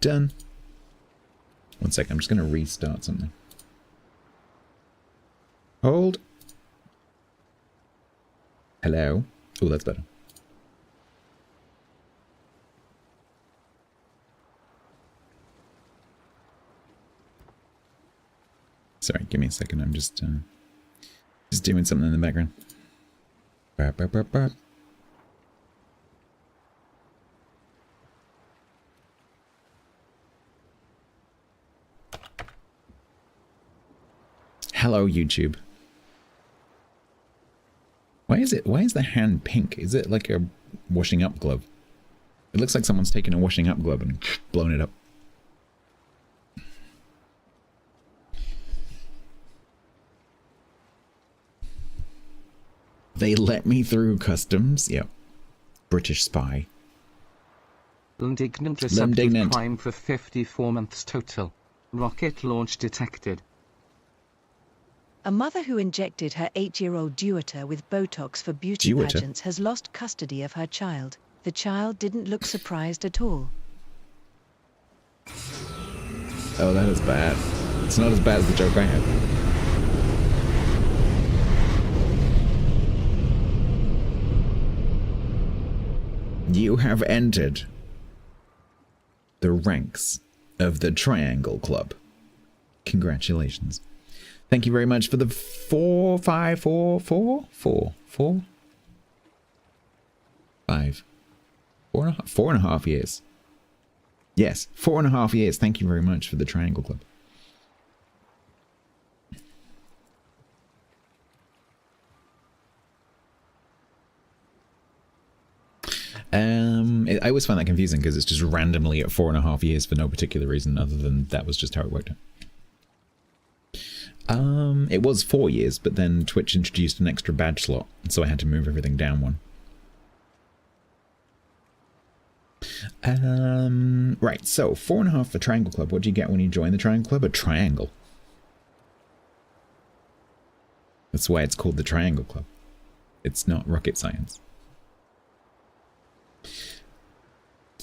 Done. One second, I'm just going to restart something. Hold. Hello. Oh, that's better. Sorry, give me a second. I'm just doing something in the background. Burp, burp, burp, burp. Hello, YouTube. Why is the hand pink? Is it like a washing up glove? It looks like someone's taken a washing up glove and blown it up. They let me through customs. Yep. British spy. Indignant receptive crime for 54 months total. Rocket launch detected. A mother who injected her 8-year-old daughter with Botox for beauty pageants has lost custody of her child. The child didn't look surprised at all. Oh, that is bad. It's not as bad as the joke I had. You have entered the ranks of the Triangle Club. Congratulations. Thank you very much for the 4.5 years. Yes, 4.5 years. Thank you very much for the Triangle Club. I always find that confusing because it's just randomly at 4.5 years for no particular reason other than that was just how it worked out. It was 4 years, but then Twitch introduced an extra badge slot, so I had to move everything down one. Right, so 4.5 for Triangle Club. What do you get when you join the Triangle Club? A triangle. That's why it's called the Triangle Club. It's not rocket science.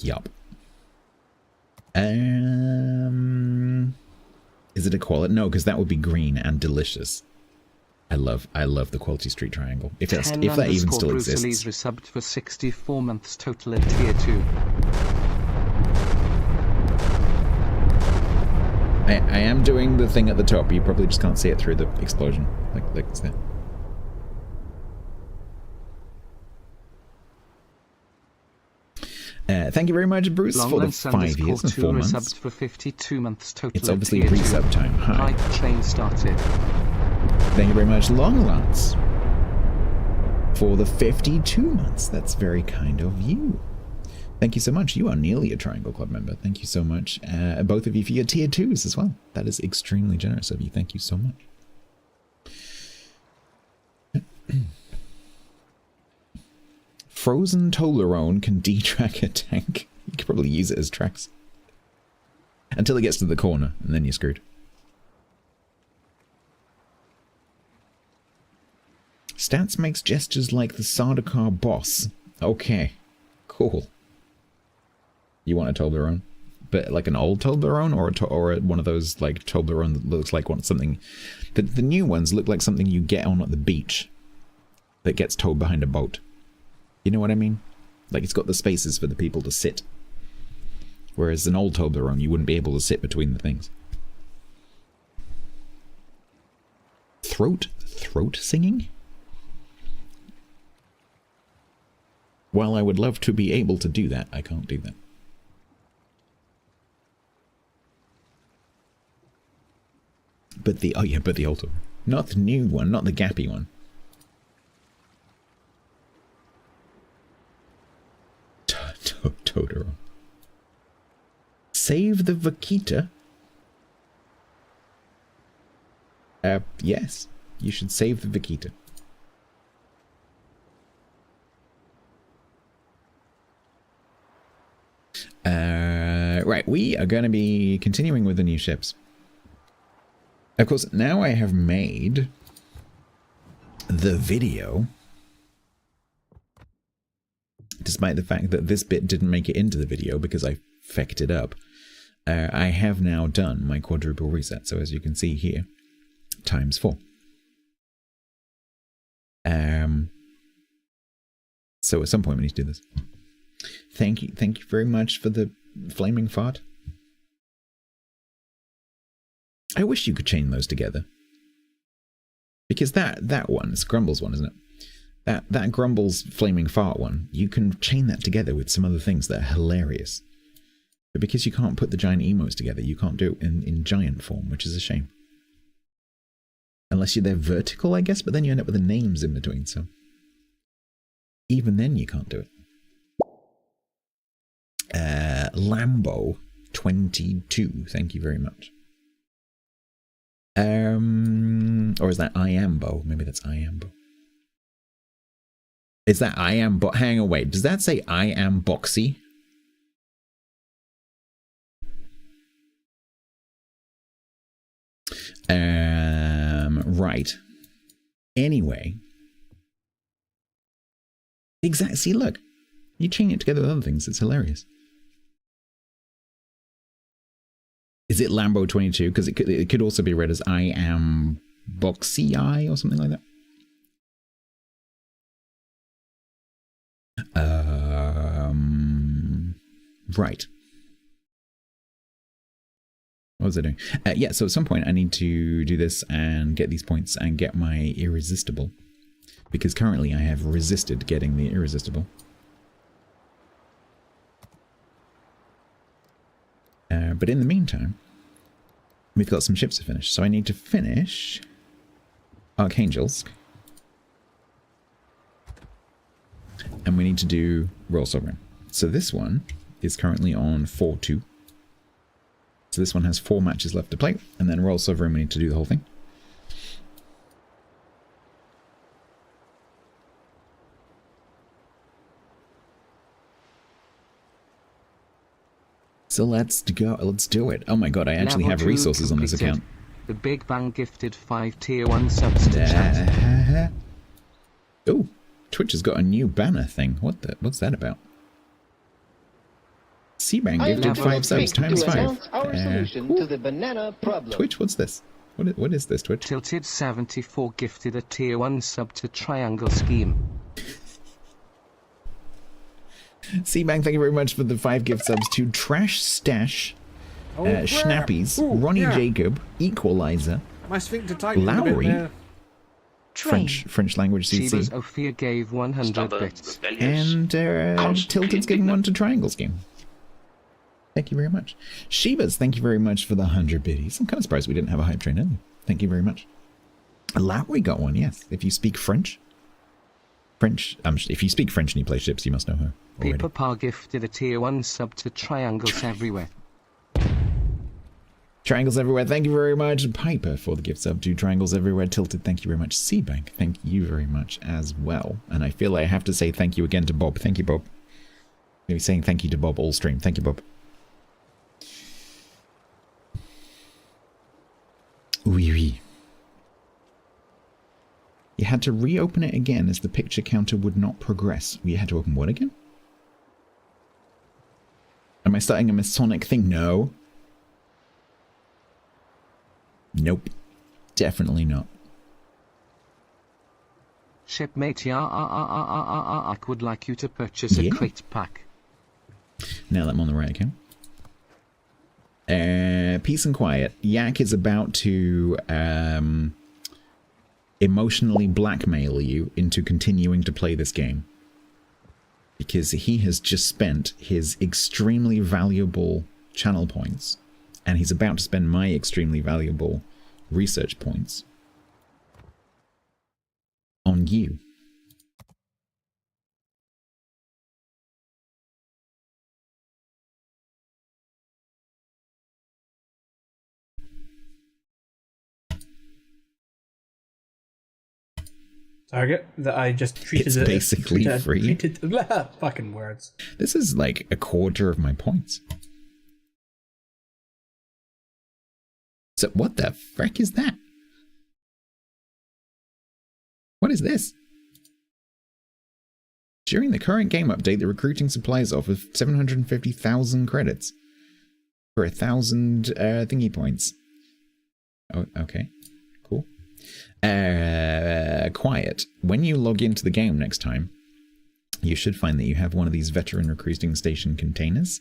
Yup. Is it a quality? No, because that would be green and delicious. I love the Quality Street Triangle. If that even still exists. Bruce Lee's resubbed for 64 months total at tier 2. I am doing the thing at the top. You probably just can't see it through the explosion. Like it's that. Thank you very much, Bruce, for the 5 years and 4 months. For 52 months total. It's obviously resub time. Hi. Train started. Thank you very much, Long Lance, for the 52 months. That's very kind of you. Thank you so much. You are nearly a Triangle Club member. Thank you so much, both of you, for your tier 2s as well. That is extremely generous of you. Thank you so much. Frozen Toblerone can detrack a tank. You could probably use it as tracks. Until it gets to the corner, and then you're screwed. Stats makes gestures like the Sardaukar boss. Okay, cool. You want a Toblerone? But like an old Toblerone, or one of those like Toblerone that looks like something... The new ones look like something you get on at the beach that gets towed behind a boat. You know what I mean? Like it's got the spaces for the people to sit. Whereas an old Toblerone, you wouldn't be able to sit between the things. Throat singing? While I would love to be able to do that, I can't do that. But the old one. Not the new one, not the gappy one. Totoro. Save the vaquita? Yes. You should save the vaquita. Right, we are going to be continuing with the new ships. Of course, now I have made the video, despite the fact that this bit didn't make it into the video because I fecked it up. I have now done my quadruple reset. So as you can see here, times 4. So at some point we need to do this. Thank you very much for the flaming fart. I wish you could chain those together. Because that one, it's Grumble's one, isn't it? That Grumble's flaming fart one, you can chain that together with some other things that are hilarious. But because you can't put the giant emos together, you can't do it in giant form, which is a shame. Unless they're vertical, I guess, but then you end up with the names in between, so... Even then you can't do it. Lambo 22, thank you very much. Or is that Iambo? Maybe that's Iambo. Is that Iambo? Hang on, wait. Does that say I am Boxy? Right. Anyway. Exactly. See, look. You chain it together with other things. It's hilarious. Is it Lambo 22? Because it could also be read as I am Boxy I or something like that. Right. What was I doing? Yeah, so at some point I need to do this and get these points and get my irresistible. Because currently I have resisted getting the irresistible. But in the meantime, we've got some ships to finish. So I need to finish Archangelsk. And we need to do Royal Sovereign. So this one is currently on 4-2. So this one has 4 matches left to play. And then Royal Sovereign, we need to do the whole thing. So let's go. Let's do it. Oh my god, I actually have resources on this account. The Big Bang gifted 5 tier 1 subs to chat. Oh, Twitch has got a new banner thing. What's that about? C-Bang gifted 5 subs times 5. Our solution to the banana problem. Twitch, what's this? What is this, Twitch? Tilted 74 gifted a tier 1 sub to Triangle Scheme. C-Bang, thank you very much for the 5 gift subs to Trash Stash, Schnappies, Ronnie Jacob, Equalizer, Lowry, French language CC, Shiva's Ophia gave 100 bits, and Tilted's giving one to Triangle Scheme. Thank you very much. Shiva's, thank you very much for the 100 biddies. I'm kind of surprised we didn't have a hype train in. Thank you very much. Lowry got one, yes. If you speak French, if you speak French and you play ships, you must know her already. Papa gifted a tier 1 sub to Triangles Everywhere. Triangles Everywhere, thank you very much. Piper for the gift sub to Triangles Everywhere. Tilted, thank you very much. C-Bank, thank you very much as well. And I feel I have to say thank you again to Bob. Thank you, Bob. Maybe saying thank you to Bob all stream. Thank you, Bob. Oui, oui. You had to reopen it again as the picture counter would not progress. You had to open what again? Am I starting a Masonic thing? No. Nope. Definitely not. Shipmate, I would like you to purchase a crate pack. Now that I'm on the right account. Peace and quiet. Yak is about to emotionally blackmail you into continuing to play this game. Because he has just spent his extremely valuable channel points, and he's about to spend my extremely valuable research points on you. Target that I just treated. It's basically free. Fucking words. This is like a quarter of my points. So what the frick is that? What is this? During the current game update, the recruiting supplies offer 750,000 credits for 1,000 thingy points. Oh, okay. Cool. Quiet. When you log into the game next time, you should find that you have one of these veteran recruiting station containers.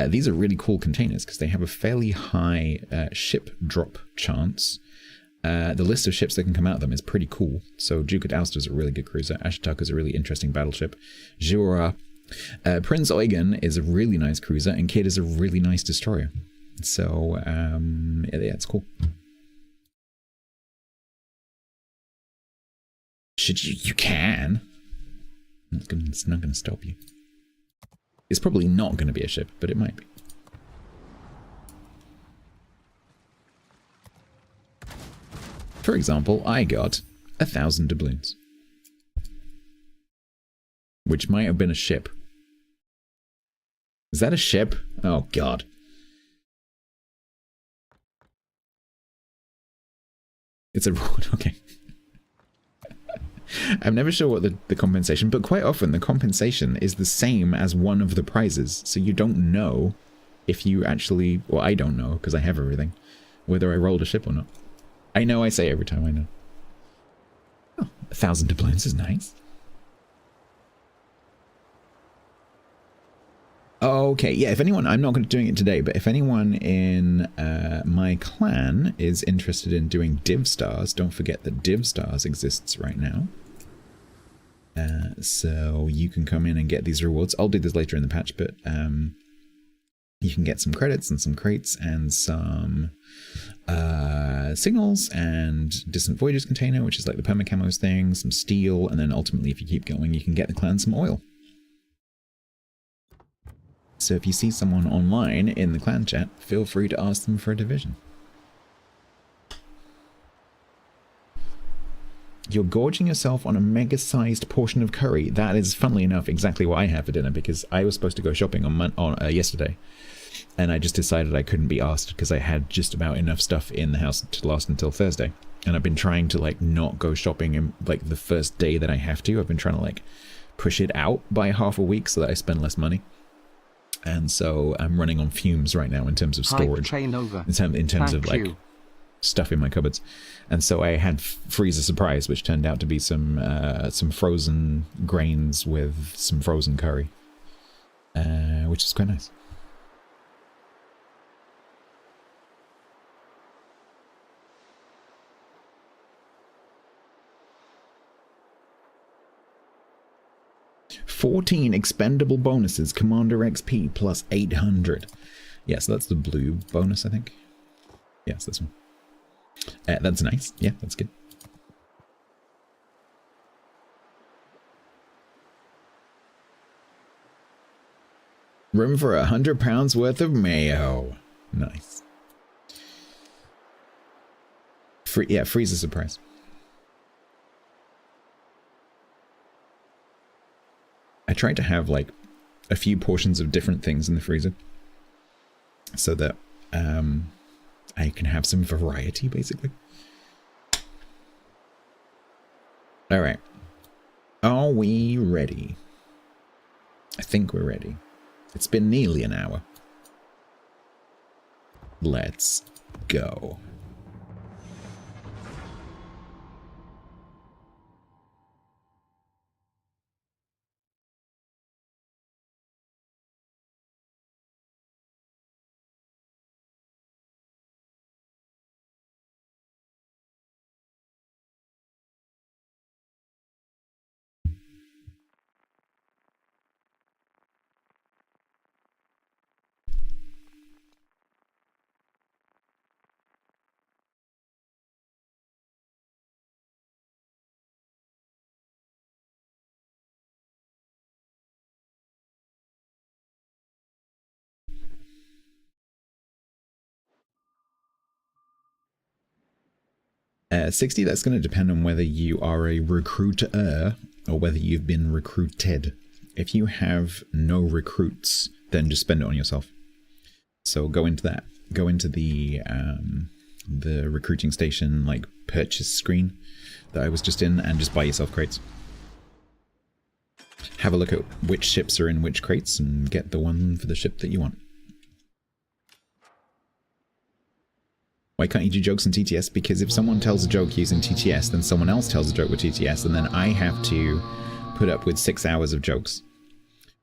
These are really cool containers because they have a fairly high ship drop chance. The list of ships that can come out of them is pretty cool. So Dukat Auster is a really good cruiser. Ashitaka is a really interesting battleship. Jura. Prince Eugen is a really nice cruiser, and Kid is a really nice destroyer. So, yeah, it's cool. Should you? You can. It's not going to stop you. It's probably not going to be a ship, but it might be. For example, I got 1,000 doubloons. Which might have been a ship. Is that a ship? Oh, God. It's a road, okay. I'm never sure what the compensation, but quite often the compensation is the same as one of the prizes. So you don't know if you actually, well, I don't know because I have everything, whether I rolled a ship or not. I know I say every time, I know. Oh, 1,000 doubloons is nice. Okay, yeah, if anyone, I'm not going to doing it today, but if anyone in my clan is interested in doing Div Stars, don't forget that Div Stars exists right now. So you can come in and get these rewards. I'll do this later in the patch, but you can get some credits and some crates and some signals and Distant Voyages container, which is like the permacamos thing, some steel, and then ultimately if you keep going you can get the clan some oil. So if you see someone online in the clan chat, feel free to ask them for a division. You're gorging yourself on a mega-sized portion of curry. That is, funnily enough, exactly what I had for dinner, because I was supposed to go shopping on yesterday, and I just decided I couldn't be asked because I had just about enough stuff in the house to last until Thursday. And I've been trying to like not go shopping in like the first day that I have to. I've been trying to like push it out by half a week so that I spend less money. And so I'm running on fumes right now in terms of storage. Train over. In terms of like stuff in my cupboards. And so I had Freezer Surprise, which turned out to be some frozen grains with some frozen curry, which is quite nice. "14 expendable bonuses, Commander XP plus 800. Yeah, so that's the blue bonus, I think. Yes, this one. That's nice. Yeah, that's good. Room for £100 worth of mayo. Nice. Freezer Surprise. I tried to have like a few portions of different things in the freezer so that I can have some variety, basically. All right. Are we ready? I think we're ready. It's been nearly an hour. Let's go. $60, that's going to depend on whether you are a recruiter or whether you've been recruited. If you have no recruits, then just spend it on yourself. So go into that. Go into the recruiting station like purchase screen that I was just in and just buy yourself crates. Have a look at which ships are in which crates and get the one for the ship that you want. Why can't you do jokes in TTS? Because if someone tells a joke using TTS, then someone else tells a joke with TTS, and then I have to put up with 6 hours of jokes.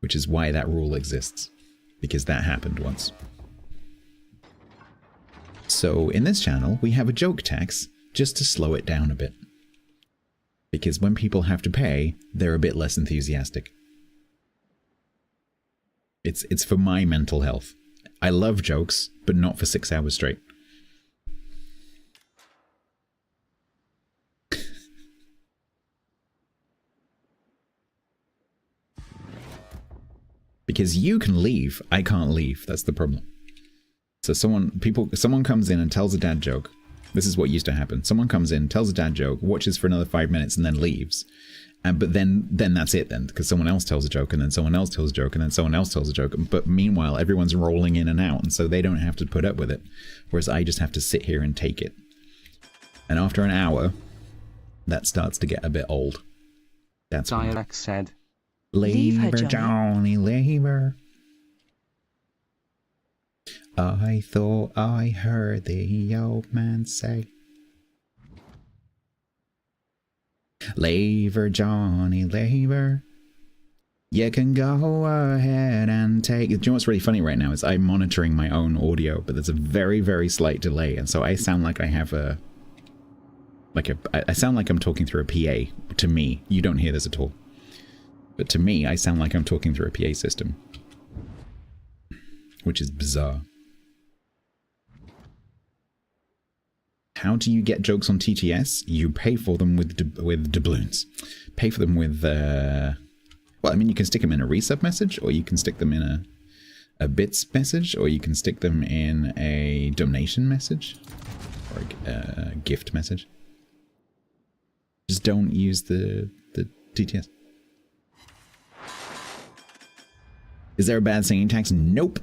Which is why that rule exists. Because that happened once. So in this channel, we have a joke tax just to slow it down a bit. Because when people have to pay, they're a bit less enthusiastic. It's for my mental health. I love jokes, but not for 6 hours straight. Because you can leave, I can't leave. That's the problem. So someone comes in and tells a dad joke. This is what used to happen. Someone comes in, tells a dad joke, watches for another 5 minutes, and then leaves. But then that's it then, because someone else tells a joke, and then someone else tells a joke, and then someone else tells a joke. But meanwhile, everyone's rolling in and out, and so they don't have to put up with it. Whereas I just have to sit here and take it. And after an hour, that starts to get a bit old. That's Dialect said. Leave her, Labor, Johnny. Johnny, labor. I thought I heard the old man say. Labor, Johnny, labor. You can go ahead and take... Do you know what's really funny right now is I'm monitoring my own audio, but there's a very, very slight delay, and so I sound like I have a... I sound like I'm talking through a PA. To me, you don't hear this at all. But to me, I sound like I'm talking through a PA system. Which is bizarre. How do you get jokes on TTS? You pay for them with doubloons. Pay for them with... well, I mean, you can stick them in a resub message, or you can stick them in a bits message, or you can stick them in a donation message, or a gift message. Just don't use the TTS. Is there a bad singing tax? Nope.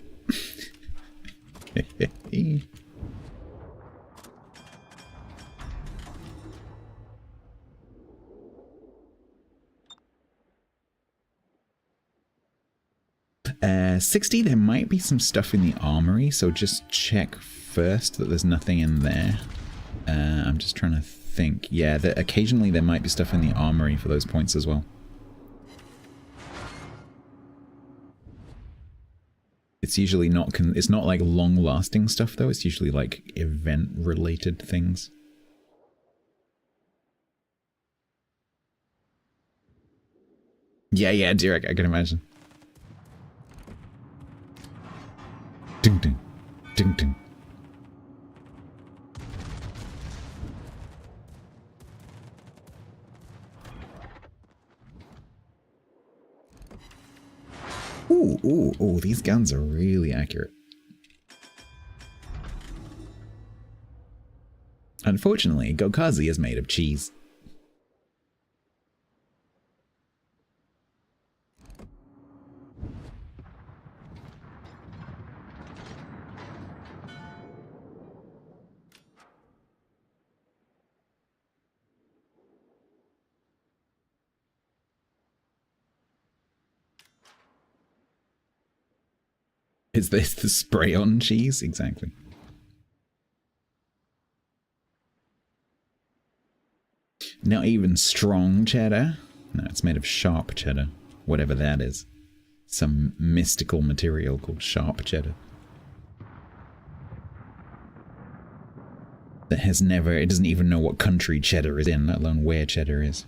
60, there might be some stuff in the armory, so just check first that there's nothing in there. I'm just trying to think. Yeah, occasionally there might be stuff in the armory for those points as well. It's usually not, it's not like long-lasting stuff though, it's usually like event-related things. Yeah, Derek, I can imagine. Ding ding, ding ding. Ooh, these guns are really accurate. Unfortunately, Gokazi is made of cheese. Is this the spray-on cheese? Exactly. Not even strong cheddar. No, it's made of sharp cheddar. Whatever that is. Some mystical material called sharp cheddar. That has never... It doesn't even know what country cheddar is in, let alone where cheddar is.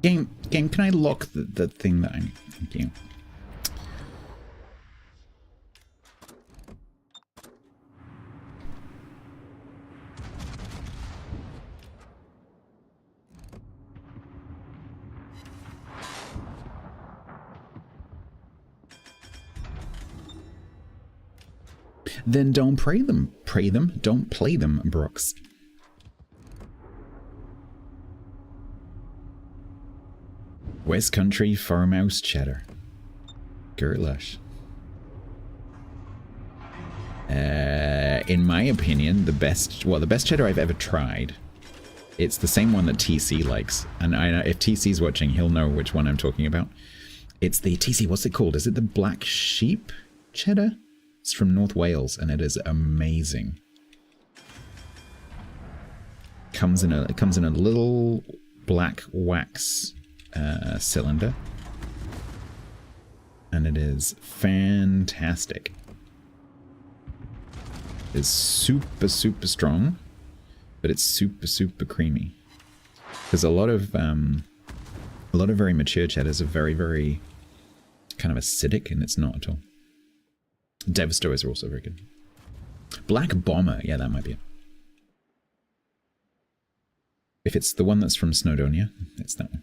Game, can I lock the thing that I'm... Thank you. Then don't pray them. Pray them, don't play them, Brooks. West Country Farmhouse Cheddar. Gertlush. In my opinion, the best cheddar I've ever tried It's the same one that TC likes. And I know if TC's watching, he'll know which one I'm talking about. It's the TC, what's it called? Is it the Black Sheep cheddar? It's from North Wales, and it is amazing. It comes in a little black wax cylinder. And it is fantastic. It's super, super strong, but it's super, super creamy. Because a lot of very mature cheddars are very, very kind of acidic, and it's not at all. Devastators are also very good. Black Bomber, yeah, that might be it. If it's the one that's from Snowdonia, it's that one.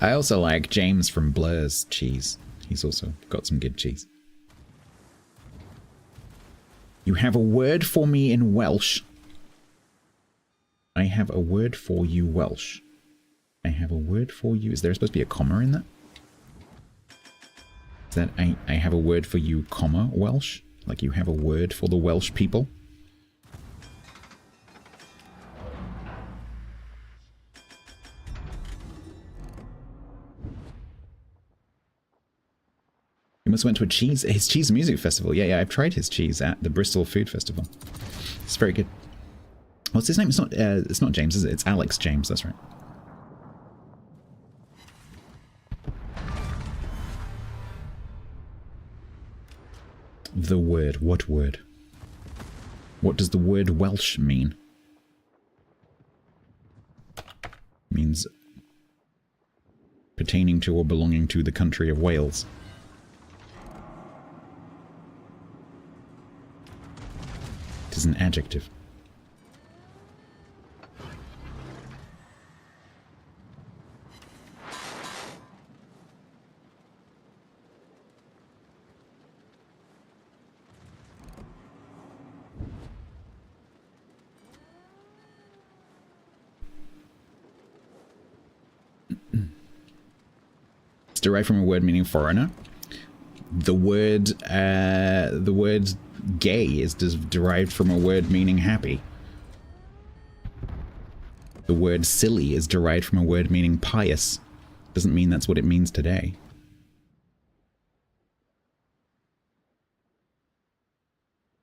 I also like James from Blur's cheese. He's also got some good cheese. You have a word for me in Welsh. I have a word for you, Welsh. I have a word for you. Is there supposed to be a comma in that? Is that I have a word for you, comma, Welsh? Like you have a word for the Welsh people? He must have went to his cheese music festival. Yeah, I've tried his cheese at the Bristol Food Festival. It's very good. What's his name? It's not James, is it? It's Alex James, that's right. The word. What word? What does the word Welsh mean? It means pertaining to or belonging to the country of Wales. It is an adjective. It's derived from a word meaning foreigner. The word gay is derived from a word meaning happy. The word silly is derived from a word meaning pious. Doesn't mean that's what it means today.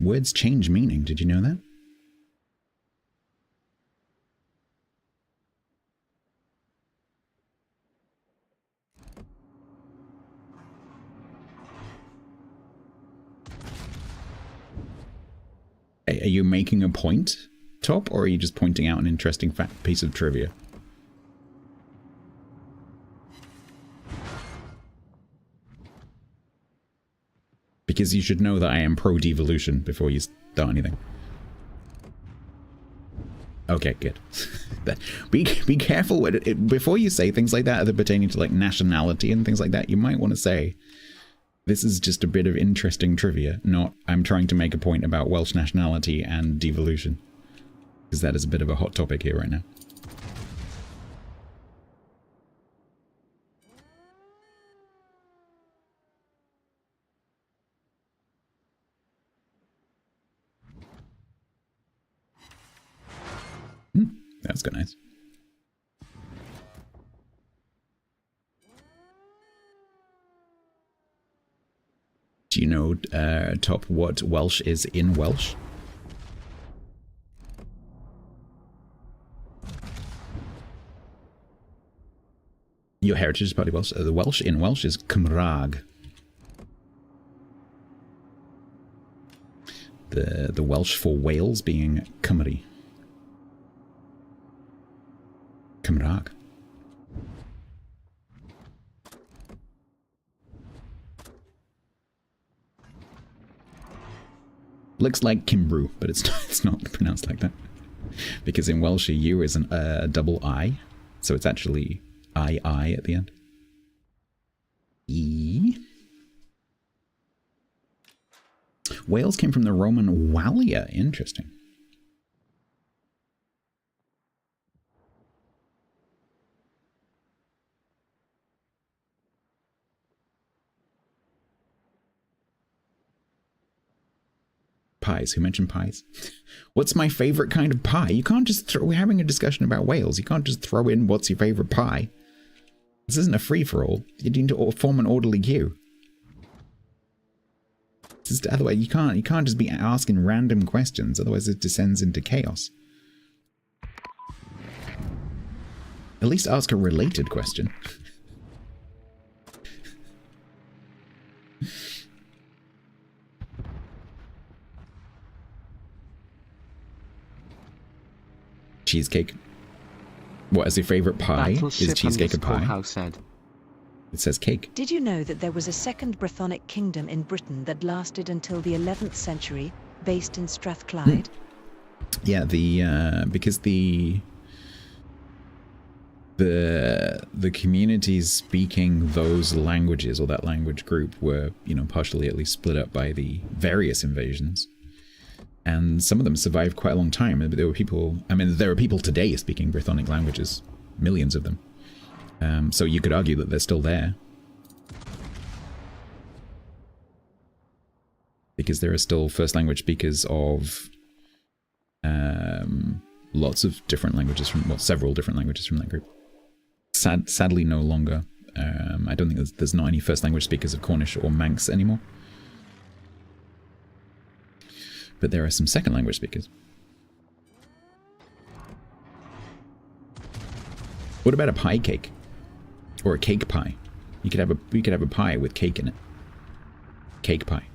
Words change meaning, did you know that? Are you making a point, Top, or are you just pointing out an interesting piece of trivia? Because you should know that I am pro-devolution before you start anything. Okay, good. be careful with it. Before you say things like that pertaining to like nationality and things like that, you might want to say, this is just a bit of interesting trivia, not I'm trying to make a point about Welsh nationality and devolution. Because that is a bit of a hot topic here right now. That's good, nice. Do you know, Top, what Welsh is in Welsh? Your heritage is partly Welsh. The Welsh in Welsh is Cymraeg. The Welsh for Wales being Cymru. Cymraeg. Looks like Kimbru, but it's not pronounced like that. Because in Welsh, a U is a double I, so it's actually I at the end. E. Wales came from the Roman Wallia. Interesting. Pies. Who mentioned pies? What's my favorite kind of pie? You can't just throw... We're having a discussion about whales. You can't just throw in what's your favorite pie. This isn't a free-for-all. You need to form an orderly queue. Otherwise, you can't just be asking random questions. Otherwise, it descends into chaos. At least ask a related question. Cheesecake. What is your favorite pie? Is cheesecake a pie? Said. It says cake. Did you know that there was a second Brythonic kingdom in Britain that lasted until the 11th century, based in Strathclyde? Yeah, because the communities speaking those languages, or that language group, were, you know, partially at least split up by the various invasions. And some of them survived quite a long time. There were people, I mean, there are people today speaking Brythonic languages, millions of them. So you could argue that they're still there. Because there are still first language speakers of lots of different languages from, well, several different languages from that group. Sadly, no longer. I don't think there's not any first language speakers of Cornish or Manx anymore. But there are some second language speakers. What about a pie cake? Or a cake pie? We could have a pie with cake in it. Cake pie.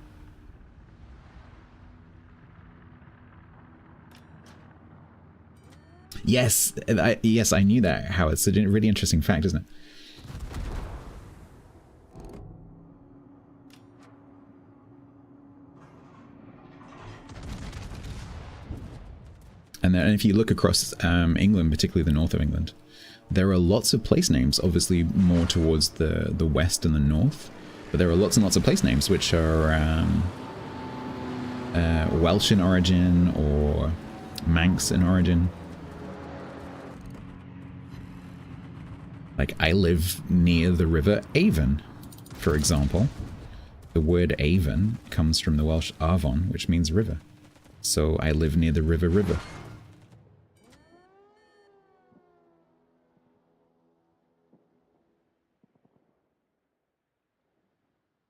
Yes, yes, I knew that. How it's a really interesting fact, isn't it? And then if you look across England, particularly the north of England, there are lots of place names, obviously more towards the west and the north, but there are lots and lots of place names which are Welsh in origin or Manx in origin. Like, I live near the river Avon, for example. The word Avon comes from the Welsh Avon, which means river. So I live near the river.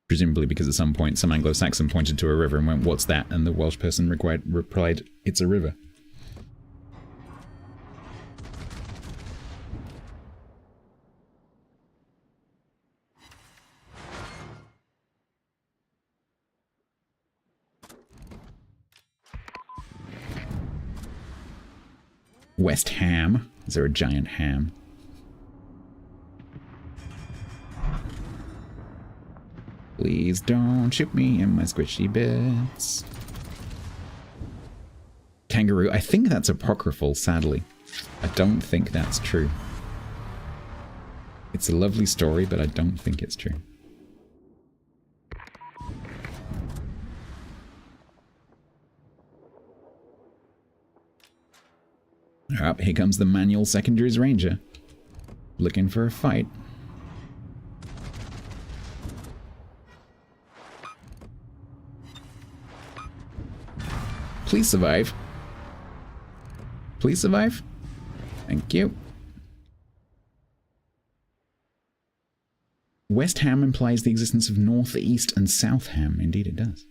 Presumably because at some point some Anglo-Saxon pointed to a river and went, "What's that?" And the Welsh person replied, "It's a river." West Ham. Is there a giant ham? Please don't shoot me in my squishy bits. Kangaroo. I think that's apocryphal, sadly. I don't think that's true. It's a lovely story, but I don't think it's true. Oh, here comes the Manual Secondaries Ranger. Looking for a fight. Please survive. Please survive. Thank you. West Ham implies the existence of North, East, and South Ham. Indeed it does.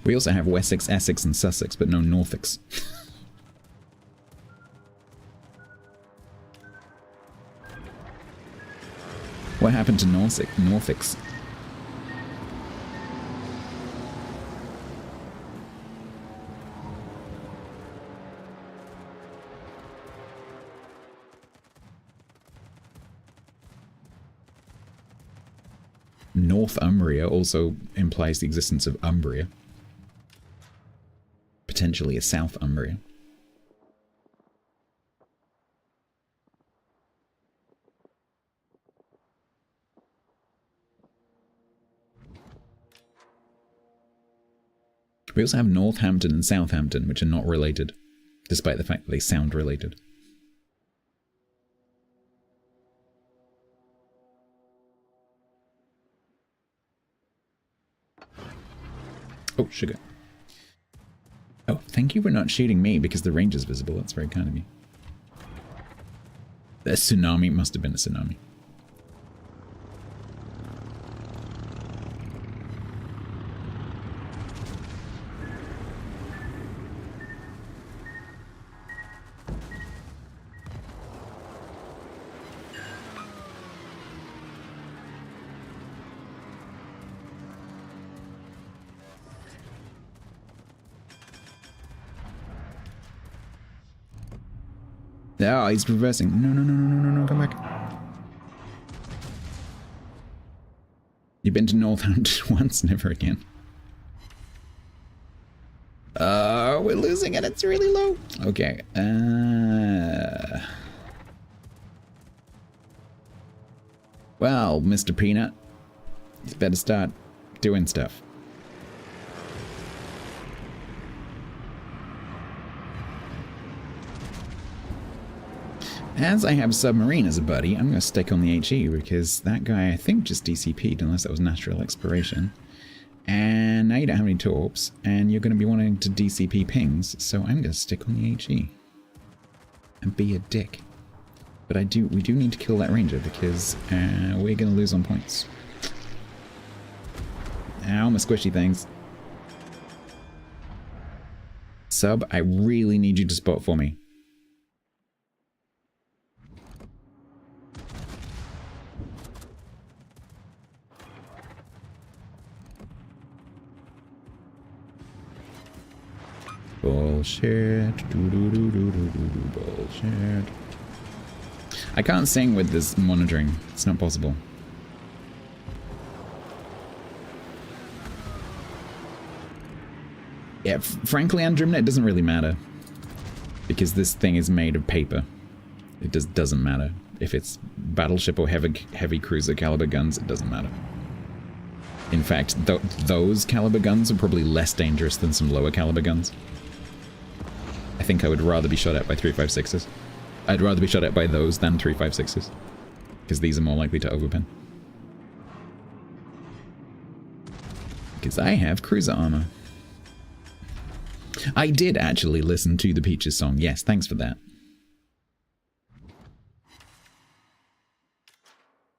We also have Wessex, Essex, and Sussex, but no Norfolks. What happened to Norfolks? Northumbria also implies the existence of Umbria. Potentially a Southumbria. We also have Northampton and Southampton, which are not related, despite the fact that they sound related. Oh, sugar. Oh, thank you for not shooting me because the range is visible. That's very kind of you. The tsunami must have been a tsunami. Oh, he's reversing. No, no, no, no, no, no, no, come back. You've been to Northampton once, never again. We're losing and it's really low. Okay. Well, Mr. Peanut, you better start doing stuff. As I have Submarine as a buddy, I'm going to stick on the HE because that guy I think just DCP'd unless that was natural exploration. And now you don't have any torps and you're going to be wanting to DCP pings, so I'm going to stick on the HE. And be a dick. But we do need to kill that ranger because we're going to lose on points. Ow, my squishy things. Sub, I really need you to spot for me. Bullshit. Bullshit. I can't sing with this monitoring. It's not possible. Yeah, frankly, Andromeda, it doesn't really matter. Because this thing is made of paper. It doesn't matter. If it's battleship or heavy cruiser caliber guns, it doesn't matter. In fact, those caliber guns are probably less dangerous than some lower caliber guns. I think I would rather be shot at by 356s. I'd rather be shot at by those than 356s. Because these are more likely to overpin. Because I have cruiser armor. I did actually listen to the Peaches song. Yes, thanks for that.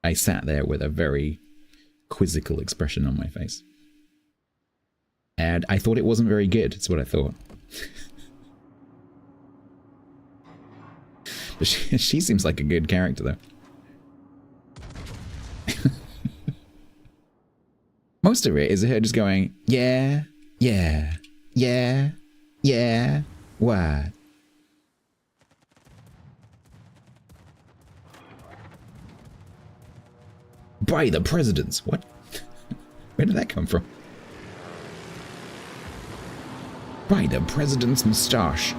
I sat there with a very quizzical expression on my face. And I thought it wasn't very good, that's what I thought. But she seems like a good character, though. Most of it is her just going, yeah, yeah, yeah, yeah, what? By the presidents, what? Where did that come from? By the president's moustache.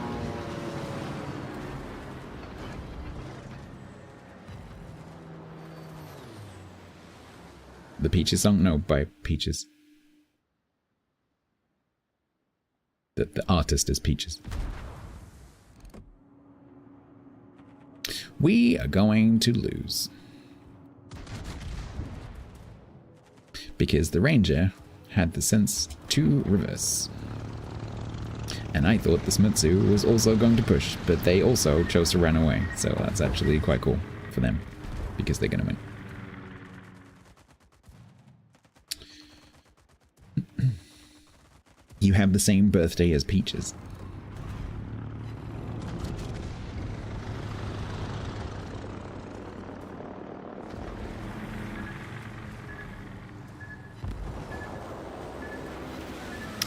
The Peaches song? No, by Peaches. The artist is Peaches. We are going to lose. Because the ranger had the sense to reverse. And I thought the Smutsu was also going to push, but they also chose to run away. So that's actually quite cool for them, because they're going to win. You have the same birthday as Peaches.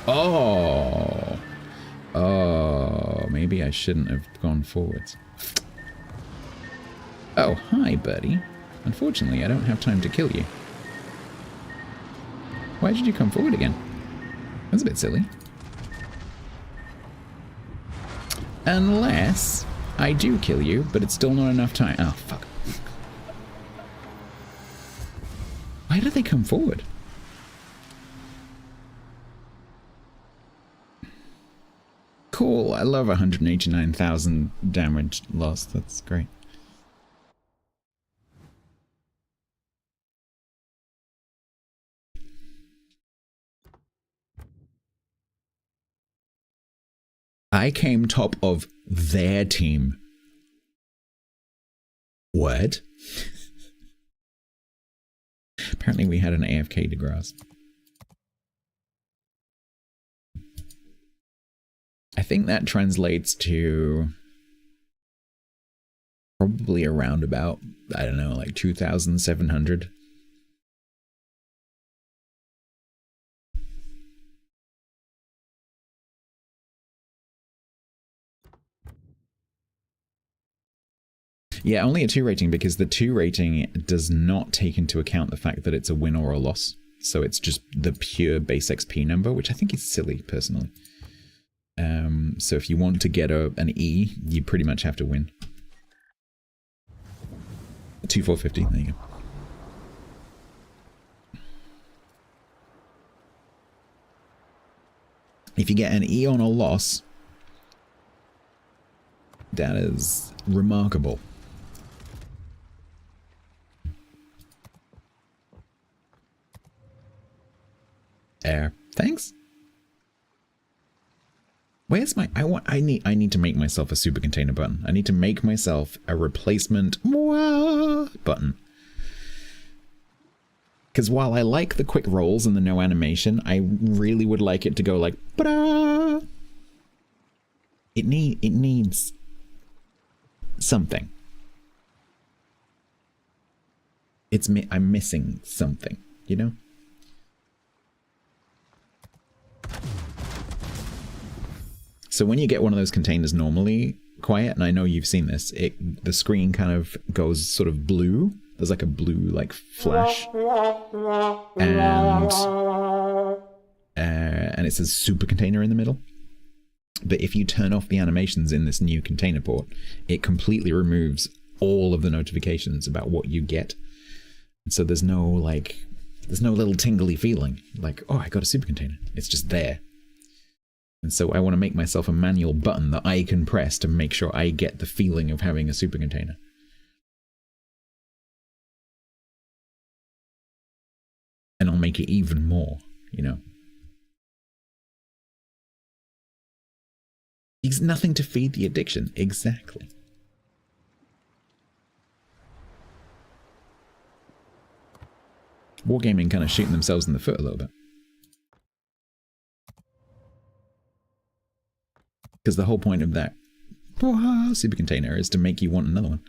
Oh! Oh, maybe I shouldn't have gone forwards. Oh, hi, buddy. Unfortunately, I don't have time to kill you. Why did you come forward again? That's a bit silly. Unless I do kill you, but it's still not enough time. Oh, fuck. Why did they come forward? Cool, I love 189,000 damage lost. That's great. I came top of their team. What? Apparently we had an AFK DeGrasse. I think that translates to probably around about, I don't know, like 2,700. Yeah, only a 2 rating because the 2 rating does not take into account the fact that it's a win or a loss. So it's just the pure base XP number, which I think is silly, personally. So if you want to get an E, you pretty much have to win. 2,450, there you go. If you get an E on a loss, that is remarkable. Thanks. Where's my I need to make myself a super container button. I need to make myself a replacement button. Because while I like the quick rolls and the no animation, I really would like it to go like ba-da! It needs something. I'm missing something, you know? So when you get one of those containers normally, Quiet, and I know you've seen this, the screen kind of goes sort of blue. There's like a blue like flash. And it says super container in the middle. But if you turn off the animations in this new container port, it completely removes all of the notifications about what you get. So there's no little tingly feeling like, oh, I got a super container. It's just there. And so I want to make myself a manual button that I can press to make sure I get the feeling of having a super container. And I'll make it even more, you know. It's nothing to feed the addiction. Exactly. Wargaming kind of shooting themselves in the foot a little bit. Because the whole point of that super container is to make you want another one.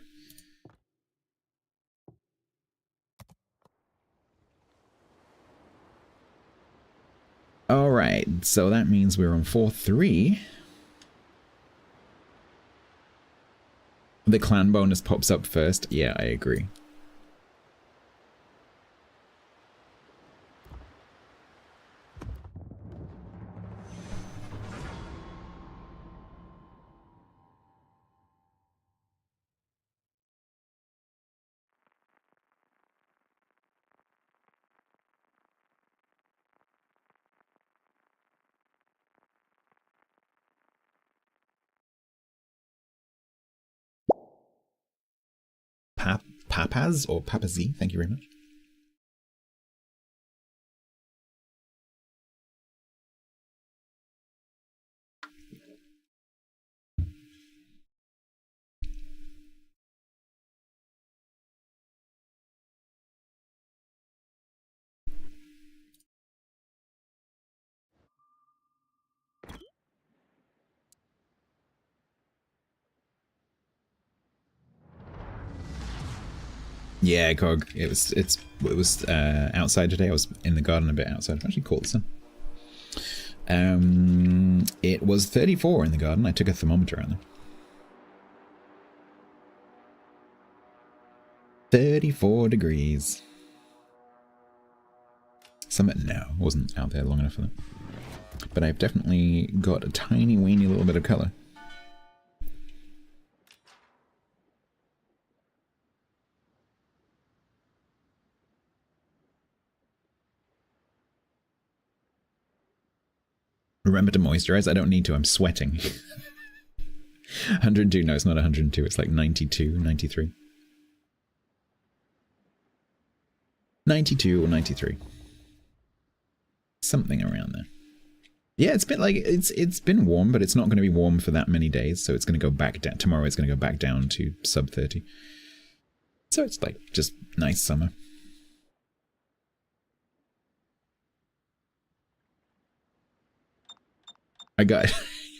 Alright, so that means we're on 4-3. The clan bonus pops up first. Yeah, I agree. Papaz or Papazi, thank you very much. Yeah, Cog. It was outside today. I was in the garden a bit outside. I've actually caught the sun. It was 34 in the garden. I took a thermometer on them. 34 degrees. No, wasn't out there long enough for that. But I've definitely got a tiny weeny little bit of colour. Remember to moisturize. I don't need to. I'm sweating. 102. No, it's not 102. It's like 92, 93. 92 or 93. Something around there. Yeah, it's been like it's been warm, but it's not going to be warm for that many days, so it's going to go back down. Tomorrow it's going to go back down to sub 30. So it's like just nice summer. I've got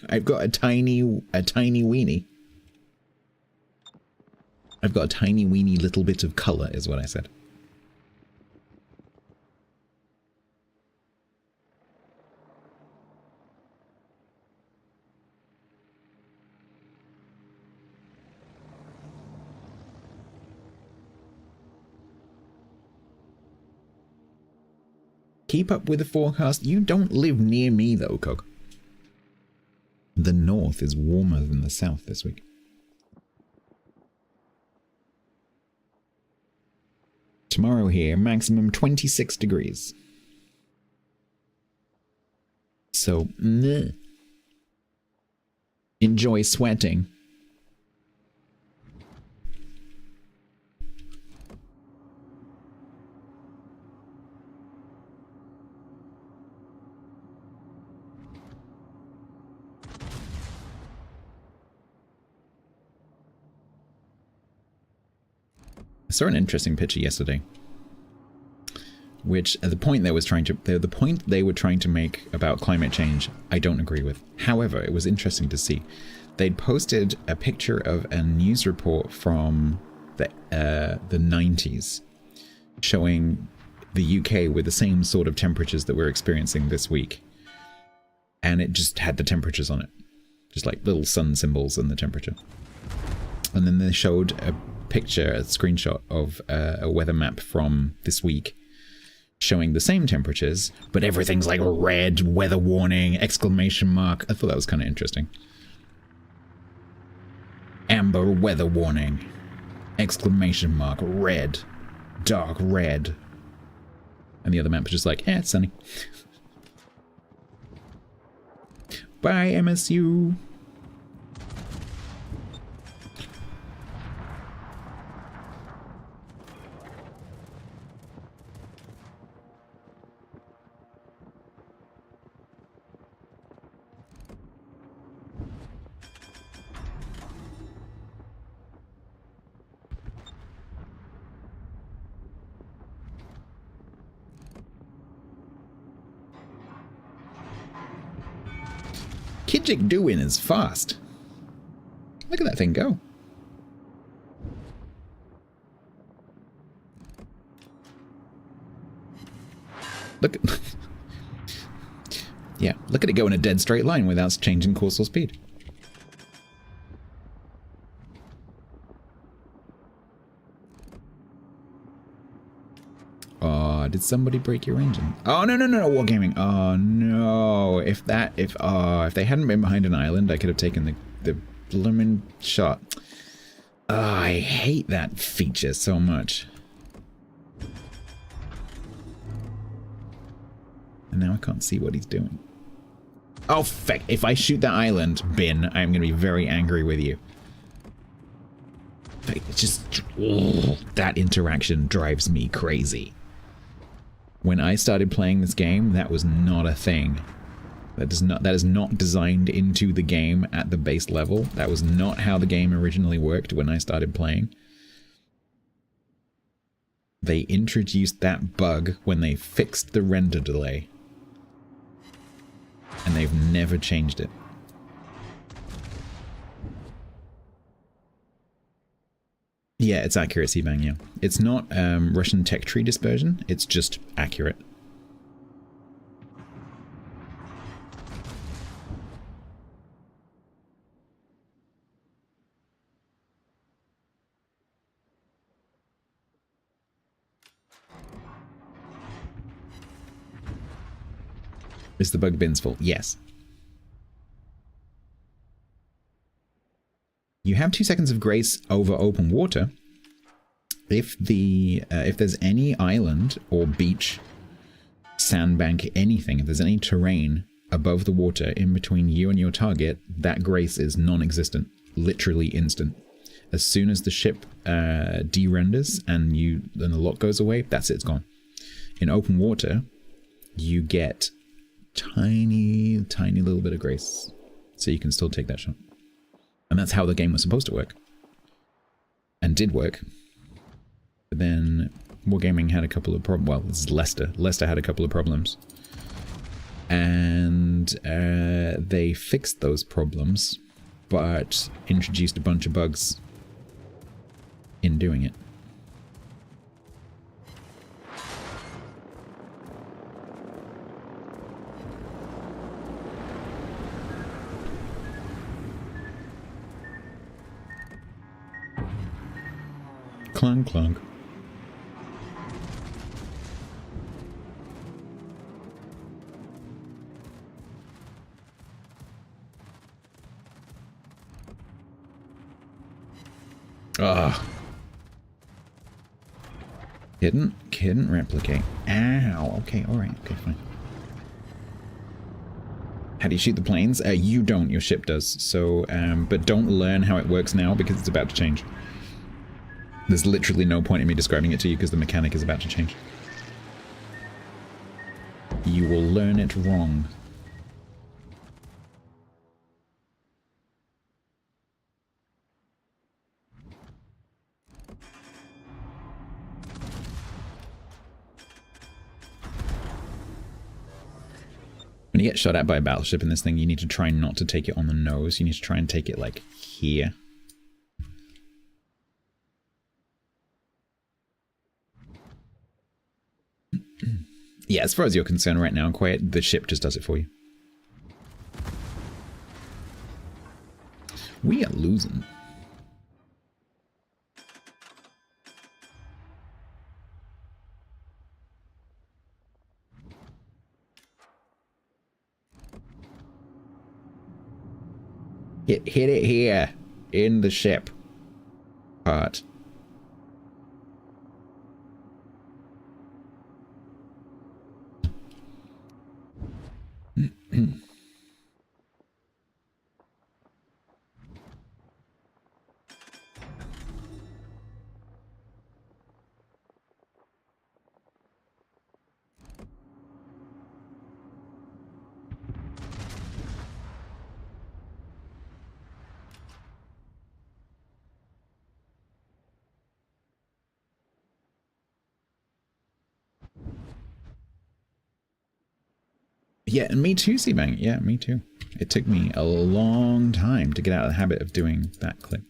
a tiny weenie. I've got a tiny weeny little bit of color, is what I said. Keep up with the forecast. You don't live near me though, Cog. The north is warmer than the south this week. Tomorrow here, maximum 26 degrees. So, meh. Enjoy sweating. I saw an interesting picture yesterday, which the point they were trying to make about climate change, I don't agree with. However, it was interesting to see. They'd posted a picture of a news report from the 90s showing the UK with the same sort of temperatures that we're experiencing this week, and it just had the temperatures on it, just like little sun symbols and the temperature. And then they showed a picture, a screenshot of a weather map from this week showing the same temperatures, but everything's like red, weather warning, exclamation mark. I thought that was kind of interesting. Amber weather warning, exclamation mark, red, dark red. And the other map was just like, it's sunny. Bye, MSU. Kijik doing is fast. Look at that thing go. Look at yeah, look at it go in a dead straight line without changing course or speed. Oh, did somebody break your engine? Oh, no, wargaming. Oh, no. If they hadn't been behind an island, I could have taken the blooming shot. Oh, I hate that feature so much. And now I can't see what he's doing. Oh, feck. If I shoot that island bin, I'm going to be very angry with you. It's just... Oh, that interaction drives me crazy. When I started playing this game, that was not a thing. That is not designed into the game at the base level. That was not how the game originally worked when I started playing. They introduced that bug when they fixed the render delay. And they've never changed it. Yeah, it's accuracy bang, yeah. It's not Russian tech tree dispersion, it's just accurate. Is the bug bin's full? Yes. You have 2 seconds of grace over open water if there's any island or beach, sandbank, anything, if there's any terrain above the water in between you and your target, that grace is non-existent, literally instant. As soon as the ship de-renders and the lock goes away, that's it, it's gone. In open water, you get tiny, tiny little bit of grace. So you can still take that shot. And that's how the game was supposed to work. And did work. But then Wargaming had a couple of problems. Well, this is Leicester. Leicester had a couple of problems. And they fixed those problems, but introduced a bunch of bugs in doing it. Clunk, clunk. Ugh. Couldn't replicate. Ow. Okay, alright. Okay, fine. How do you shoot the planes? You don't. Your ship does. So, but don't learn how it works now because it's about to change. There's literally no point in me describing it to you because the mechanic is about to change. You will learn it wrong. When you get shot at by a battleship in this thing, you need to try not to take it on the nose. You need to try and take it, like, here. Yeah, as far as you're concerned right now, Quiet, the ship just does it for you. We are losing. Hit it here, in the ship part. Yeah, and me too, Seabang. Yeah, me too. It took me a long time to get out of the habit of doing that clip.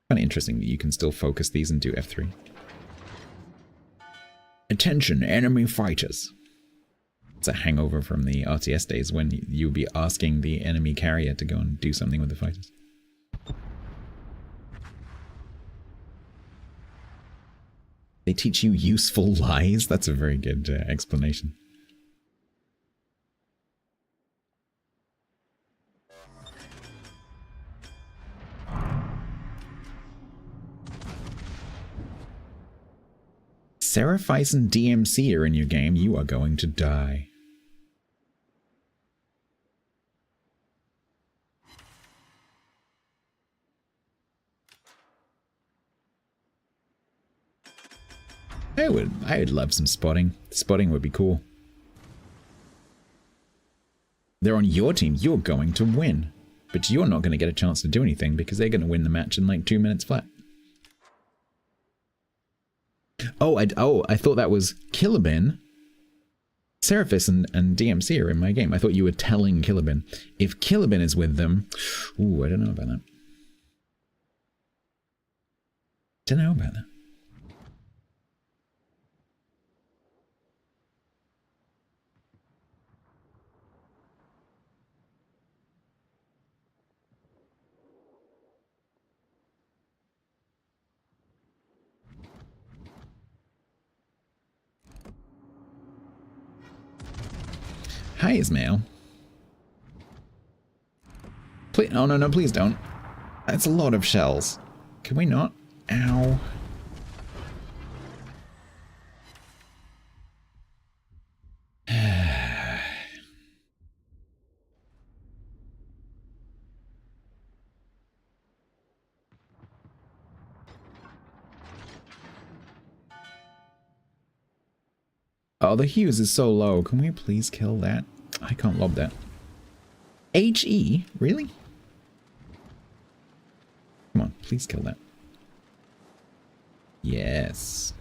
Kind of interesting that you can still focus these and do F3. Attention, enemy fighters. It's a hangover from the RTS days when you would be asking the enemy carrier to go and do something with the fighters. They teach you useful lies? That's a very good explanation. Seraphice and DMC are in your game, you are going to die. I would love some spotting. Spotting would be cool. They're on your team, you're going to win. But you're not going to get a chance to do anything because they're going to win the match in like 2 minutes flat. Oh, I thought that was Killabin. Seraphis and DMC are in my game. I thought you were telling Killabin. If Killabin is with them... Ooh, I don't know about that. Don't know about that. Hi, Ismail. Please, oh no, please don't. That's a lot of shells. Can we not? Ow. Oh, the Hughes is so low. Can we please kill that? I can't lob that. HE? Really? Come on, please kill that. Yes.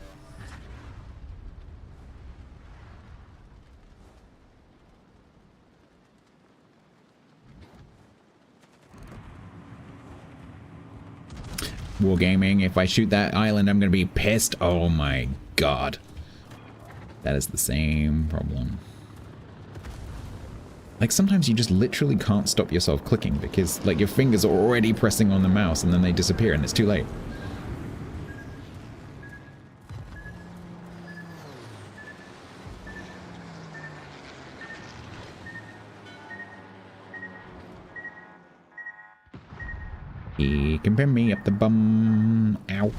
Wargaming, if I shoot that island, I'm gonna be pissed. Oh my god. That is the same problem. Like, sometimes you just literally can't stop yourself clicking because, like, your fingers are already pressing on the mouse and then they disappear and it's too late. He can pin me up the bum. Ow.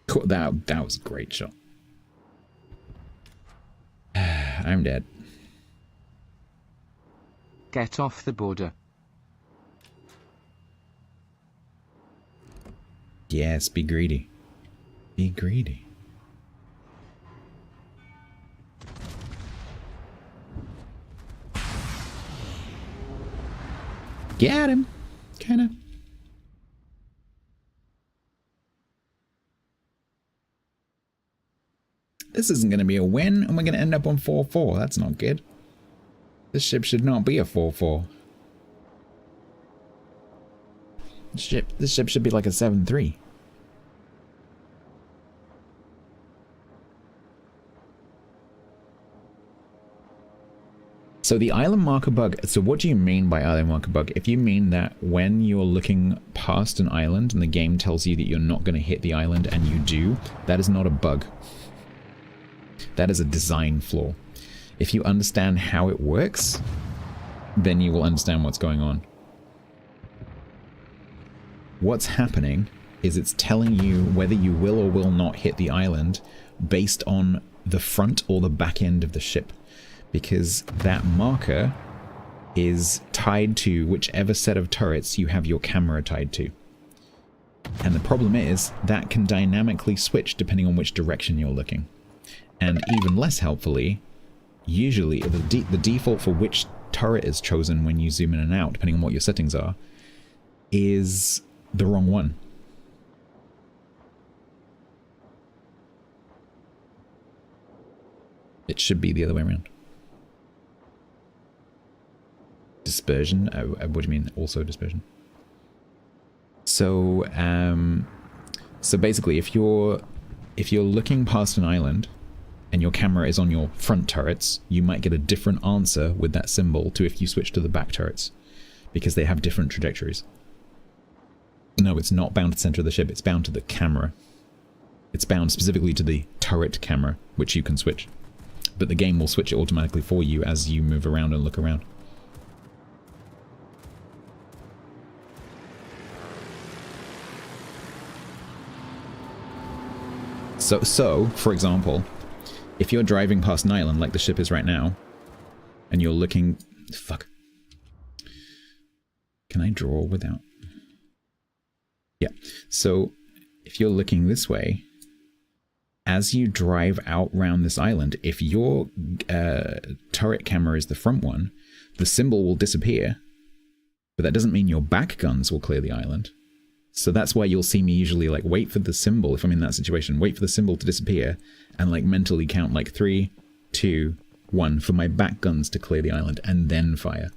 Cool. That was a great shot. I'm dead. Get off the border. Yes, be greedy. Be greedy. Get him. Kinda. This isn't going to be a win, and we're going to end up on 4-4. That's not good. This ship should not be a 4-4. This ship should be like a 7-3. So the island marker bug, so what do you mean by island marker bug? If you mean that when you're looking past an island and the game tells you that you're not going to hit the island and you do, that is not a bug. That is a design flaw. If you understand how it works, then you will understand what's going on. What's happening is it's telling you whether you will or will not hit the island based on the front or the back end of the ship. Because that marker is tied to whichever set of turrets you have your camera tied to. And the problem is that can dynamically switch depending on which direction you're looking. And even less helpfully, usually the default for which turret is chosen when you zoom in and out, depending on what your settings are, is the wrong one. It should be the other way around. Dispersion? What do you mean also dispersion? So, so basically if you're looking past an island and your camera is on your front turrets, you might get a different answer with that symbol to if you switch to the back turrets, because they have different trajectories. No, it's not bound to the center of the ship, it's bound to the camera. It's bound specifically to the turret camera, which you can switch. But the game will switch it automatically for you as you move around and look around. So, for example, if you're driving past an island like the ship is right now, and you're looking... Fuck. Can I draw without... Yeah. So, if you're looking this way, as you drive out round this island, if your turret camera is the front one, the symbol will disappear, but that doesn't mean your back guns will clear the island. So that's why you'll see me usually like wait for the symbol, if I'm in that situation, wait for the symbol to disappear and like mentally count like 3, 2, 1 for my back guns to clear the island and then fire.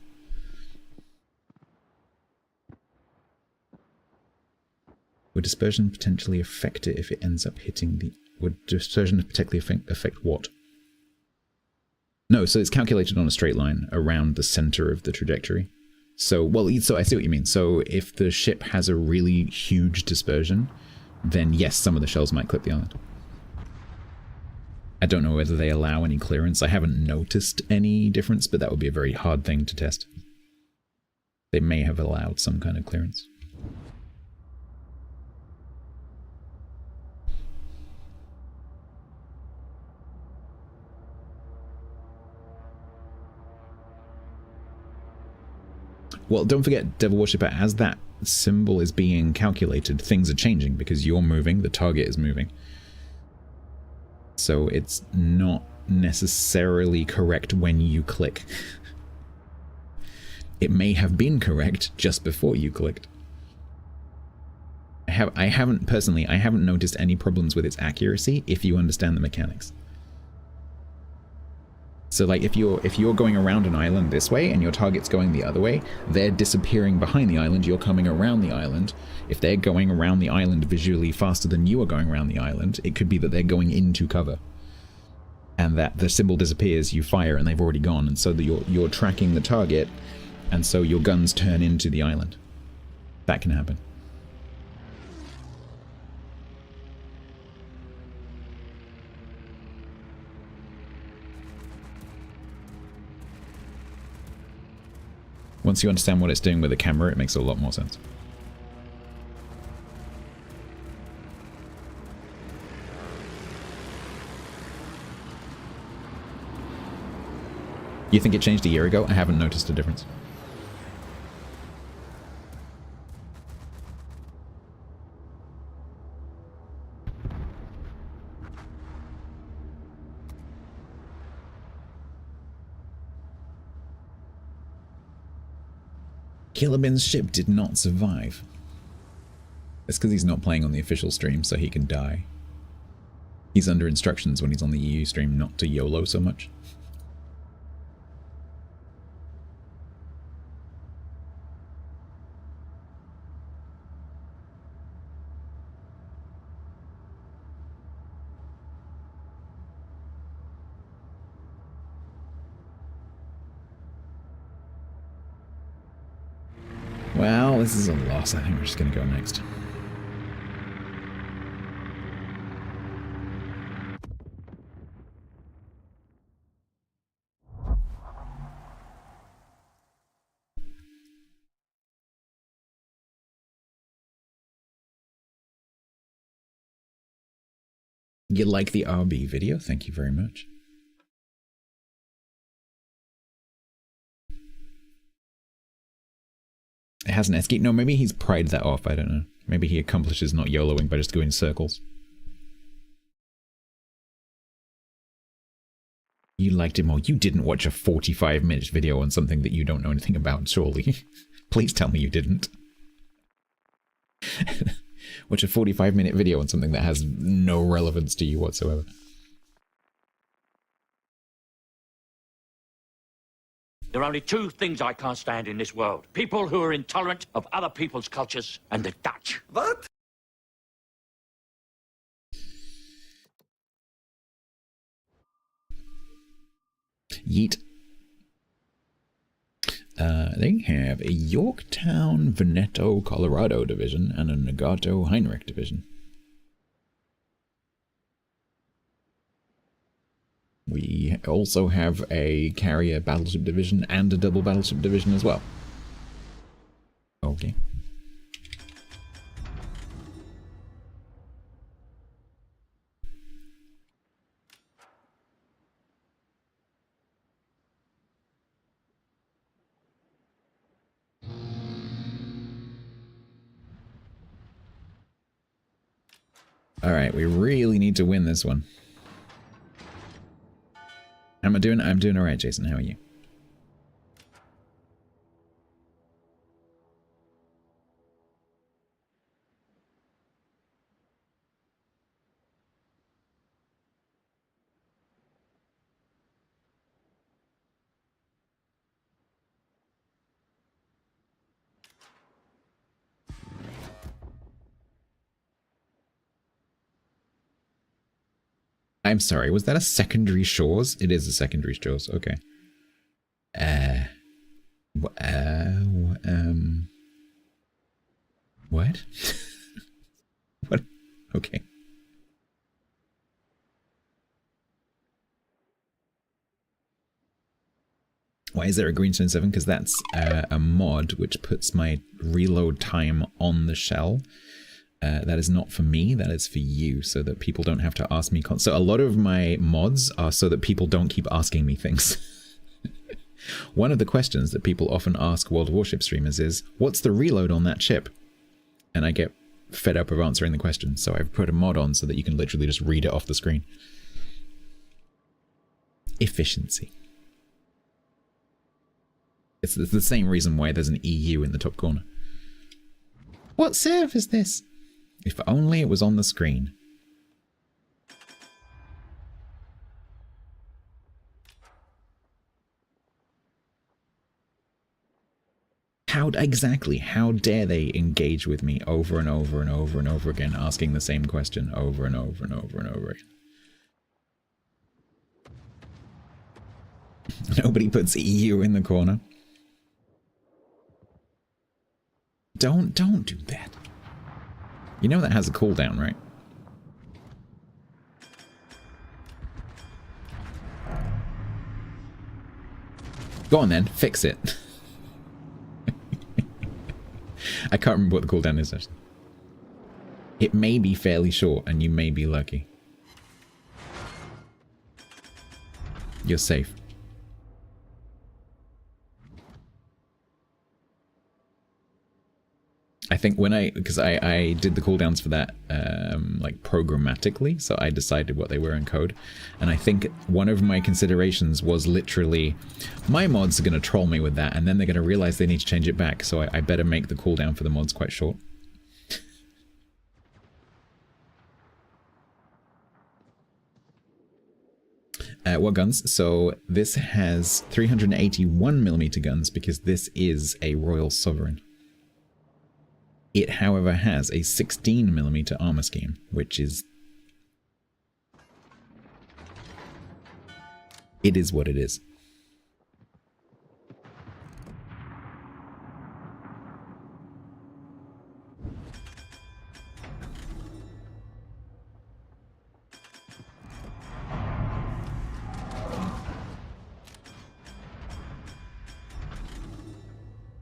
Would dispersion potentially affect it if it ends up hitting the... Would dispersion potentially affect what? No, so it's calculated on a straight line around the center of the trajectory. So, well, so I see what you mean. So if the ship has a really huge dispersion, then yes, some of the shells might clip the island. I don't know whether they allow any clearance. I haven't noticed any difference, but that would be a very hard thing to test. They may have allowed some kind of clearance. Well, don't forget, Devil Worshipper, as that symbol is being calculated, things are changing because you're moving, the target is moving. So it's not necessarily correct when you click. It may have been correct just before you clicked. I haven't noticed any problems with its accuracy if you understand the mechanics. So like if you're going around an island this way and your target's going the other way, they're disappearing behind the island, you're coming around the island. If they're going around the island visually faster than you are going around the island, it could be that they're going into cover. And that the symbol disappears, you fire and they've already gone, and so that you're tracking the target, and so your guns turn into the island. That can happen. Once you understand what it's doing with the camera, it makes a lot more sense. You think it changed a year ago? I haven't noticed a difference. Killerman's ship did not survive. It's because he's not playing on the official stream, so he can die. He's under instructions when he's on the EU stream not to YOLO so much. Well, this is a loss. I think we're just going to go next. You like the RB video? Thank you very much. It has an escape. No, maybe he's pried that off. I don't know. Maybe he accomplishes not YOLOing by just going in circles. You liked it more. You didn't watch a 45-minute video on something that you don't know anything about, surely. Please tell me you didn't. Watch a 45-minute video on something that has no relevance to you whatsoever. There are only two things I can't stand in this world. People who are intolerant of other people's cultures and the Dutch. What? Yeet. They have a Yorktown, Veneto, Colorado division and a Nagato, Heinrich division. We also have a carrier battleship division and a double battleship division as well. Okay. Alright, we really need to win this one. How am I doing? I'm doing alright, Jason. How are you? I'm sorry, was that a secondary shores? It is a secondary shores, okay. What? What? Okay. Why is there a Greenstone 7? Because that's a mod which puts my reload time on the shell. That is not for me, that is for you, so that people don't have to ask me. So a lot of my mods are so that people don't keep asking me things. One of the questions that people often ask World of Warship streamers is, what's the reload on that ship? And I get fed up of answering the question, so I've put a mod on so that you can literally just read it off the screen. Efficiency. It's the same reason why there's an EU in the top corner. What serve is this? If only it was on the screen. How dare they engage with me over and over and over and over again, asking the same question over and over and over and over again. Nobody puts EU in the corner. Don't do that. You know that has a cooldown, right? Go on then, fix it. I can't remember what the cooldown is actually. It may be fairly short and you may be lucky. You're safe. I think when because I did the cooldowns for that like programmatically, so I decided what they were in code, and I think one of my considerations was literally, my mods are going to troll me with that, and then they're going to realize they need to change it back, so I better make the cooldown for the mods quite short. What guns? So this has 381mm guns because this is a Royal Sovereign. It, however, has a 16mm armor scheme, which is... It is what it is.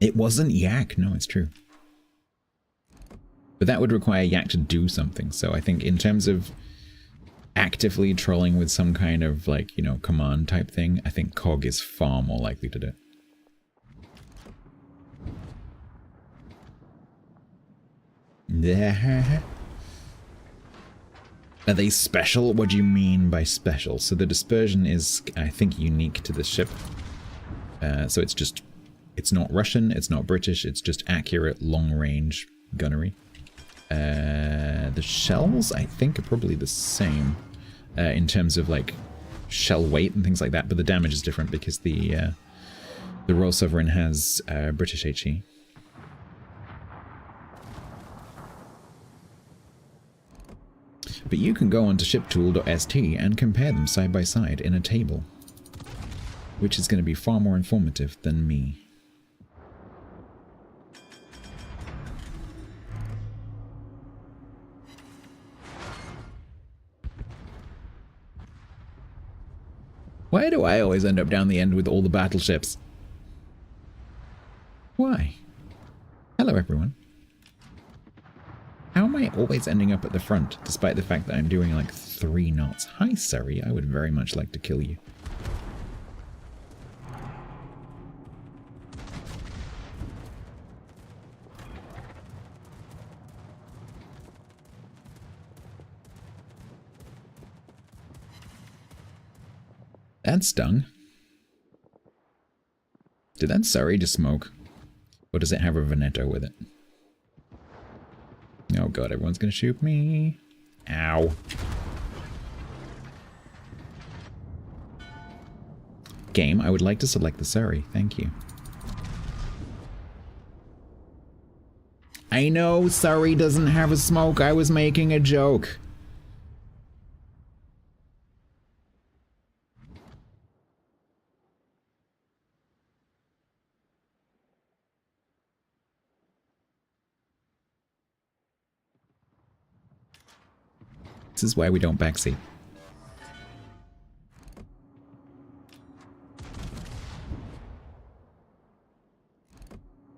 It wasn't Yak, no, it's true. But that would require Yak to do something, so I think in terms of actively trolling with some kind of, like, you know, command type thing, I think Cog is far more likely to do it. Are they special? What do you mean by special? So the dispersion is, I think, unique to the ship. So it's just, it's not Russian, it's not British, it's just accurate long-range gunnery. The shells, I think, are probably the same in terms of, like, shell weight and things like that, but the damage is different because the Royal Sovereign has British HE. But you can go onto shiptool.st and compare them side by side in a table, which is going to be far more informative than me. Why do I always end up down the end with all the battleships? Why? Hello, everyone. How am I always ending up at the front, despite the fact that I'm doing like 3 knots? Hi, Surrey. I would very much like to kill you. That stung. Did that Surrey just smoke? Or does it have a Veneto with it? Oh god, everyone's gonna shoot me. Ow. Game, I would like to select the Surrey. Thank you. I know Surrey doesn't have a smoke. I was making a joke. This is why we don't backseat.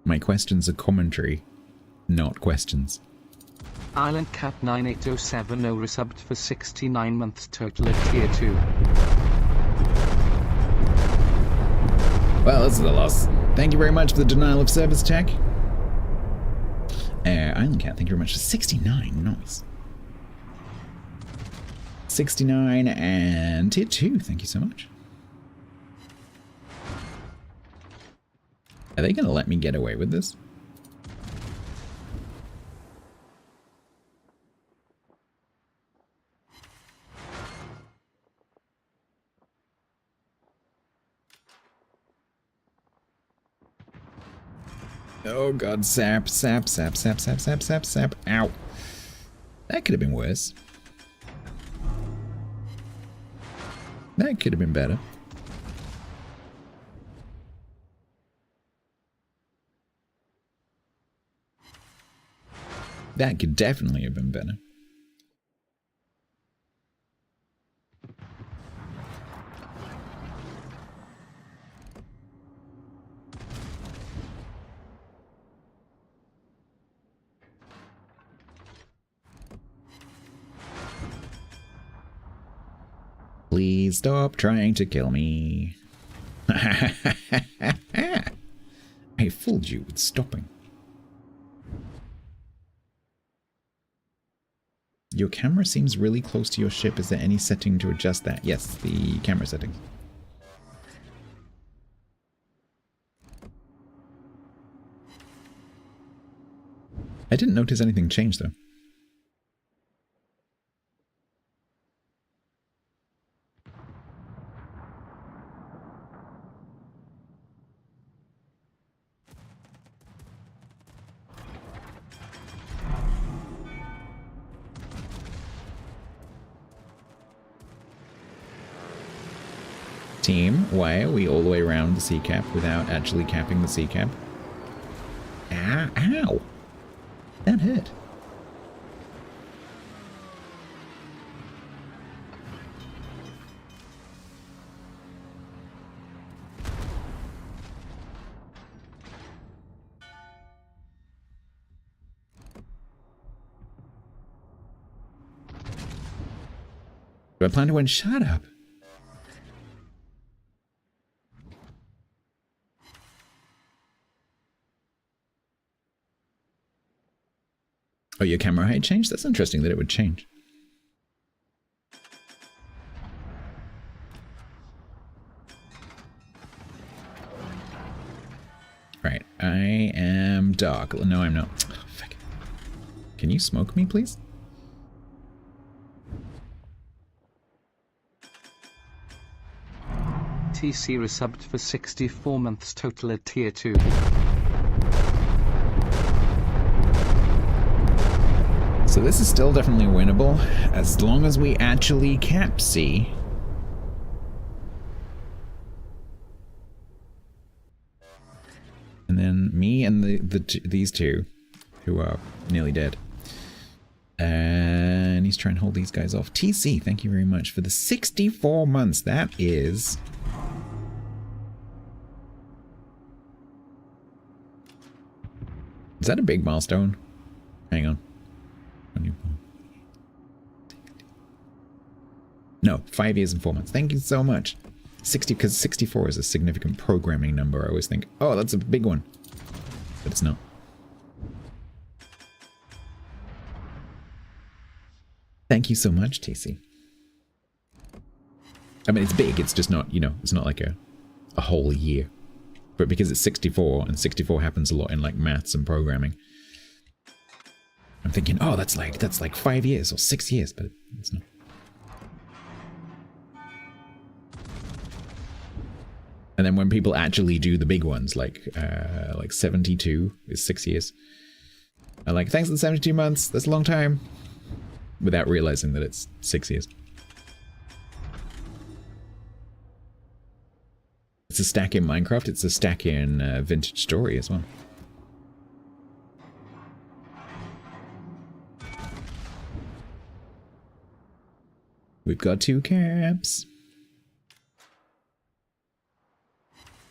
My questions are commentary, not questions. Island Cat 98070 resubbed for 69 months total at tier 2. Well, this is a loss. Thank you very much for the denial of service check. Island Cat, thank you very much for 69. Nice. 69 and tier 2. Thank you so much. Are they going to let me get away with this? Oh god, sap, sap, sap, sap, sap, sap, sap, sap. Ow. That could have been worse. That could have been better. That could definitely have been better. Please stop trying to kill me. I fooled you with stopping. Your camera seems really close to your ship. Is there any setting to adjust that? Yes, the camera settings. I didn't notice anything change though. Team, why are we all the way around the sea cap without actually capping the sea cap? Ah, ow! That hurt. Do I plan to win? Shut up! Oh, your camera height changed? That's interesting that it would change. Right, I am dark. No, I'm not. Oh, fuck. Can you smoke me, please? TC resubbed for 64 months total at tier 2. So this is still definitely winnable, as long as we actually cap C. And then me and these two, who are nearly dead. And he's trying to hold these guys off. TC, thank you very much for the 64 months. That is... Is that a big milestone? Hang on. No, 5 years and 4 months. Thank you so much. 60, because 64 is a significant programming number. I always think, oh, that's a big one. But it's not. Thank you so much, TC. I mean, it's big. It's just not, you know, it's not like a whole year. But because it's 64, and 64 happens a lot in like maths and programming, I'm thinking, oh, that's like 5 years or 6 years, but it's not. And then when people actually do the big ones, like 72 is 6 years, I'm like, thanks for the 72 months. That's a long time, without realizing that it's 6 years. It's a stack in Minecraft. It's a stack in Vintage Story as well. We've got 2 caps.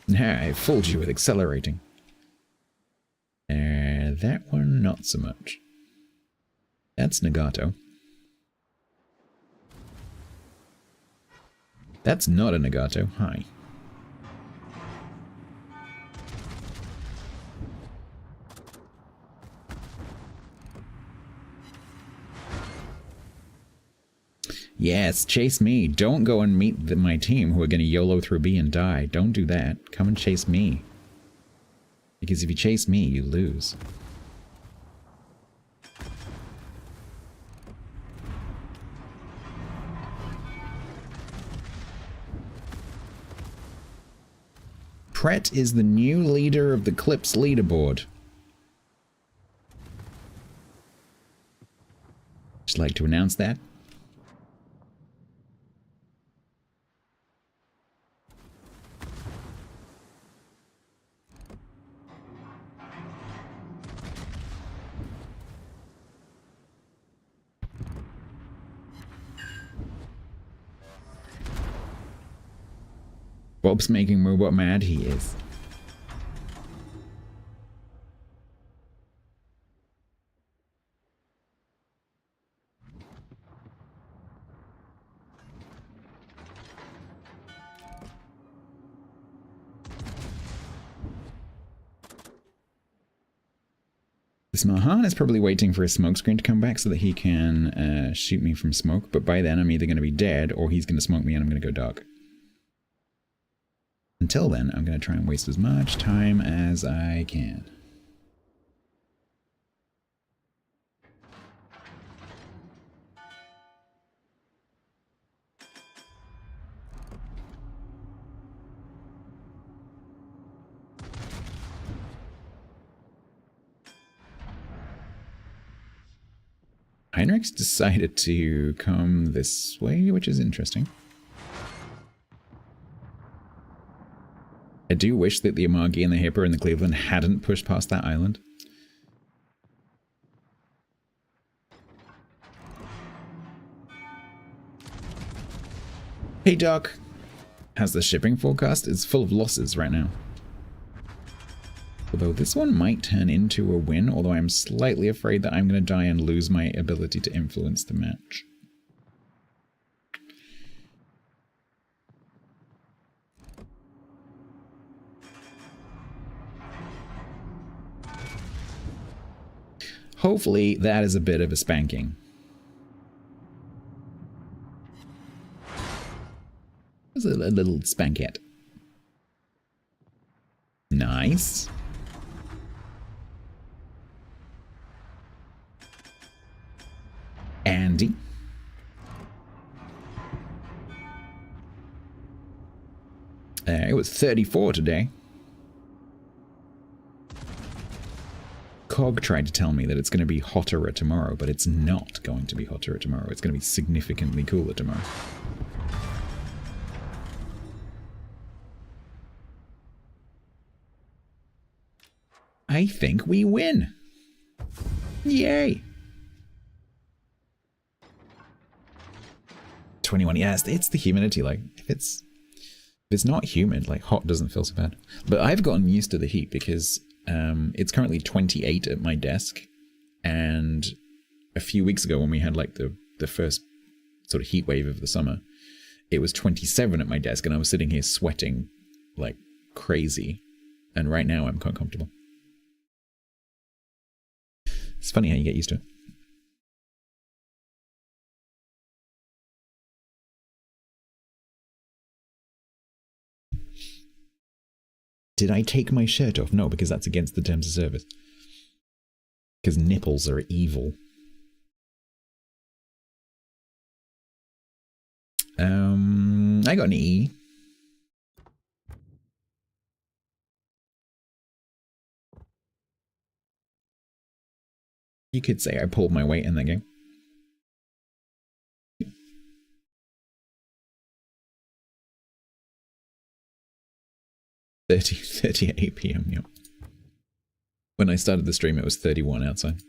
Nah, I fooled you with accelerating. That one, not so much. That's Nagato. That's not a Nagato. Hi. Yes, chase me. Don't go and meet my team who are going to YOLO through B and die. Don't do that. Come and chase me. Because if you chase me, you lose. Pret is the new leader of the Clips leaderboard. Just like to announce that. Bob's making Robot mad, he is. This Mahan is probably waiting for his smoke screen to come back so that he can shoot me from smoke, but by then I'm either going to be dead or he's going to smoke me and I'm going to go dark. Until then, I'm going to try and waste as much time as I can. Heinrich's decided to come this way, which is interesting. I do wish that the Amagi and the Hipper and the Cleveland hadn't pushed past that island. Hey Doc, how's the shipping forecast? It's full of losses right now. Although this one might turn into a win, although I'm slightly afraid that I'm going to die and lose my ability to influence the match. Hopefully that is a bit of a spanking. It's a little spankette. Nice. Andy. It was 34 today. Cog tried to tell me that it's going to be hotter tomorrow, but it's not going to be hotter tomorrow. It's going to be significantly cooler tomorrow. I think we win. Yay. 21. Yeah, it's the humidity. Like, if it's not humid, like hot doesn't feel so bad. But I've gotten used to the heat because it's currently 28 at my desk, and a few weeks ago when we had like the first sort of heat wave of the summer, it was 27 at my desk, and I was sitting here sweating like crazy. And right now I'm quite comfortable. It's funny how you get used to it. Did I take my shirt off? No, because that's against the terms of service. Because nipples are evil. I got an E. You could say I pulled my weight in that game. Thirty at 8 PM, yep. When I started the stream, it was 31 outside.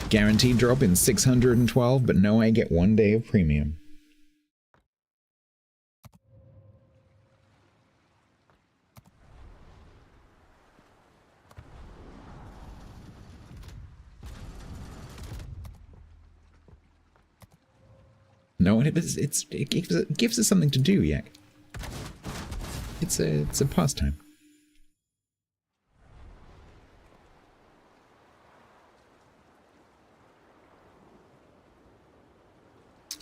Guaranteed drop in 612, but no, I get 1 day of premium. No, it gives us something to do, Yak. It's a pastime.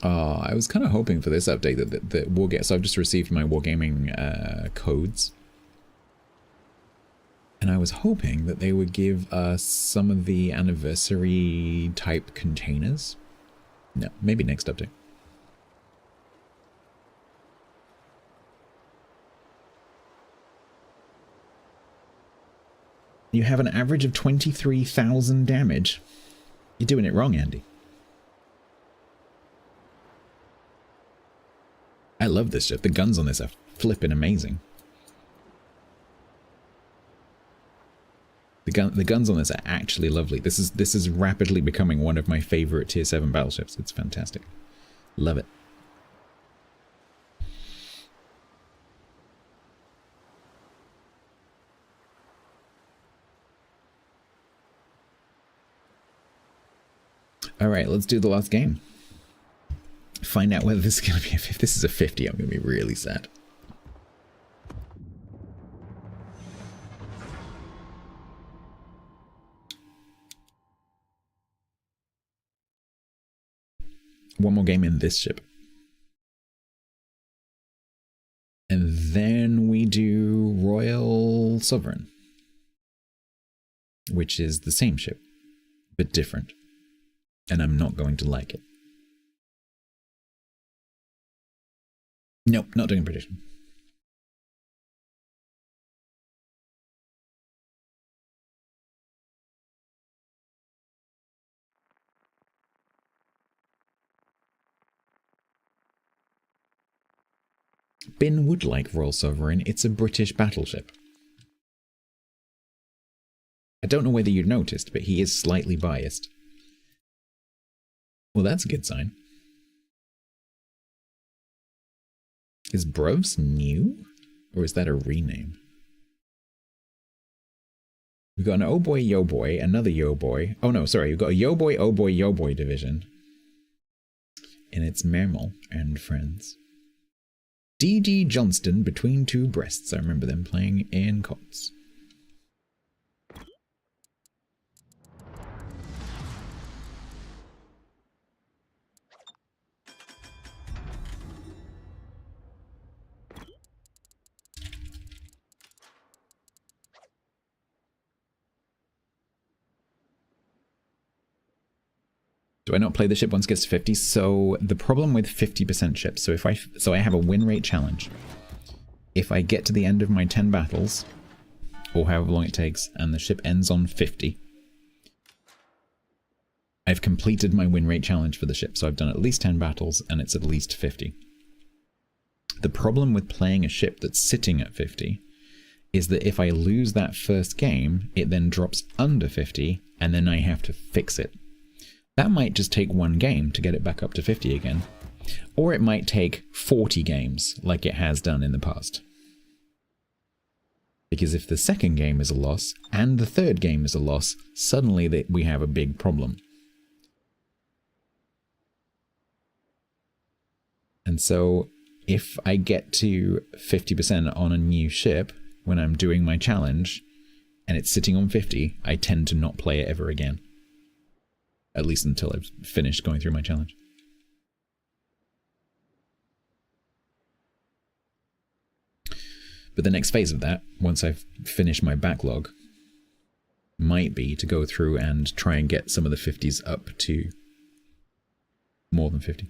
I was kind of hoping for this update that Wargaming. So I've just received my Wargaming codes, and I was hoping that they would give us some of the anniversary type containers. No, maybe next update. You have an average of 23,000 damage. You're doing it wrong, Andy. I love this ship. The guns on this are flipping amazing. The guns on this are actually lovely. This is rapidly becoming one of my favorite tier 7 battleships. It's fantastic. Love it. All right, let's do the last game. Find out whether this is going to be if this is a 50, I'm going to be really sad. One more game in this ship. And then we do Royal Sovereign, which is the same ship, but different. And I'm not going to like it. Nope, not doing a prediction. Bin would like Royal Sovereign. It's a British battleship. I don't know whether you noticed, but he is slightly biased. Well, that's a good sign. Is Bruvs new? Or is that a rename? We've got an oh boy, yo boy, another yo boy. Oh no, sorry, we've got a yo boy, oh boy, yo boy division. And it's Mermal and friends. D.D. Johnston between two breasts. I remember them playing in COTS. Do I not play the ship once it gets to 50? So the problem with 50% ships, so I have a win rate challenge. If I get to the end of my 10 battles, or however long it takes, and the ship ends on 50, I've completed my win rate challenge for the ship. So I've done at least 10 battles, and it's at least 50. The problem with playing a ship that's sitting at 50 is that if I lose that first game, it then drops under 50, and then I have to fix it. That might just take one game to get it back up to 50 again. Or it might take 40 games, like it has done in the past. Because if the second game is a loss, and the third game is a loss, suddenly we have a big problem. And so, if I get to 50% on a new ship, when I'm doing my challenge, and it's sitting on 50, I tend to not play it ever again. At least until I've finished going through my challenge. But the next phase of that, once I've finished my backlog, might be to go through and try and get some of the 50s up to more than 50.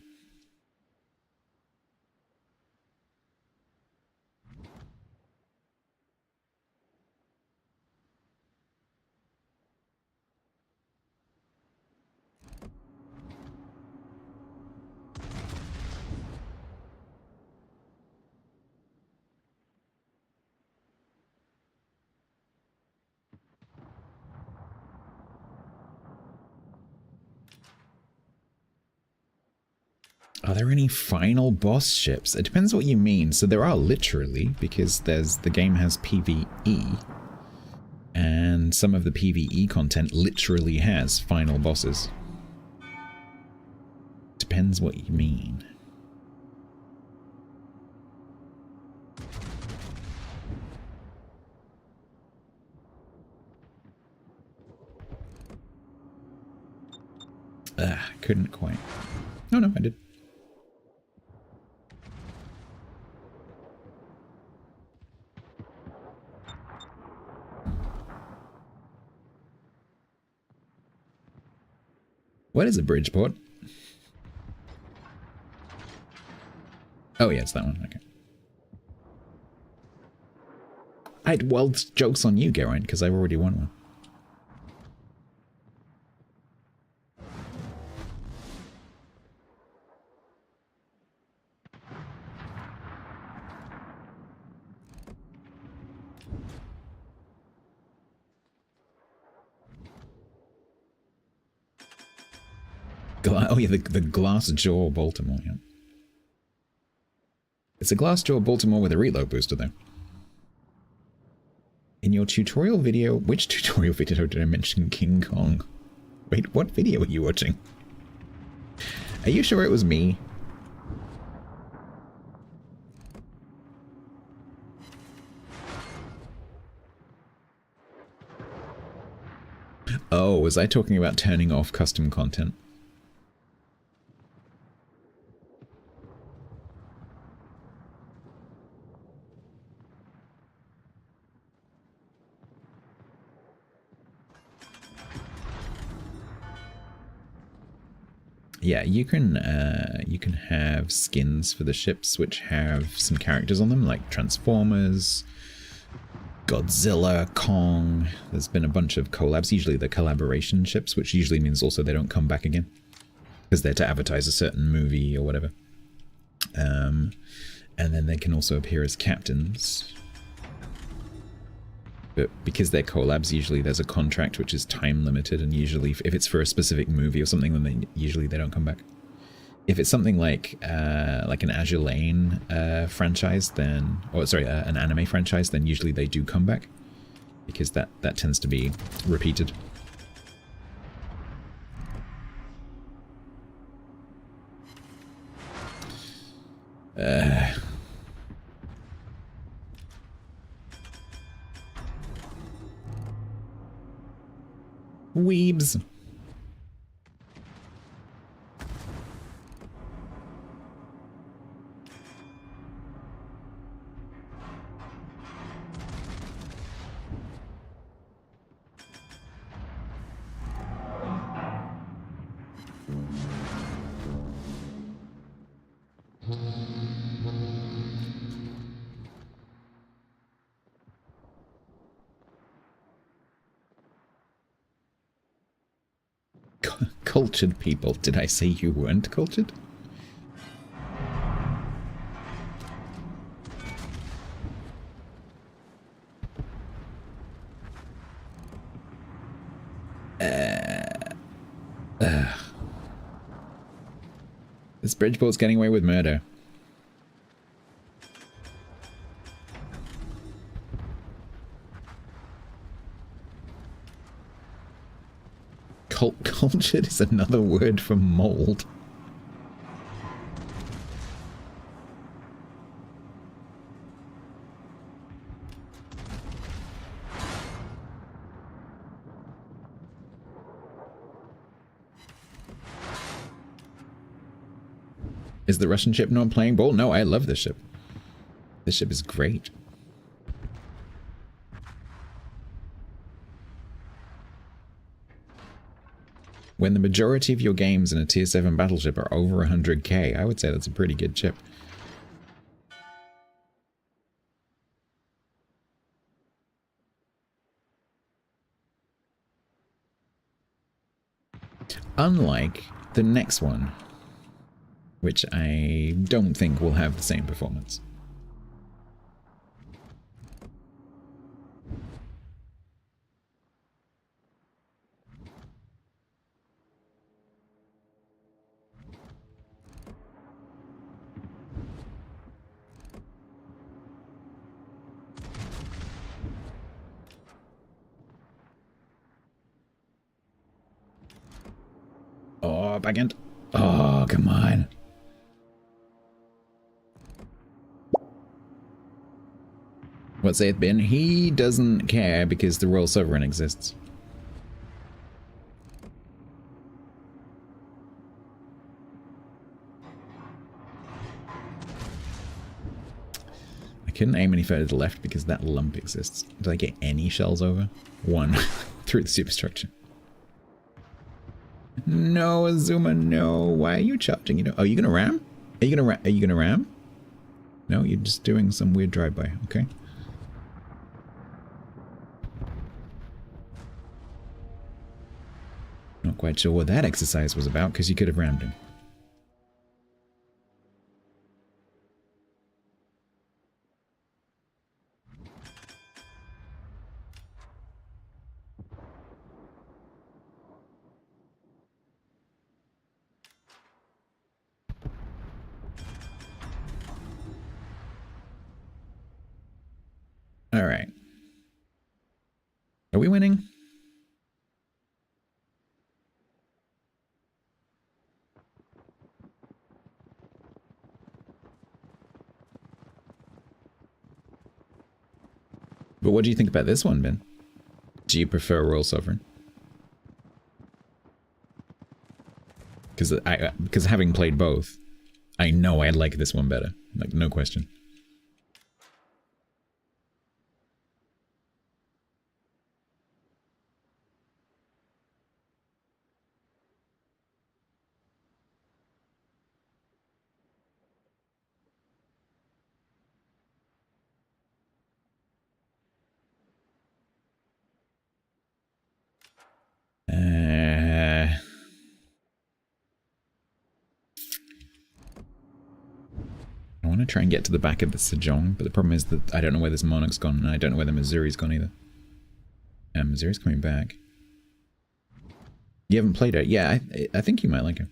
Are there any final boss ships? It depends what you mean. So there are literally, because the game has PvE, and some of the PvE content literally has final bosses. Depends what you mean. Couldn't quite. Oh no, I did. What is a Bridgeport? Oh yeah, it's that one. Okay. Well, joke's on you, Geraint, because I've already won one. Oh yeah, the glass jaw Baltimore, yeah. It's a glass jaw Baltimore with a reload booster though. In your tutorial video, which tutorial video did I mention King Kong? Wait, what video are you watching? Are you sure it was me? Oh, was I talking about turning off custom content? Yeah, you can have skins for the ships which have some characters on them, like Transformers, Godzilla, Kong. There's been a bunch of collabs. Usually they're collaboration ships, which usually means also they don't come back again because they're to advertise a certain movie or whatever. And then they can also appear as captains. But because they're collabs, usually there's a contract which is time limited, and usually if it's for a specific movie or something, then usually they don't come back. If it's something like an Azure Lane franchise, then, or sorry, an anime franchise, then usually they do come back because that tends to be repeated. Weebs. Cultured people. Did I say you weren't cultured? This Bridgeport's getting away with murder. Cultured is another word for mold. Is the Russian ship not playing ball? No, I love this ship. This ship is great. When the majority of your games in a tier 7 battleship are over 100k, I would say that's a pretty good chip. Unlike the next one, which I don't think will have the same performance. Oh, backhand. Oh, come on. What saith Ben? He doesn't care because the Royal Sovereign exists. couldn't aim any further to the left because that lump exists. Did I get any shells over? One. Through the superstructure. No, Azuma, no. Why are you charging? You know, are you gonna ram? Are you gonna ram? No, you're just doing some weird drive-by, okay? Not quite sure what that exercise was about, because you could have rammed him. All right. Are we winning? But what do you think about this one, Ben? Do you prefer Royal Sovereign? Because having played both, I know I like this one better. Like, no question. I want to try and get to the back of the Sejong, but the problem is that I don't know where this Monarch's gone, and I don't know where the Missouri's gone either. Missouri's coming back. You haven't played it? Yeah, I think you might like it.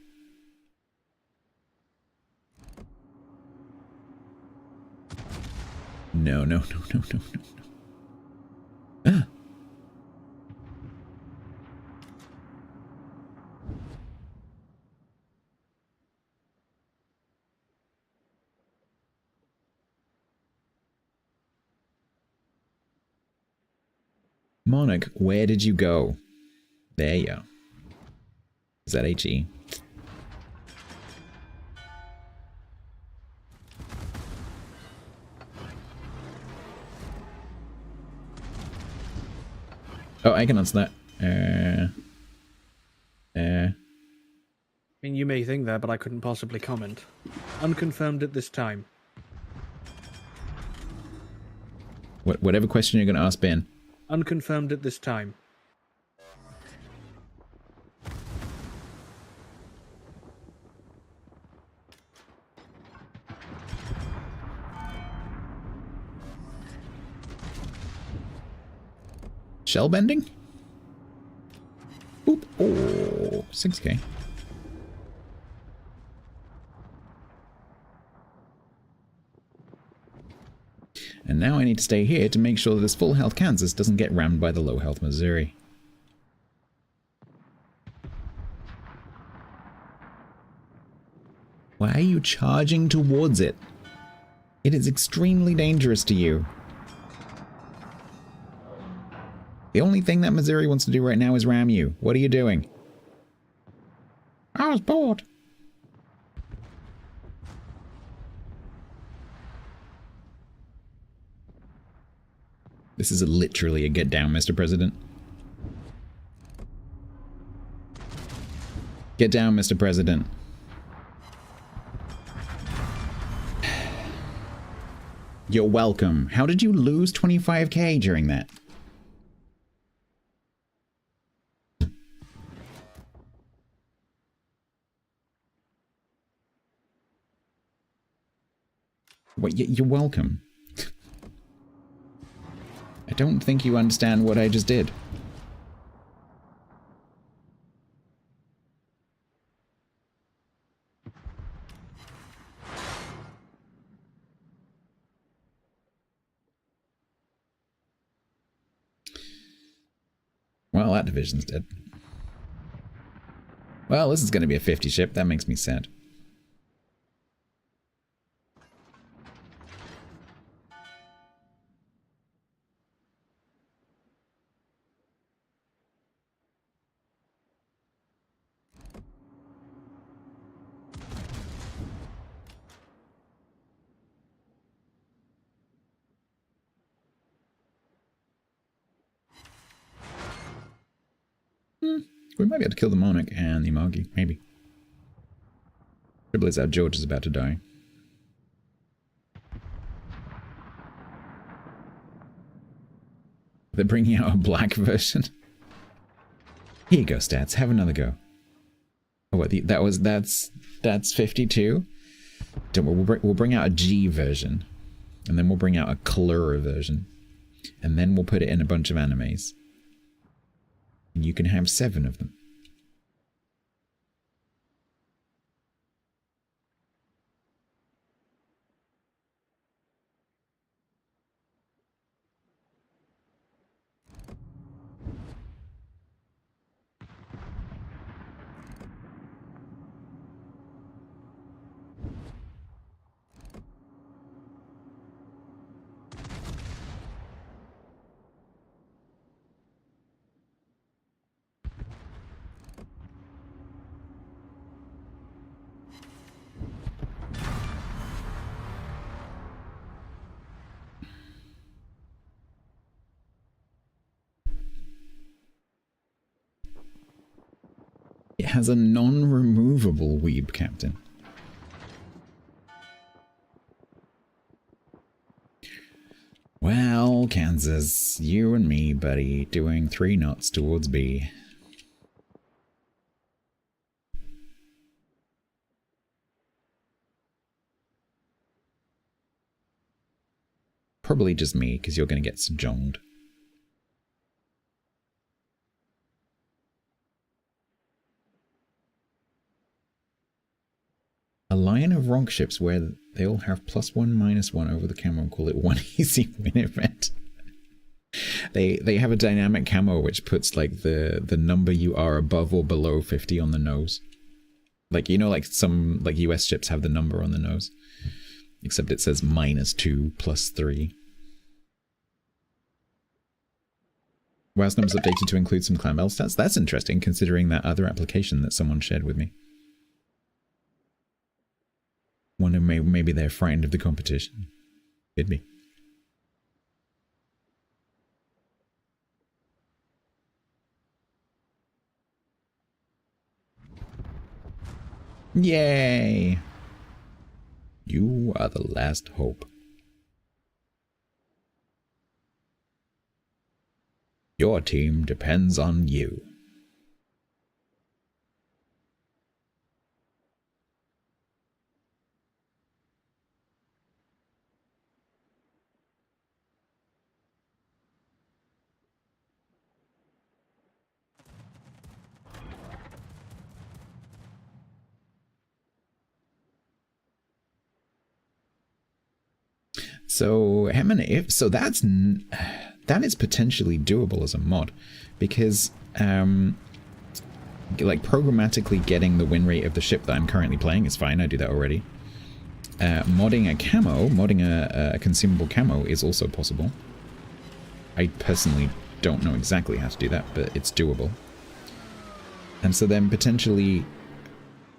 No, no, no, no, no, no, no. Ah! Monarch, where did you go? There you go. Is that HE? Oh, I can answer that. I mean, you may think that, but I couldn't possibly comment. Unconfirmed at this time. Whatever question you're going to ask Ben. Unconfirmed at this time. Shell bending? Oop. Oh, 6k. And now I need to stay here to make sure that this full health Kansas doesn't get rammed by the low health Missouri. Why are you charging towards it? It is extremely dangerous to you. The only thing that Missouri wants to do right now is ram you. What are you doing? I was bored. This is literally a get down, Mr. President. Get down, Mr. President. You're welcome. How did you lose 25k during that? Wait, you're welcome. I don't think you understand what I just did. Well, that division's dead. Well, this is going to be a 50 ship. That makes me sad. We might be able to kill the Monarch and the Amagi, maybe. Trouble is our George is about to die. They're bringing out a black version. Here you go, Stats. Have another go. Oh, what? That's 52. Don't worry, we'll bring out a G version, and then we'll bring out a Clura version, and then we'll put it in a bunch of animes. And you can have 7 of them. It has a non-removable weeb captain. Well, Kansas, you and me, buddy, doing 3 knots towards B. Probably just me, because you're going to get subjonged. A line of Ronk ships where they all have +1, -1 over the camo and call it one easy win event. They have a dynamic camo which puts like the number you are above or below 50 on the nose. Like, you know, like some like US ships have the number on the nose. Except it says -2 +3. WoW's numbers updated to include some clan battle stats. That's interesting considering that other application that someone shared with me. Wonder maybe they're frightened of the competition. Could be. Yay! You are the last hope. Your team depends on you. So, that is potentially doable as a mod, because like programmatically getting the win rate of the ship that I'm currently playing is fine. I do that already. Modding a consumable camo is also possible. I personally don't know exactly how to do that, but it's doable. And so then potentially,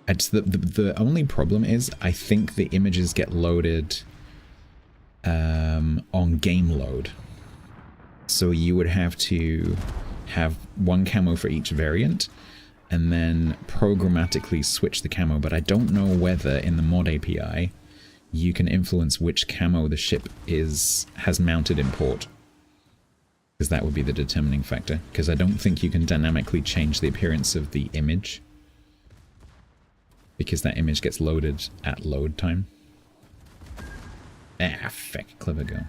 the only problem is I think the images get loaded on game load. So you would have to have one camo for each variant and then programmatically switch the camo, but I don't know whether in the mod API you can influence which camo the ship has mounted in port, because that would be the determining factor, because I don't think you can dynamically change the appearance of the image, because that image gets loaded at load time. Ah, feck, clever go.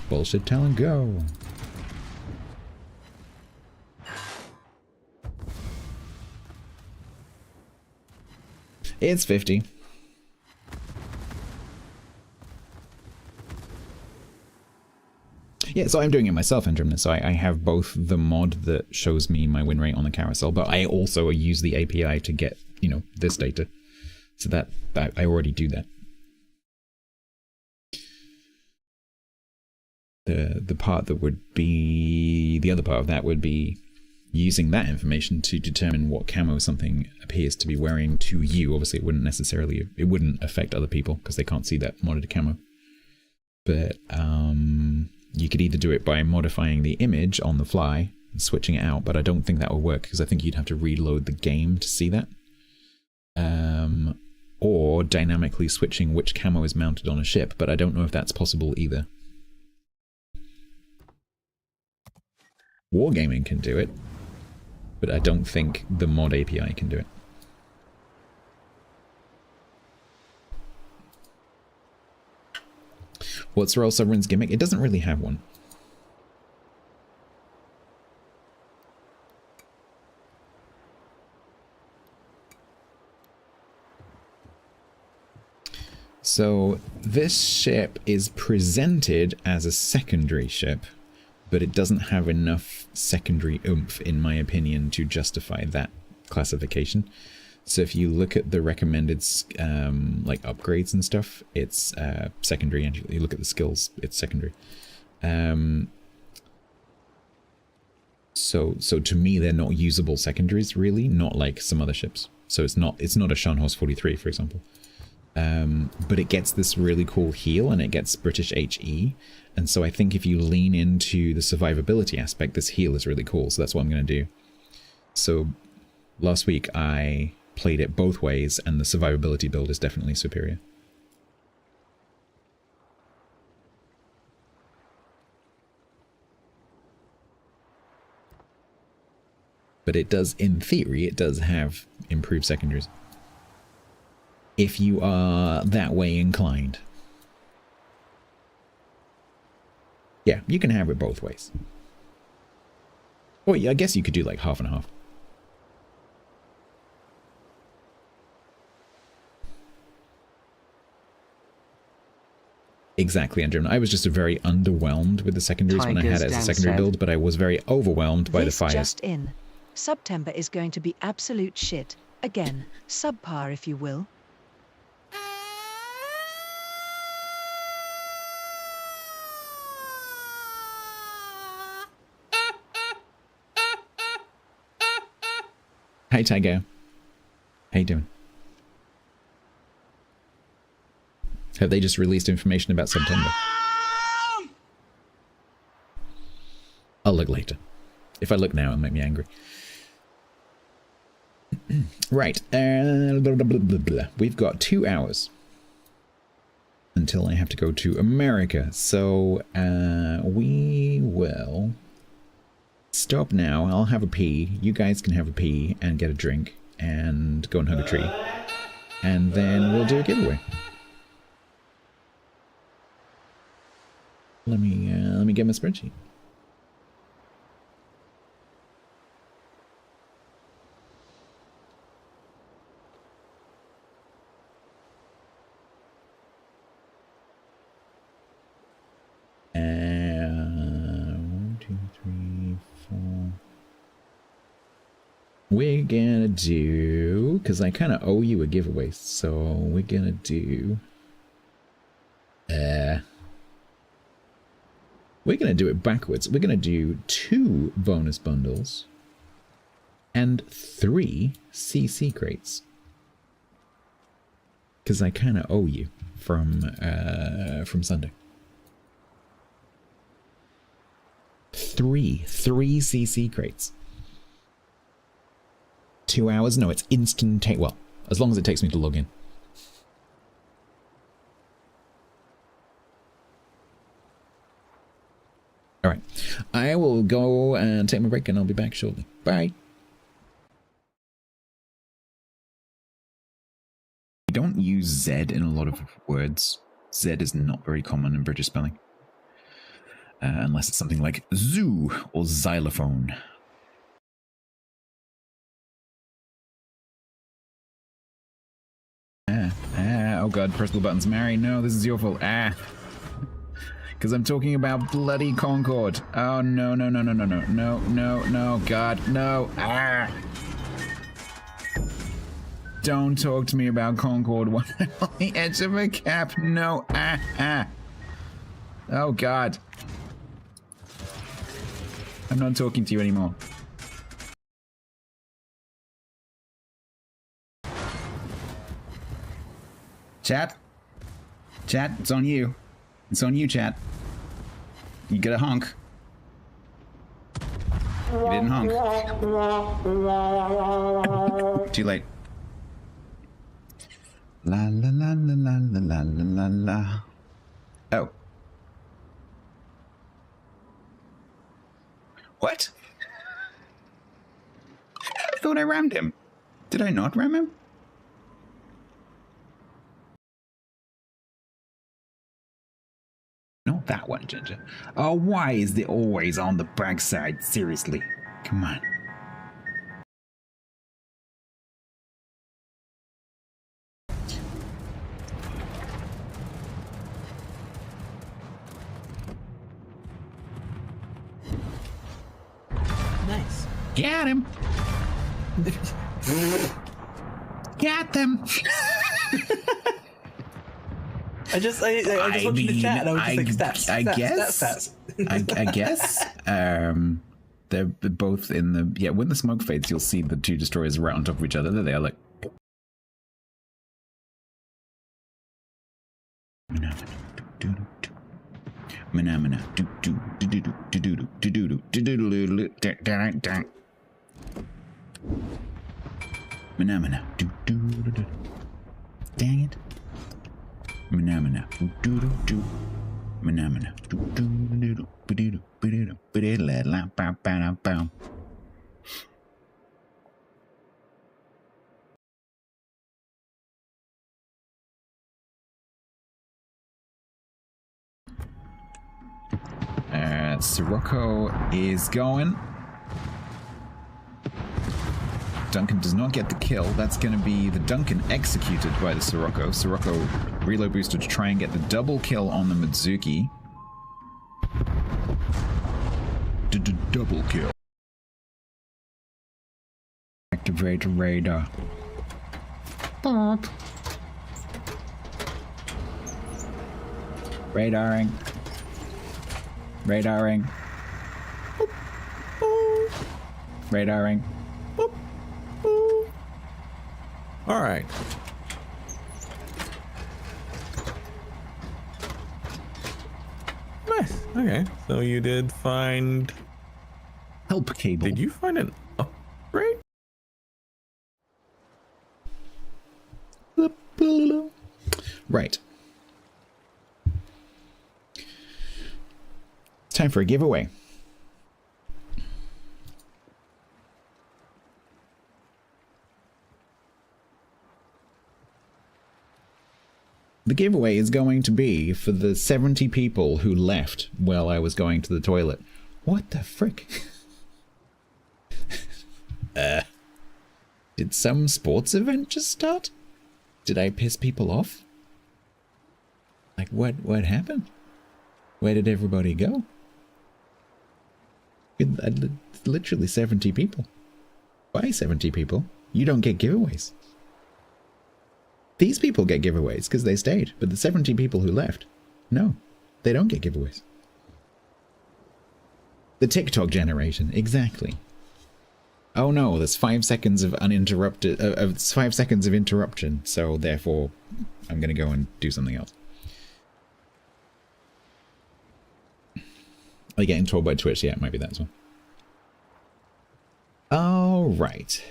Bullshit talent, go. It's 50. Yeah, so I'm doing it myself, Andromeda. So I have both the mod that shows me my win rate on the carousel, but I also use the API to get, you know, this data. So that I already do that. The part that would be, the other part of that would be using that information to determine what camo something appears to be wearing to you. Obviously, it wouldn't affect other people because they can't see that modded camo. But You could either do it by modifying the image on the fly and switching it out, but I don't think that will work because I think you'd have to reload the game to see that. Or dynamically switching which camo is mounted on a ship, but I don't know if that's possible either. Wargaming can do it, but I don't think the mod API can do it. What's Royal Sovereign's gimmick? It doesn't really have one. So this ship is presented as a secondary ship, but it doesn't have enough secondary oomph, in my opinion, to justify that classification. So if you look at the recommended like upgrades and stuff, it's secondary. And you look at the skills, it's secondary. So to me, they're not usable secondaries, really, not like some other ships. So it's not a Scharnhorst 43, for example. But it gets this really cool heal, and it gets British HE. And so I think if you lean into the survivability aspect, this heal is really cool. So that's what I'm going to do. So last week I played it both ways, and the survivability build is definitely superior. But it does, in theory, it does have improved secondaries. If you are that way inclined. Yeah, you can have it both ways. Or I guess you could do like half and half. Exactly, Andrew. I was just very underwhelmed with the secondaries when I had it as a secondary build, but I was very overwhelmed by the fires. Just in. September is going to be absolute shit. Again, subpar if you will. Hey Tiger, how you doing? Have they just released information about September? I'll look later. If I look now, it'll make me angry. Right, blah, blah, blah, blah. We've got 2 hours until I have to go to America, so we will stop now. I'll have a pee. You guys can have a pee and get a drink and go and hug a tree, and then we'll do a giveaway. Let me get my spreadsheet. We're gonna do, because I kind of owe you a giveaway, so we're gonna do, we're gonna do it backwards. We're gonna do 2 bonus bundles and 3 CC crates, because I kind of owe you from Sunday. 3 CC crates. 2 hours? No, it's instant. Well, as long as it takes me to log in. All right, I will go and take my break, and I'll be back shortly. Bye. We don't use Z in a lot of words. Z is not very common in British spelling, unless it's something like zoo or xylophone. Oh god, press the buttons. Mary, no, this is your fault. Because I'm talking about bloody Concord. Oh, no, no, no, no, no, no, no, no, no, god, no. Don't talk to me about Concord when I'm on the edge of a cap. No, Oh god. I'm not talking to you anymore. Chat? Chat, it's on you. It's on you, chat. You get a honk. You didn't honk. Too late. La la la la la la la la la. Oh. What? I thought I rammed him. Did I not ram him? Not that one, Ginger. Oh, why is it always on the backside? Seriously. Come on. Nice. Got him. Got them. I just watched the chat and I was just like, stats. I stats, guess. Stats. I guess. They're both in the... Yeah, when the smoke fades, you'll see the two destroyers right on top of each other. There they are, like... Dang it. Manamana. Manamana. Sirocco is going. Duncan does not get the kill. That's going to be the Duncan executed by the Sirocco. Sirocco reload booster to try and get the double kill on the Mizuki. Double kill. Activate radar. Pop. Radaring. Radaring. Boop. Boop. Radaring. Boop. Boop. All right. Nice. Okay. So you did find Help cable. Did you find an upgrade? Right. It's time for a giveaway. The giveaway is going to be for the 70 people who left while I was going to the toilet. What the frick? Did some sports event just start? Did I piss people off? Like, what happened? Where did everybody go? Literally 70 people. Why 70 people? You don't get giveaways. These people get giveaways because they stayed, but the 70 people who left, no, they don't get giveaways. The TikTok generation, exactly. Oh no, there's 5 seconds of uninterrupted, 5 seconds of interruption, so therefore I'm gonna go and do something else. Are you getting told by Twitch? Yeah, it might be that as well. Alright.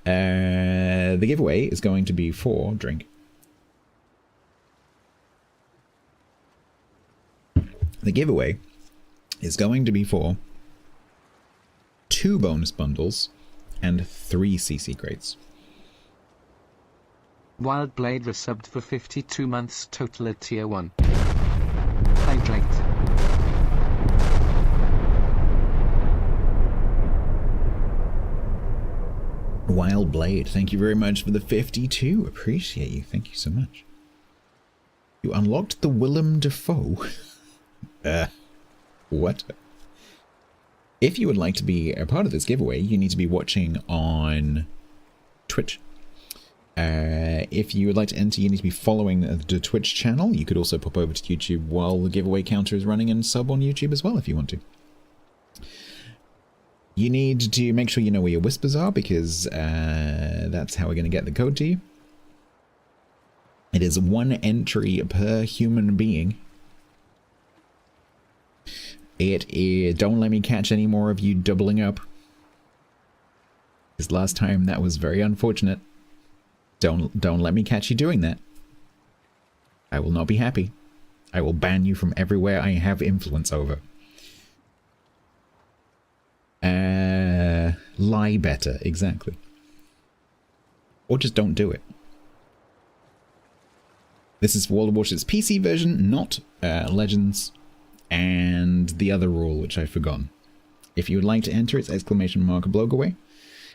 The giveaway is going to be for drink. The giveaway is going to be for 2 bonus bundles and 3 CC crates. Wildblade resubbed for 52 months total at tier 1. Hydrate. Wildblade, thank you very much for the 52. Appreciate you. Thank you so much. You unlocked the Willem Dafoe. What? If you would like to be a part of this giveaway, you need to be watching on Twitch. If you would like to enter, you need to be following the Twitch channel. You could also pop over to YouTube while the giveaway counter is running and sub on YouTube as well if you want to. You need to make sure you know where your whispers are because that's how we're going to get the code to you. It is 1 entry per human being. Don't let me catch any more of you doubling up. Because last time that was very unfortunate. Don't let me catch you doing that. I will not be happy. I will ban you from everywhere I have influence over. Lie better, exactly. Or just don't do it. This is World of Warships PC version, not Legends, and the other rule, which I've forgotten. If you would like to enter, it's !bloke away,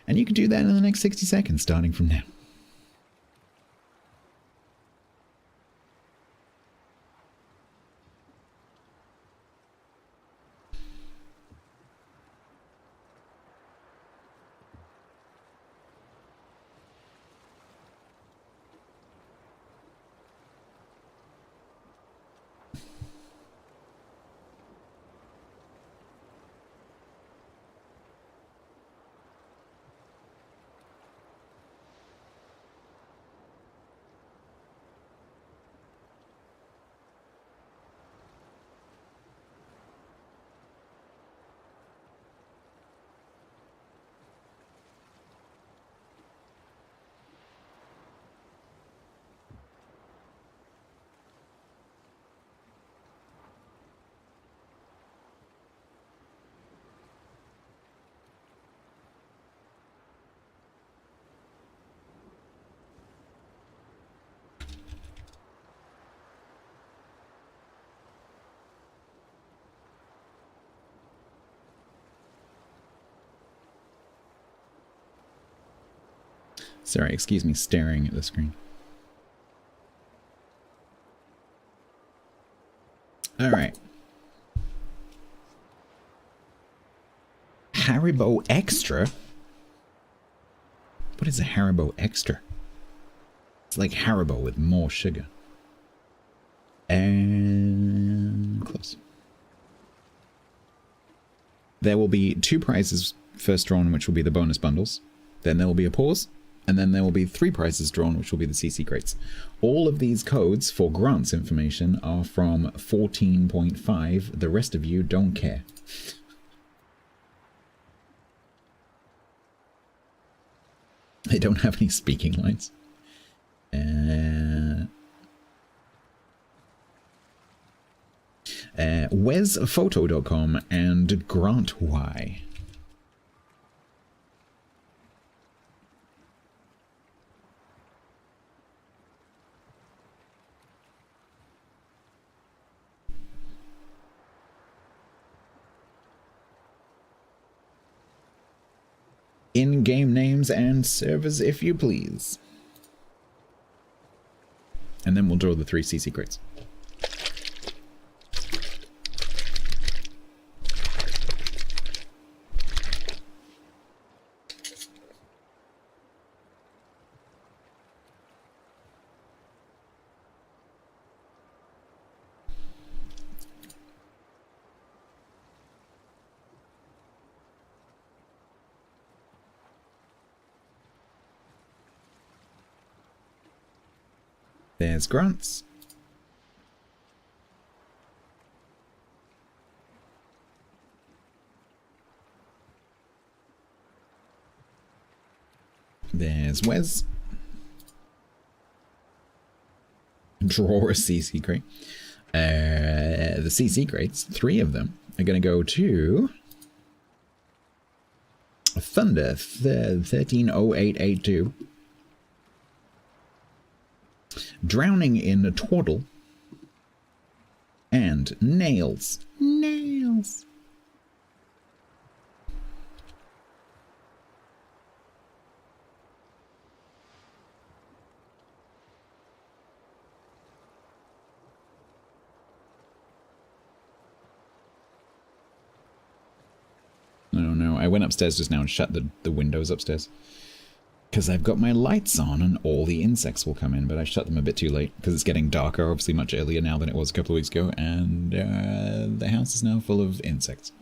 and you can do that in the next 60 seconds, starting from now. Sorry, excuse me, staring at the screen. Alright. Haribo Extra? What is a Haribo Extra? It's like Haribo with more sugar. And close. There will be 2 prizes first drawn, which will be the bonus bundles. Then there will be a pause. And then there will be 3 prizes drawn, which will be the CC crates. All of these codes for grants information are from 14.5. The rest of you don't care. They don't have any speaking lines. Wesphoto.com and GrantY. In-game names and servers, if you please. And then we'll draw the 3 CC crates. There's grants. There's Wes. Draw a CC crate. The CC crates, 3 of them, are going to go to Thunder 130882. Drowning in Twaddle, and Nails. Nails. Oh no, I went upstairs just now and shut the windows upstairs. Because I've got my lights on and all the insects will come in, but I shut them a bit too late because it's getting darker, obviously much earlier now than it was a couple of weeks ago, and the house is now full of insects.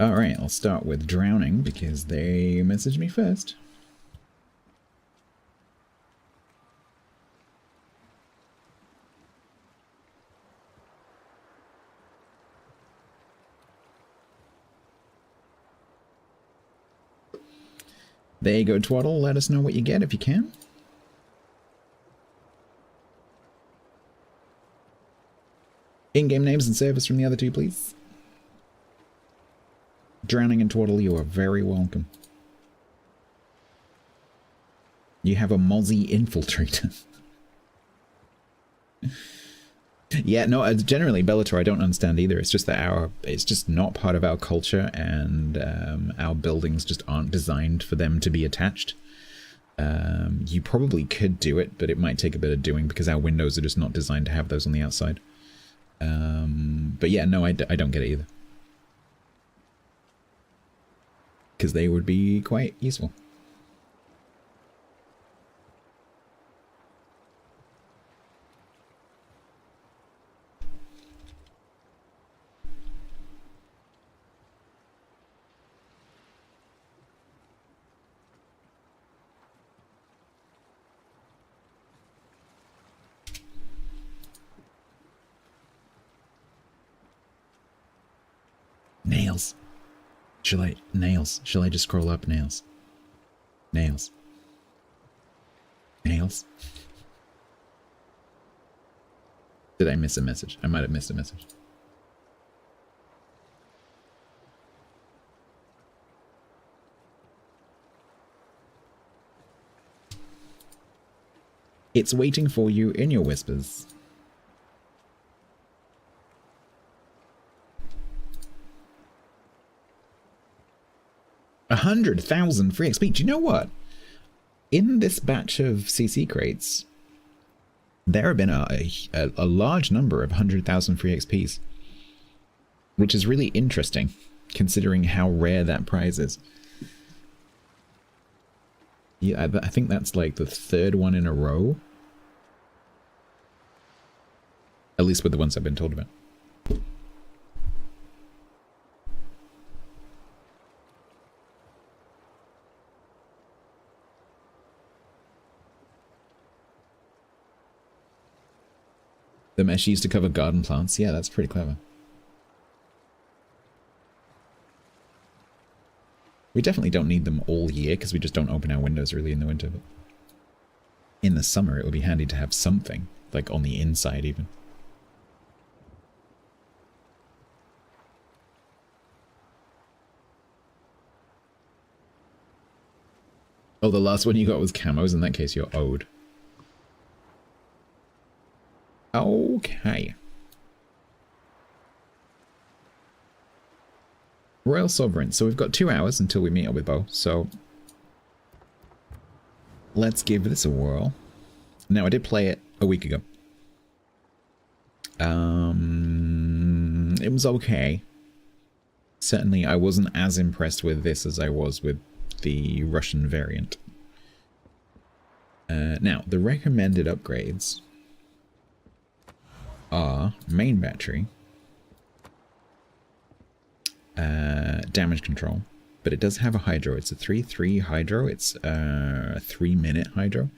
Alright, I'll start with drowning because they messaged me first. There you go, Twaddle. Let us know what you get if you can. In-game names and service from the other two, please. Drowning and Twaddle, you are very welcome. You have a Mozzie infiltrator. Yeah, no, generally Bellator I don't understand either. It's just that it's just not part of our culture, and our buildings just aren't designed for them to be attached. You probably could do it, but it might take a bit of doing because our windows are just not designed to have those on the outside. But yeah, no, I don't get it either. Because they would be quite useful. Nails. Nails. Shall I just scroll up? Nails. Nails. Nails. Did I miss a message? I might have missed a message. It's waiting for you in your whispers. 100,000 free XP. Do you know what? In this batch of CC crates, there have been a large number of 100,000 free XPs, which is really interesting, considering how rare that prize is. Yeah, I think that's like the third one in a row. At least with the ones I've been told about. The mesh used to cover garden plants. Yeah, that's pretty clever. We definitely don't need them all year because we just don't open our windows really in the winter. But in the summer, it would be handy to have something, like on the inside even. Oh, the last one you got was camos. In that case, you're owed. Okay. Royal Sovereign. So we've got 2 hours until we meet up with Bo. So let's give this a whirl. Now, I did play it a week ago. It was okay. Certainly, I wasn't as impressed with this as I was with the Russian variant. Now, the recommended upgrades are main battery, damage control, but it does have a hydro. It's a 3-3 hydro. It's a 3-minute hydro.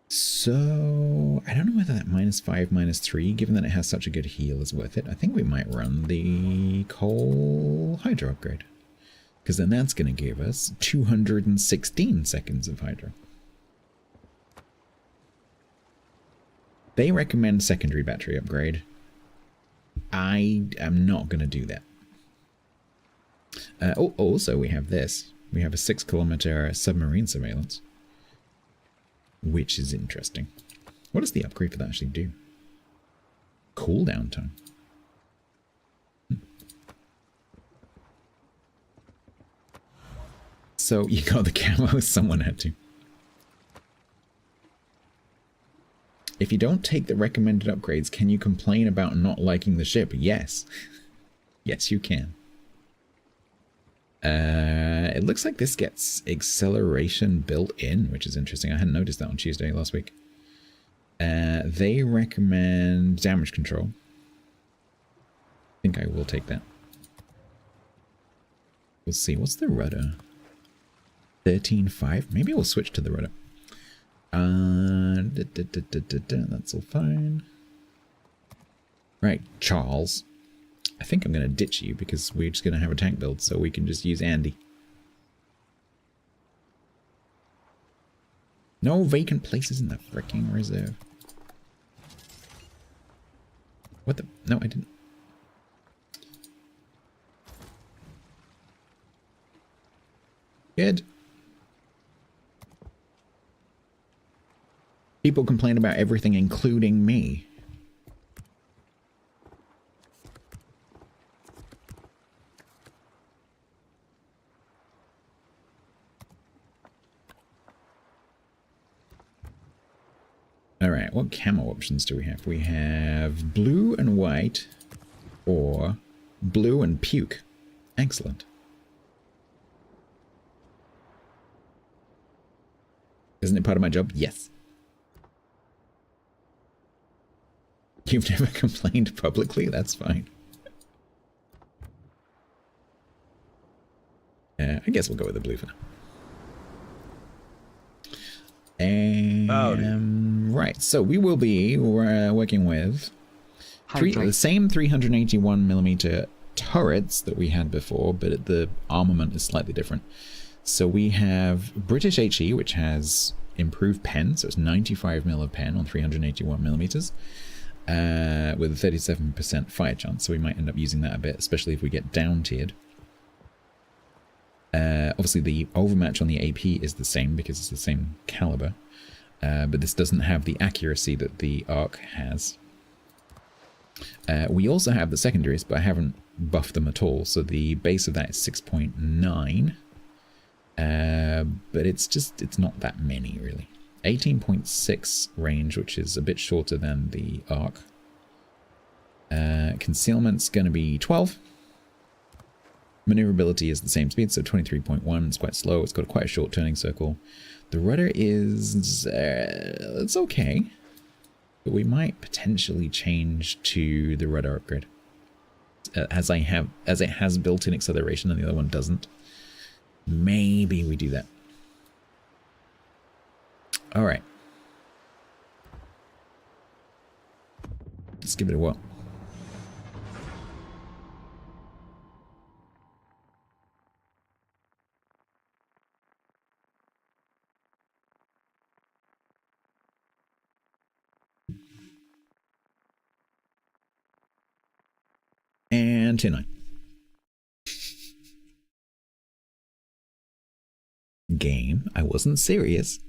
So I don't know whether that -5, -3, given that it has such a good heal, is worth it. I think we might run the coal hydro upgrade, because then that's going to give us 216 seconds of hydro. They recommend secondary battery upgrade. I am not going to do that. Also, we have this. We have a 6-kilometer submarine surveillance, which is interesting. What does the upgrade for that actually do? Cooldown time. So you got the camo, someone had to. If you don't take the recommended upgrades, can you complain about not liking the ship? Yes. Yes, you can. It looks like this gets acceleration built in, which is interesting. I hadn't noticed that on Tuesday last week. They recommend damage control. I think I will take that. We'll see. What's the rudder? 13.5. Maybe we'll switch to the rudder. That's all fine. Right, Charles. I think I'm going to ditch you because we're just going to have a tank build, so we can just use Andy. No vacant places in the freaking reserve. What the? No, I didn't. Good. People complain about everything, including me. Alright, what camo options do we have? We have blue and white, or blue and puke. Excellent. Isn't it part of my job? Yes. You've never complained publicly? That's fine. I guess we'll go with the blue for now. Right, so we will be working with the same 381mm turrets that we had before, but the armament is slightly different. So we have British HE, which has improved pen, so it's 95mm of pen on 381mm, with a 37% fire chance, so we might end up using that a bit, especially if we get down-tiered. Obviously the overmatch on the AP is the same because it's the same caliber, but this doesn't have the accuracy that the ARC has. We also have the secondaries, but I haven't buffed them at all, so the base of that is 6.9, but it's not that many really. 18.6 range, which is a bit shorter than the ARC. Concealment's going to be 12. Maneuverability is the same speed, so 23.1. It's quite slow. It's got quite a short turning circle. The rudder is it's okay, but we might potentially change to the rudder upgrade, as it has built-in acceleration and the other one doesn't. Maybe we do that. All right. Let's give it a whirl. And 10-9. Game, I wasn't serious.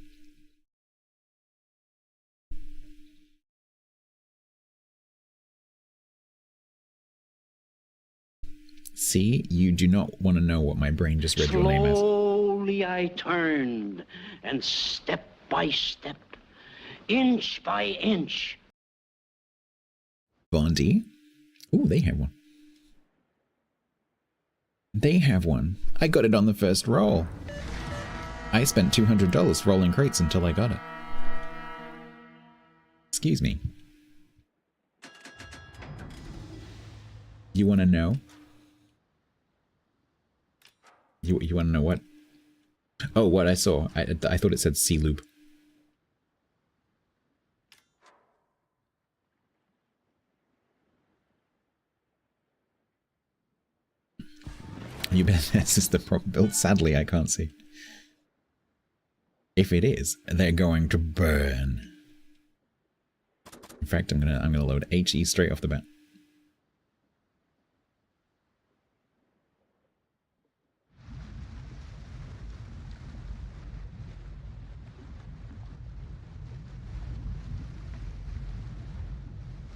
See, you do not want to know what my brain just read your name as. Slowly I turned, and step by step, inch by inch. Bondi? Ooh, they have one. They have one. I got it on the first roll. I spent $200 rolling crates until I got it. Excuse me. You want to know? You want to know what? Oh, what I saw. I thought it said C-Lube. You bet this is the proper build. Sadly, I can't see. If it is, they're going to burn. In fact, I'm gonna load HE straight off the bat.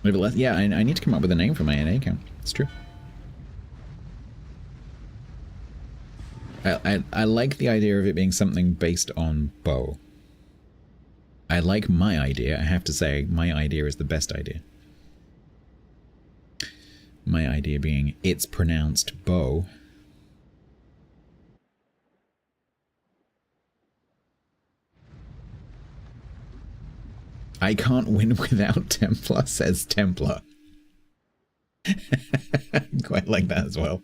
Yeah, I need to come up with a name for my NA account. It's true. I like the idea of it being something based on bow. I like my idea. I have to say, my idea is the best idea. My idea being, it's pronounced bow. I can't win without Templar, says Templar. Quite like that as well.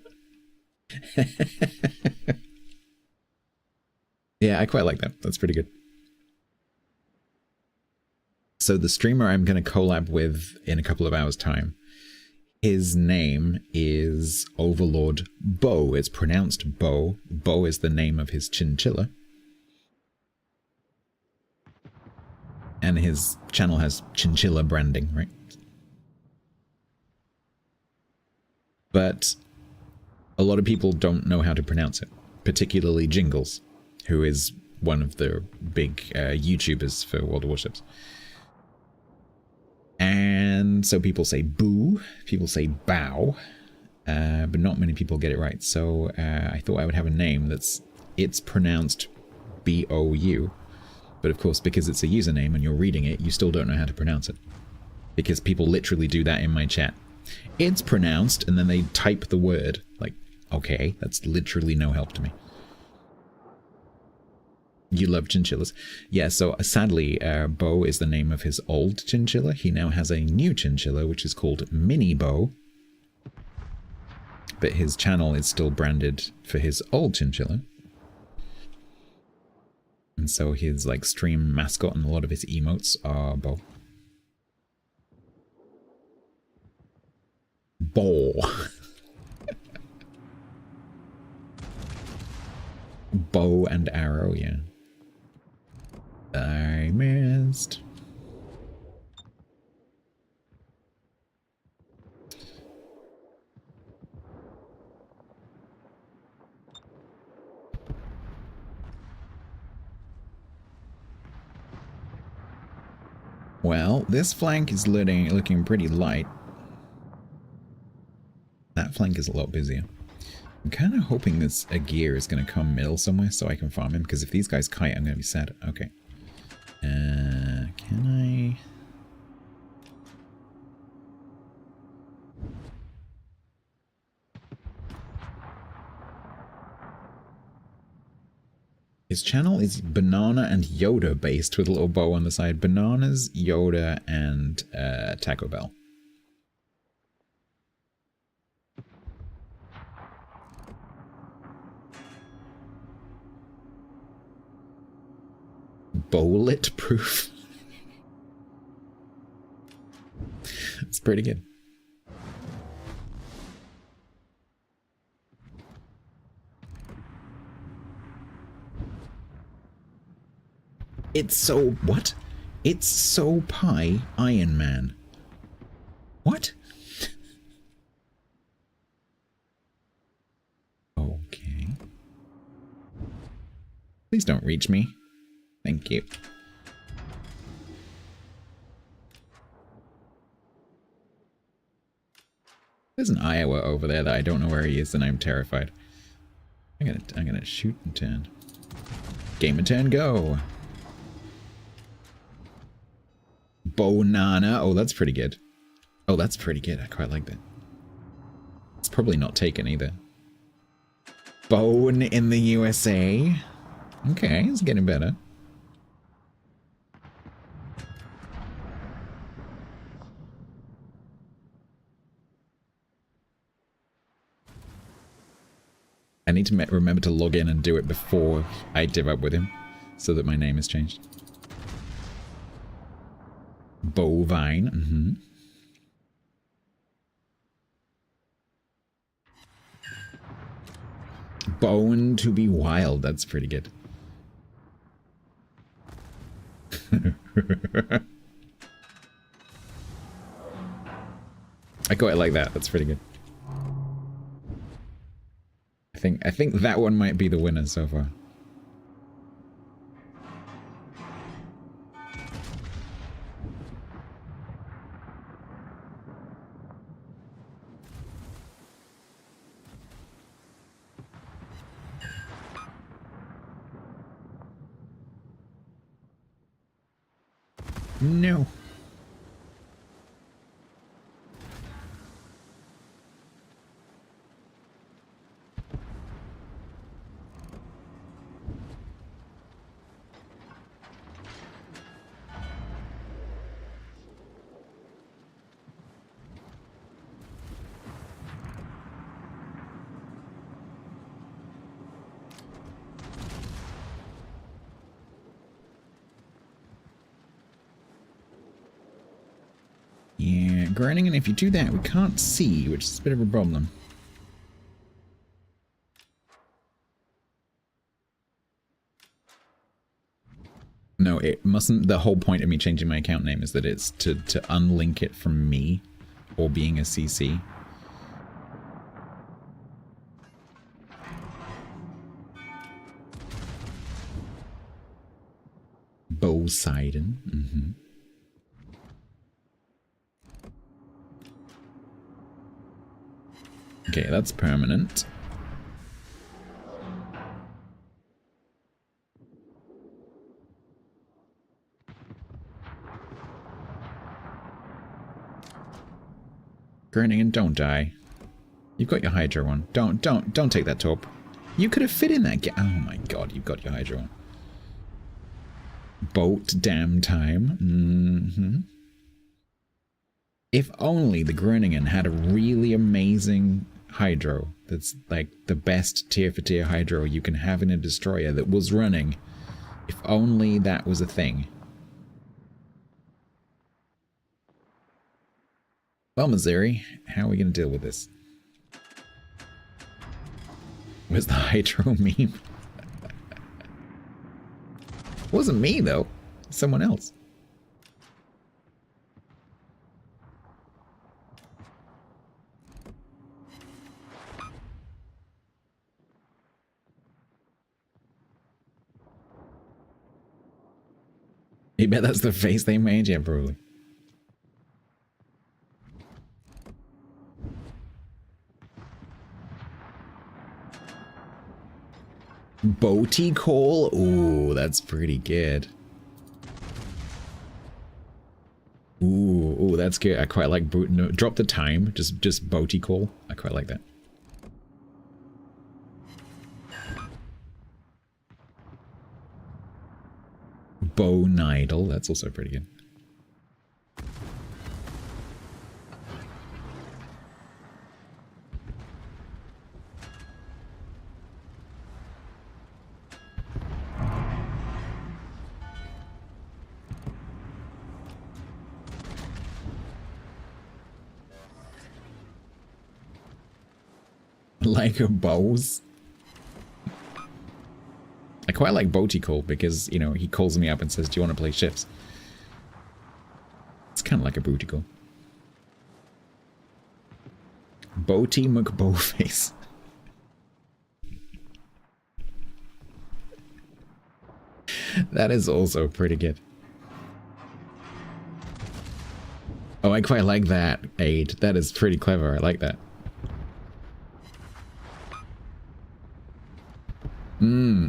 Yeah, I quite like that. That's pretty good. So the streamer I'm going to collab with in a couple of hours' time, his name is Overlord Bo. It's pronounced Bo. Bo is the name of his chinchilla. And his channel has chinchilla branding, right? But a lot of people don't know how to pronounce it, particularly Jingles, who is one of the big YouTubers for World of Warships. And so people say boo, people say bow, but not many people get it right. So I thought I would have a name it's pronounced B-O-U. But of course, because it's a username and you're reading it, you still don't know how to pronounce it. Because people literally do that in my chat. It's pronounced, and then they type the word. Like, okay, that's literally no help to me. You love chinchillas. Yeah, so sadly, Bo is the name of his old chinchilla. He now has a new chinchilla, which is called Mini Bo. But his channel is still branded for his old chinchilla. And so his like stream mascot and a lot of his emotes are Bo. Bo. Bow and arrow, yeah. I missed. Well, this flank is looking pretty light. That flank is a lot busier. I'm kind of hoping this Agir is going to come middle somewhere so I can farm him, because if these guys kite, I'm going to be sad. Okay. Can I... His channel is Banana and Yoda based with a little bow on the side. Bananas, Yoda, and Taco Bell. Bullet proof. It's pretty good. It's so... what? It's so pi Iron Man. What? Okay. Please don't reach me. Thank you. There's an Iowa over there that I don't know where he is, and I'm terrified. I'm gonna shoot and turn. Game and turn, go. Bonana. Oh, that's pretty good. Oh, that's pretty good. I quite like that. It's probably not taken either. Bone in the USA. Okay, it's getting better. I need to remember to log in and do it before I div up with him, so that my name is changed. Bovine. Bone to be wild. That's pretty good. I quite like that. That's pretty good. I think that one might be the winner so far. No. Groningen, if you do that, we can't see, which is a bit of a problem. No, it mustn't. The whole point of me changing my account name is that it's to unlink it from me or being a CC. Poseidon. Mm-hmm. Okay, that's permanent. Groningen, don't die. You've got your Hydra one. Don't take that top. You could have fit in that. Oh my god, you've got your Hydra one. Boat damn time. Mm-hmm. If only the Groningen had a really amazing Hydro that's like the best tier for tier Hydro you can have in a destroyer that was running. If only that was a thing. Well, Missouri, how are we going to deal with this? Where's the Hydro meme? Wasn't me, though. Someone else. You bet that's the face they made? Yeah, probably. Boaty call? Ooh, that's pretty good. Ooh, that's good. I quite like no, drop the time. Just boaty call. I quite like that. Bow Nidal. That's also pretty good. Like a bows. I quite like Boaty Call because, you know, he calls me up and says, do you want to play ships? It's kind of like a booty call. Boaty McBowface. That is also pretty good. Oh, I quite like that, Aid. That is pretty clever. I like that.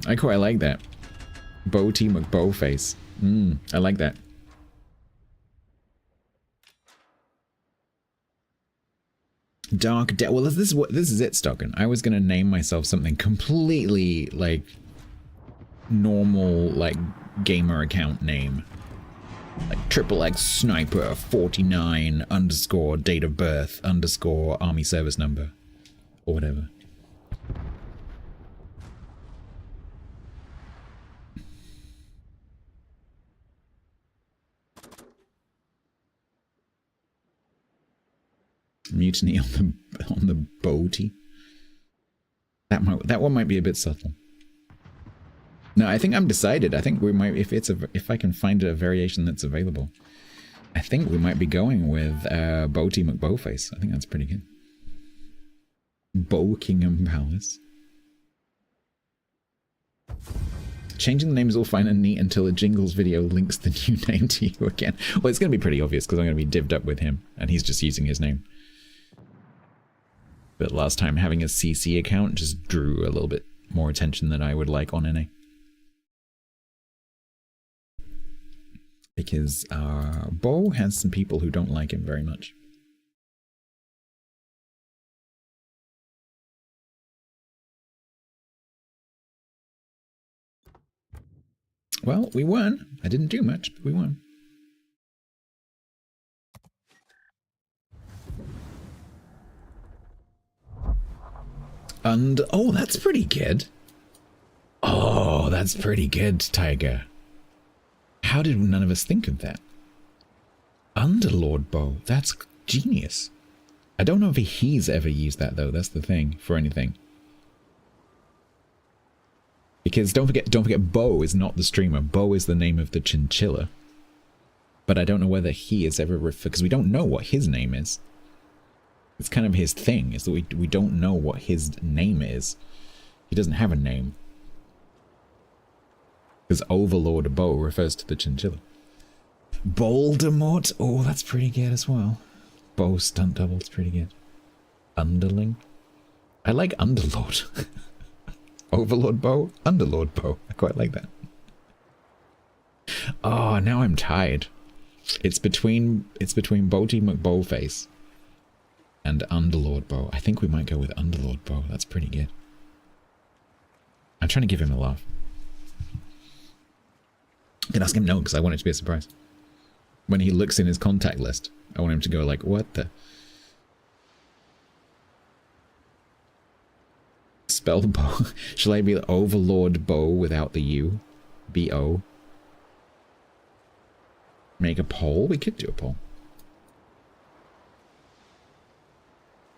I quite like that. Boaty McBowface. I like that. Dark Death. Well, this is it, Stocken. I was gonna name myself something completely like normal, like gamer account name, like XXX Sniper 49 _ date of birth _ army service number, or whatever. Mutiny on the boaty. That one might be a bit subtle. No, I think I'm decided. I think we might, if I can find a variation that's available, I think we might be going with Boaty McBowface. I think that's pretty good. Buckingham Palace. Changing the name is all fine and neat until a Jingles video links the new name to you again. Well, it's going to be pretty obvious because I'm going to be divvied up with him, and he's just using his name. But last time having a CC account just drew a little bit more attention than I would like on NA. Because Bo has some people who don't like him very much. Well, we won. I didn't do much, but we won. And, oh, that's pretty good. Oh, that's pretty good, Tiger. How did none of us think of that? Underlord bow. That's Genius. I don't know if he's ever used that though. That's the thing for anything. Because don't forget, Bo is not the streamer. Bo is the name of the chinchilla. But I don't know whether he is ever because we don't know what his name is. It's kind of his thing, is that we don't know what his name is. He doesn't have a name. Because Overlord Bo refers to the chinchilla. Voldemort. Oh, that's pretty good as well. Bo stunt double is pretty good. Underling. I like Underlord. Overlord Bo, Underlord Bo. I quite like that. Oh, now I'm tired. It's between Boaty McBowface and Underlord Bo. I think we might go with Underlord Bo. That's pretty good. I'm trying to give him a laugh. I can ask him no, because I want it to be a surprise. When he looks in his contact list, I want him to go like, what the? Spell Bo. Shall I be Overlord Bo without the U? B-O. Make a poll? We could do a poll.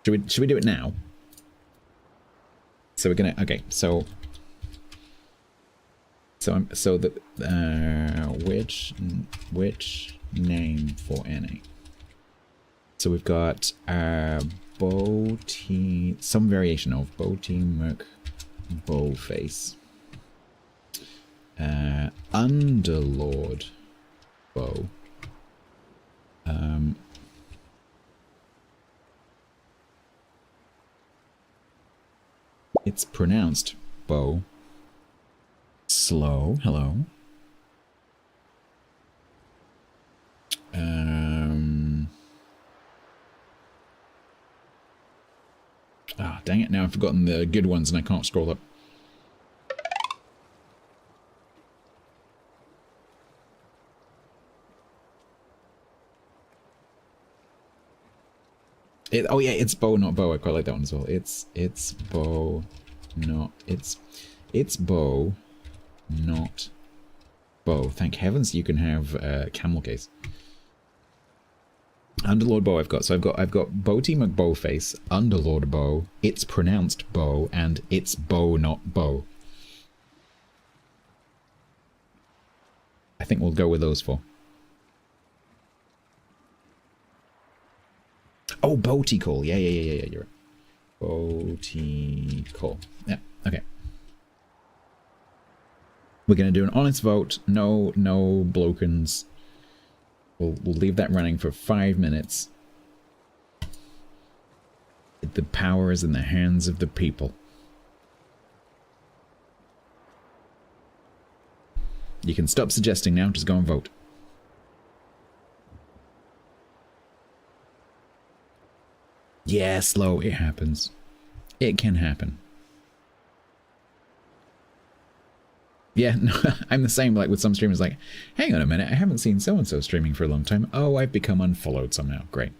Should we do it now? So we're gonna, okay, so the which name for NA? So we've got Boaty, some variation of Boaty McBowface. Underlord Bo. It's pronounced Bo. Slow, hello. Ah, dang it, now I've forgotten the good ones and I can't scroll up. Oh yeah, it's Bo, not Bo. I quite like that one as well. It's Bo, not it's Bo, not Bo. Thank heavens you can have camel case. Underlord Bo I've got. So I've got Boaty McBowface, Underlord Bo, it's pronounced Bo, and it's Bo, not Bo. I think we'll go with those four. Oh, Boaty Call. Yeah, you're right. Boaty Call. Yeah, okay. We're going to do an honest vote. No blokens. We'll leave that running for 5 minutes. The power is in the hands of the people. You can stop suggesting now, just go and vote. Yeah, slow, it happens. It can happen. Yeah, no, I'm the same, like with some streamers, like, hang on a minute, I haven't seen so-and-so streaming for a long time. Oh, I've become unfollowed somehow. Great.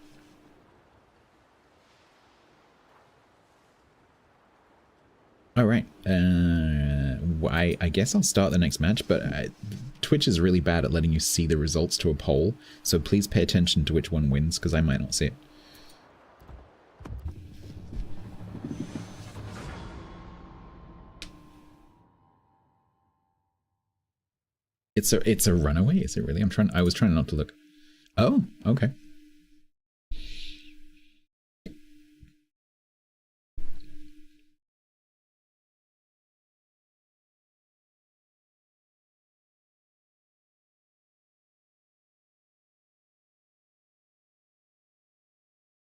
Alright, I guess I'll start the next match, but Twitch is really bad at letting you see the results to a poll, so please pay attention to which one wins, because I might not see it. It's a runaway, is it really? I was trying not to look. Oh, okay.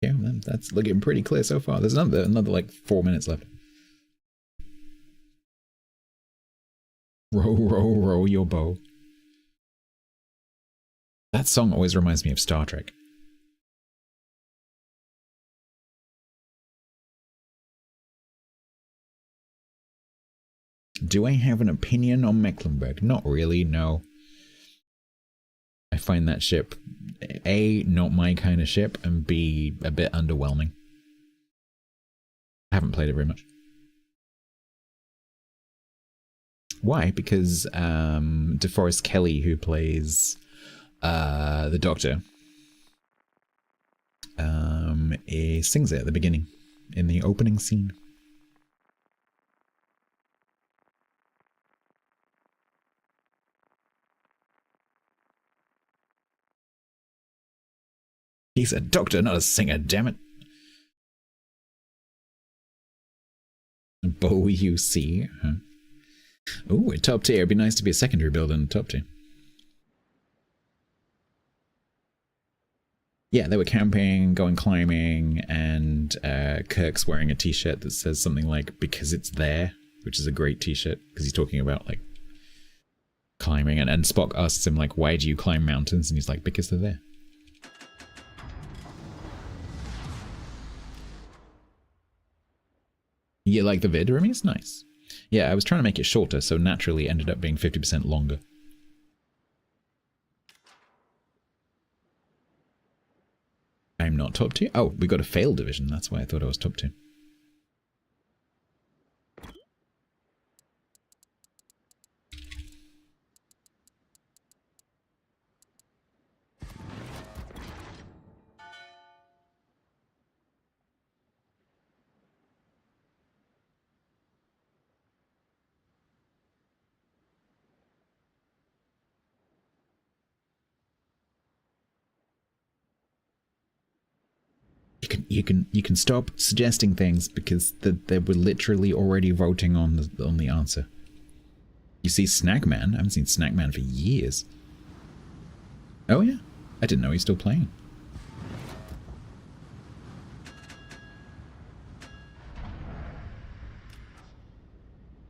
Yeah, that's looking pretty clear so far. There's another like 4 minutes left. Row your bow. That song always reminds me of Star Trek. Do I have an opinion on Mecklenburg? Not really, no. I find that ship, A, not my kind of ship, and B, a bit underwhelming. I haven't played it very much. Why? Because DeForest Kelley, who plays the Doctor, he sings it at the beginning, in the opening scene. He's a doctor, not a singer, damn it. Bo UC. Huh? Ooh, a top tier. It'd be nice to be a secondary build in top tier. Yeah, they were camping, going climbing, and Kirk's wearing a t-shirt that says something like, because it's there, which is a great t-shirt, because he's talking about, like, climbing, and Spock asks him, like, why do you climb mountains? And he's like, because they're there. You like the vid, Remy? It's nice. Yeah, I was trying to make it shorter, so naturally it ended up being 50% longer. I'm not top 2? Oh, we got a failed division. That's why I thought I was top 2. You can stop suggesting things because they were literally already voting on the answer. You see Snackman? I haven't seen Snackman for years. Oh yeah, I didn't know he's still playing.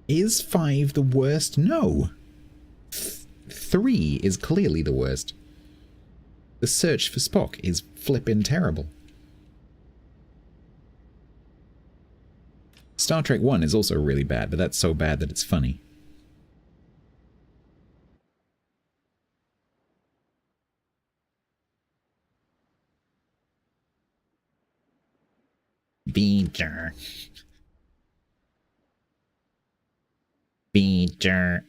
Is 5 the worst? No. 3 is clearly the worst. The search for Spock is flippin' terrible. Star Trek 1 is also really bad, but that's so bad that it's funny. Beecher. Beecher.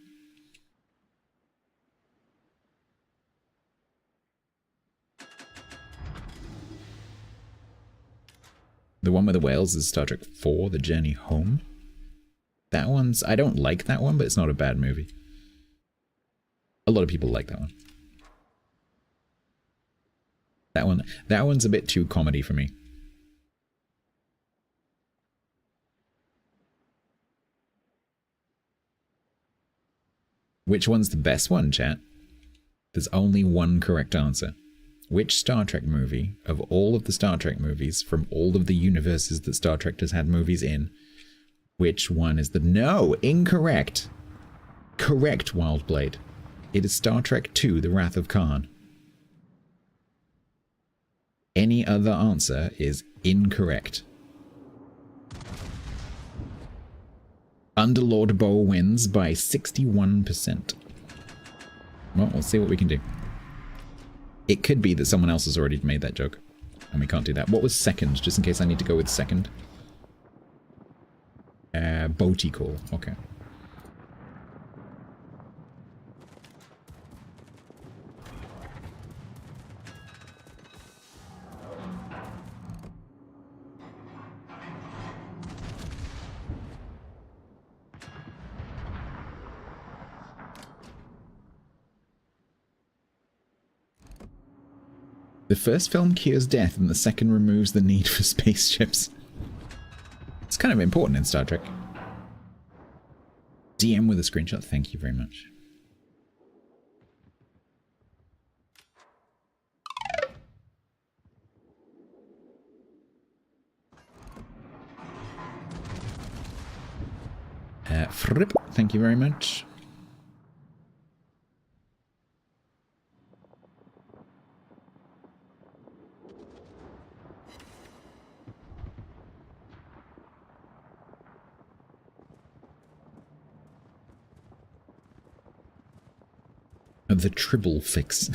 The one with the whales is Star Trek 4, The Journey Home. That one's... I don't like that one, but it's not a bad movie. A lot of people like that one. That one's a bit too comedy for me. Which one's the best one, chat? There's only one correct answer. Which Star Trek movie, of all of the Star Trek movies, from all of the universes that Star Trek has had movies in, which one is the... No! Incorrect! Correct, Wildblade. It is Star Trek II, The Wrath of Khan. Any other answer is incorrect. Underlord Bo wins by 61%. Well, we'll see what we can do. It could be that someone else has already made that joke, and we can't do that. What was second, just in case I need to go with second? Boaty call. Okay. The first film cures death and the second removes the need for spaceships. It's kind of important in Star Trek. DM with a screenshot, thank you very much. Fripp, thank you very much. The Tribble fix.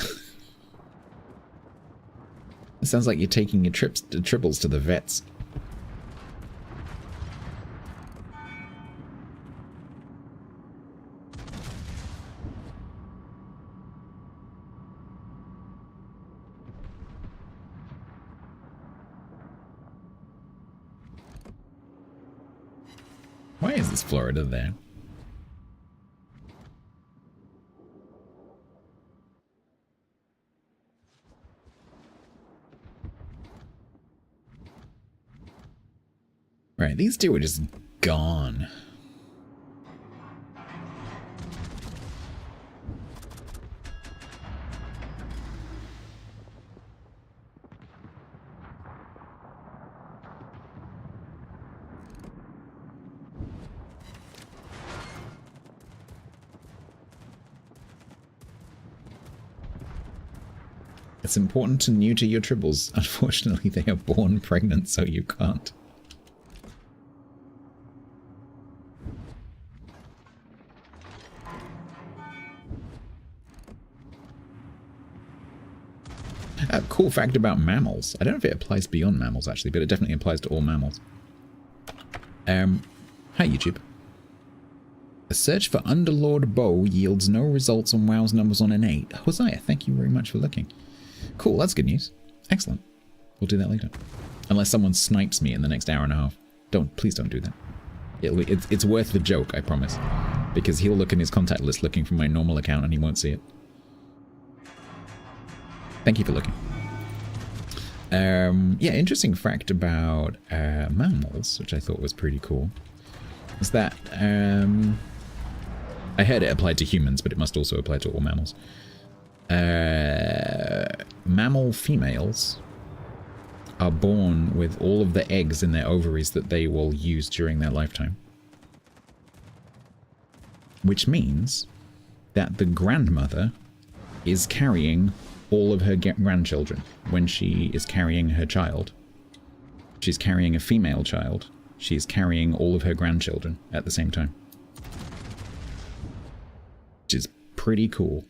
It sounds like you're taking your tribbles to the vets. Why is this Florida there? Right, these two are just gone. It's important to neuter your tribbles. Unfortunately, they are born pregnant, so you can't. A cool fact about mammals. I don't know if it applies beyond mammals, actually, but it definitely applies to all mammals. Hi, YouTube. A search for Underlord Bow yields no results on WoW's numbers on an 8. Hosea, thank you very much for looking. Cool, that's good news. Excellent. We'll do that later. Unless someone snipes me in the next hour and a half. Please don't do that. It's worth the joke, I promise. Because he'll look in his contact list looking for my normal account and he won't see it. Thank you for looking. Yeah, interesting fact about mammals, which I thought was pretty cool, is that I heard it applied to humans, but it must also apply to all mammals. Mammal females are born with all of the eggs in their ovaries that they will use during their lifetime. Which means that the grandmother is carrying all of her grandchildren when she is carrying her child. She's carrying a female child. She's carrying all of her grandchildren at the same time. Which is pretty cool.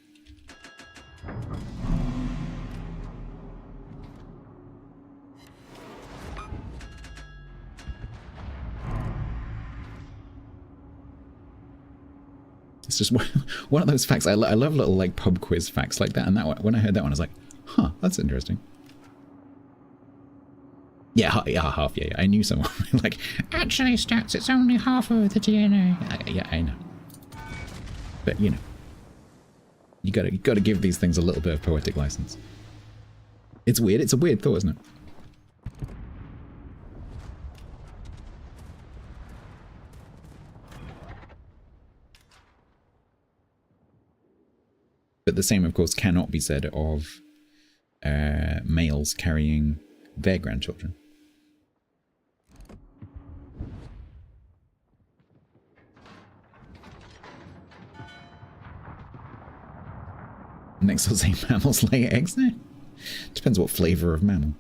It's just one of those facts. I love little like pub quiz facts like that. And that when I heard that one, I was like, huh, that's interesting. Yeah, half. Yeah. I knew someone like, actually, Stats, it's only half of the DNA. Yeah, I know. But you know, you gotta give these things a little bit of poetic license. It's weird. It's a weird thought, isn't it? But the same, of course, cannot be said of males carrying their grandchildren. Next, I'll say mammals lay eggs there. Depends what flavor of mammal.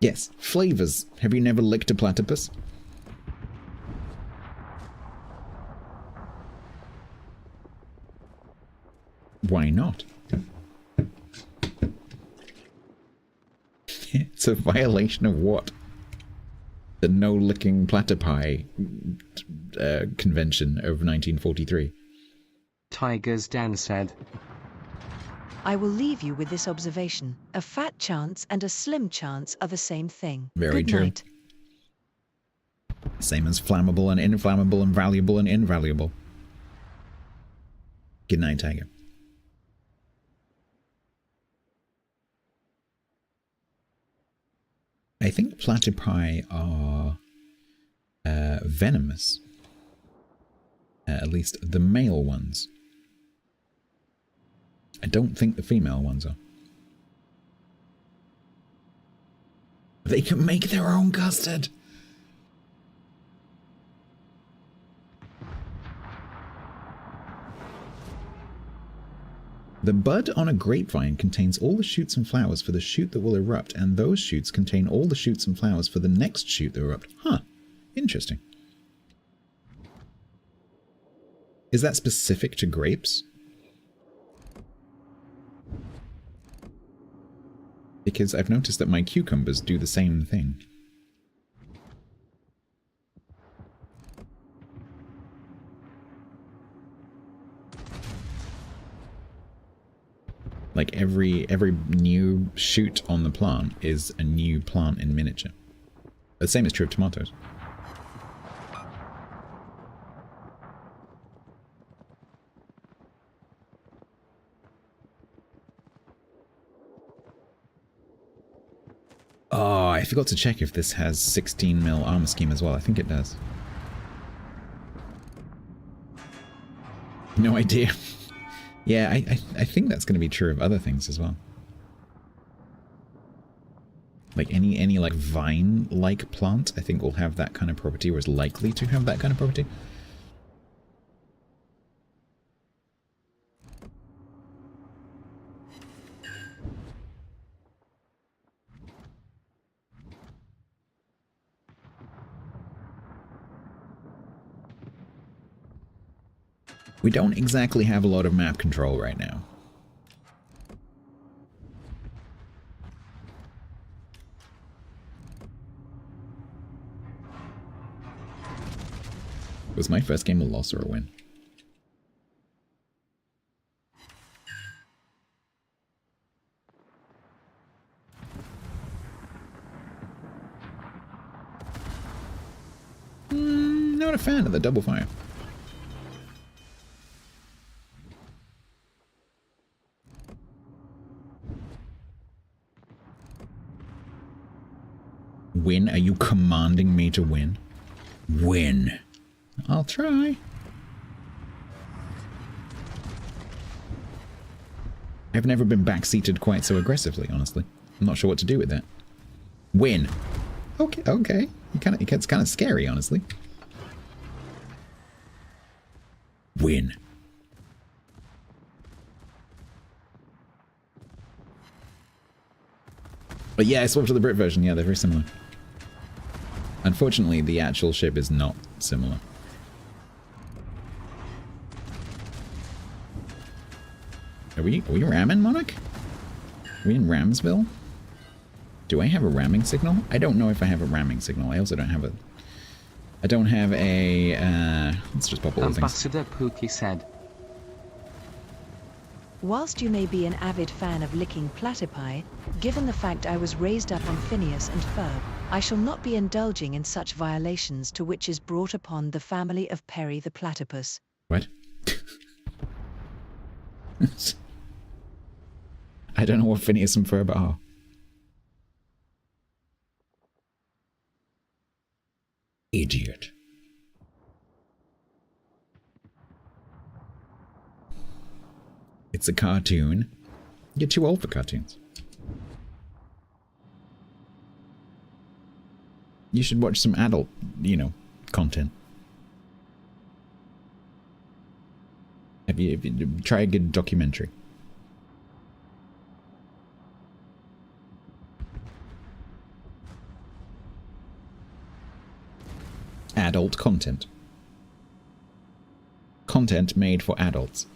Yes, flavors. Have you never licked a platypus? Why not? It's a violation of what? The no-licking platypi convention of 1943. Tiger's Dan said, I will leave you with this observation. A fat chance and a slim chance are the same thing. Very Good true. night. Same as flammable and inflammable and valuable and invaluable. Good night, Tiger. I think platypi are venomous. At least the male ones. I don't think the female ones are. They can make their own custard! The bud on a grapevine contains all the shoots and flowers for the shoot that will erupt, and those shoots contain all the shoots and flowers for the next shoot that erupt. Huh. Interesting. Is that specific to grapes? Because I've noticed that my cucumbers do the same thing. Like every new shoot on the plant is a new plant in miniature. The same is true of tomatoes. Oh, I forgot to check if this has 16mm armor scheme as well. I think it does. No idea. Yeah, I think that's going to be true of other things as well. Like any like vine-like plant, I think will have that kind of property, or is likely to have that kind of property. We don't exactly have a lot of map control right now. Was my first game a loss or a win? Not a fan of the double fire. Win? Are you commanding me to win? Win. I'll try. I've never been backseated quite so aggressively, honestly. I'm not sure what to do with that. Win. Okay, okay. It's kind of scary, honestly. Win. But yeah, I swapped to the Brit version. Yeah, they're very similar. Unfortunately, the actual ship is not similar. Are we ramming, Monarch? Are we in Ramsville? Do I have a ramming signal? I don't know if I have a ramming signal. I also don't have a... I don't have a... let's just pop all the things. Ambassador Pookie said, Whilst you may be an avid fan of licking platypi, given the fact I was raised up on Phineas and Ferb, I shall not be indulging in such violations to which is brought upon the family of Perry the platypus. What? I don't know what Phineas and Ferb are. Idiot. It's a cartoon. You're too old for cartoons. You should watch some adult, you know, content. Have you try a good documentary? Adult content. Content made for adults.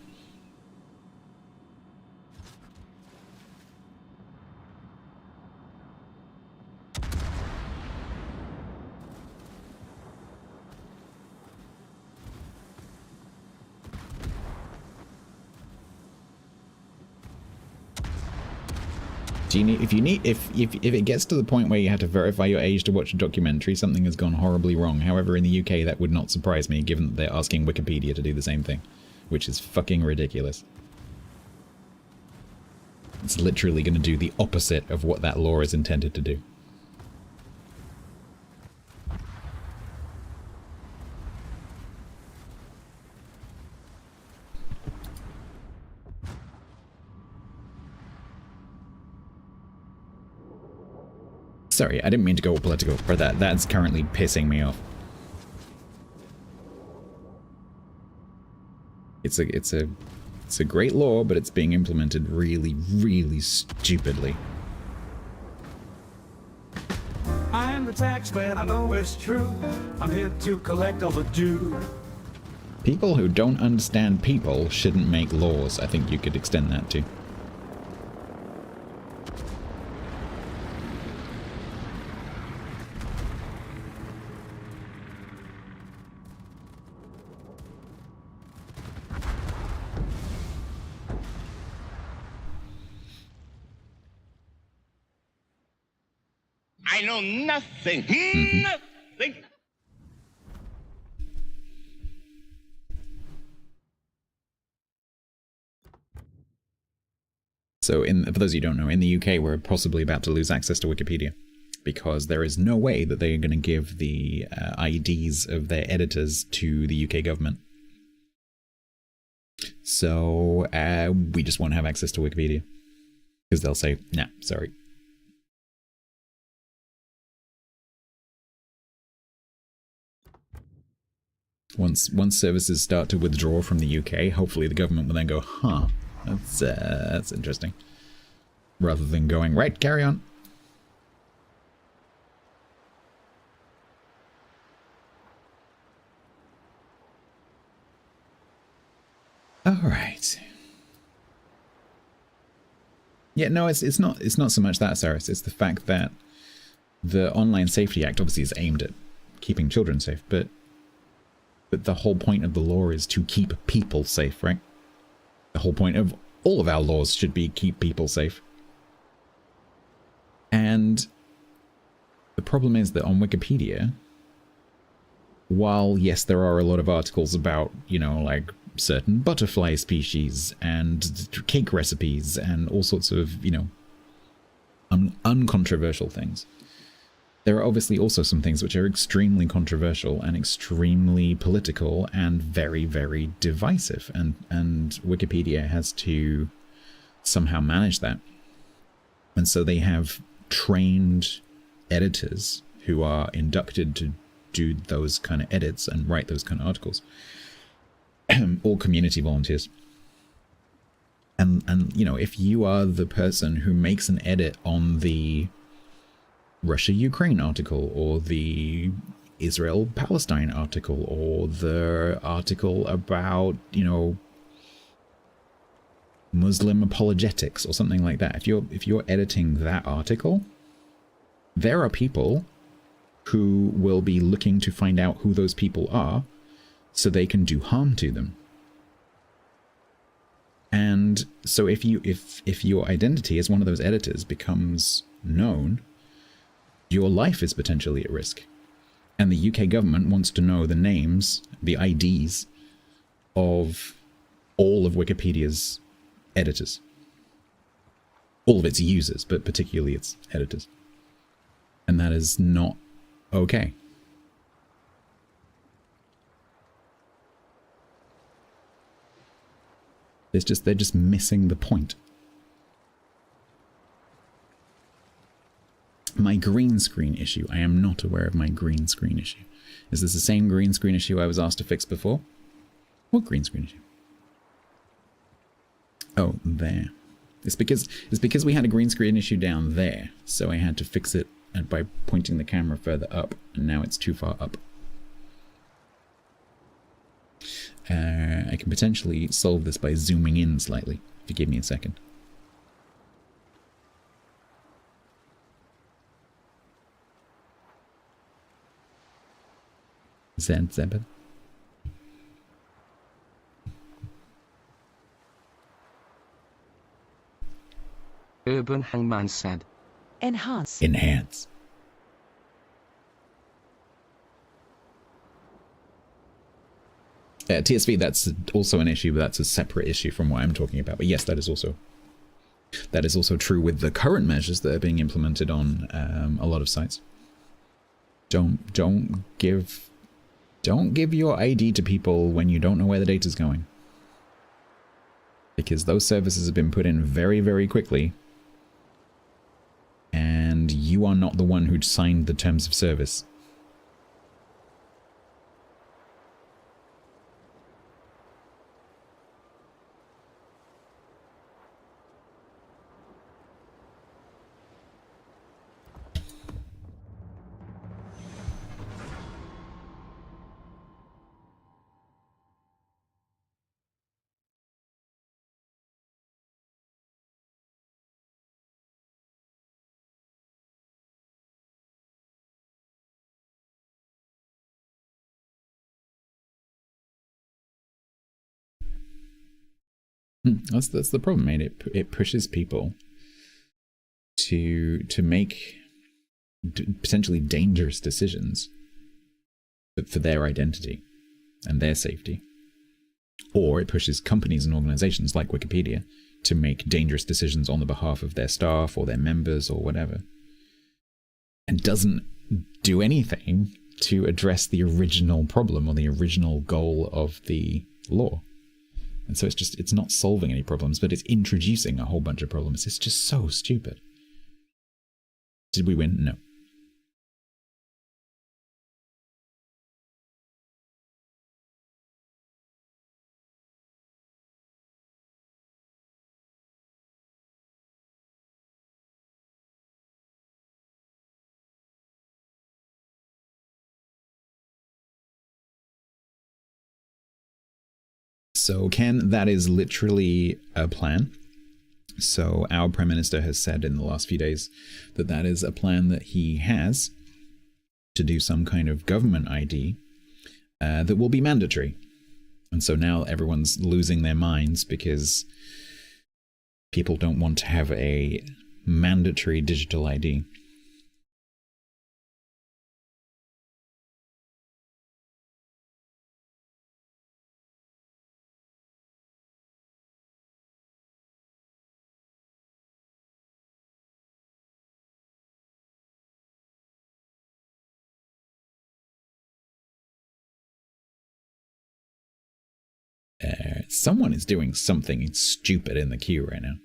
Do you need, if it gets to the point where you have to verify your age to watch a documentary, something has gone horribly wrong. However, in the UK, that would not surprise me, given that they're asking Wikipedia to do the same thing, which is fucking ridiculous. It's literally going to do the opposite of what that law is intended to do. Sorry, I didn't mean to go political, but that's currently pissing me off. It's a great law, but it's being implemented really, really stupidly. I am the tax man, I know it's true. I'm here to collect all the due. People who don't understand people shouldn't make laws. I think you could extend that to. I know nothing. Nothing. So, for those of you who don't know, in the UK, we're possibly about to lose access to Wikipedia because there is no way that they are going to give the IDs of their editors to the UK government. So, we just won't have access to Wikipedia because they'll say, nah, sorry. Once services start to withdraw from the UK, hopefully the government will then go, huh, that's interesting. Rather than going, right, carry on. All right. Yeah, no, it's not so much that, Cyrus. It's the fact that the Online Safety Act obviously is aimed at keeping children safe, but the whole point of the law is to keep people safe, right? The whole point of all of our laws should be keep people safe. And the problem is that on Wikipedia, while yes, there are a lot of articles about, you know, like certain butterfly species and cake recipes and all sorts of, you know, uncontroversial things, there are obviously also some things which are extremely controversial and extremely political and very, very divisive. And Wikipedia has to somehow manage that. And so they have trained editors who are inducted to do those kind of edits and write those kind of articles. All community volunteers. And you know, if you are the person who makes an edit on the Russia-Ukraine article, or the Israel-Palestine article, or the article about, you know, Muslim apologetics or something like that, if you're editing that article, there are people who will be looking to find out who those people are so they can do harm to them. And so if your identity as one of those editors becomes known, your life is potentially at risk. And the UK government wants to know the names, the IDs of all of Wikipedia's editors. All of its users, but particularly its editors. And that is not okay. They're just missing the point. My green screen issue. I am not aware of my green screen issue. Is this the same green screen issue I was asked to fix before? What green screen issue? Oh, there. It's because we had a green screen issue down there, so I had to fix it by pointing the camera further up, and now it's too far up. I can potentially solve this by zooming in slightly, if you give me a second. Zebed. Urban Hangman said. Enhance. Enhance. TSV, that's also an issue, but that's a separate issue from what I'm talking about. But yes, that is also true with the current measures that are being implemented on a lot of sites. Don't give your ID to people when you don't know where the data's going, because those services have been put in very, very quickly, and you are not the one who signed the terms of service. That's the problem, mate. It pushes people to make potentially dangerous decisions for their identity and their safety. Or it pushes companies and organizations like Wikipedia to make dangerous decisions on the behalf of their staff or their members or whatever, and doesn't do anything to address the original problem or the original goal of the law. And so it's not solving any problems, but it's introducing a whole bunch of problems. It's just so stupid. Did we win? No. So, Ken, that is literally a plan. So our Prime Minister has said in the last few days that that is a plan that he has to do some kind of government ID that will be mandatory. And so now everyone's losing their minds because people don't want to have a mandatory digital ID. Someone is doing something stupid in the queue right now.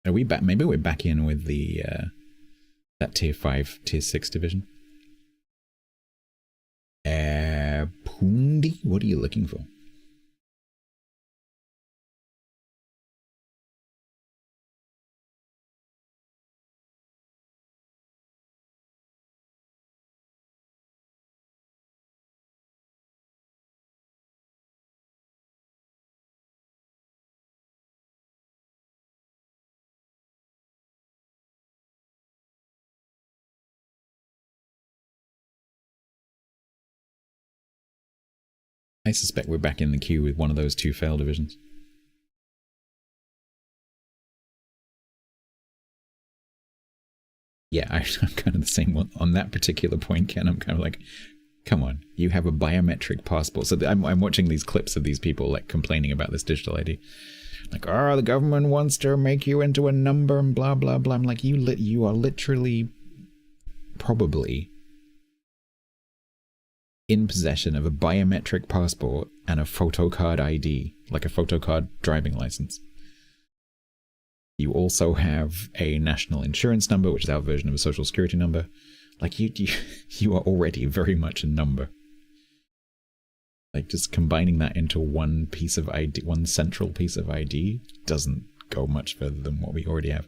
Are we back? Maybe we're back in with the that tier 5, tier 6 division. Pundi, what are you looking for? I suspect we're back in the queue with one of those 2 fail divisions. Yeah, I'm kind of the same one on that particular point, Ken. I'm kind of like, come on, you have a biometric passport. So I'm watching these clips of these people like complaining about this digital ID. Like, oh, the government wants to make you into a number and blah, blah, blah. I'm like, you are literally probably in possession of a biometric passport and a photocard ID, like a photocard driving license. You also have a national insurance number, which is our version of a social security number. Like you are already very much a number. Like just combining that into one piece of ID, one central piece of ID, doesn't go much further than what we already have,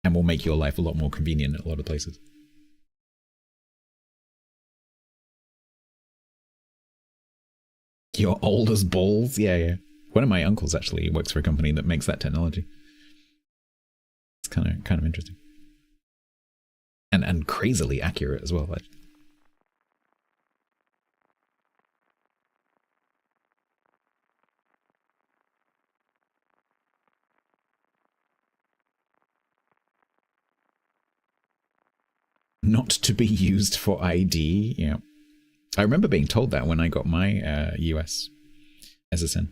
and will make your life a lot more convenient at a lot of places. You're old as balls? Yeah. One of my uncles actually works for a company that makes that technology. It's kind of interesting. And crazily accurate as well. Like. Not to be used for ID, yeah. I remember being told that when I got my US SSN.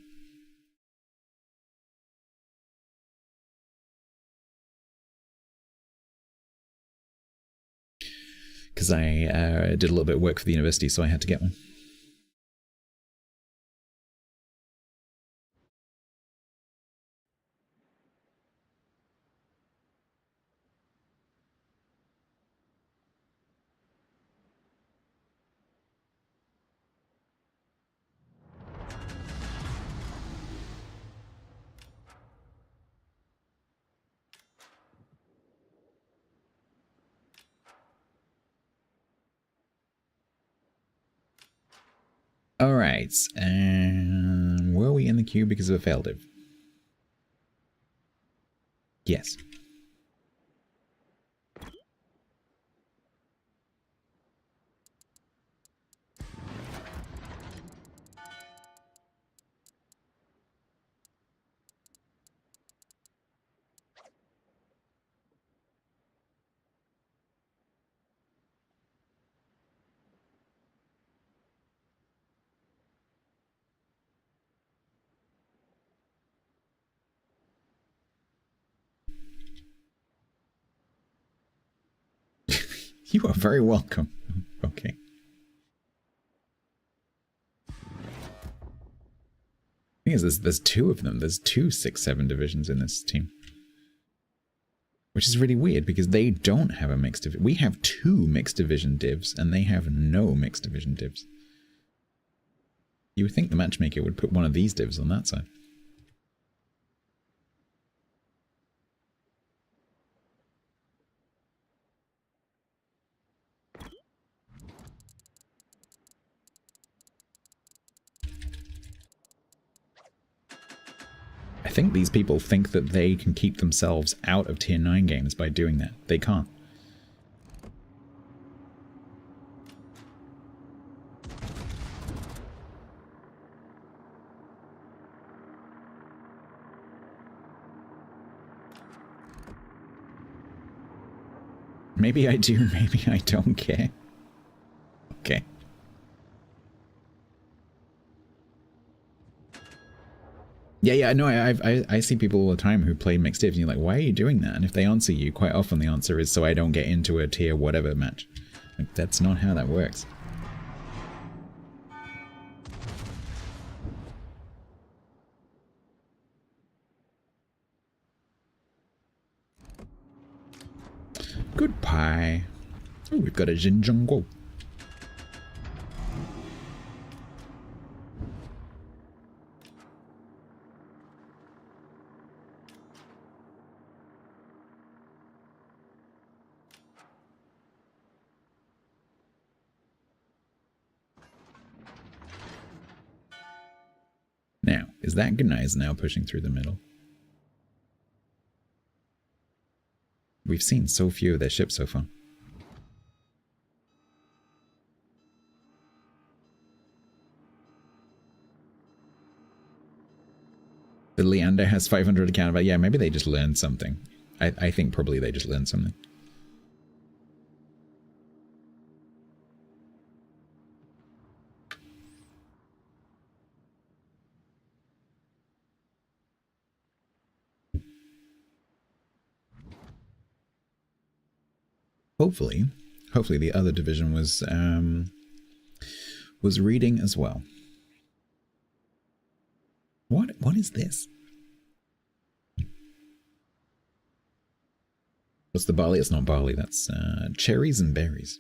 Because I did a little bit of work for the university, so I had to get one. Alright, and were we in the queue because of a failed div? Yes. You are very welcome. Okay. The thing is, there's two of them. There's 2 6-7 divisions in this team. Which is really weird, because they don't have a mixed division. We have 2 mixed division divs, and they have no mixed division divs. You would think the matchmaker would put one of these divs on that side. I think these people think that they can keep themselves out of tier 9 games by doing that. They can't. Maybe I do, maybe I don't care. Okay. Yeah, no, I see people all the time who play mixed divs, and you're like, why are you doing that? And if they answer you, quite often the answer is so I don't get into a tier whatever match. Like, that's not how that works. Good pie. Oh, we've got a Jinjungo. Now, is that Gneiss now pushing through the middle? We've seen so few of their ships so far. The Leander has 500 account value. Yeah, maybe they just learned something. I think probably they just learned something. Hopefully the other division was reading as well. What is this? What's the barley? It's not barley, that's cherries and berries.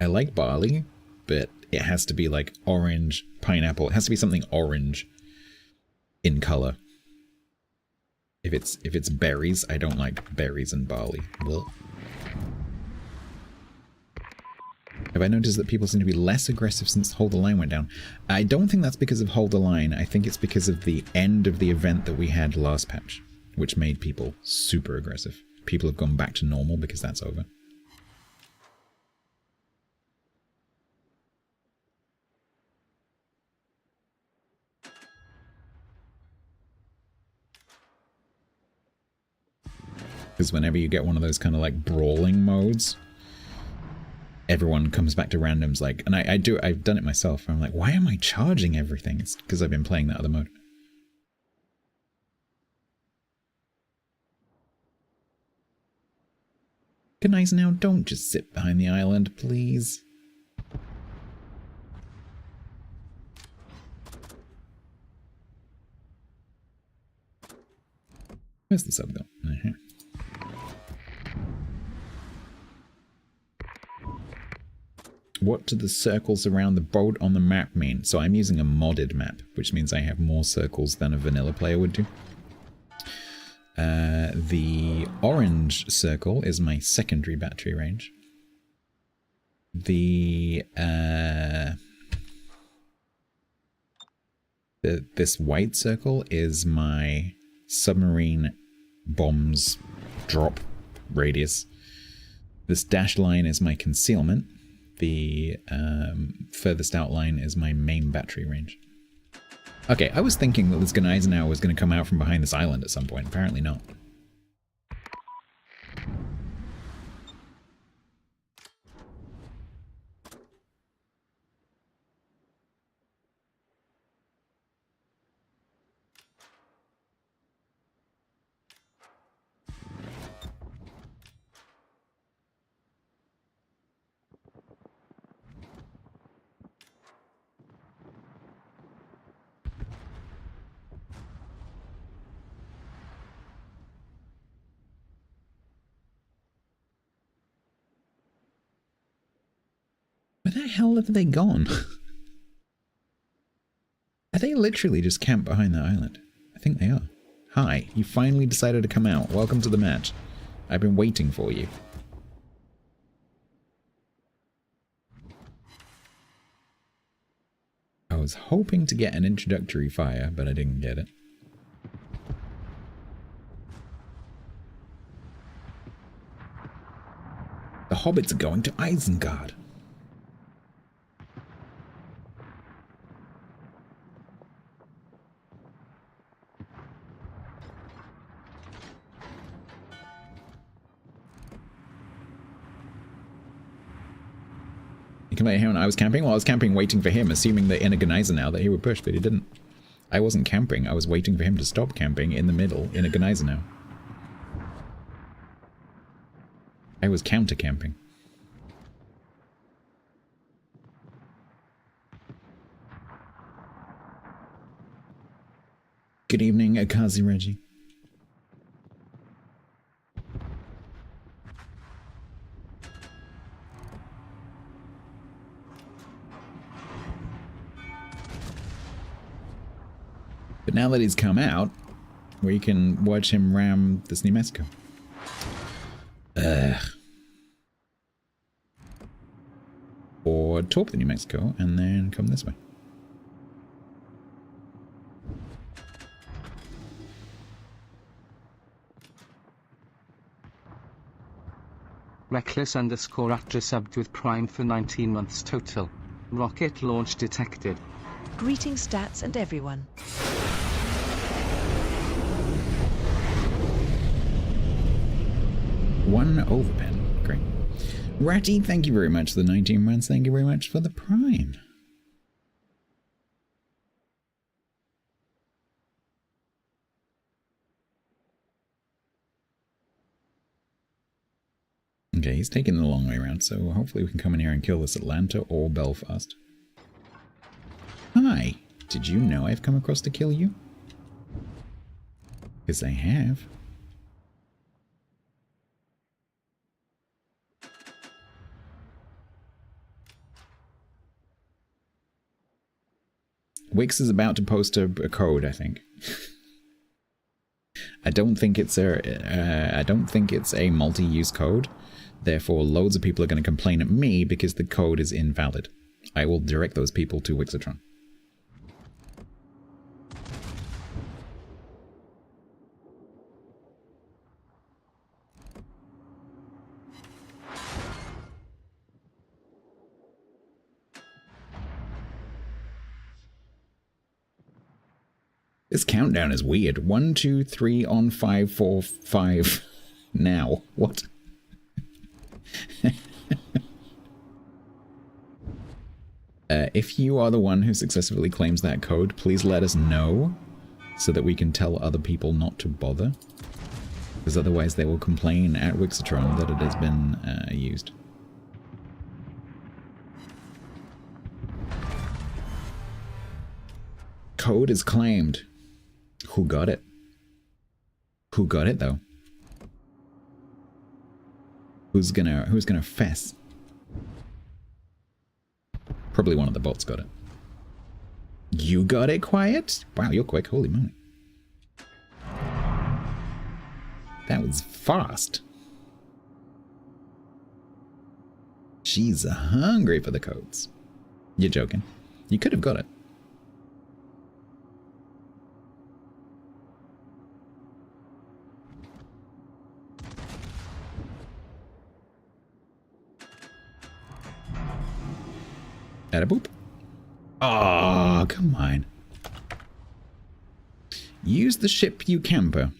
I like barley, but it has to be like orange, pineapple. It has to be something orange in color. If it's berries, I don't like berries and barley. Ugh. Have I noticed that people seem to be less aggressive since Hold the Line went down? I don't think that's because of Hold the Line. I think it's because of the end of the event that we had last patch, which made people super aggressive. People have gone back to normal because that's over. Because whenever you get one of those kind of like brawling modes, everyone comes back to randoms like, and I've done it myself. I'm like, why am I charging everything? It's because I've been playing that other mode. Good night now, don't just sit behind the island, please. Where's the sub though? What do the circles around the boat on the map mean? So I'm using a modded map, which means I have more circles than a vanilla player would do. The orange circle is my secondary battery range. This white circle is my submarine bombs drop radius. This dashed line is my concealment. The furthest outline is my main battery range. Okay, I was thinking that this Gneiss now was going to come out from behind this island at some point. Apparently not. Where the hell have they gone? Are they literally just camped behind the island? I think they are. Hi, you finally decided to come out. Welcome to the match. I've been waiting for you. I was hoping to get an introductory fire, but I didn't get it. The hobbits are going to Isengard. You can let him when I was camping? Well, I was camping waiting for him, assuming that in a Genizer now that he would push, but he didn't. I wasn't camping, I was waiting for him to stop camping in the middle in a Genizer now. I was counter-camping. Good evening, Akazi Reggie. But now that he's come out, we can watch him ram this New Mexico. Or torp the New Mexico and then come this way. Reckless _ actress subbed with Prime for 19 months total. Rocket launch detected. Greetings, Stats and everyone. One overpen. Great. Ratty, thank you very much for the 19 months. Thank you very much for the Prime. Okay, he's taking the long way around, so hopefully we can come in here and kill this Atlanta or Belfast. Hi! Did you know I've come across to kill you? Because I have. Wix is about to post a code, I think. I don't think it's a multi-use code. Therefore, loads of people are going to complain at me because the code is invalid. I will direct those people to Wixatron. This countdown is weird. 1, 2, 3 on 5, 4, 5 now. What? If you are the one who successfully claims that code, please let us know so that we can tell other people not to bother. Because otherwise they will complain at Wixatron that it has been used. Code is claimed. Who got it? Who got it though? Who's gonna fess? Probably one of the bots got it. You got it, Quiet? Wow, you're quick. Holy moly. That was fast. She's hungry for the codes. You're joking. You could have got it. At a boop. Oh, come on. Use the ship, you camper.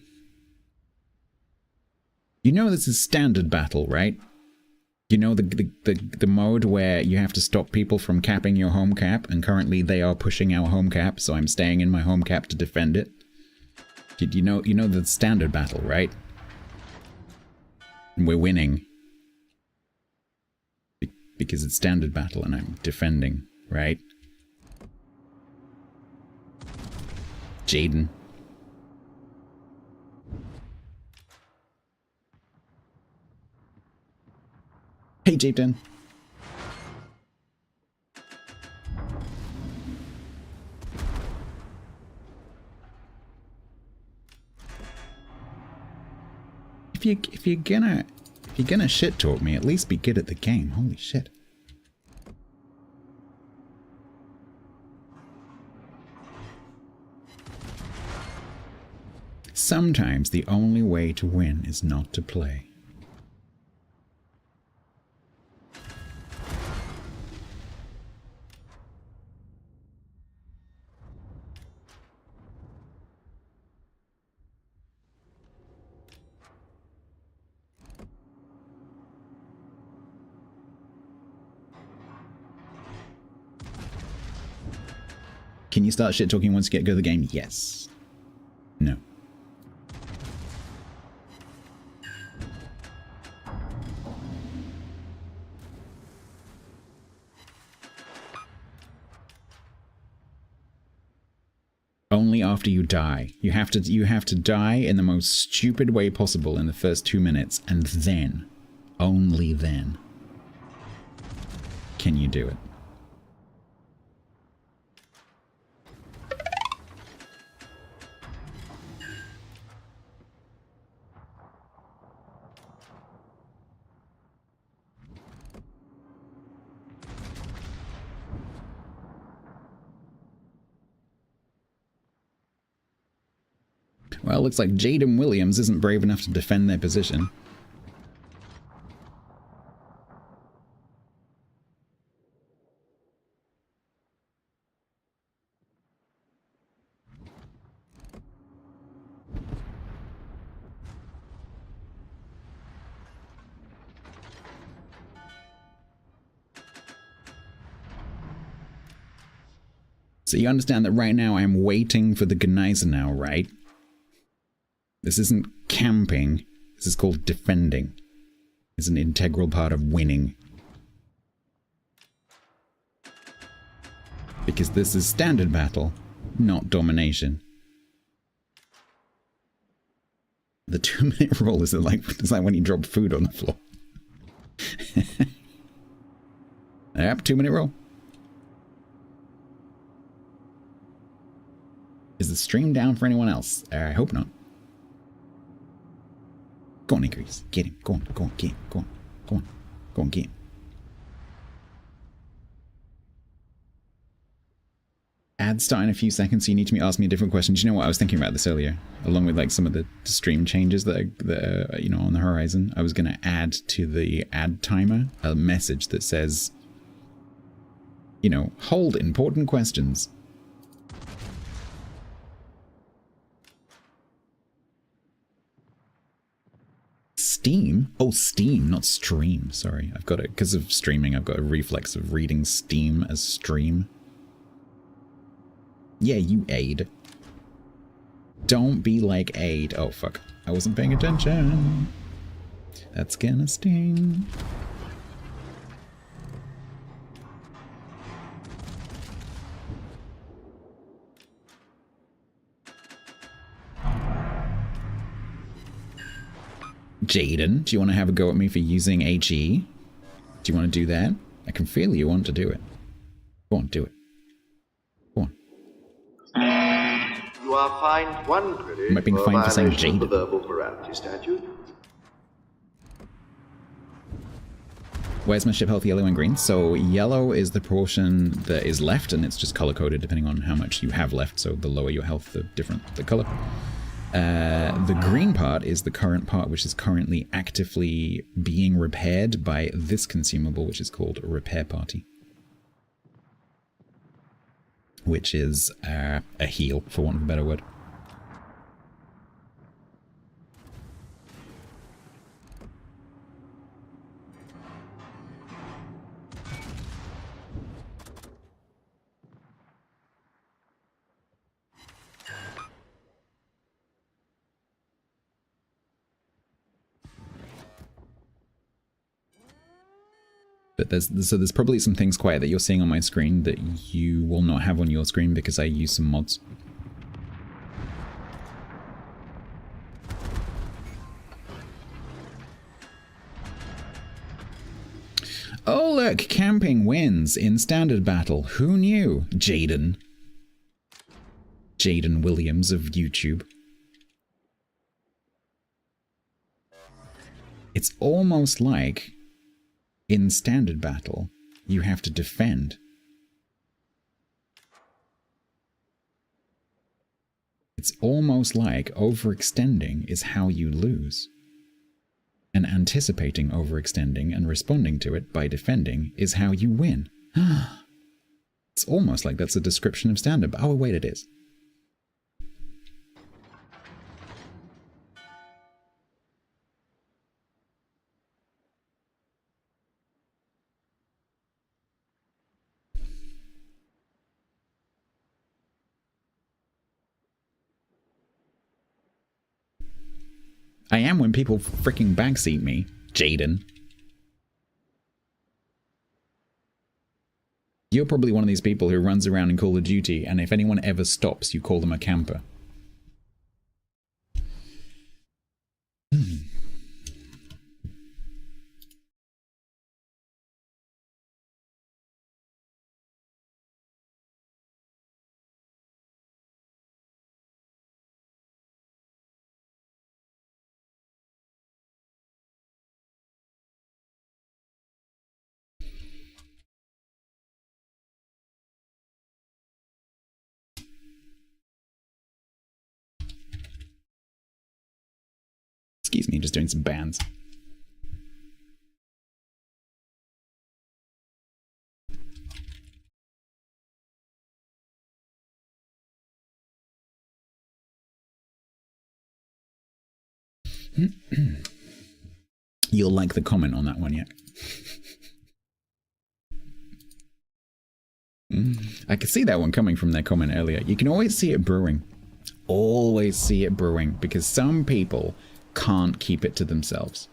You know this is standard battle, right? You know the mode where you have to stop people from capping your home cap, and currently they are pushing our home cap, so I'm staying in my home cap to defend it. You know the standard battle, right? And we're winning. Because it's standard battle and I'm defending, right? Jaden. Hey, Jaden. if you're gonna shit talk me, at least be good at the game. Holy shit. Sometimes the only way to win is not to play. Can you start shit talking once you get go to the game? Yes. No. Only after you die. You have to die in the most stupid way possible in the first 2 minutes, and then, only then, can you do it. Well, looks like Jaden Williams isn't brave enough to defend their position. So you understand that right now I'm waiting for the Gneiser now, right? This isn't camping. This is called defending. It's an integral part of winning. Because this is standard battle, not domination. The 2-minute roll is like when you drop food on the floor. Yep, 2-minute roll. Is the stream down for anyone else? I hope not. Go on, Increase. Get him. Go on, get him. Go on, get him. Ad start in a few seconds, so you need to ask me a different question. Do you know what? I was thinking about this earlier, along with like some of the stream changes that are you know, on the horizon. I was going to add to the ad timer a message that says, you know, hold important questions. Steam? Oh, Steam, not stream. Sorry, I've got it because of streaming. I've got a reflex of reading Steam as stream. Yeah, you aid. Don't be like aid. Oh fuck, I wasn't paying attention. That's gonna sting. Jaden, do you want to have a go at me for using HE? Do you want to do that? I can feel you want to do it. Go on, do it. Go on. You are fined 1 credit Am I being fined for saying violation of the Jaden? verbal morality statute. Where's my ship health? Yellow and green. So yellow is the portion that is left, and it's just color coded depending on how much you have left. So the lower your health, the different the color. The green part is the current part, which is currently actively being repaired by this consumable, which is called a Repair Party. Which is a heal, for want of a better word. But there's probably some things quiet that you're seeing on my screen that you will not have on your screen because I use some mods. Oh look, camping wins in standard battle. Who knew? Jaden Williams of YouTube. It's almost like in standard battle, you have to defend. It's almost like overextending is how you lose. And anticipating overextending and responding to it by defending is how you win. It's almost like that's a description of standard. Oh, wait, it is. I am when people freaking backseat me, Jaden. You're probably one of these people who runs around in Call of Duty, and if anyone ever stops, you call them a camper. Excuse me, just doing some bands. You'll like the comment on that one, yeah. I could see that one coming from their comment earlier. You can always see it brewing. Always see it brewing, because some people can't keep it to themselves.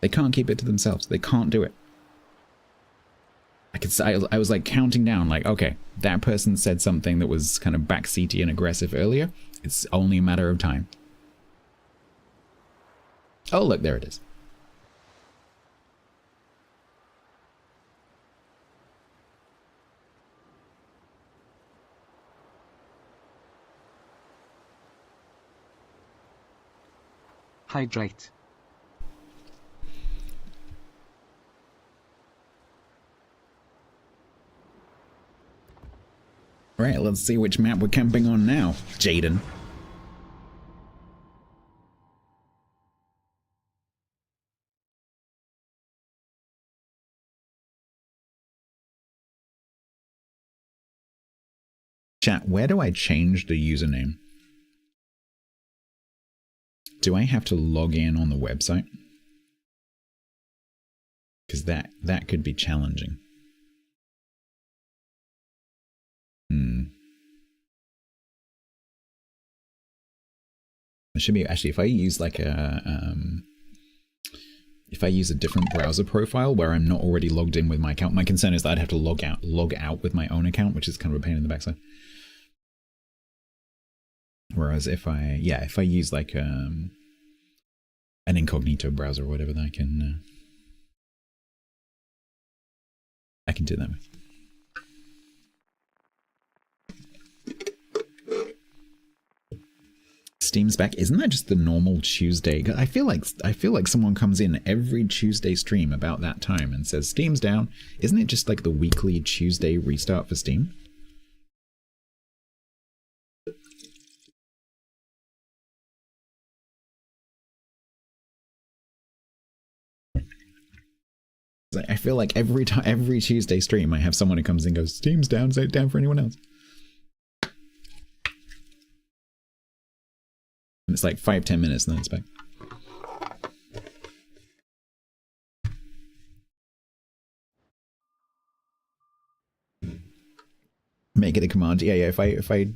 They can't keep it to themselves. They can't do it. I was like counting down, like, okay, that person said something that was kind of backseaty and aggressive earlier. It's only a matter of time. Oh, look, there it is. Hydrate. Right, let's see which map we're camping on now, Jaden. Chat, where do I change the username? Do I have to log in on the website? Because that could be challenging. It should be actually, if I use like if I use a different browser profile where I'm not already logged in with my account. My concern is that I'd have to log out with my own account, which is kind of a pain in the backside. Whereas if I use like an incognito browser or whatever, then I can do that with. Steam's back. Isn't that just the normal Tuesday? I feel like someone comes in every Tuesday stream about that time and says Steam's down. Isn't it just like the weekly Tuesday restart for Steam? I feel like every Tuesday stream I have someone who comes in and goes, Steam's down, is it down for anyone else? And it's like 5-10 minutes and then it's back. Make it a command. Yeah, if I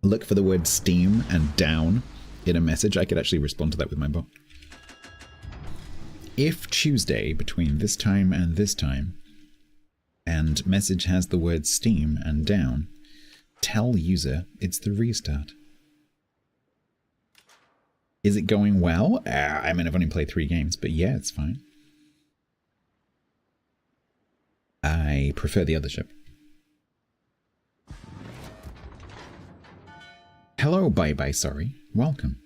look for the word Steam and down in a message, I could actually respond to that with my bot. If Tuesday between this time and message has the word Steam and down, tell user it's the restart. Is it going well? I mean, I've only played 3 games, but yeah, it's fine. I prefer the other ship. Hello, bye-bye, sorry. Welcome.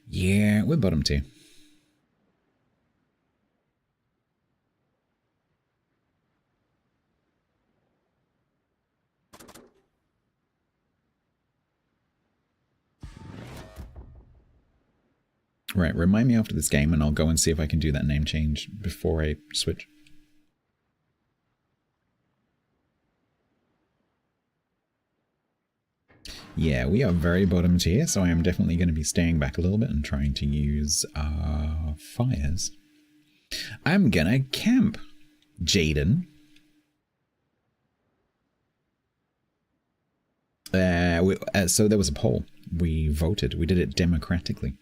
Yeah, we're bottom 2. Right, remind me after this game and I'll go and see if I can do that name change before I switch. Yeah, we are very bottom tier, so I am definitely going to be staying back a little bit and trying to use fires. I'm gonna camp, Jaden. So there was a poll. We voted. We did it democratically.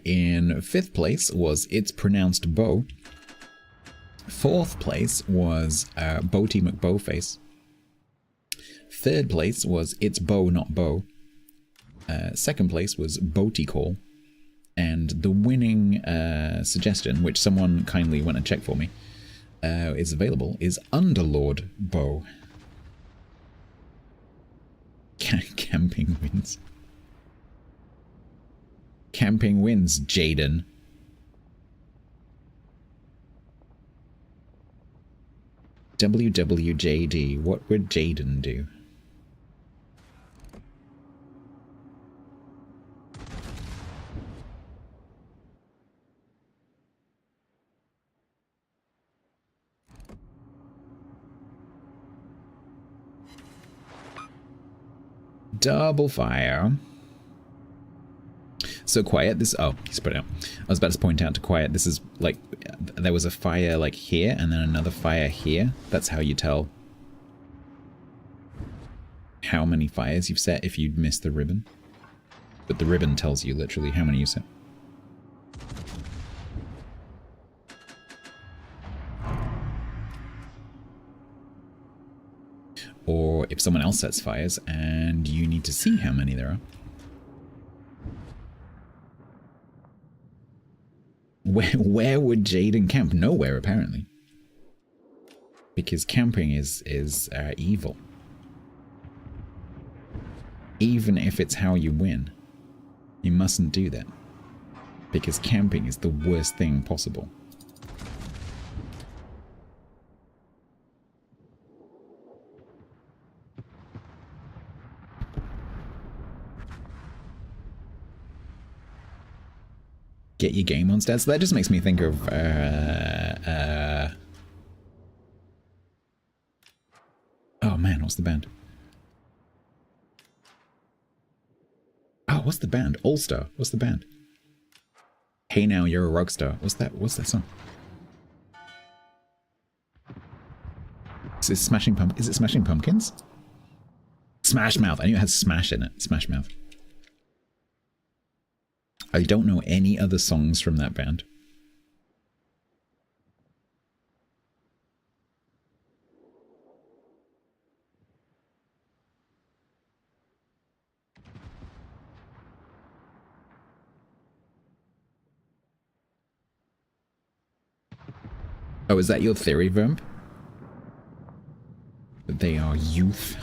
In 5th place was It's Pronounced Bow. 4th place was Boaty McBowface. 3rd place was It's Bow Not Bow. 2nd place was Boaty Call. And the winning suggestion, which someone kindly went and checked for me, is available, is Underlord Bow. Camping wins. Camping wins, Jaden. WWJD, what would Jaden do? Double fire. So Quiet, this, oh, he spread out. I was about to point out to Quiet, this is like, there was a fire like here and then another fire here. That's how you tell how many fires you've set if you'd missed the ribbon. But the ribbon tells you literally how many you set. Or if someone else sets fires and you need to see how many there are. Where would Jaden camp? Nowhere, apparently. Because camping is evil. Even if it's how you win. You mustn't do that. Because camping is the worst thing possible. Get your game on stats. That just makes me think of oh man, what's the band? Oh, what's the band? All Star. What's the band? Hey Now You're a Rockstar. What's that song? Is it Smashing Pumpkins? Smash Mouth. I knew it had Smash in it. Smash Mouth. I don't know any other songs from that band. Oh, is that your theory, Verb? That they are youth?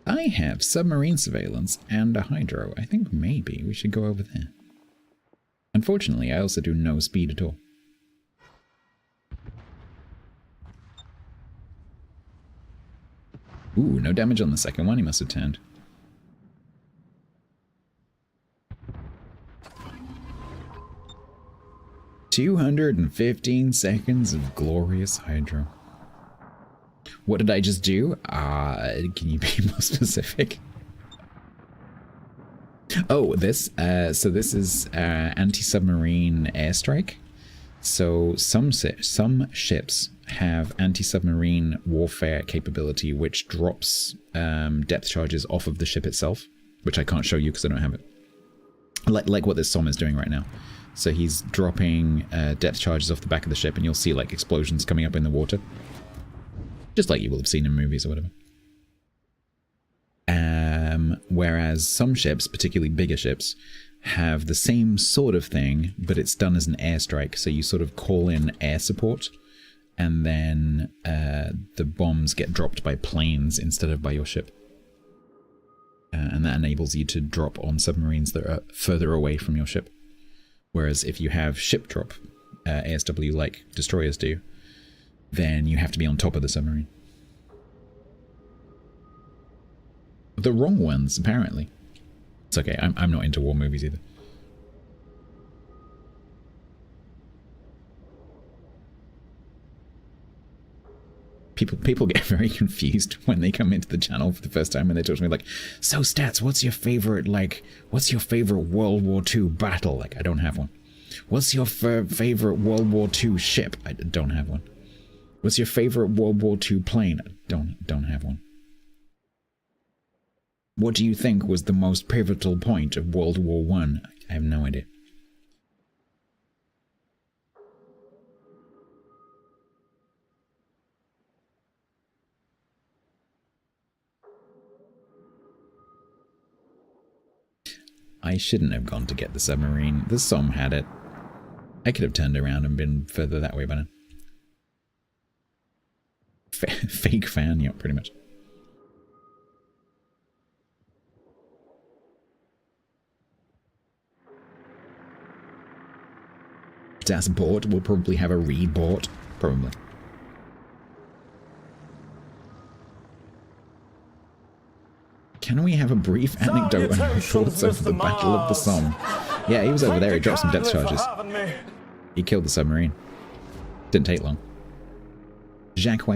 I have submarine surveillance and a hydro. I think maybe we should go over there. Unfortunately, I also do no speed at all. Ooh, no damage on the second one. He must have turned. "215 seconds of glorious hydro." What did I just do? Can you be more specific? Oh, this. So this is anti-submarine airstrike. So some ships have anti-submarine warfare capability, which drops depth charges off of the ship itself, which I can't show you because I don't have it. Like what this SOM is doing right now. So he's dropping depth charges off the back of the ship, and you'll see like explosions coming up in the water. Just like you will have seen in movies or whatever. Whereas some ships, particularly bigger ships, have the same sort of thing, but it's done as an airstrike. So you sort of call in air support, and then the bombs get dropped by planes instead of by your ship. And that enables you to drop on submarines that are further away from your ship. Whereas if you have ship drop, ASW like destroyers do, then you have to be on top of the submarine. The wrong ones, apparently. It's okay, I'm not into war movies either. People get very confused when they come into the channel for the first time and they talk to me like, so Stats, what's your favorite World War II battle? Like, I don't have one. What's your favorite World War II ship? I don't have one. What's your favorite World War II plane? I don't have one. What do you think was the most pivotal point of World War I? I have no idea. I shouldn't have gone to get the submarine. The Somme had it. I could have turned around and been further that way by now. Fake fan, yeah, pretty much. StatsBloke will probably have a rebought, probably. Can we have a brief anecdote on reports of the Battle of the Somme? Yeah, he was over there, he dropped some depth charges. He killed the submarine. Didn't take long. Jacques.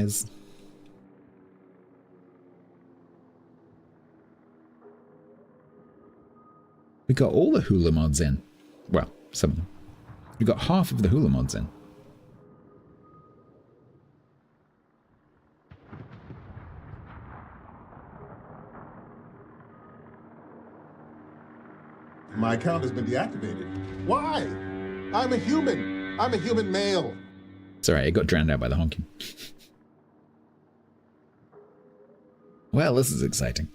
We got all the hula mods in. Well, some of them. We got half of the hula mods in. My account has been deactivated. Why? I'm a human. I'm a human male. It's alright, it got drowned out by the honking. Well, this is exciting.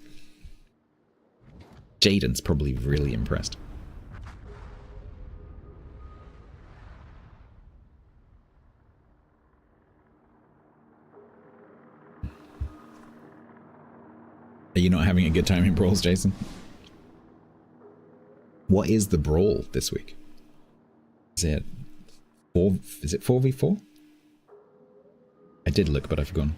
Jaden's probably really impressed. Are you not having a good time in Brawls, Jason? What is the Brawl this week? Is it 4v4? I did look, but I've forgotten.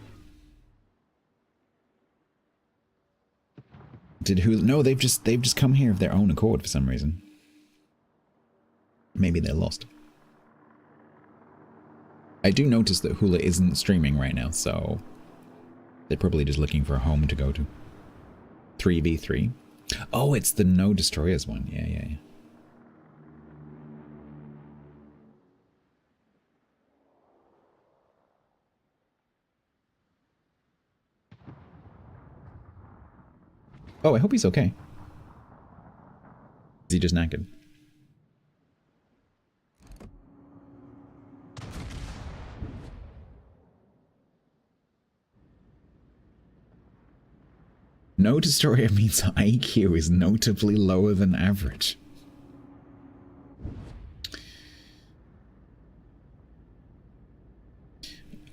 No, they've just come here of their own accord for some reason. Maybe they're lost. I do notice that Hula isn't streaming right now, so they're probably just looking for a home to go to. 3v3. Oh, it's the no destroyers one. Yeah. Oh, I hope he's okay. Is he just knackered? No destroyer means IQ is notably lower than average.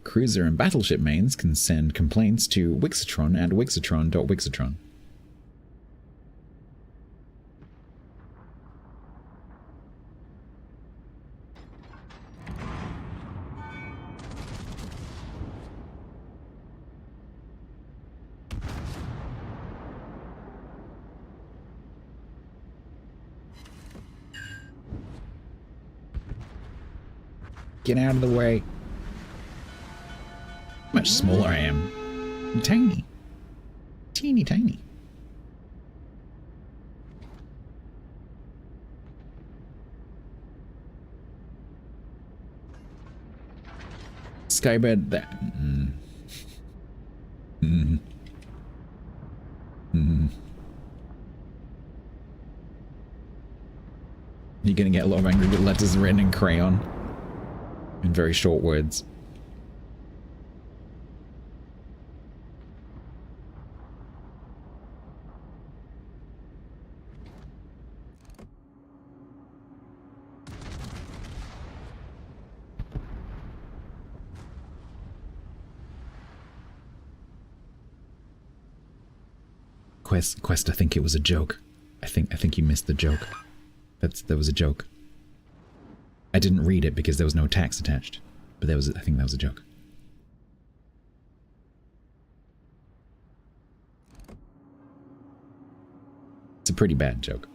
Cruiser and battleship mains can send complaints to Wixatron at wixatron.wixatron. Get out of the way. How much smaller I am. I'm tiny. Teeny tiny. Skybird that. You're gonna get a lot of angry letters written in crayon. In very short words. Quest, I think it was a joke. I think you missed the joke. There was a joke. I didn't read it because there was no text attached, but I think that was a joke. It's a pretty bad joke.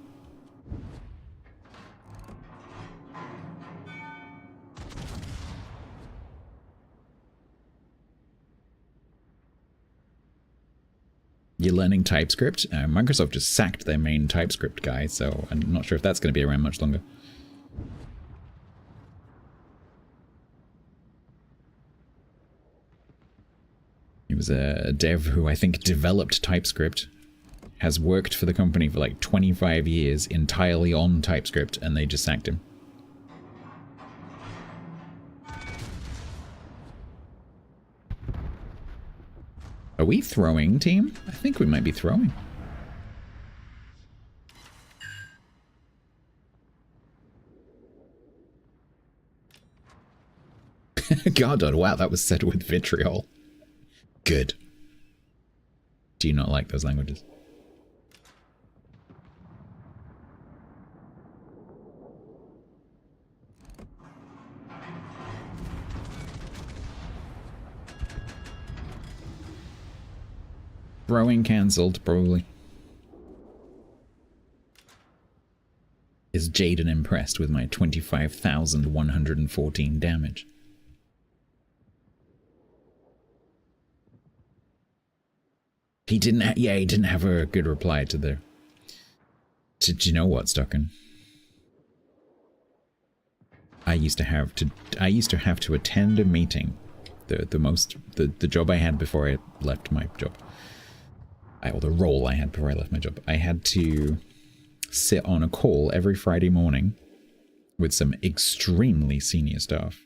You're learning TypeScript? Microsoft just sacked their main TypeScript guy, so I'm not sure if that's going to be around much longer. He was a dev who I think developed TypeScript, has worked for the company for like 25 years entirely on TypeScript, and they just sacked him. Are we throwing, team? I think we might be throwing. God, wow, that was said with vitriol. Good. Do you not like those languages? Throwing cancelled, probably. Is Jaden impressed with my 25,114 damage? He didn't have a good reply to the... Did you know what, Stocken? I used to have to attend a meeting. The job I had before I left my job. Or the role I had before I left my job. I had to sit on a call every Friday morning with some extremely senior staff.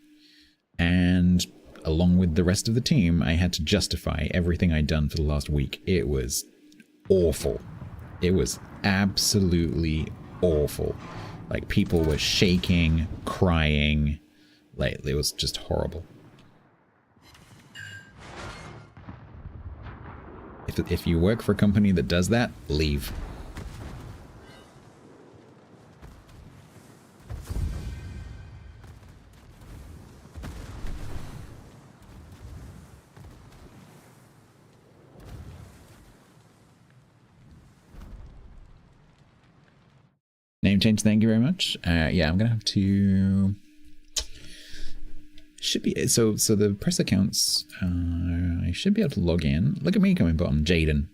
And along with the rest of the team, I had to justify everything I'd done for the last week. It was awful. It was absolutely awful. Like, people were shaking, crying. Like, it was just horrible. If you work for a company that does that, leave. Name change, thank you very much. Yeah, I'm gonna have to... Should be so the press accounts. I should be able to log in. Look at me coming bottom, Jaden.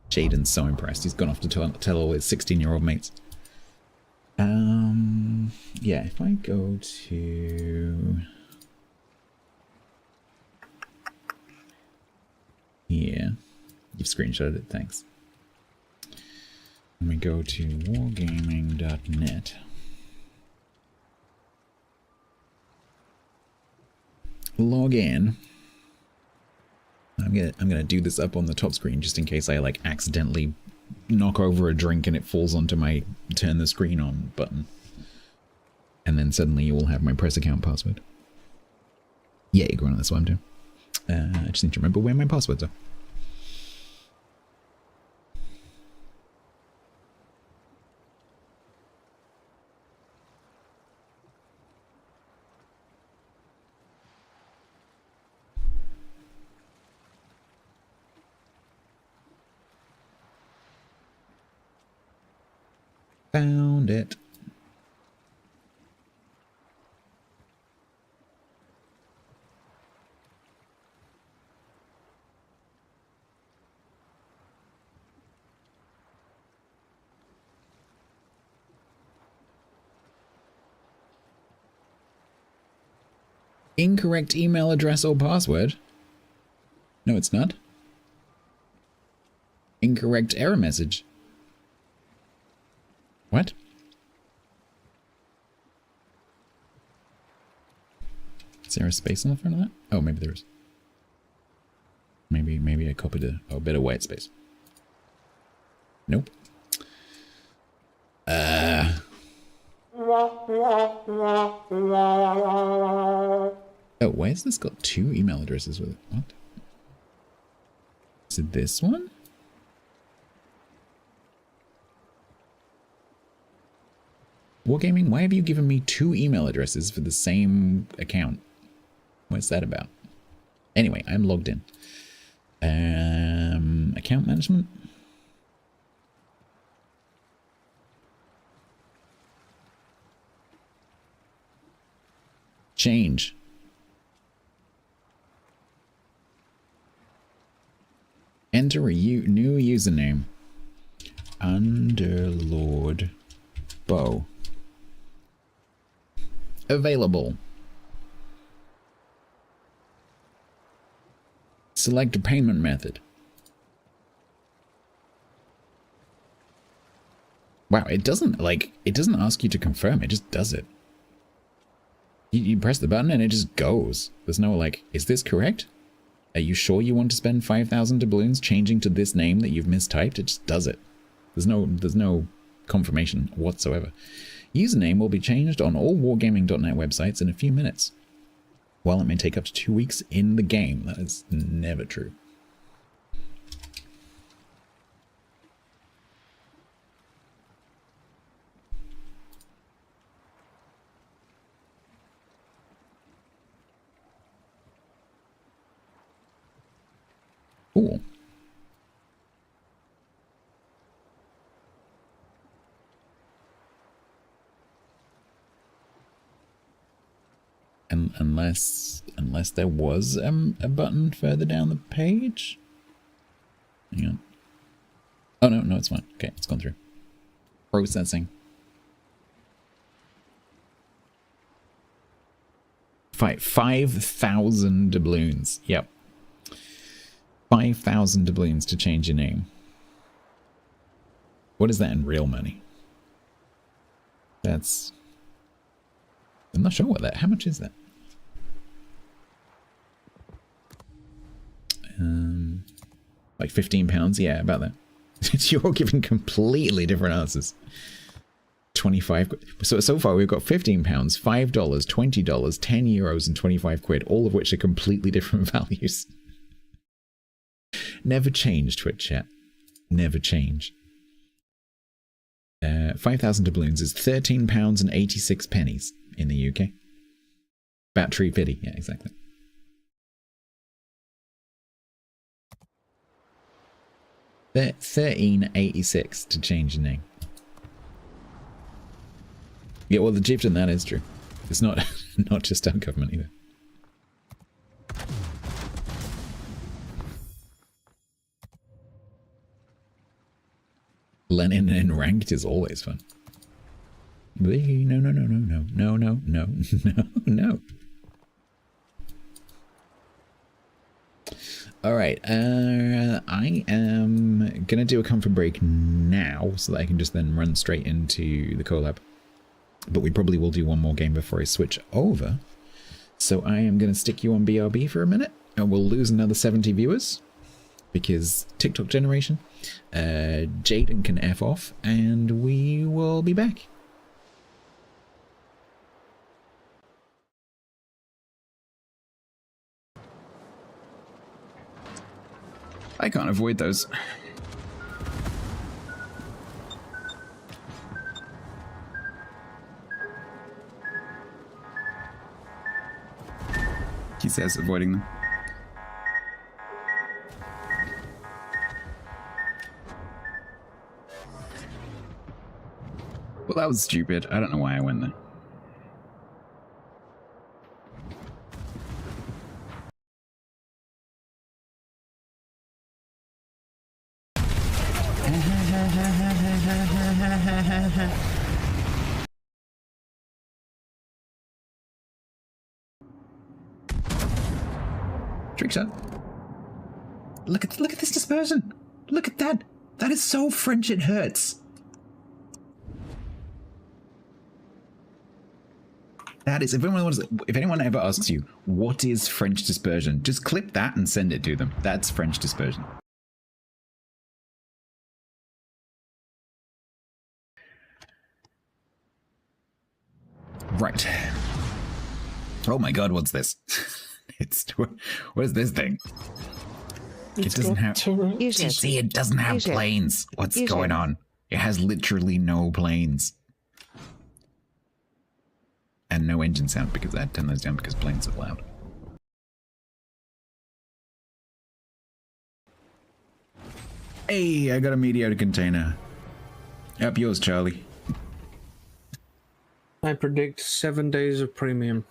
Jaden's so impressed. He's gone off to tell all his 16-year-old mates. Yeah, if I go to here, you've screenshotted it. Thanks. Let me go to wargaming.net. Log in. I'm gonna do this up on the top screen just in case I like accidentally knock over a drink and it falls onto my turn the screen on button. And then suddenly you will have my press account password. Yeah, you're going on, that's what I'm doing. I just need to remember where my passwords are. Found it. Incorrect email address or password? No, it's not. Incorrect error message. What? Is there a space on the front of that? Oh, maybe there is. Maybe I copied a bit of white space. Nope. Oh, why has this got 2 email addresses with it? What? Is it this one? Wargaming, why have you given me 2 email addresses for the same account? What's that about? Anyway, I'm logged in. Account management? Change. Enter a new username. Underlord Bow. Available. Select a payment method. Wow, it doesn't ask you to confirm, it just does it. You press the button and it just goes. There's no like, is this correct? Are you sure you want to spend 5,000 doubloons changing to this name that you've mistyped? It just does it. There's no confirmation whatsoever. Username will be changed on all wargaming.net websites in a few minutes. While it may take up to 2 weeks in the game, that is never true. Cool. Unless there was a button further down the page. Hang on. Oh no, it's fine. Okay, it's gone through. Processing. 5,000 doubloons. Yep. 5,000 doubloons to change your name. What is that in real money? That's... I'm not sure what that... How much is that? Like £15? Yeah, about that. You're all giving completely different answers. 25... So far we've got £15, $5, $20, 10 euros and 25 quid, all of which are completely different values. Never change, Twitch chat. Never change. 5,000 doubloons is £13 and 86 pennies in the UK. About £3.50, yeah, exactly. $13.86 to change your name. Yeah, well, the gift in that is true. It's not not just our government either. Lenin in ranked is always fun. No. Alright, I am gonna do a comfort break now so that I can just then run straight into the collab. But we probably will do one more game before I switch over. So I am gonna stick you on BRB for a minute and we'll lose another 70 viewers. Because TikTok generation, Jaden can F off, and we will be back. I can't avoid those. He says avoiding them. Well, that was stupid. I don't know why I went there. Trick shot. Look at this dispersion. Look at that. That is so French it hurts. That is, if anyone ever asks you, what is French dispersion? Just clip that and send it to them. That's French dispersion. Right. Oh my god, what's this? What is this thing? It doesn't have... See, it doesn't have planes. What's going on? It has literally no planes. And no engine sound, because I had to turn those down because planes are loud. Hey, I got a mediator container. Up yours, Charlie. I predict 7 days of premium.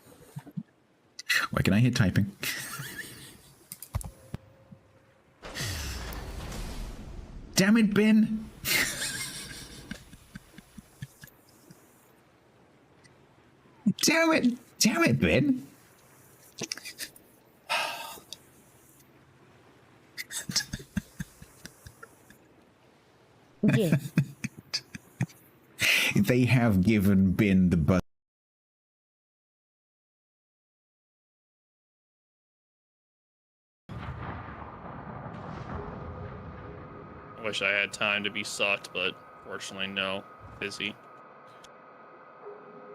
Why can I hear typing? Damn it, Ben! Damn it, Ben! Yeah. They have given Ben the buzz. I wish I had time to be sucked, but fortunately, no. Busy.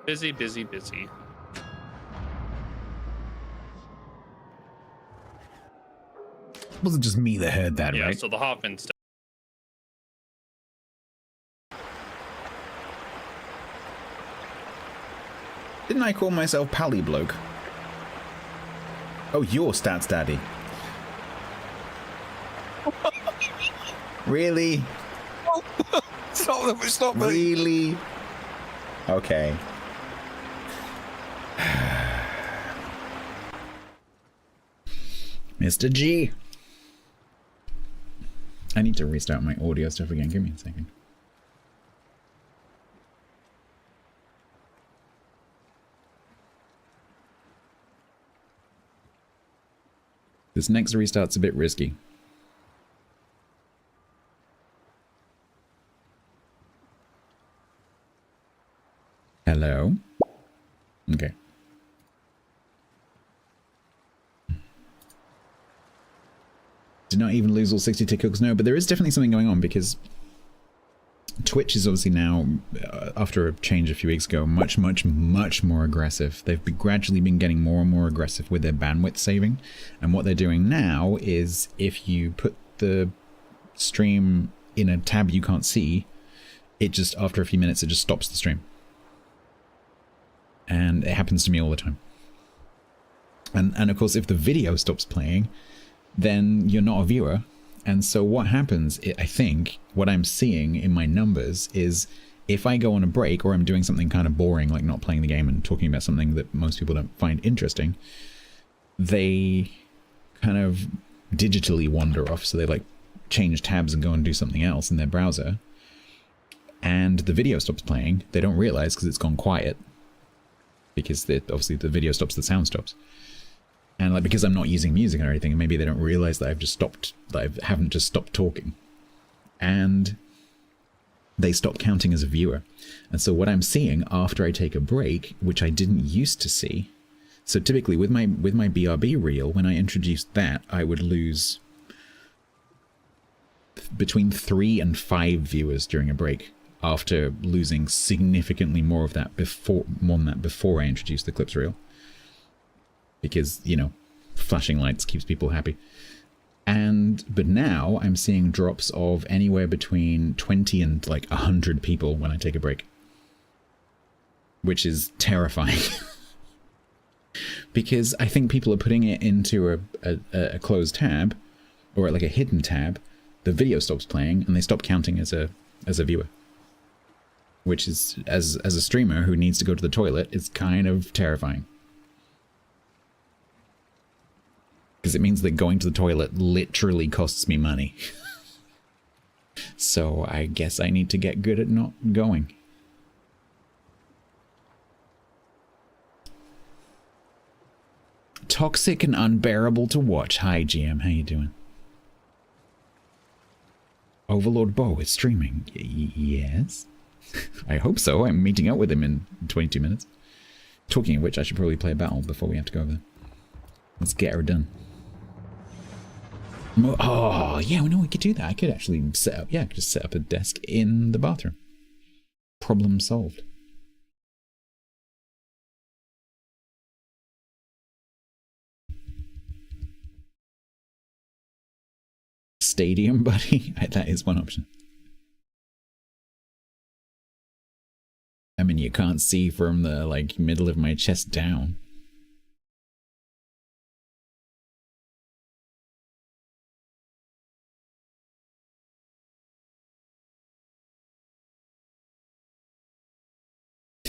Busy, busy, busy. It wasn't just me that heard that, Yeah, right? so the Hoffman stuff. Didn't I call myself StatsBloke? Oh, you're Stats Daddy. Really? Stop me. Really? Okay. Mr. G. I need to restart my audio stuff again. Give me a second. This next restart's a bit risky. Hello? Okay. Did not even lose all 60 tickets. No, but there is definitely something going on because Twitch is obviously now, after a change a few weeks ago, much more aggressive. They've gradually been getting more and more aggressive with their bandwidth saving. And what they're doing now is if you put the stream in a tab you can't see, it just, after a few minutes, it just stops the stream. And it happens to me all the time. And of course, if the video stops playing, then you're not a viewer. And so what happens, I think, what I'm seeing in my numbers is if I go on a break or I'm doing something kind of boring, like not playing the game and talking about something that most people don't find interesting, they kind of digitally wander off. So they like change tabs and go and do something else in their browser. And the video stops playing. They don't realize because it's gone quiet. Because obviously the video stops, the sound stops. And like because I'm not using music or anything, maybe they don't realize that I've just stopped, that I haven't just stopped talking. And they stop counting as a viewer. And so what I'm seeing after I take a break, which I didn't used to see, so typically with my BRB reel, when I introduced that, I would lose between 3 and 5 viewers during a break, after losing significantly more than that before I introduced the clips reel. Because, you know, flashing lights keeps people happy. But now I'm seeing drops of anywhere between 20 and like 100 people when I take a break. Which is terrifying. Because I think people are putting it into a closed tab, or like a hidden tab, the video stops playing and they stop counting as a viewer. Which is, as a streamer who needs to go to the toilet, it's kind of terrifying. Because it means that going to the toilet literally costs me money. So I guess I need to get good at not going. Toxic and unbearable to watch. Hi GM, how you doing? Overlord Bo is streaming. Yes? I hope so. I'm meeting up with him in 22 minutes. Talking of which, I should probably play a battle before we have to go over there. Let's get her done. Oh, yeah, no, we could do that. I could actually set up, yeah, I could just set up a desk in the bathroom. Problem solved. Stadium buddy? That is one option. I mean, you can't see from the, like, middle of my chest down.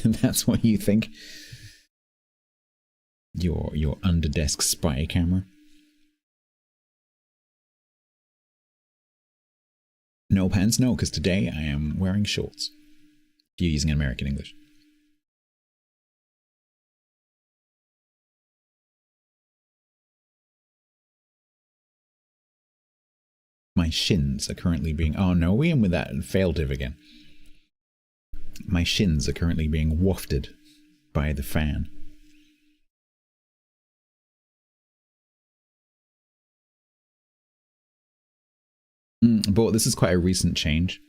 That's what you think? Your under-desk spy camera? No pants? No, because today I am wearing shorts. If you're using American English. My shins are currently being... Oh no, we in with that fail div again. My shins are currently being wafted by the fan. But this is quite a recent change.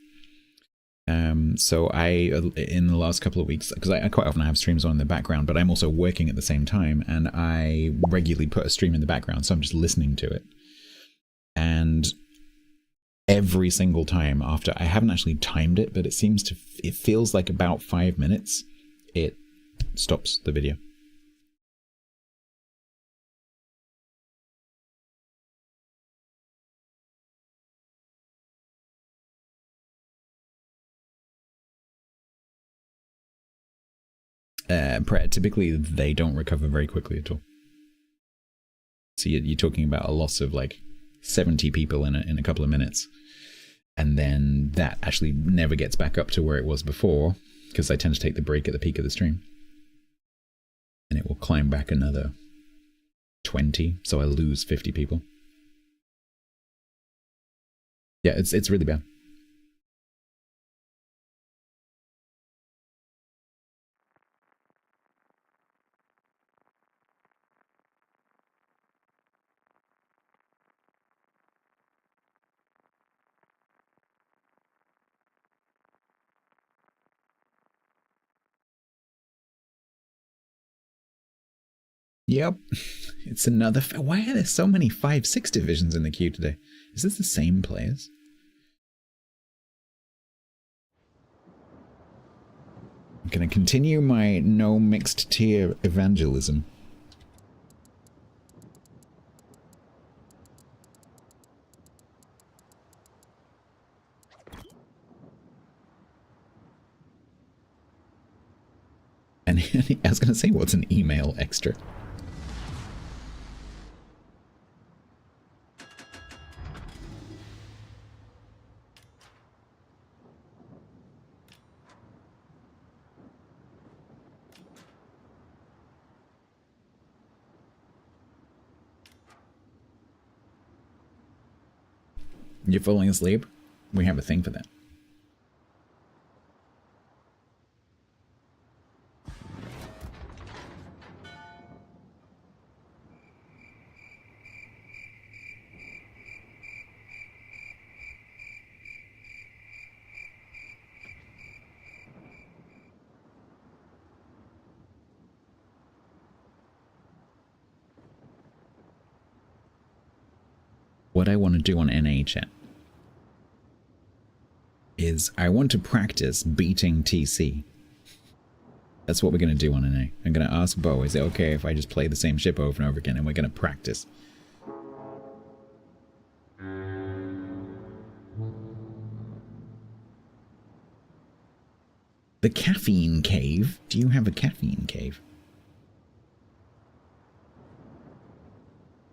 So in the last couple of weeks, because I quite often have streams on in the background, but I'm also working at the same time, and I regularly put a stream in the background, so I'm just listening to it. And every single time after, I haven't actually timed it, but it feels like about 5 minutes, it stops the video. Typically, they don't recover very quickly at all. So you're talking about a loss of like 70 people in a couple of minutes, and then that actually never gets back up to where it was before, because I tend to take the break at the peak of the stream, and it will climb back another 20, so I lose 50 people. Yeah, it's really bad. Yep, it's another... Why are there so many 5-6 divisions in the queue today? Is this the same players? I'm going to continue my no mixed tier evangelism. And I was going to say, what's an email extra? You're falling asleep? We have a thing for that. What I want to do on NA chat is I want to practice beating TC. That's what we're going to do on NA. I'm going to ask Bo, is it okay if I just play the same ship over and over again, and we're going to practice? The caffeine cave? Do you have a caffeine cave?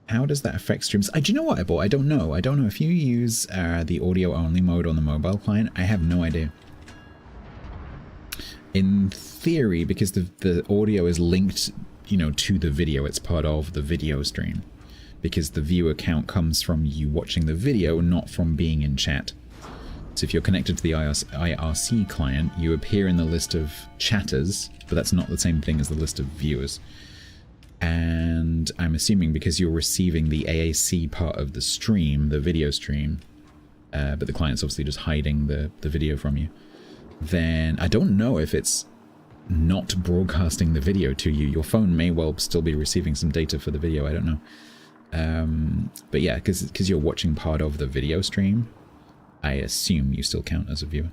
How does that affect streams? Do you know what I bought? I don't know. I don't know. If you use the audio-only mode on the mobile client, I have no idea. In theory, because the audio is linked, you know, to the video, it's part of the video stream. Because the viewer count comes from you watching the video, not from being in chat. So if you're connected to the IRC client, you appear in the list of chatters, but that's not the same thing as the list of viewers. And I'm assuming because you're receiving the AAC part of the stream, the video stream, but the client's obviously just hiding the video from you, then I don't know if it's not broadcasting the video to you. Your phone may well still be receiving some data for the video, I don't know. But yeah, because you're watching part of the video stream, I assume you still count as a viewer.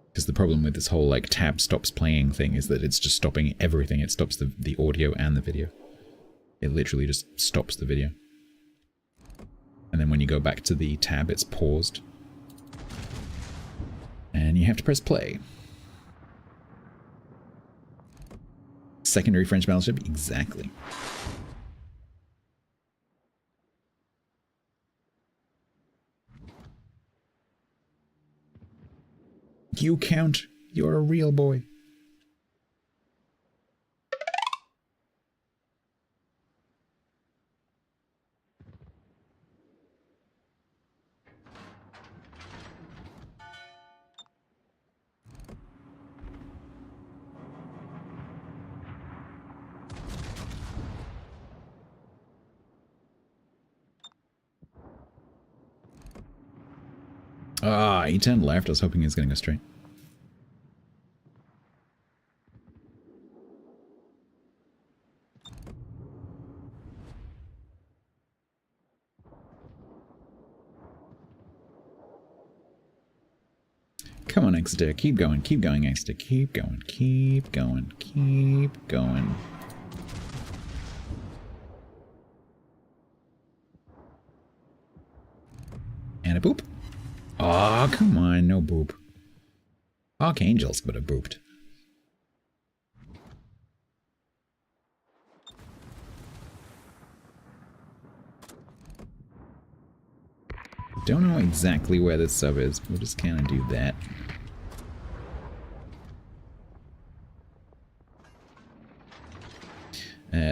Because the problem with this whole like tab stops playing thing is that it's just stopping everything. It stops the audio and the video. It literally just stops the video. And then when you go back to the tab, it's paused. And you have to press play. Secondary French battleship? Exactly. You count. You're a real boy. Ah, he turned left. I was hoping he was going to go straight. Come on, Exeter. Keep going. Keep going, Exeter. Keep going. Keep going. Keep going. And a boop. Aw, oh, come on. No boop. Archangels could have booped. Don't know exactly where this sub is. We'll just kind of do that.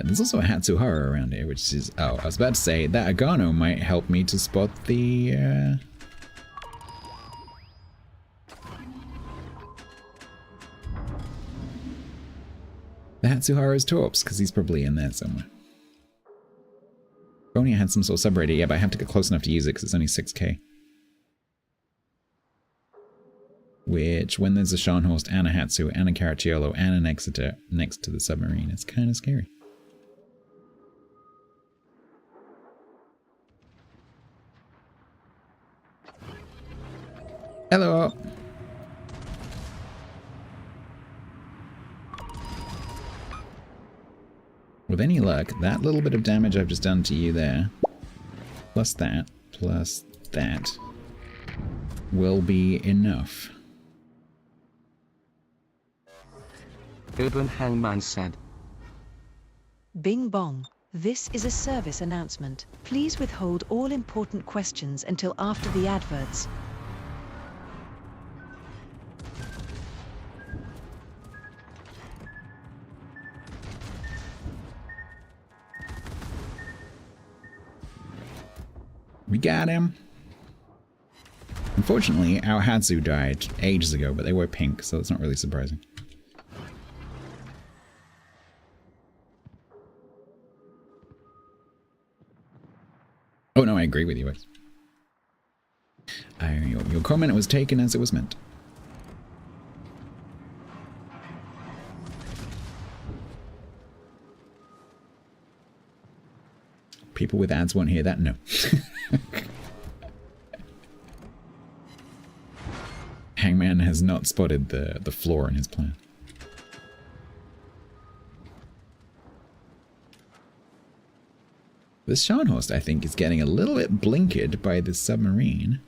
There's also a Hatsuhara around here, which is... Oh, I was about to say, that Agano might help me to spot the... The Hatsuhara's torps, because he's probably in there somewhere. If only I had some sort of subradar, yeah, but I have to get close enough to use it because it's only 6k. Which, when there's a Scharnhorst and a Hatsu and a Caracciolo and an Exeter next to the submarine, it's kind of scary. Hello! With any luck, that little bit of damage I've just done to you there, plus that, will be enough. Urban Hangman said. Bing bong. This is a service announcement. Please withhold all important questions until after the adverts. We got him. Unfortunately, our Hatsu died ages ago, but they were pink, so it's not really surprising. Oh no, I agree with you. Your comment was taken as it was meant. People with ads won't hear that? No. Hangman has not spotted the flaw in his plan. This Scharnhorst, I think, is getting a little bit blinkered by this submarine,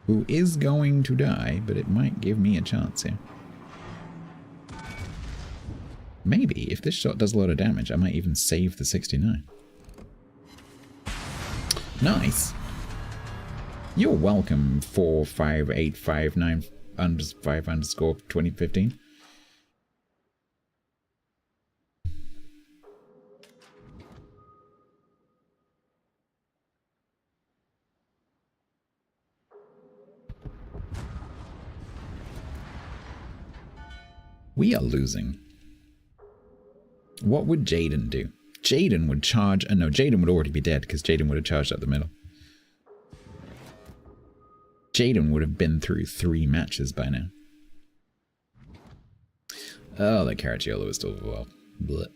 who is going to die, but it might give me a chance here. Maybe, if this shot does a lot of damage, I might even save the 69. Nice. You're welcome, 45859_5_2015. We are losing. What would Jaden do? Jaden would charge... no, Jaden would already be dead because Jaden would have charged up the middle. Jaden would have been through 3 matches by now. Oh, that Caracciolo is still... well, bleh.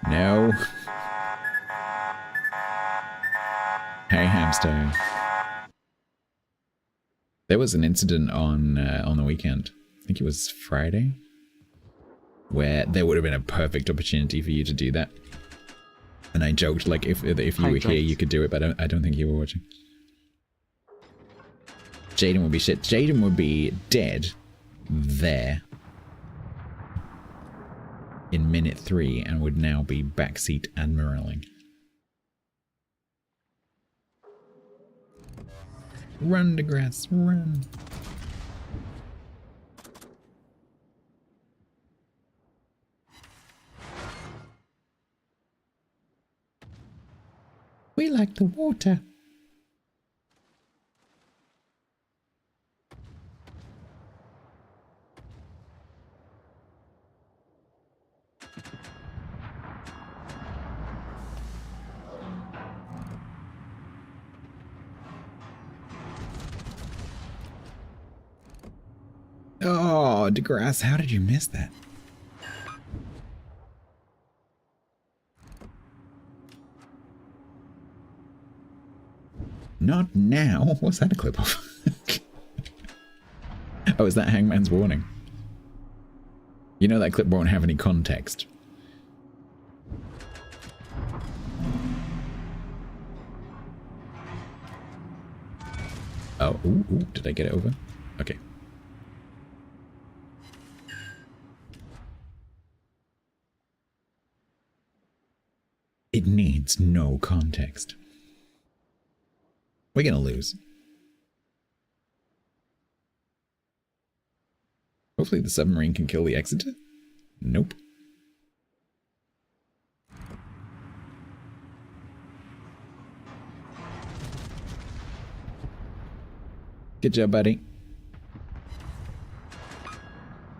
No. Hey, hamster. There was an incident on the weekend. I think it was Friday, where there would have been a perfect opportunity for you to do that. And I joked, like, if you were here, you could do it, but I don't think you were watching. Jaden would be shit. Jaden would be dead there in minute 3 and would now be backseat admiraling. Run, DeGrasse, run. We like the water. Oh, DeGrasse, how did you miss that? Not now. What's that a clip of? Oh, is that Hangman's warning? You know that clip won't have any context. Oh, ooh, did I get it over? Okay. It needs no context. We're gonna lose. Hopefully the submarine can kill the Exeter? Nope. Good job, buddy.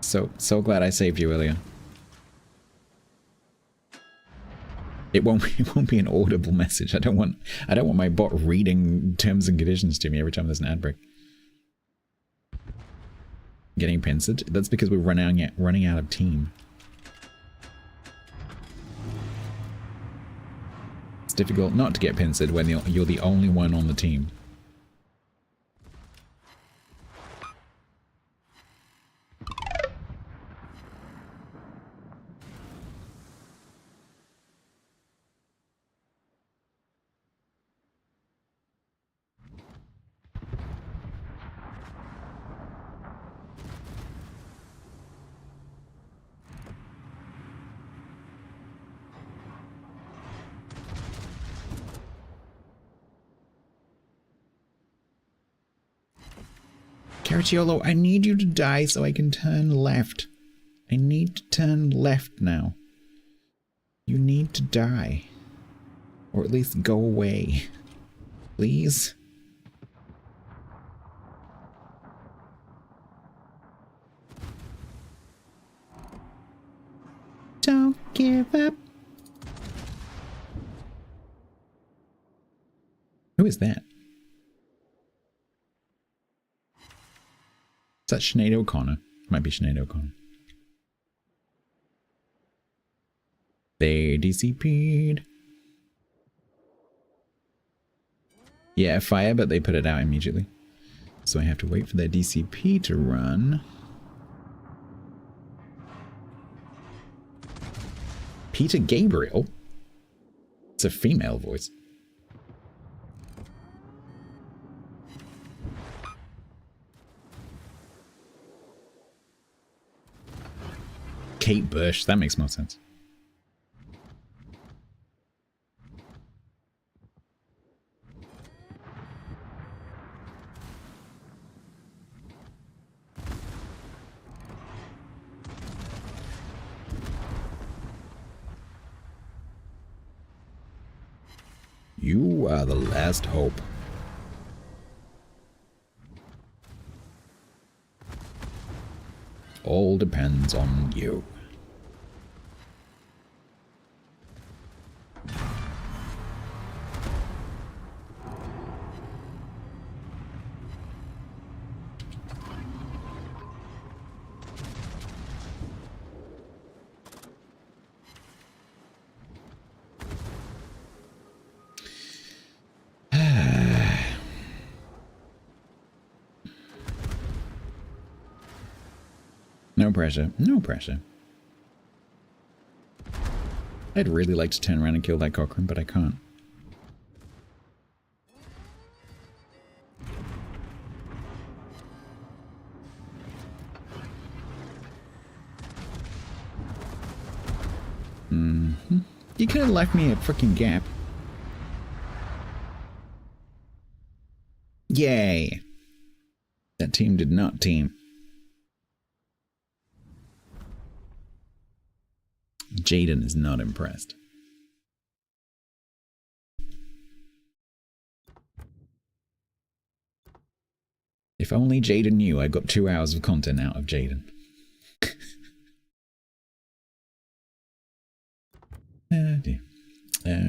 So glad I saved you earlier. It won't be an audible message. I don't want my bot reading terms and conditions to me every time there's an ad break. Getting pincered? That's because we're running out of team. It's difficult not to get pincered when you're the only one on the team. Caracciolo, I need you to die so I can turn left. I need to turn left now. You need to die. Or at least go away. Please? Don't give up. Who is that? Is that Sinead O'Connor? Might be Sinead O'Connor. They DCP'd. Yeah, fire, but they put it out immediately. So I have to wait for their DCP to run. Peter Gabriel? It's a female voice. Kate Bush, that makes more sense. You are the last hope. All depends on you. No pressure. No pressure. I'd really like to turn around and kill that Cochrane, but I can't. You could have left me a freaking gap. Yay. That team did not team. Jaden is not impressed. If only Jaden knew I got 2 hours of content out of Jaden.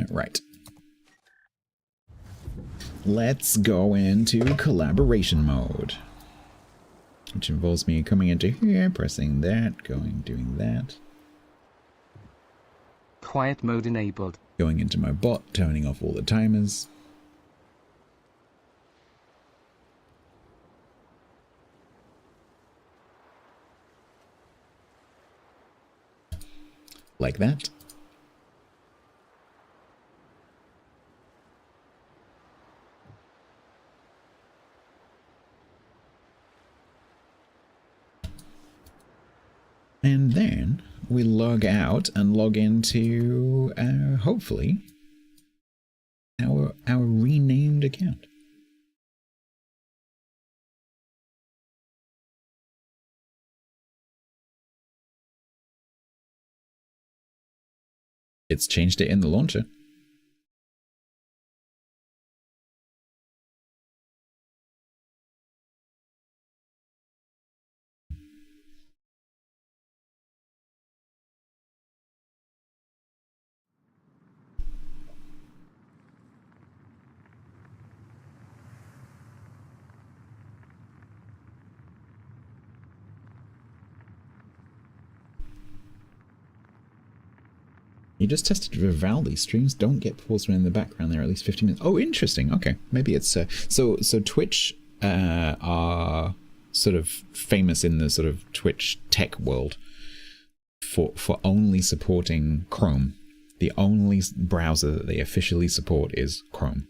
Right. Let's go into collaboration mode. Which involves me coming into here, pressing that, doing that. Quiet mode enabled. Going into my bot, turning off all the timers. Like that. And then we log out and log into, hopefully, our renamed account. It's changed it in the launcher. You just tested Vivaldi. Streams don't get paused when in the background. They're at least 15 minutes. Oh, interesting. Okay, maybe it's so Twitch are sort of famous in the sort of Twitch tech world for only supporting Chrome. The only browser that they officially support is Chrome.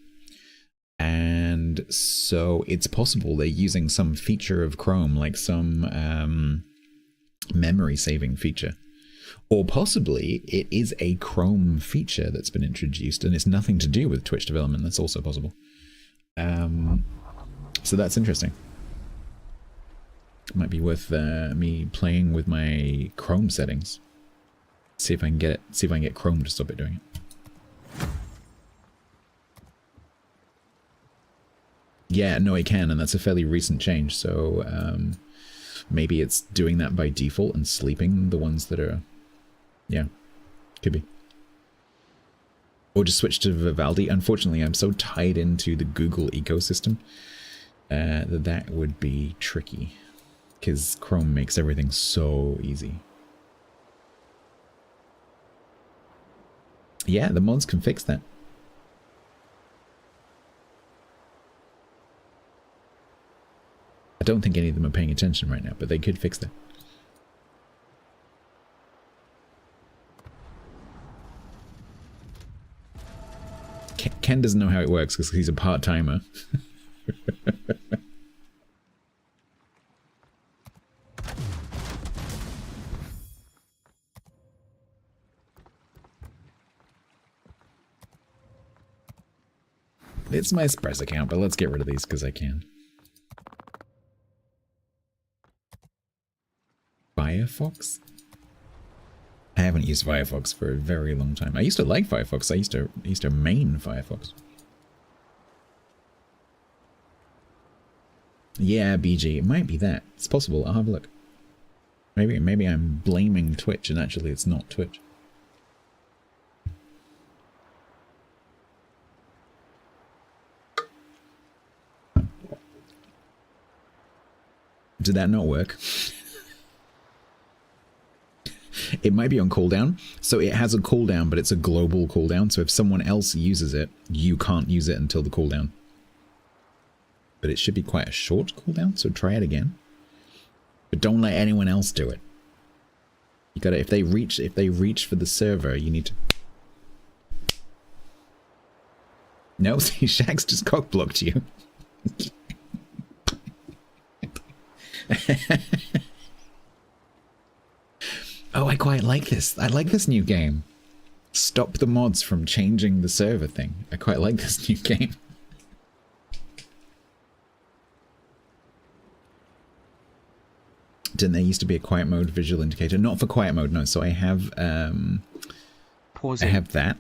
And so it's possible they're using some feature of Chrome, like some memory saving feature. Or possibly it is a Chrome feature that's been introduced and it's nothing to do with Twitch development. That's also possible. So that's interesting. Might be worth me playing with my Chrome settings. See if I can get it. See if I can get Chrome to stop it doing it. Yeah, no, it can, and that's a fairly recent change. So maybe it's doing that by default and sleeping the ones that are. Yeah, could be. Or just switch to Vivaldi. Unfortunately, I'm so tied into the Google ecosystem that would be tricky. Because Chrome makes everything so easy. Yeah, the mods can fix that. I don't think any of them are paying attention right now, but they could fix that. Ken doesn't know how it works because he's a part-timer. It's my Express account, but let's get rid of these because I can. Firefox? I haven't used Firefox for a very long time. I used to like Firefox. I used to main Firefox. Yeah, BG, it might be that. It's possible. I'll have a look. Maybe I'm blaming Twitch and actually it's not Twitch. Did that not work? It might be on cooldown. So it has a cooldown, but it's a global cooldown. So if someone else uses it, you can't use it until the cooldown. But it should be quite a short cooldown, so try it again. But don't let anyone else do it. You gotta, if they reach for the server, you need to... No, see, Shax just cock-blocked you. Oh, I quite like this. I like this new game. Stop the mods from changing the server thing. I quite like this new game. Didn't there used to be a quiet mode visual indicator? Not for quiet mode, no. So I have Pausing. I have that.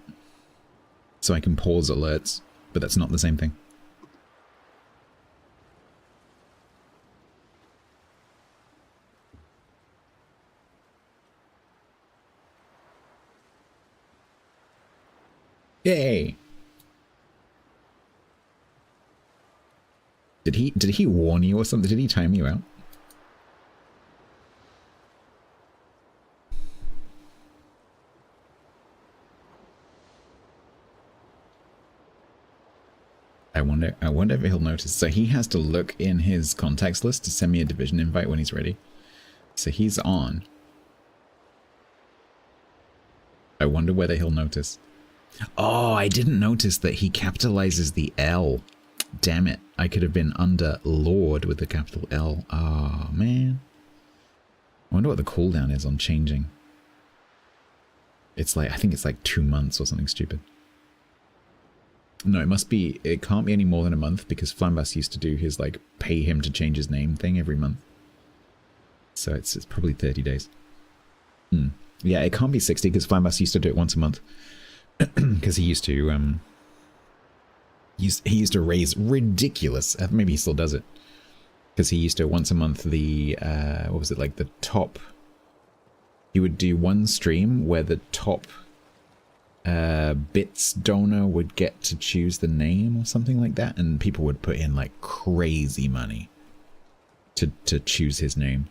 So I can pause alerts, but that's not the same thing. Yay! Did he warn you or something? Did he time you out? I wonder if he'll notice. So he has to look in his contacts list to send me a division invite when he's ready. So he's on. I wonder whether he'll notice. Oh, I didn't notice that he capitalizes the L. Damn it. I could have been under Lord with the capital L. Oh, man. I wonder what the cooldown is on changing. It's like, I think it's like 2 months or something stupid. No, it can't be any more than a month because Flambas used to do his, like, pay him to change his name thing every month. So it's probably 30 days. Yeah, it can't be 60 because Flambas used to do it once a month. Because he used to, he used to raise ridiculous, maybe he still does it. Because he used to, once a month, the, what was it, like the top, he would do one stream where the top bits donor would get to choose the name or something like that, and people would put in like crazy money to choose his name.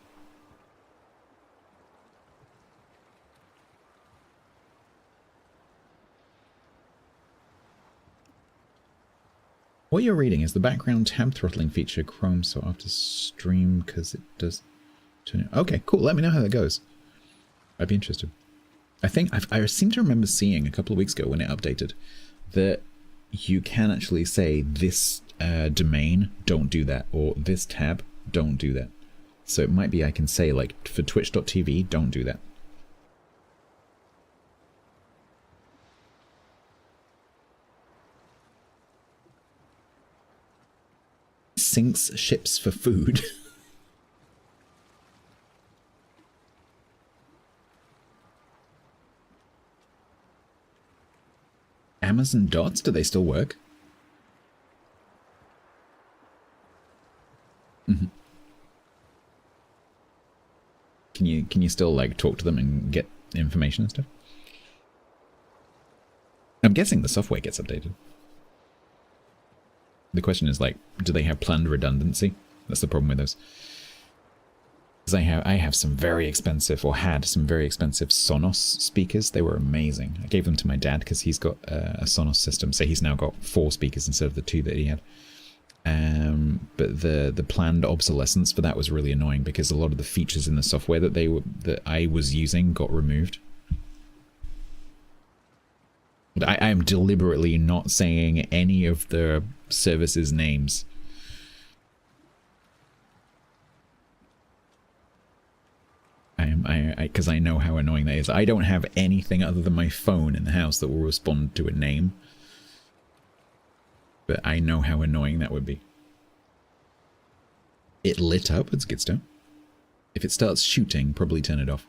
What you're reading is the background tab throttling feature Chrome, so after stream, because it does turn it. Okay, cool. Let me know how that goes. I'd be interested. I think I seem to remember seeing a couple of weeks ago when it updated that you can actually say this domain, don't do that, or this tab, don't do that. So it might be I can say, like, for twitch.tv, don't do that. Sinks ships for food. Amazon dots, do they still work? Mm-hmm. Can you still like talk to them and get information and stuff? I'm guessing the software gets updated. The question is like, do they have planned redundancy? That's the problem with those. Because I have some very expensive, or had some very expensive Sonos speakers. They were amazing. I gave them to my dad because he's got a Sonos system, so he's now got 4 speakers instead of the 2 that he had. But the planned obsolescence for that was really annoying because a lot of the features in the software that I was using got removed. I am deliberately not saying any of the services' names. Because I know how annoying that is. I don't have anything other than my phone in the house that will respond to a name. But I know how annoying that would be. It lit up, it's good stuff. If it starts shooting, probably turn it off.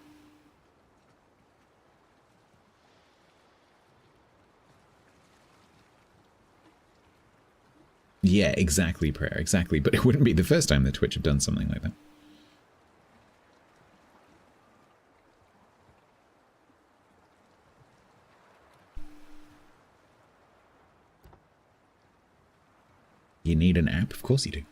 Yeah, exactly, Prayer, exactly. But it wouldn't be the first time that Twitch have done something like that. You need an app? Of course you do.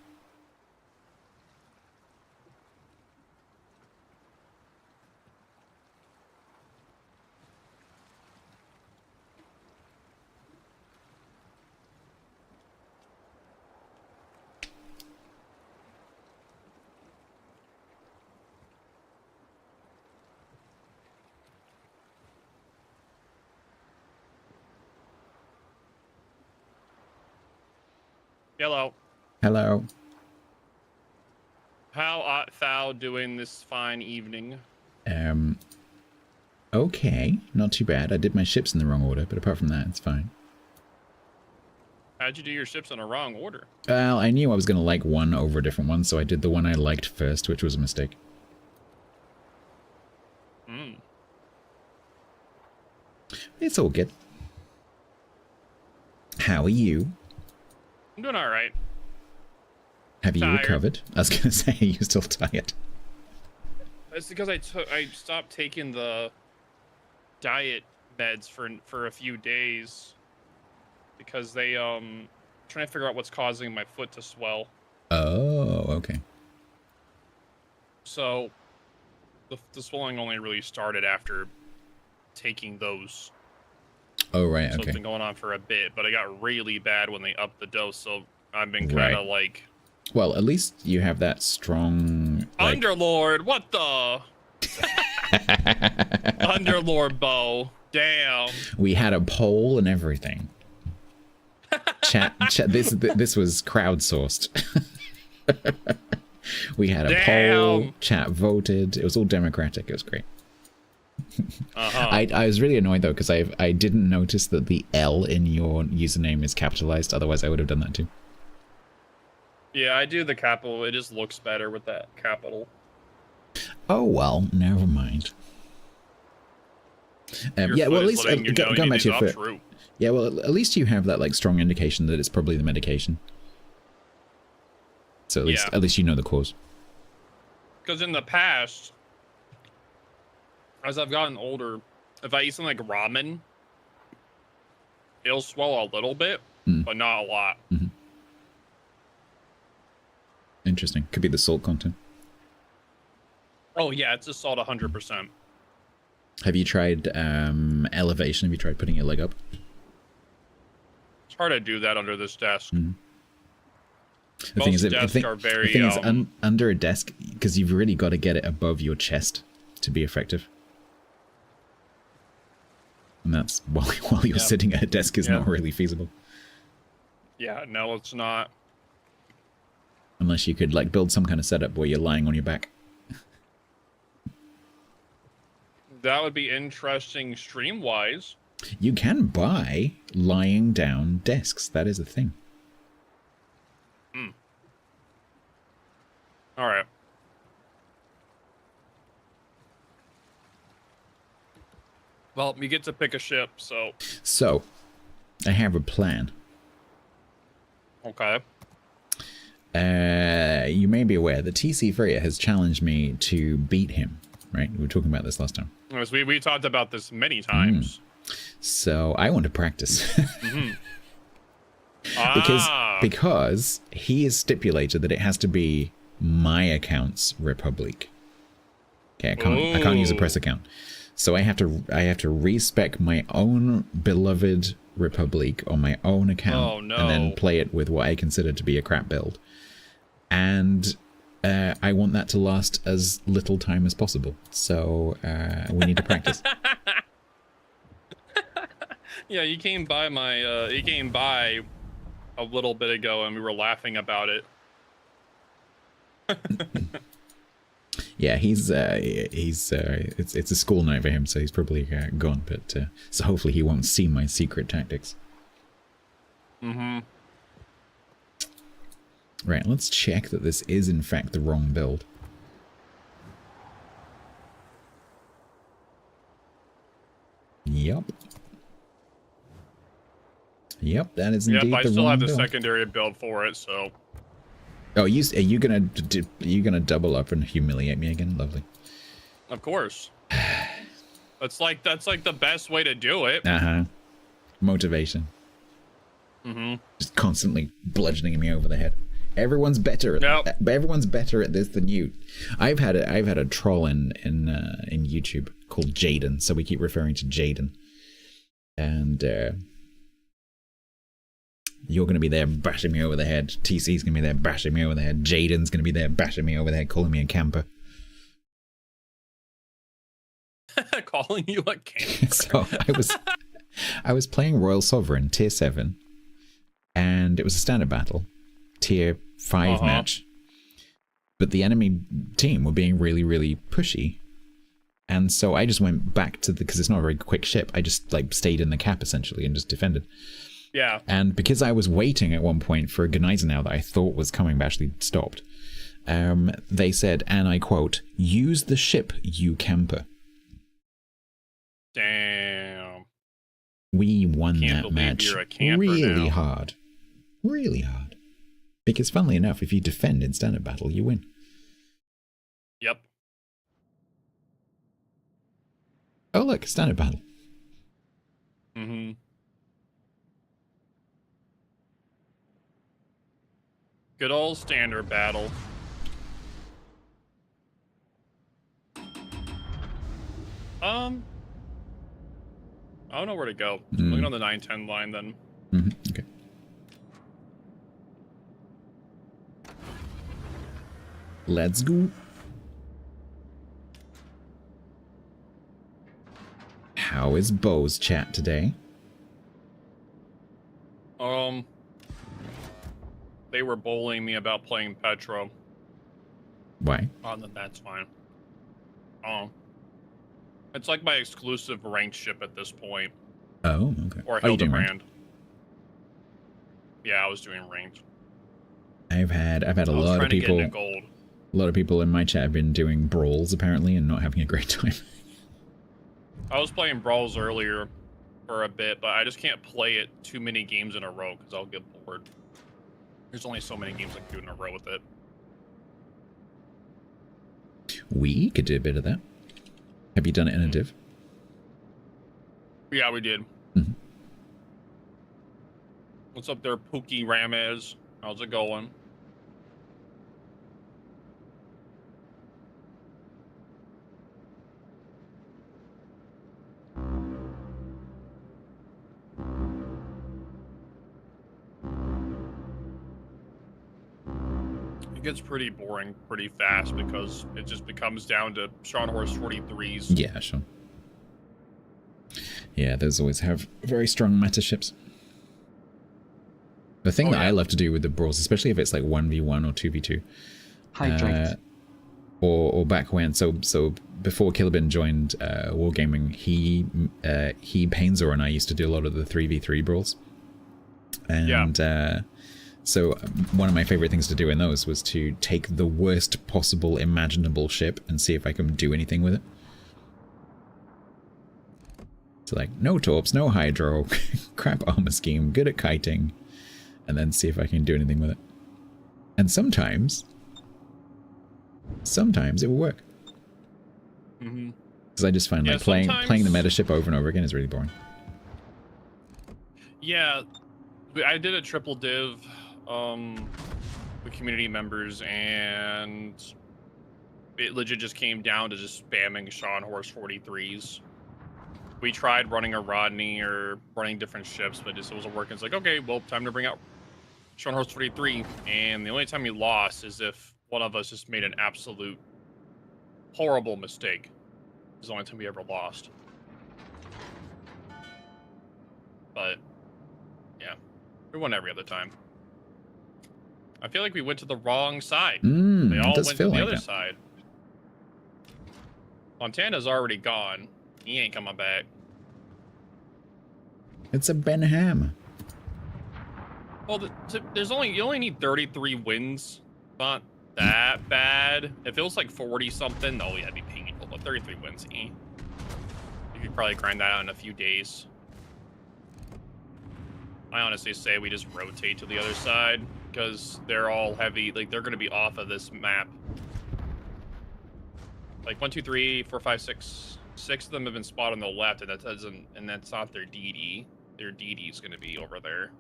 Hello. Hello. How art thou doing this fine evening? Okay, not too bad. I did my ships in the wrong order, but apart from that, it's fine. How'd you do your ships in a wrong order? Well, I knew I was going to like one over a different one, so I did the one I liked first, which was a mistake. Hmm. It's all good. How are you? I'm doing alright. Have you Tired. recovered? I was going to say, are you still tired? It's because I stopped taking the diet meds for a few days because they trying to figure out what's causing my foot to swell. Oh, okay. So the swelling only really started after taking those. Oh, right, So okay. it's been going on for a bit, but it got really bad when they upped the dose, so I've been kind Right. of like... Well, at least you have that strong... Like... Underlord, what the? Underlord bow. Damn. We had a poll and everything. Chat, this was crowdsourced. We had a poll, chat voted. It was all democratic. It was great. I was really annoyed though because I didn't notice that the L in your username is capitalized. Otherwise, I would have done that too. Yeah, I do the capital. It just looks better with that capital. Oh well, never mind. Yeah, well at least going back to your foot. Yeah, well at least you have that like strong indication that it's probably the medication. So at least you know the cause. Because in the past, as I've gotten older, if I eat something like ramen, it'll swell a little bit, but not a lot. Mm-hmm. Interesting. Could be the salt content. Oh yeah, it's just salt 100%. Have you tried elevation? Have you tried putting your leg up? It's hard to do that under this desk. Mm-hmm. The Most desks are very... The thing is, under a desk, because you've really got to get it above your chest to be effective. And that's while you're sitting at a desk is not really feasible. Yeah, no, it's not. Unless you could like build some kind of setup where you're lying on your back. That would be interesting stream-wise. You can buy lying down desks. That is a thing. All right. Well, you get to pick a ship, so... So, I have a plan. Okay. You may be aware that TC Freya has challenged me to beat him, right? We were talking about this last time. Yes, we talked about this many times. So, I want to practice. Mm-hmm. Because he has stipulated that it has to be my account's Republic. Okay, I can't use a press account. So I have to respec my own beloved Republic on my own account and then play it with what I consider to be a crap build. And I want that to last as little time as possible. So we need to practice. Yeah, you came by a little bit ago and we were laughing about it. Yeah, it's a school night for him, so he's probably gone. But so hopefully he won't see my secret tactics. Mm-hmm. Right, let's check that this is in fact the wrong build. Yup. Yep, that is indeed the I still wrong have the build. secondary build for it, so. Oh, are you gonna double up and humiliate me again? Lovely. Of course. That's like the best way to do it. Motivation. Just constantly bludgeoning me over the head. Everyone's better at this than you. I've had a troll in YouTube called Jaden, so we keep referring to Jaden. And you're gonna be there bashing me over the head. TC's gonna be there bashing me over the head. Jaden's gonna be there bashing me over the head, calling me a camper. Calling you a camper. So I was playing Royal Sovereign tier 7, and it was a standard battle, tier 5 match. But the enemy team were being really, really pushy. And so I just went back to because it's not a very quick ship. I just like stayed in the cap essentially and just defended. Yeah. And because I was waiting at one point for a Gneisenau that I thought was coming but actually stopped, they said, and I quote, "Use the ship, you camper." Damn. We won that match really hard. Really hard. Because funnily enough, if you defend in standard battle, you win. Yep. Oh look, standard battle. Good old standard battle. I don't know where to go. I'm looking on the 910 line then. Okay. Let's go. How is Bo's chat today? They were bullying me about playing Petro. Why? That's fine. It's like my exclusive ranked ship at this point. Oh, okay. Or Are you doing Hildebrand. Yeah, I was doing ranked. I've had a lot of people. A lot of people in my chat have been doing brawls apparently and not having a great time. I was playing brawls earlier for a bit, but I just can't play it too many games in a row because I'll get bored. There's only so many games I can do in a row with it. We could do a bit of that. Have you done it in a div? Yeah, we did. What's up there, Pookie Ramez? How's it going? It gets pretty boring pretty fast because it just becomes down to Sean Horse 43s. Yeah, sure. Yeah, those always have very strong meta ships. The thing that I love to do with the brawls, especially if it's like 1v1 or 2v2, or back when, so before Killabin joined Wargaming, he Painzor and I used to do a lot of the 3v3 brawls, and so one of my favorite things to do in those was to take the worst possible imaginable ship and see if I can do anything with it. So like, no torps, no hydro, crap armor scheme, good at kiting, and then see if I can do anything with it. And sometimes it will work. Because I just find like playing the meta ship over and over again is really boring. Yeah, I did a triple div with community members, and it legit just came down to just spamming Sean Horse 43s. We tried running a Rodney or running different ships, but it wasn't working. It's like, okay, well, time to bring out Sean Horse 43. And the only time we lost is if one of us just made an absolute horrible mistake. It's the only time we ever lost. But, yeah, we won every other time. I feel like we went to the wrong side. They all went to the other side. Montana's already gone. He ain't coming back. It's a Ben Ham. Well, you only need 33 wins. Not that bad. If it was like 40 something, no, yeah, that'd be painful. But 33 wins, You could probably grind that out in a few days. I honestly say we just rotate to the other side because they're all heavy. Like they're going to be off of this map. Like 1, 2, 3, 4, 5, 6. 6 of them have been spotted on the left, and that doesn't. And that's not their DD. Their DD is going to be over there.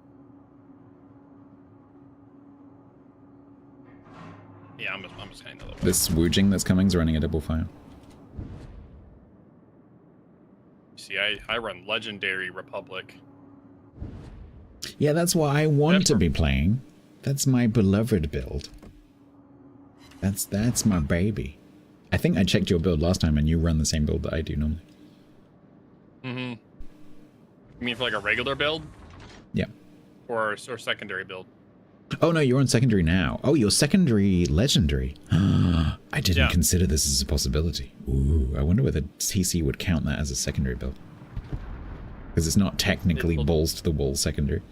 Yeah, I'm just kind of the other way. This woojing that's coming is running a double fire. See, I run Legendary Republic. Yeah, that's what I want to be playing. That's my beloved build. That's my baby. I think I checked your build last time and you run the same build that I do normally. Mm-hmm. You mean for like a regular build? Yeah. Or secondary build? Oh no, you're on secondary now. Oh, you're secondary legendary. I didn't consider this as a possibility. Ooh, I wonder whether TC would count that as a secondary build. Because it's not technically balls to the wall secondary.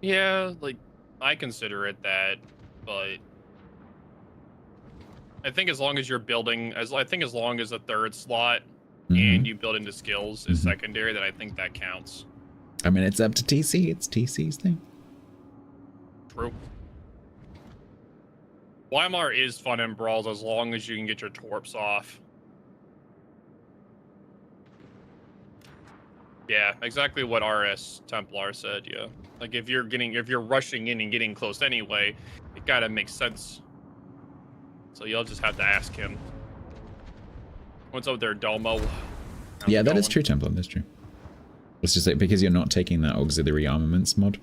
Yeah, like, I consider it that, but I think as long as you're building, as long as the third slot and you build into skills is secondary, then I think that counts. I mean, it's up to TC. It's TC's thing. True. Weimar is fun in brawls as long as you can get your torps off. Yeah, exactly what RS Templar said, yeah. Like if you're rushing in and getting close anyway, it gotta make sense. So you'll just have to ask him. What's up there, Domo? Yeah, that is true, Templar, that's true. Let's just say, because you're not taking that auxiliary armaments mod,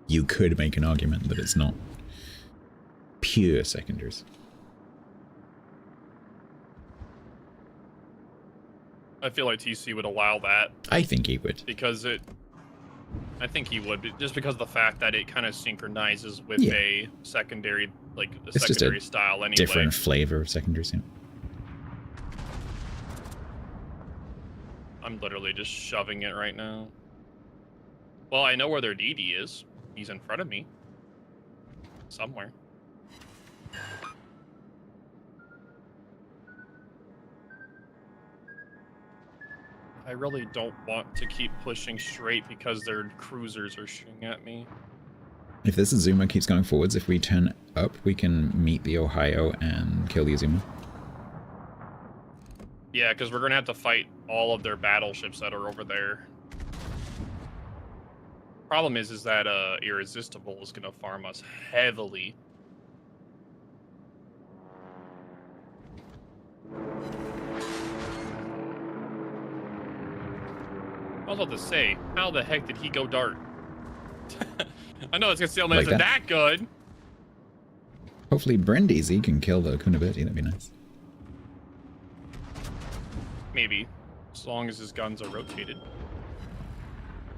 you could make an argument that it's not pure secondaries. I feel like TC would allow that. I think he would. Because I think he would, just because of the fact that it kind of synchronizes with a secondary, like a It's secondary just a style anyway. different flavor of secondaries, yeah. I'm literally just shoving it right now. Well, I know where their DD is. He's in front of me. Somewhere. I really don't want to keep pushing straight because their cruisers are shooting at me. If this Azuma keeps going forwards, if we turn up, we can meet the Ohio and kill the Azuma. Yeah, because we're going to have to fight all of their battleships that are over there. Problem is that Irresistible is going to farm us heavily. I was about to say, how the heck did he go dart? I know it's concealment isn't that good. Hopefully Brindisi can kill the Kunabeti, that'd be nice. Maybe, as long as his guns are rotated.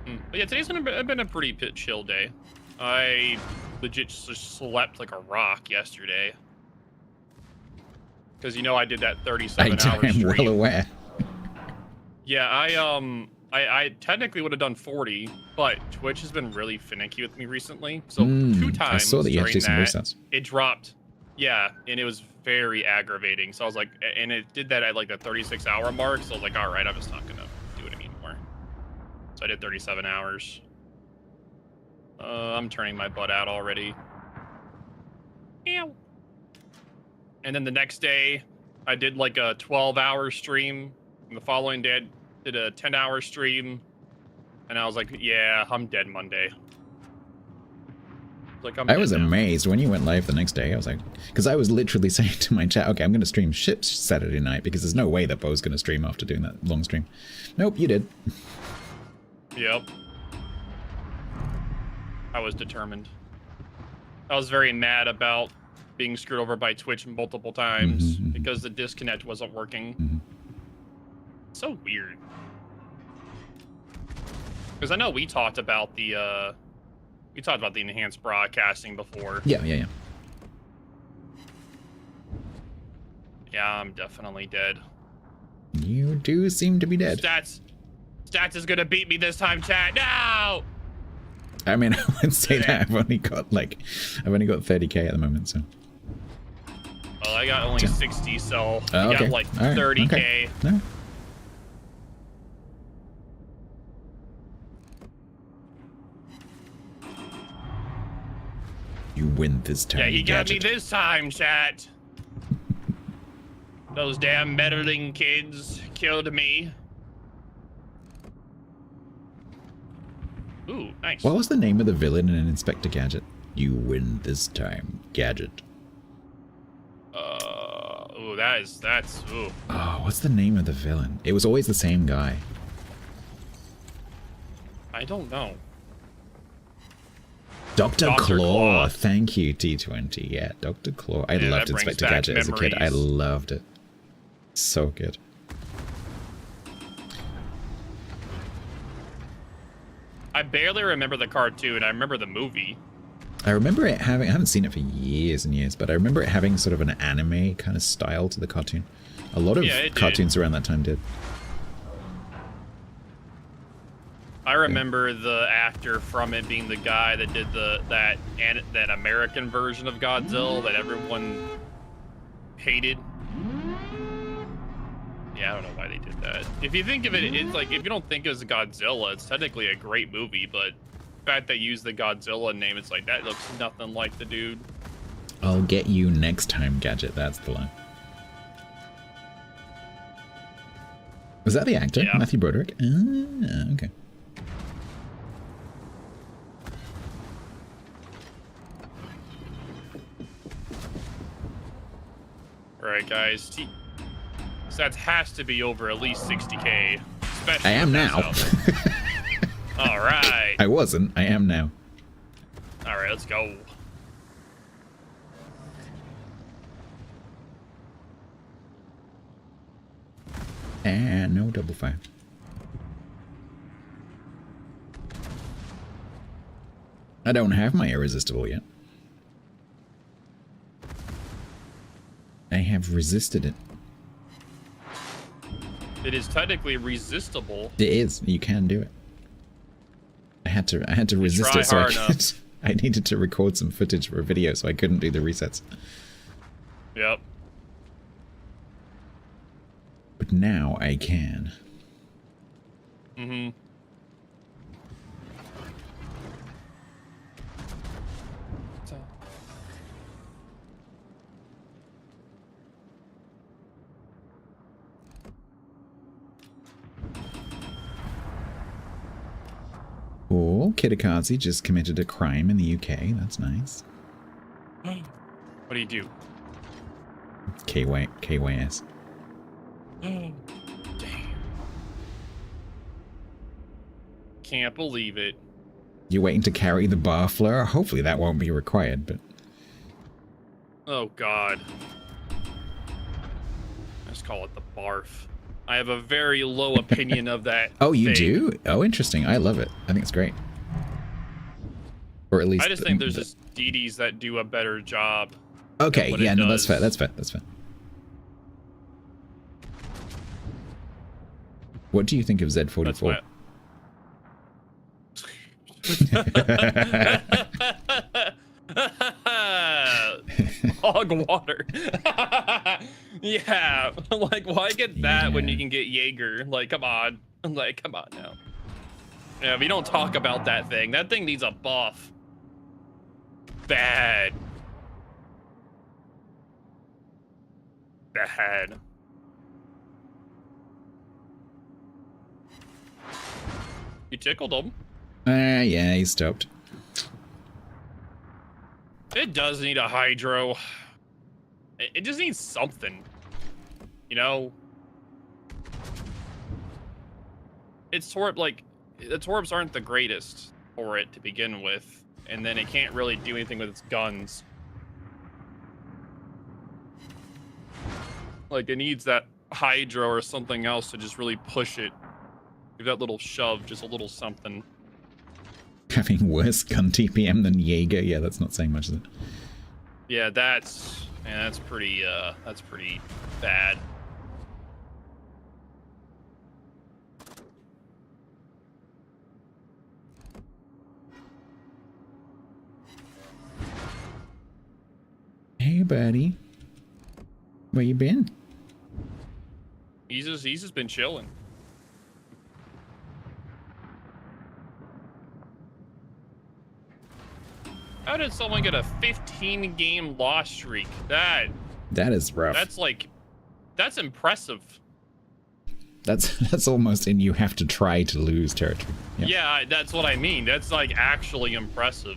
But yeah, today's been a pretty chill day. I legit just slept like a rock yesterday. Because you know I did that 37-hour stream. I'm well aware. Yeah, I technically would have done 40, but Twitch has been really finicky with me recently. So 2 times I saw that you had to do some during resets. It dropped. Yeah, and it was very aggravating. So I was like, and it did that at like the 36-hour mark. So I was like, all right, I'm just not going to do it anymore. So I did 37 hours. I'm turning my butt out already. Ew. And then the next day, I did like a 12-hour stream. And the following day, I did a 10-hour stream. And I was like, yeah, I'm dead Monday. Like, I was amazed when you went live the next day. I was like, because I was literally saying to my chat, okay, I'm going to stream Ships Saturday night because there's no way that Bo's going to stream after doing that long stream. Nope, you did. Yep. I was determined. I was very mad about being screwed over by Twitch multiple times because the disconnect wasn't working. So weird. Because I know we talked about the enhanced broadcasting before. Yeah. Yeah, I'm definitely dead. You do seem to be dead. Stats is gonna beat me this time, chat. No! I mean, I wouldn't say that. I've only got 30k at the moment, so. Well, I got only 60, so I okay. got like All right. 30k. Okay. No. You win this time. Yeah, he got Gadget. me this time, chat. Those damn meddling kids killed me. Ooh, nice. What was the name of the villain in Inspector Gadget? You win this time, Gadget. Ooh, that's, ooh. Oh, what's the name of the villain? It was always the same guy. I don't know. Dr. Claw. Thank you, T20. Yeah, Dr. Claw. I loved Inspector Gadget as a kid. I loved it. So good. I barely remember the cartoon. I remember the movie. I remember it having, I haven't seen it for years and years, but I remember it having sort of an anime kind of style to the cartoon. A lot of cartoons around that time did. I remember the actor from it being the guy that did that American version of Godzilla that everyone hated. Yeah, I don't know why they did that. If you think of it, it's like, if you don't think it was Godzilla, it's technically a great movie, but the fact they use the Godzilla name, it's like, that looks nothing like the dude. I'll get you next time, Gadget. That's the line. Was that the actor? Yeah. Matthew Broderick? Ah, okay. Alright, guys. Stats has to be over at least 60k. I am now. Alright. I wasn't. I am now. Alright, let's go. And no double fire. I don't have my irresistible yet. I have resisted it. It is technically resistible. It is. You can do it. I had to resist it so I needed to record some footage for a video, so I couldn't do the resets. Yep. But now I can. Mm-hmm. Oh, Kitakazi just committed a crime in the UK. That's nice. What do you do? KYS. Damn. Can't believe it. You're waiting to carry the bar floor? Hopefully that won't be required, but... Oh, God. Let's call it the barf. I have a very low opinion of that. Oh, you thing. do? Oh, interesting. I love it. I think it's great. Or at least... I just think there's just DDs that do a better job. Okay, yeah, no, that's fair. That's fair. That's fair. What do you think of Z44? Hog water. Yeah, like, why get that when you can get Jaeger? Like, come on. Like, come on now. Yeah, we don't talk about that thing. That thing needs a buff. Bad. Bad. You tickled him. Yeah, he's stoked. It does need a hydro. It just needs something. You know? It's like, the Torps aren't the greatest for it to begin with, and then it can't really do anything with its guns. Like, it needs that hydro or something else to just really push it. Give that little shove, just a little something. Having worse gun TPM than Jaeger? Yeah, that's not saying much, is it? Yeah, that's pretty bad. Hey, buddy. Where you been? He's just been chilling. How did someone get a 15-game loss streak? That is rough. That's impressive. That's almost in you have to try to lose territory. Yep. Yeah, that's what I mean. That's like actually impressive.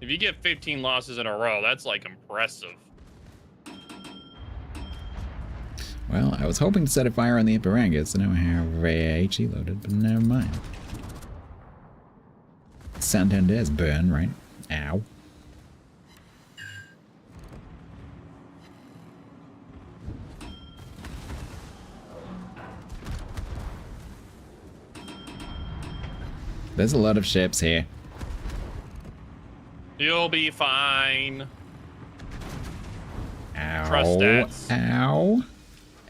If you get 15 losses in a row, that's like impressive. Well, I was hoping to set a fire on the Iparanga, so now I have HE loaded, but never mind. Santander's burn, right? Ow. There's a lot of ships here. You'll be fine. Ow. Trust stats. Ow.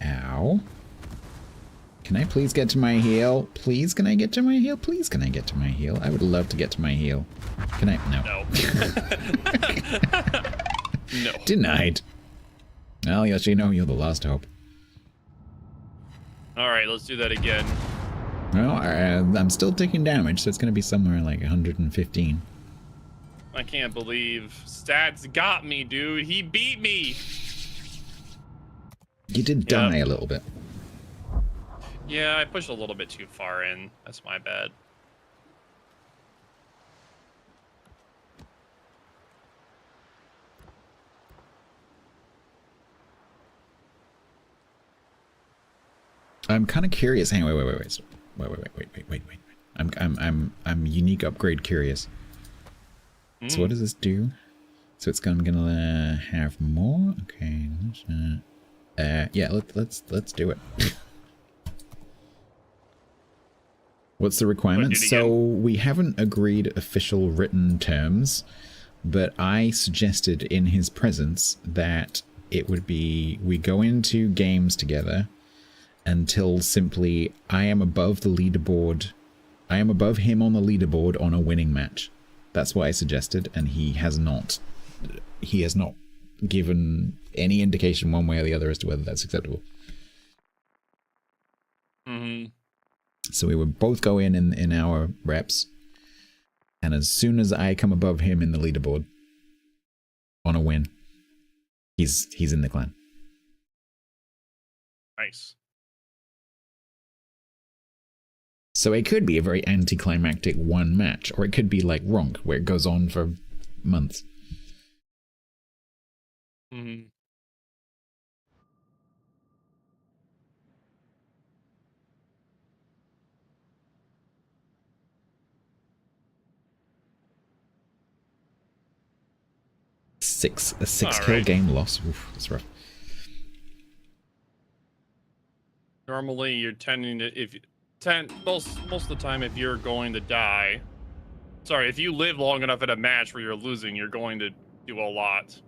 Ow. Can I please get to my heal? Please, can I get to my heal? Please, can I get to my heal? I would love to get to my heal. Can I? No. No. Denied. Well, Yoshino, you're the last hope. Alright, let's do that again. Well, I'm still taking damage, so it's going to be somewhere like 115. I can't believe Stats got me, dude. He beat me. You did die a little bit. Yeah, I pushed a little bit too far in. That's my bad. I'm kind of curious. Hang on, wait. I'm unique upgrade curious. So what does this do? So it's gonna have more. Okay. Yeah. Let's do it. What's the requirement? So we haven't agreed official written terms, but I suggested in his presence that it would be we go into games together until simply I am above the leaderboard. I am above him on the leaderboard on a winning match. That's what I suggested, and he has not given any indication one way or the other as to whether that's acceptable. So we would both go in our reps, and as soon as I come above him in the leaderboard on a win, he's in the clan. Nice. So it could be a very anticlimactic one match, or it could be like Ronk, where it goes on for months. A six kill game loss. Oof, that's rough. Normally, you're tending to most of the time, if you're going to die, if you live long enough at a match where you're losing, you're going to do a lot.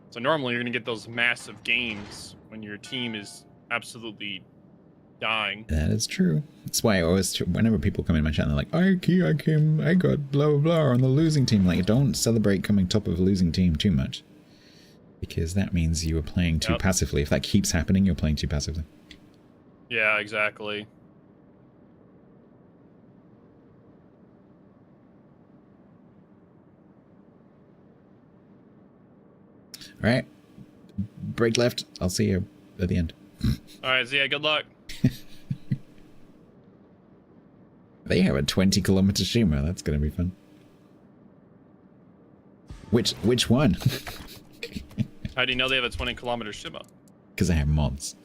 So normally, you're going to get those massive gains when your team is absolutely dying. That is true. That's why I always, whenever people come in my chat, they're like, I got blah blah blah on the losing team. Like, don't celebrate coming top of a losing team too much, because that means you are playing too passively. If that keeps happening, you're playing too passively. Yeah, exactly. All right, break left. I'll see you at the end. All right, so yeah, good luck. They have a 20-kilometer Shima. That's gonna be fun. Which one? How do you know they have a 20-kilometer Shima? Because I have mods.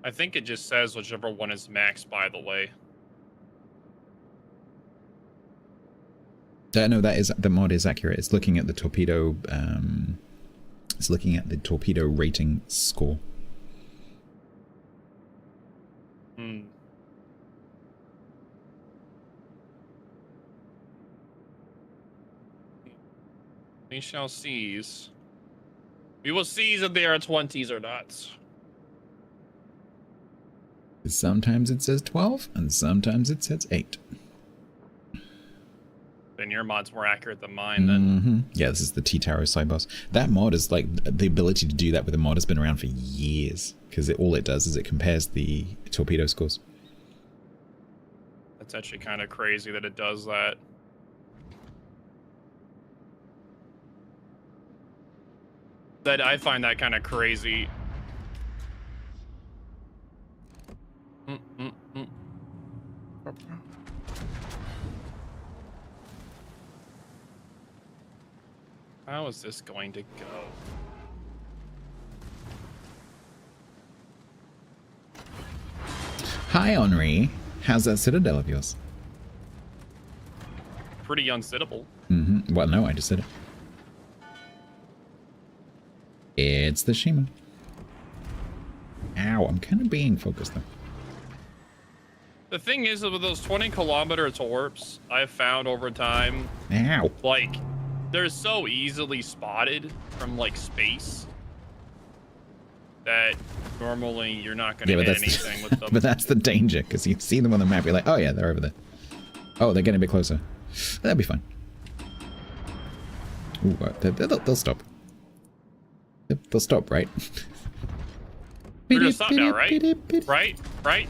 I think it just says whichever one is maxed, by the way. No, the mod is accurate. It's looking at the torpedo. It's looking at the torpedo rating score. We shall seize. We will seize if they are 20s or not. Sometimes it says 12, and sometimes it says 8. Then your mod's more accurate than mine, then. Yeah, this is the T-Taro side boss. That mod is like, the ability to do that with a mod has been around for years, because all it does is it compares the torpedo scores. That's actually kind of crazy that it does that. I find that kind of crazy. How is this going to go? Hi, Henri. How's that citadel of yours? Pretty unsittable. Well, no, I just said it. It's the Shima. Ow, I'm kind of being focused though. The thing is, with those 20-kilometer torps, I've found over time, Ow. like, they're so easily spotted from, like, space that normally you're not going to get anything with them. But that's the danger, because you see them on the map, you're like, oh yeah, they're over there. Oh, they're getting a bit closer. That'll be fine. Ooh, they'll stop. They'll stop, right? They're gonna stop now, right? Right?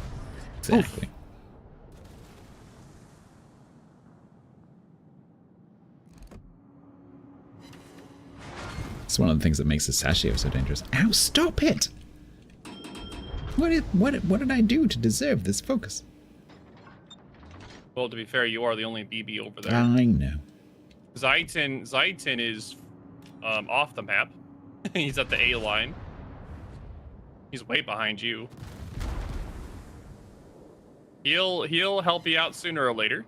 Exactly. It's one of the things that makes the Sashio so dangerous. Ow, stop it! What did I do to deserve this focus? Well, to be fair, you are the only BB over there. I know. Zaitin is off the map. He's at the A line. He's way behind you. He'll help you out sooner or later.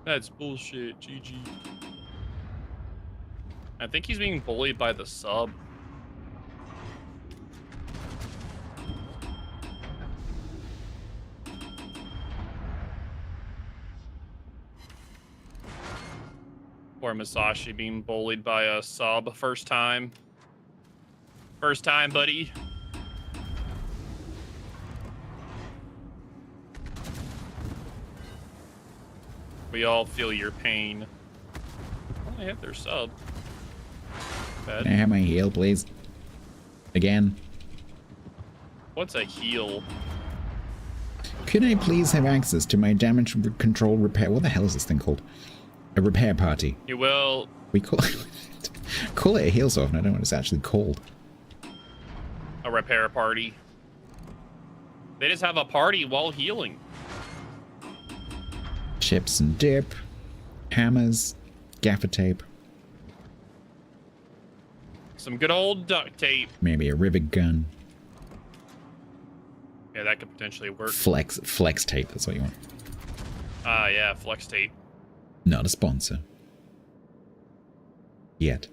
That's bullshit, GG. I think he's being bullied by the sub. Or Masashi being bullied by a sub first time. First time, buddy. We all feel your pain. Oh, they have their sub. Bad. Can I have my heal, please? Again. What's a heal? Could I please have access to my damage control repair? What the hell is this thing called? A repair party. You will. We call it a heal so often. I don't know what it's actually called. A repair party. They just have a party while healing. Chips and dip, hammers, gaffer tape. Some good old duct tape. Maybe a rivet gun. Yeah, that could potentially work. Flex tape. That's what you want. Yeah, flex tape. Not a sponsor. Yet.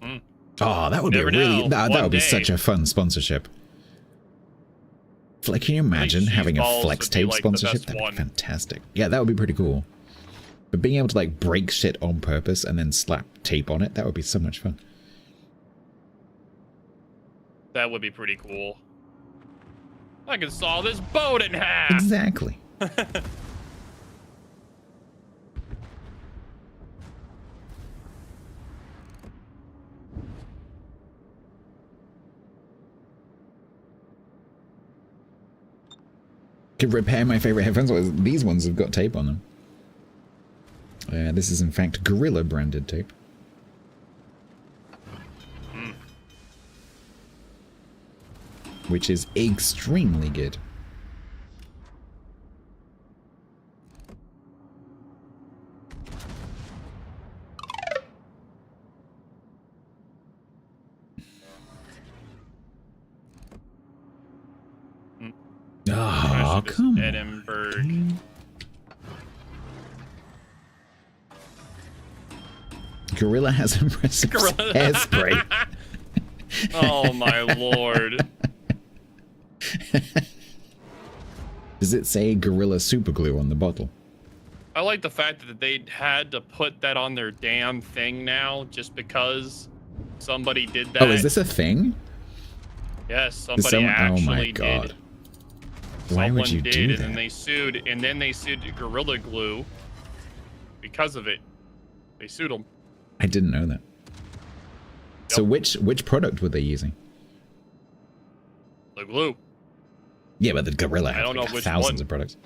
Mm. Oh, that would be a really... That would be such a fun sponsorship. Like, can you imagine having a flex tape sponsorship? That'd be fantastic. Yeah, that would be pretty cool. But being able to, like, break shit on purpose and then slap tape on it, that would be so much fun. That would be pretty cool. I can saw this boat in half! Exactly. Could repair my favorite headphones. Well, these ones have got tape on them. This is in fact Gorilla branded tape. Which is extremely good. Oh, come on. Edinburgh. Gorilla has impressive hairspray. Oh my lord. Does it say Gorilla Superglue on the bottle? I like the fact that they had to put that on their damn thing now just because somebody did that. Oh, is this a thing? Yes, somebody actually oh my God. did. Why Someone would you did, do and that? then they sued Gorilla Glue because of it. They sued them. I didn't know that. Yep. So which product were they using? The glue. Yeah, but the Gorilla I has don't know like which thousands one. of products.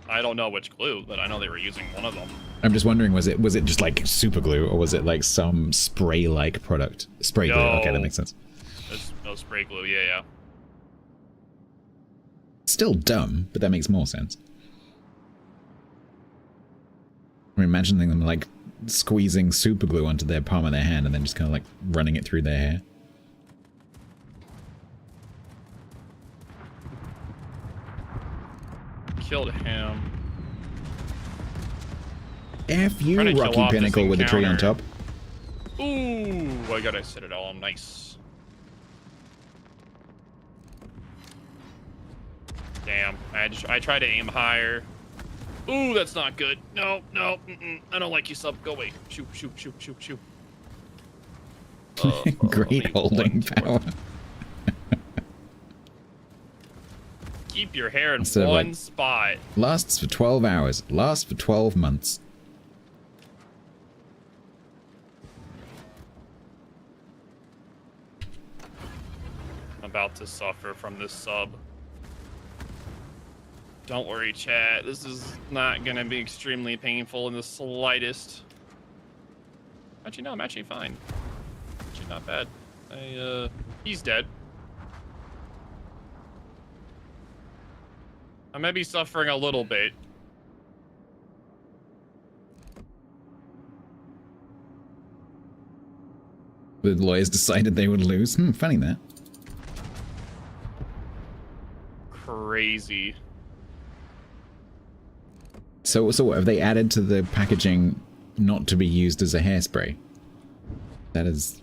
I don't know which glue, but I know they were using one of them. I'm just wondering, was it just like super glue, or was it like some spray-like product? Spray glue. Okay, that makes sense. There's no spray glue. Yeah. Still dumb, but that makes more sense. I'm imagining them like squeezing super glue onto their palm of their hand and then just kind of like running it through their hair. Killed him. F you, Rocky Pinnacle with the tree on top. Ooh, I got a Citadel. Nice. Damn. I tried to aim higher. Ooh, that's not good. No. I don't like you, sub. Go away. Shoot. Great holding power. Keep your hair in Instead of, one like, spot. Lasts for 12 hours. Lasts for 12 months. I'm about to suffer from this sub. Don't worry, chat. This is not gonna be extremely painful in the slightest. Actually, no, I'm actually fine. Actually, not bad. He's dead. I may be suffering a little bit. The lawyers decided they would lose. Funny that. Crazy. So what have they added to the packaging not to be used as a hairspray? That is...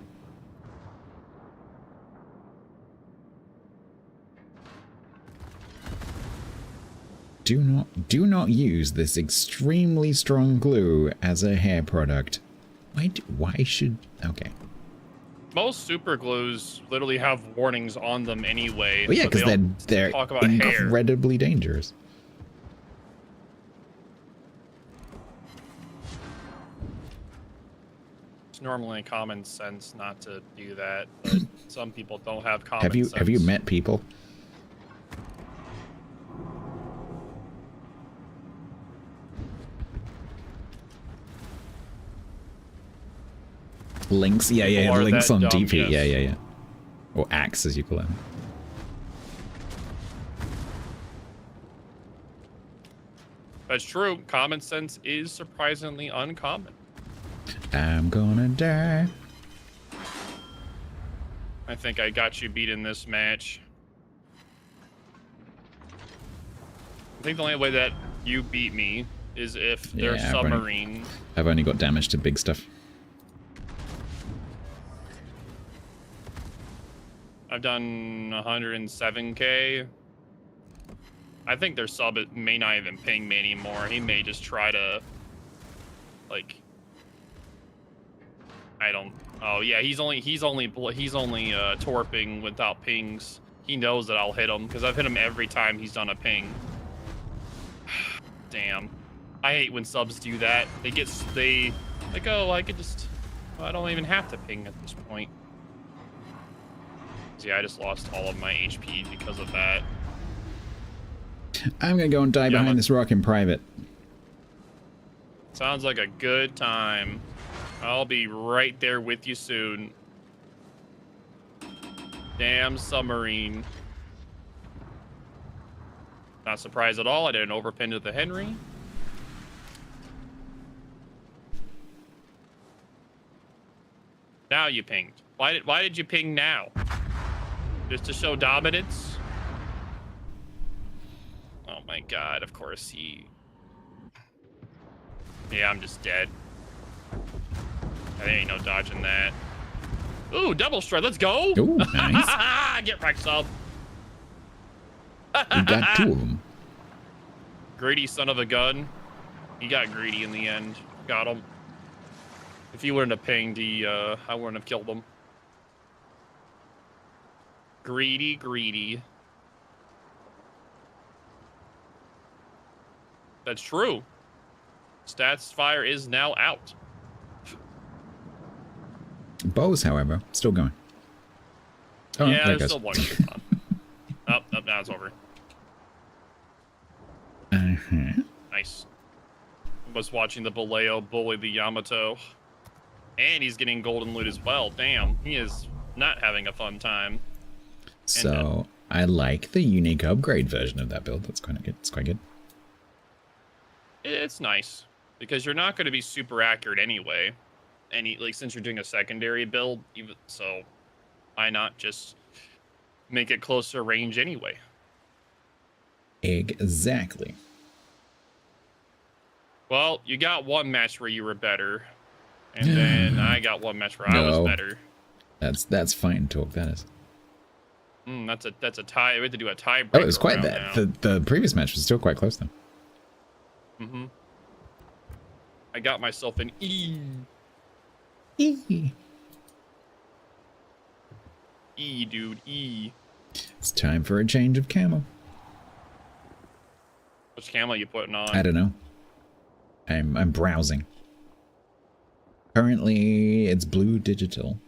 Do not use this extremely strong glue as a hair product. Why should... Okay. Most super glues literally have warnings on them anyway. Well, yeah, because they're talk about hair. incredibly dangerous. It's normally common sense not to do that, but some people don't have common sense. Have you met people? Links? Yeah, links on dumb, DP. yes. Yeah. Or axe, as you call it. That's true. Common sense is surprisingly uncommon. I'm gonna die. I think I got you beat in this match. I think the only way that you beat me is if they're submarine. I've only got damage to big stuff. I've done 107k. I think their sub may not even ping me anymore. He may just try to, like, I don't. Oh yeah, he's only torping without pings. He knows that I'll hit him because I've hit him every time he's done a ping. Damn, I hate when subs do that. They like, oh, I could just. Well, I don't even have to ping at this point. Yeah, I just lost all of my HP because of that. I'm gonna go and die behind this rock in private. Sounds like a good time. I'll be right there with you soon. Damn submarine. Not surprised at all. I didn't overpin to the Henry. Now you pinged. Why did you ping now? Just to show dominance? Oh my god, of course he... Yeah, I'm just dead. There ain't no dodging that. Ooh, double strike, let's go! Ooh, nice. Get wrecked, sub. We got two of them. Greedy son of a gun. He got greedy in the end. Got him. If he wouldn't have pinged, I wouldn't have killed him. Greedy. That's true. Stats fire is now out. Bows, however, still going. Oh, yeah, there there's it goes. still one ship on. Oh, now it's over. Nice. Was watching the Baleo bully the Yamato. And he's getting golden loot as well. Damn, he is not having a fun time. So I like the unique upgrade version of that build. That's quite good. It's quite good. It's nice because you're not going to be super accurate anyway. Like since you're doing a secondary build, so why not just make it closer range anyway? Exactly. Well, you got one match where you were better, and then I got one match where I was better. That's fine talk. That is. That's a tie. We have to do a tie. Oh, it was quite that. The previous match was still quite close though. I got myself an E. E, dude, E. It's time for a change of camo. Which camo you putting on? I don't know. I'm browsing. Currently, it's blue digital.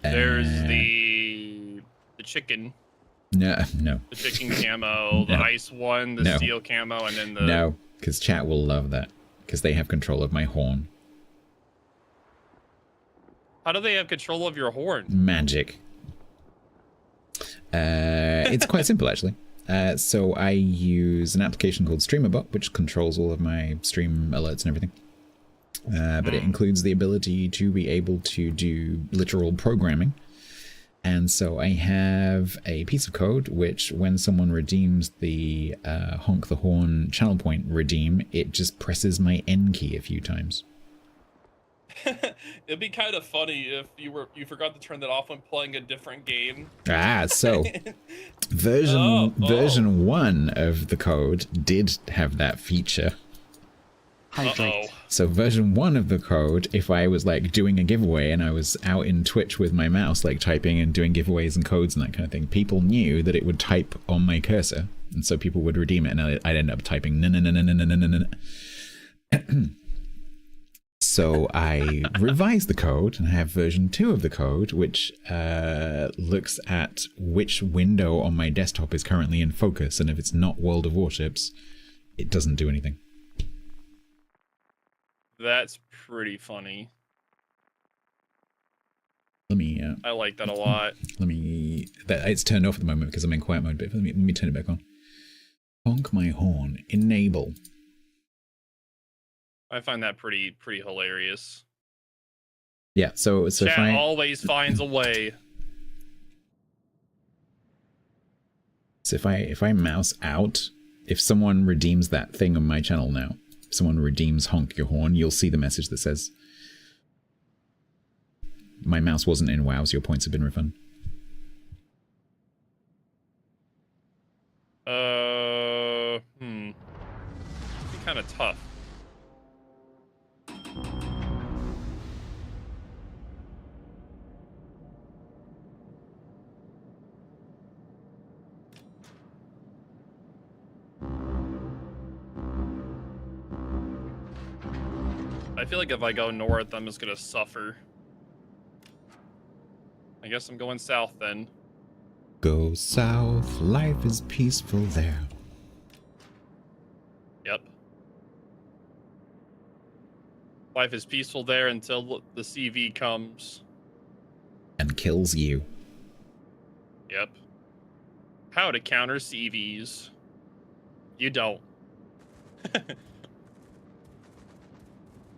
There's the chicken. No. The chicken camo, the ice one, the steel camo, and then the... No, because chat will love that. Because they have control of my horn. How do they have control of your horn? Magic. It's quite simple, actually. So I use an application called StreamerBot, which controls all of my stream alerts and everything. But it includes the ability to be able to do literal programming. And so I have a piece of code which, when someone redeems the honk the horn channel point redeem, it just presses my N key a few times. It'd be kind of funny if you forgot to turn that off when playing a different game. So version 1 of the code did have that feature. So version 1 of the code, if I was like doing a giveaway and I was out in Twitch with my mouse like typing and doing giveaways and codes and that kind of thing, people knew that it would type on my cursor, and so people would redeem it, and I'd end up typing no. So I revised the code and I have version 2 of the code, which looks at which window on my desktop is currently in focus, and if it's not World of Warships, it doesn't do anything. That's pretty funny. Let me. I like that a lot. It's turned off at the moment because I'm in quiet mode. But let me turn it back on. Honk my horn. Enable. I find that pretty hilarious. Yeah. So Chat if I always finds a way. So if I mouse out, if someone redeems that thing on my channel now, if someone redeems honk your horn, you'll see the message that says, "My mouse wasn't in WoW, so your points have been refunded." Be kind of tough. I feel like if I go north, I'm just gonna suffer. I guess I'm going south then. Go south, life is peaceful there. Yep. Life is peaceful there until the CV comes. And kills you. Yep. How to counter CVs. You don't.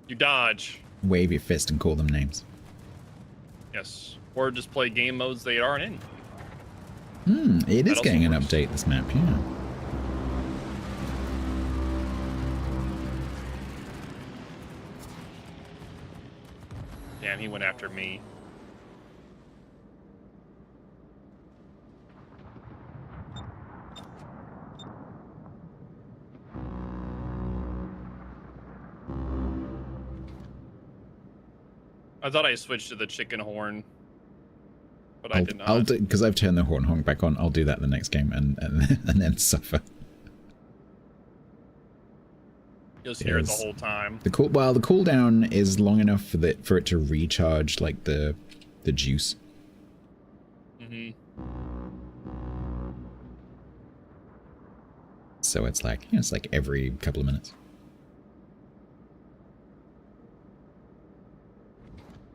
You dodge. Wave your fist and call them names. Yes. Or just play game modes they aren't in. It is getting an update, this map, yeah. Damn, he went after me. I thought I switched to the chicken horn, but I did not. I'll do, because I've turned the horn honk back on. I'll do that the next game and then suffer. You'll hear it the whole time. The cooldown is long enough for it to recharge like the juice. So it's like, it's like every couple of minutes.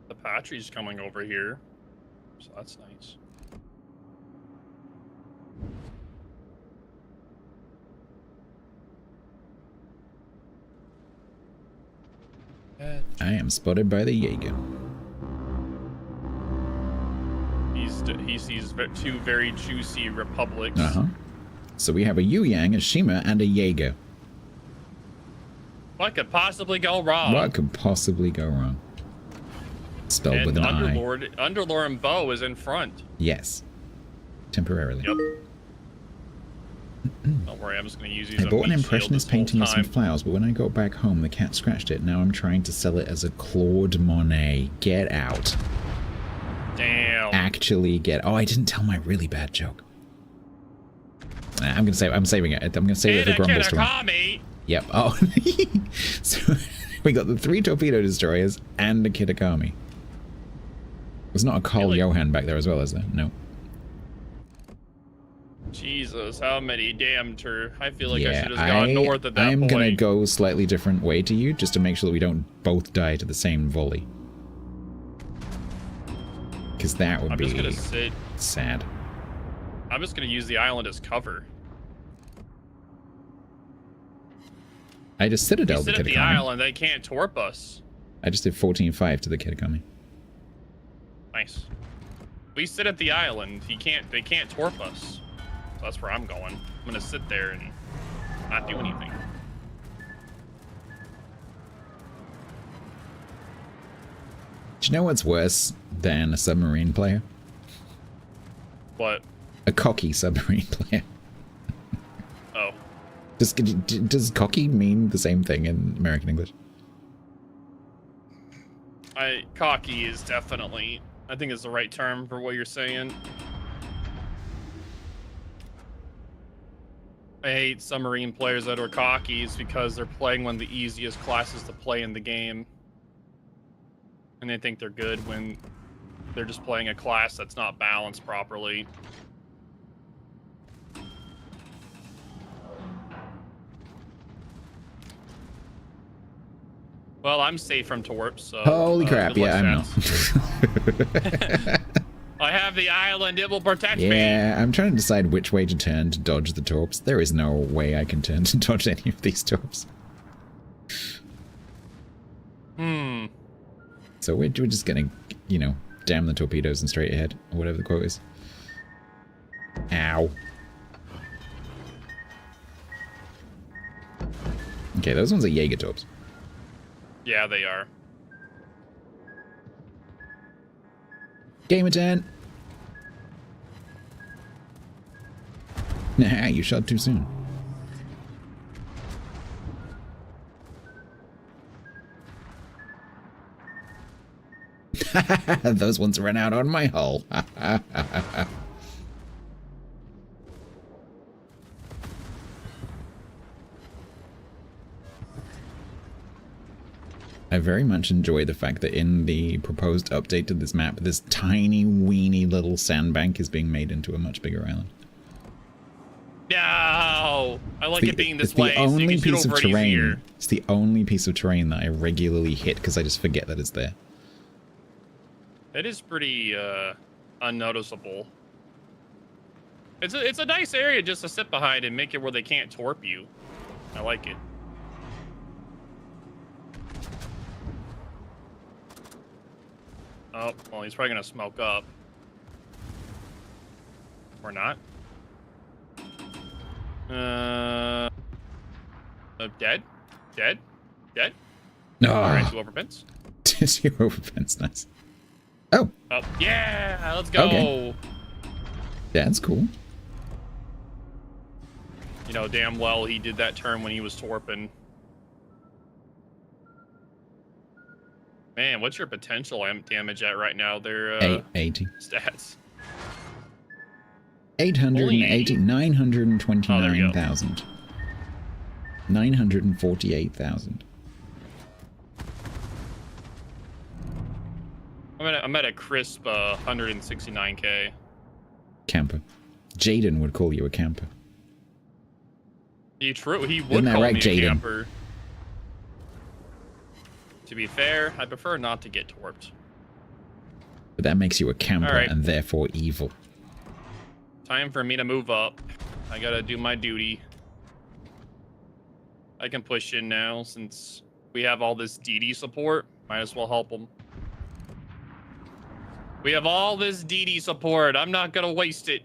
The Apache's coming over here, so that's nice. I am spotted by the Jaeger. He sees two very juicy republics. So we have a Yu Yang, a Shima, and a Jaeger. What could possibly go wrong? What could possibly go wrong? Spelled and with an Underlord and Bo is in front. Yes. Temporarily. Yep. Don't worry, I'm just going to use these. I bought an impressionist painting with some flowers, but when I got back home, the cat scratched it. Now I'm trying to sell it as a Claude Monet. Get out. Damn. Actually get... Oh, I didn't tell my really bad joke. I'm saving it. I'm going to save it for Grumble's tomorrow. Yep. Oh. So we got the 3 torpedo destroyers and a Kitakami. There's not a Carl Johan back there as well, is there? No. Jesus, how many damn I feel like I should have gone north at that point. I'm going to go slightly different way to you, just to make sure that we don't both die to the same volley. Because that would be just gonna sit. Sad. I'm just going to use the island as cover. I just Citadel the Kitakami. Sit at the island, they can't torp us. I just did 14-5 to the Kitakami. Nice. We sit at the island, they can't torp us. So that's where I'm going. I'm gonna sit there and not do anything. Do you know what's worse than a submarine player? What? A cocky submarine player. Oh. Does cocky mean the same thing in American English? Cocky is definitely, I think is the right term for what you're saying. I hate submarine players that are cockies because they're playing one of the easiest classes to play in the game. And they think they're good when they're just playing a class that's not balanced properly. Well, I'm safe from torps, so... Holy crap, yeah, I'm not. I have the island, it will protect me. Yeah, I'm trying to decide which way to turn to dodge the torps. There is no way I can turn to dodge any of these torps. So we're just gonna, you know, damn the torpedoes and straight ahead, or whatever the quote is. Ow. Okay, those ones are Jaeger torps. Yeah, they are. Game of 10. Nah, you shot too soon. Those ones ran out on my hull. I very much enjoy the fact that in the proposed update to this map, this tiny, weeny little sandbank is being made into a much bigger island. No! I like it being this way, so you can shoot over it easier. It's the only piece of terrain that I regularly hit because I just forget that it's there. It is pretty unnoticeable. It's a nice area just to sit behind and make it where they can't torp you. I like it. Oh, well, he's probably gonna smoke up. Or not. Dead? Dead? Dead? No. Alright, 2 overpins. 2 overpins, nice. Oh. Oh, yeah, let's go. Okay. Yeah, that's cool. You know, damn well he did that turn when he was torping. Man, what's your potential damage at right now? They're 880 stats. 880, 929,000. 948,000. I'm at a crisp 169k. Camper. Jaden would call you a camper. He would Isn't that call right, me a Jaden? camper. To be fair, I prefer not to get torped. But that makes you a camper All right. and therefore evil. Time for me to move up. I gotta do my duty. I can push in now since we have all this DD support. Might as well help them. We have all this DD support. I'm not gonna waste it.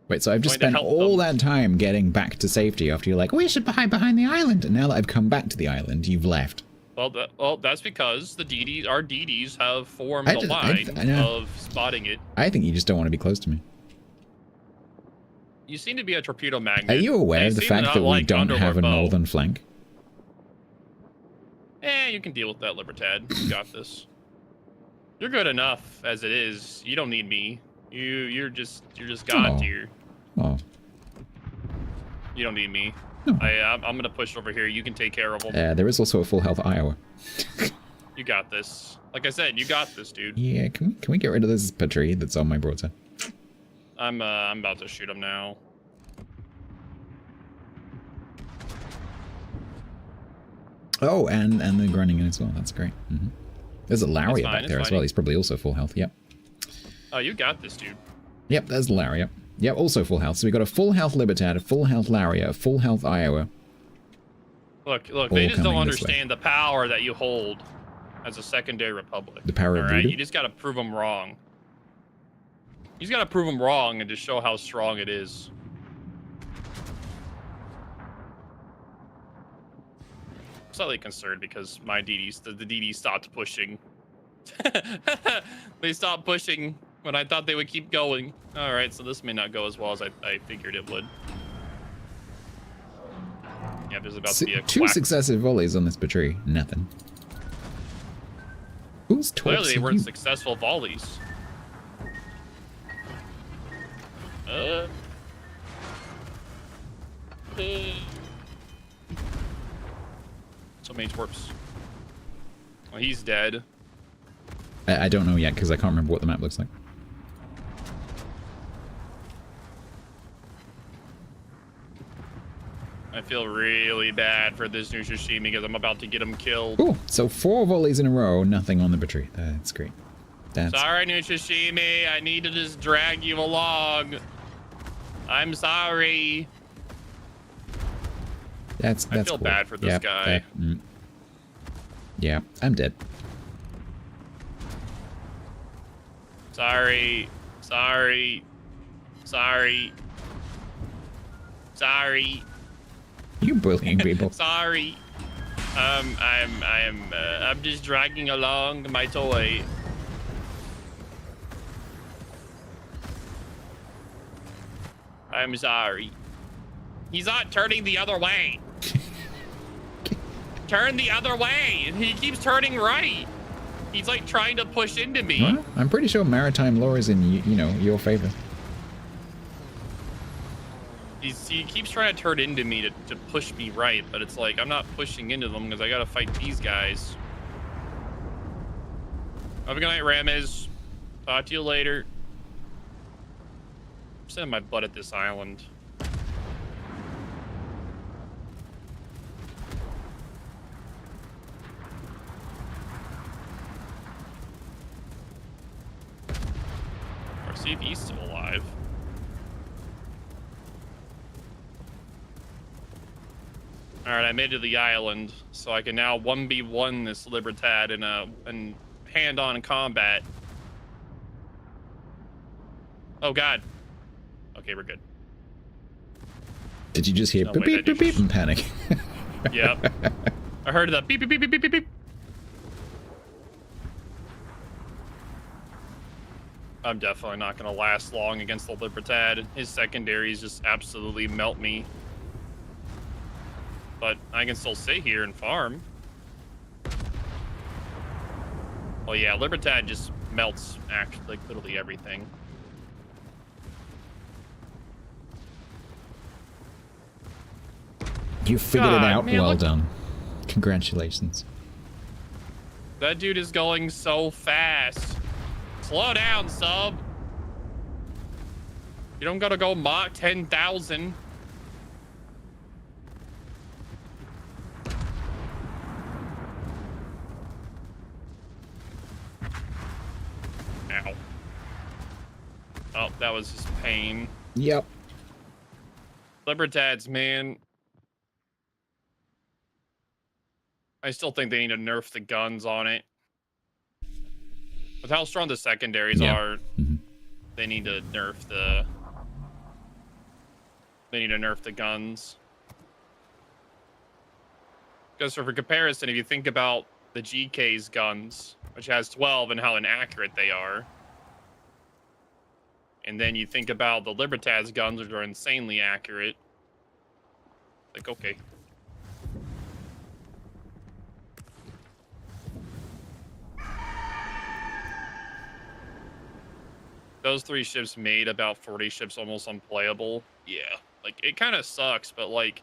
Wait, so I've just Going to spent help all them. that time getting back to safety after you're like, we should hide behind the island. And now that I've come back to the island, you've left. Well, that's because our DDs have formed I a just- line know. of spotting it. I think you just don't want to be close to me. You seem to be a torpedo magnet. Are you aware They of the seem to fact not that we like don't underwater have a bow. northern flank? You can deal with that, Libertad. You got this. You're good enough as it is. You don't need me. You're just god Oh. tier. Oh, You don't need me. No. I'm gonna push over here. You can take care of them. there is also a full health Iowa. You got this. Like I said, you got this, dude. Yeah, can we get rid of this battery that's on my broadside? I'm about to shoot him now. Oh, and the grinding as well. That's great. There's a Lariat fine, back it's there as fine. well. He's probably also full health. Yep. Oh, you got this, dude. Yep, there's Lariat. Yep, also full health. So we got a full health Libertad, a full health Lariat, a full health Iowa. Look, All they just don't coming this way. understand the power that you hold as a secondary republic. The power of All right, voodoo? you just gotta prove them wrong. You just gotta prove them wrong and just show how strong it is. I'm slightly concerned because my DDs, the DDs stopped pushing. They stopped pushing when I thought they would keep going. All right, so this may not go as well as I figured it would. Yeah, there's about to be a Two quack. successive volleys on this battery. Nothing. Who's Clearly, they torpsing weren't you? successful volleys. So many torps. Well, he's dead. I don't know yet because I can't remember what the map looks like. I feel really bad for this new Shishimi because I'm about to get him killed. Cool. So 4 volleys in a row, nothing on the battery. That's great. That's Sorry, new Shishimi. I need to just drag you along. I'm sorry. I feel feel bad for this guy. Yeah, I'm dead. Sorry. Sorry. You bullying people. Sorry. I'm just dragging along my toy. I'm sorry. He's not turning the other way. Turn the other way. He keeps turning right. He's like trying to push into me. Well, I'm pretty sure maritime law is in your favor. He keeps trying to turn into me to push me right, but it's like I'm not pushing into them because I gotta fight these guys. Have a good night, Ramez. Talk to you later. I'm sending my butt at this island. Or see if he's still alive. Alright, I made it to the island, so I can now 1v1 this Libertad in hand-on combat. Oh god. Okay, we're good. Did you just hear No beep way beep that beep beep and panic? Yep. I heard the beep beep beep beep beep beep beep. I'm definitely not gonna last long against the Libertad. His secondaries just absolutely melt me. But I can still sit here and farm. Well, yeah, Libertad just melts actually, like, literally everything. You figured it God, out. man, Well look- done. Congratulations. That dude is going so fast. Slow down, sub. You don't gotta go Mach 10,000. was just pain. Yep. Libertads, man. I still think they need to nerf the guns on it. With how strong the secondaries are, they need to nerf the. They need to nerf the guns. Because for comparison, if you think about the GK's guns, which has 12 and how inaccurate they are, and then you think about the Libertad's guns, which are insanely accurate, like, okay. Those 3 ships made about 40 ships almost unplayable. Yeah, like, it kind of sucks, but, like,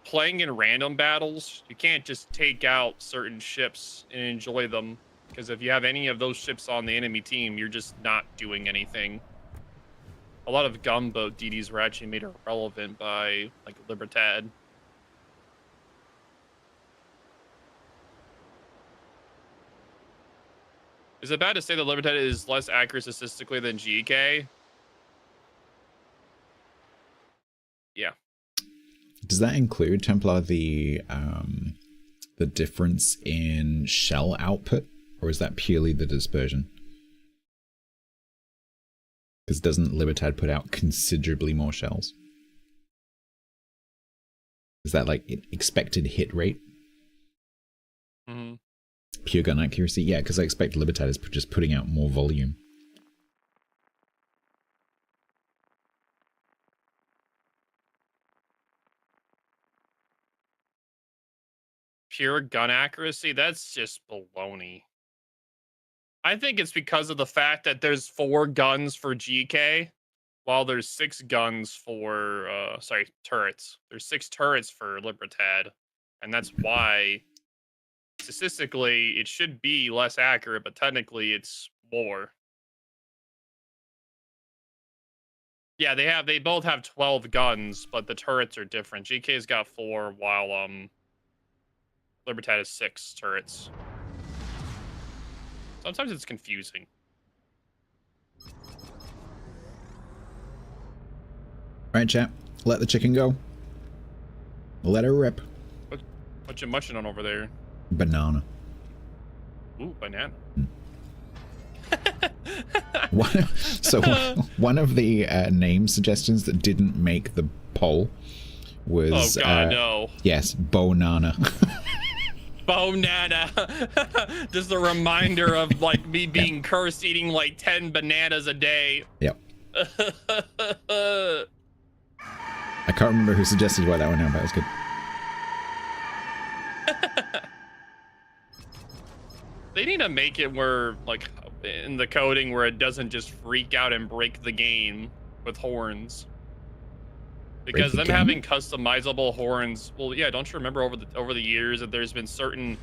playing in random battles, you can't just take out certain ships and enjoy them, because if you have any of those ships on the enemy team, you're just not doing anything. A lot of gunboat DDs were actually made irrelevant by, like, Libertad. Is it bad to say that Libertad is less accurate statistically than GK? Yeah. Does that include, Templar, the difference in shell output, or is that purely the dispersion? Because doesn't Libertad put out considerably more shells? Is that like expected hit rate? Mm-hmm. Pure gun accuracy? Yeah, because I expect Libertad is just putting out more volume. Pure gun accuracy? That's just baloney. I think it's because of the fact that there's 4 guns for GK, while there's 6 guns for, turrets. There's 6 turrets for Libertad, and that's why, statistically, it should be less accurate, but technically it's more. Yeah, they both have 12 guns, but the turrets are different. GK's got 4, while, Libertad has 6 turrets. Sometimes it's confusing. Right, chat. Let the chicken go. Let her rip. What you munching on over there? Banana. Ooh, banana. One of the name suggestions that didn't make the poll was... Oh, God, no. Yes, Bonana. Bonana. Just a reminder of, like, me being cursed eating, like, 10 bananas a day. Yep. I can't remember who suggested why that one now, but it was good. They need to make it where, like, in the coding where it doesn't just freak out and break the game with horns. Because them having customizable horns, well, yeah, don't you remember over the years that there's been certain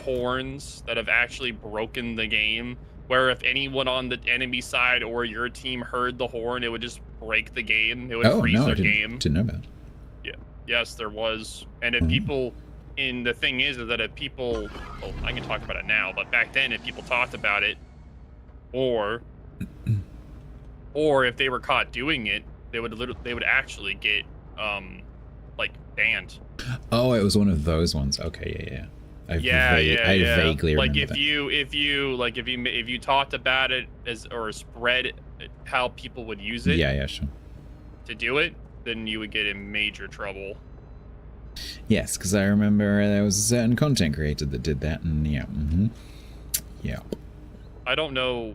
horns that have actually broken the game, where if anyone on the enemy side or your team heard the horn, it would just break the game. It would freeze their game. Didn't know that. Yeah. Yes, there was. And if people, and the thing is that if people, well, I can talk about it now, but back then, if people talked about it, or if they were caught doing it, they would actually get like banned. Oh, it was one of those ones. Okay, yeah. I vaguely like remember if you talked about it or spread how people would use it. Yeah, sure. To do it, then you would get in major trouble. Yes, because I remember there was a certain content creator that did that, and yeah. I don't know.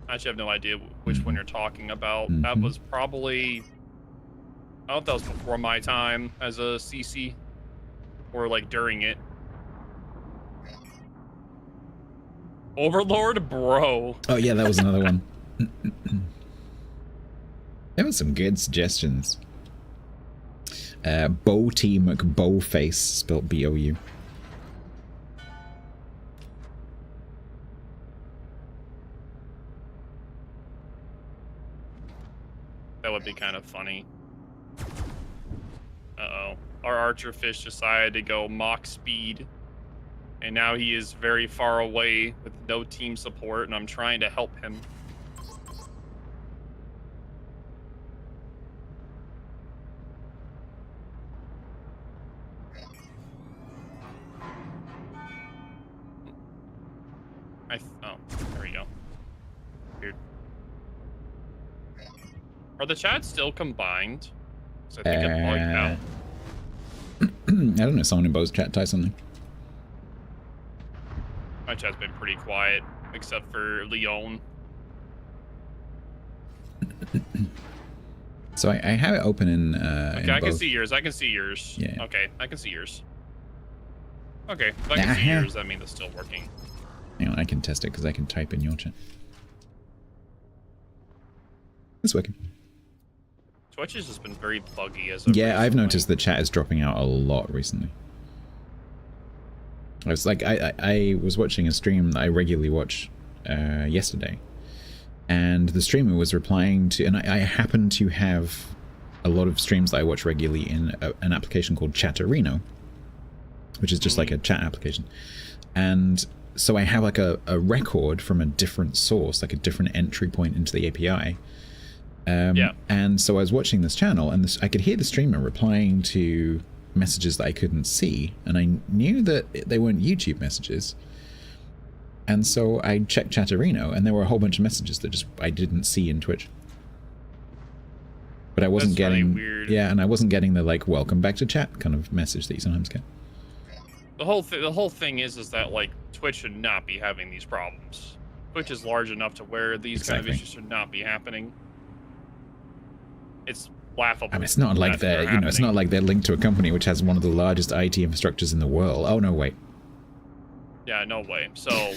I actually have no idea which one you're talking about. That was probably, I don't know if that was before my time as a CC or like during it. Overlord, bro. Oh yeah, that was another one. There were some good suggestions. Bow T McBowface, spelled B-O-U. That would be kind of funny. Uh-oh. Our archer fish decided to go Mach speed. And now he is very far away with no team support, and I'm trying to help him. Oh, there we go. Weird. Are the chats still combined? 'Cause I think it bugged out. I don't know. Someone in Bo's chat type something. My chat's been pretty quiet, except for Leon. So I have it open in. Okay, in I can both. see yours. I can see yours. Yeah. Okay, I can see yours. Okay, if I can see yours, that means it's still working. Hang on, I can test it because I can type in your chat. It's working. Twitch has just been very buggy as of Yeah, I've recently. noticed the chat is dropping out a lot recently. I was like, I was watching a stream that I regularly watch yesterday, and the streamer was replying to, and I happen to have a lot of streams that I watch regularly in an application called Chatterino, which is just like a chat application. And so I have like a record from a different source, like a different entry point into the API. And so I was watching this channel, and I could hear the streamer replying to messages that I couldn't see, and I knew that they weren't YouTube messages. And so I checked Chatterino, and there were a whole bunch of messages that just I didn't see in Twitch. But I wasn't getting, really weird. yeah, and I wasn't getting the like "welcome back to chat" kind of message that you sometimes get. The whole thing is that like Twitch should not be having these problems. Twitch is large enough to where these kind of issues should not be happening. It's laughable. I mean, it's not like they're, you know, it's not like they're linked to a company which has one of the largest IT infrastructures in the world. Oh no, wait. Yeah, no way. So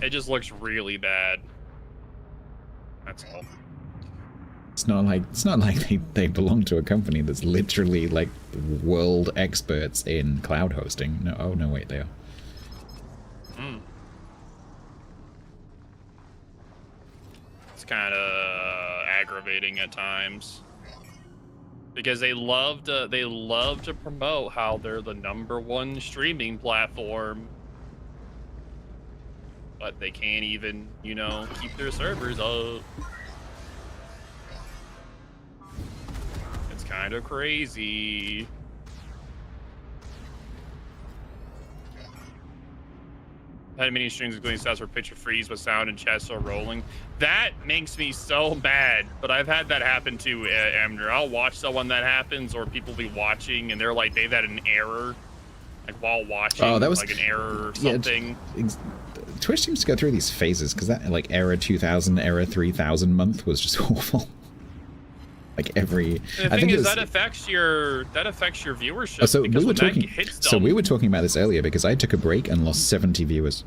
it just looks really bad. That's all. It's not like they belong to a company that's literally like world experts in cloud hosting. No, oh no, wait, they are. It's kind of aggravating at times because they love to promote how they're the #1 streaming platform, but they can't even, you know, keep their servers up. It's kind of crazy. Had many streams including stats where picture freeze with sound and chat still rolling. That makes me so mad, but I've had that happen too, Amner. I'll watch someone that happens, or people be watching and they're like, they've had an error, like while watching, Oh, that was like an error or something. Twitch seems to go through these phases, because that like error 2000, error 3000 month was just awful. Like every. The thing is that affects your viewership. Oh, so because we were when that talking. hits So them, we were talking about this earlier because I took a break and lost 70 viewers.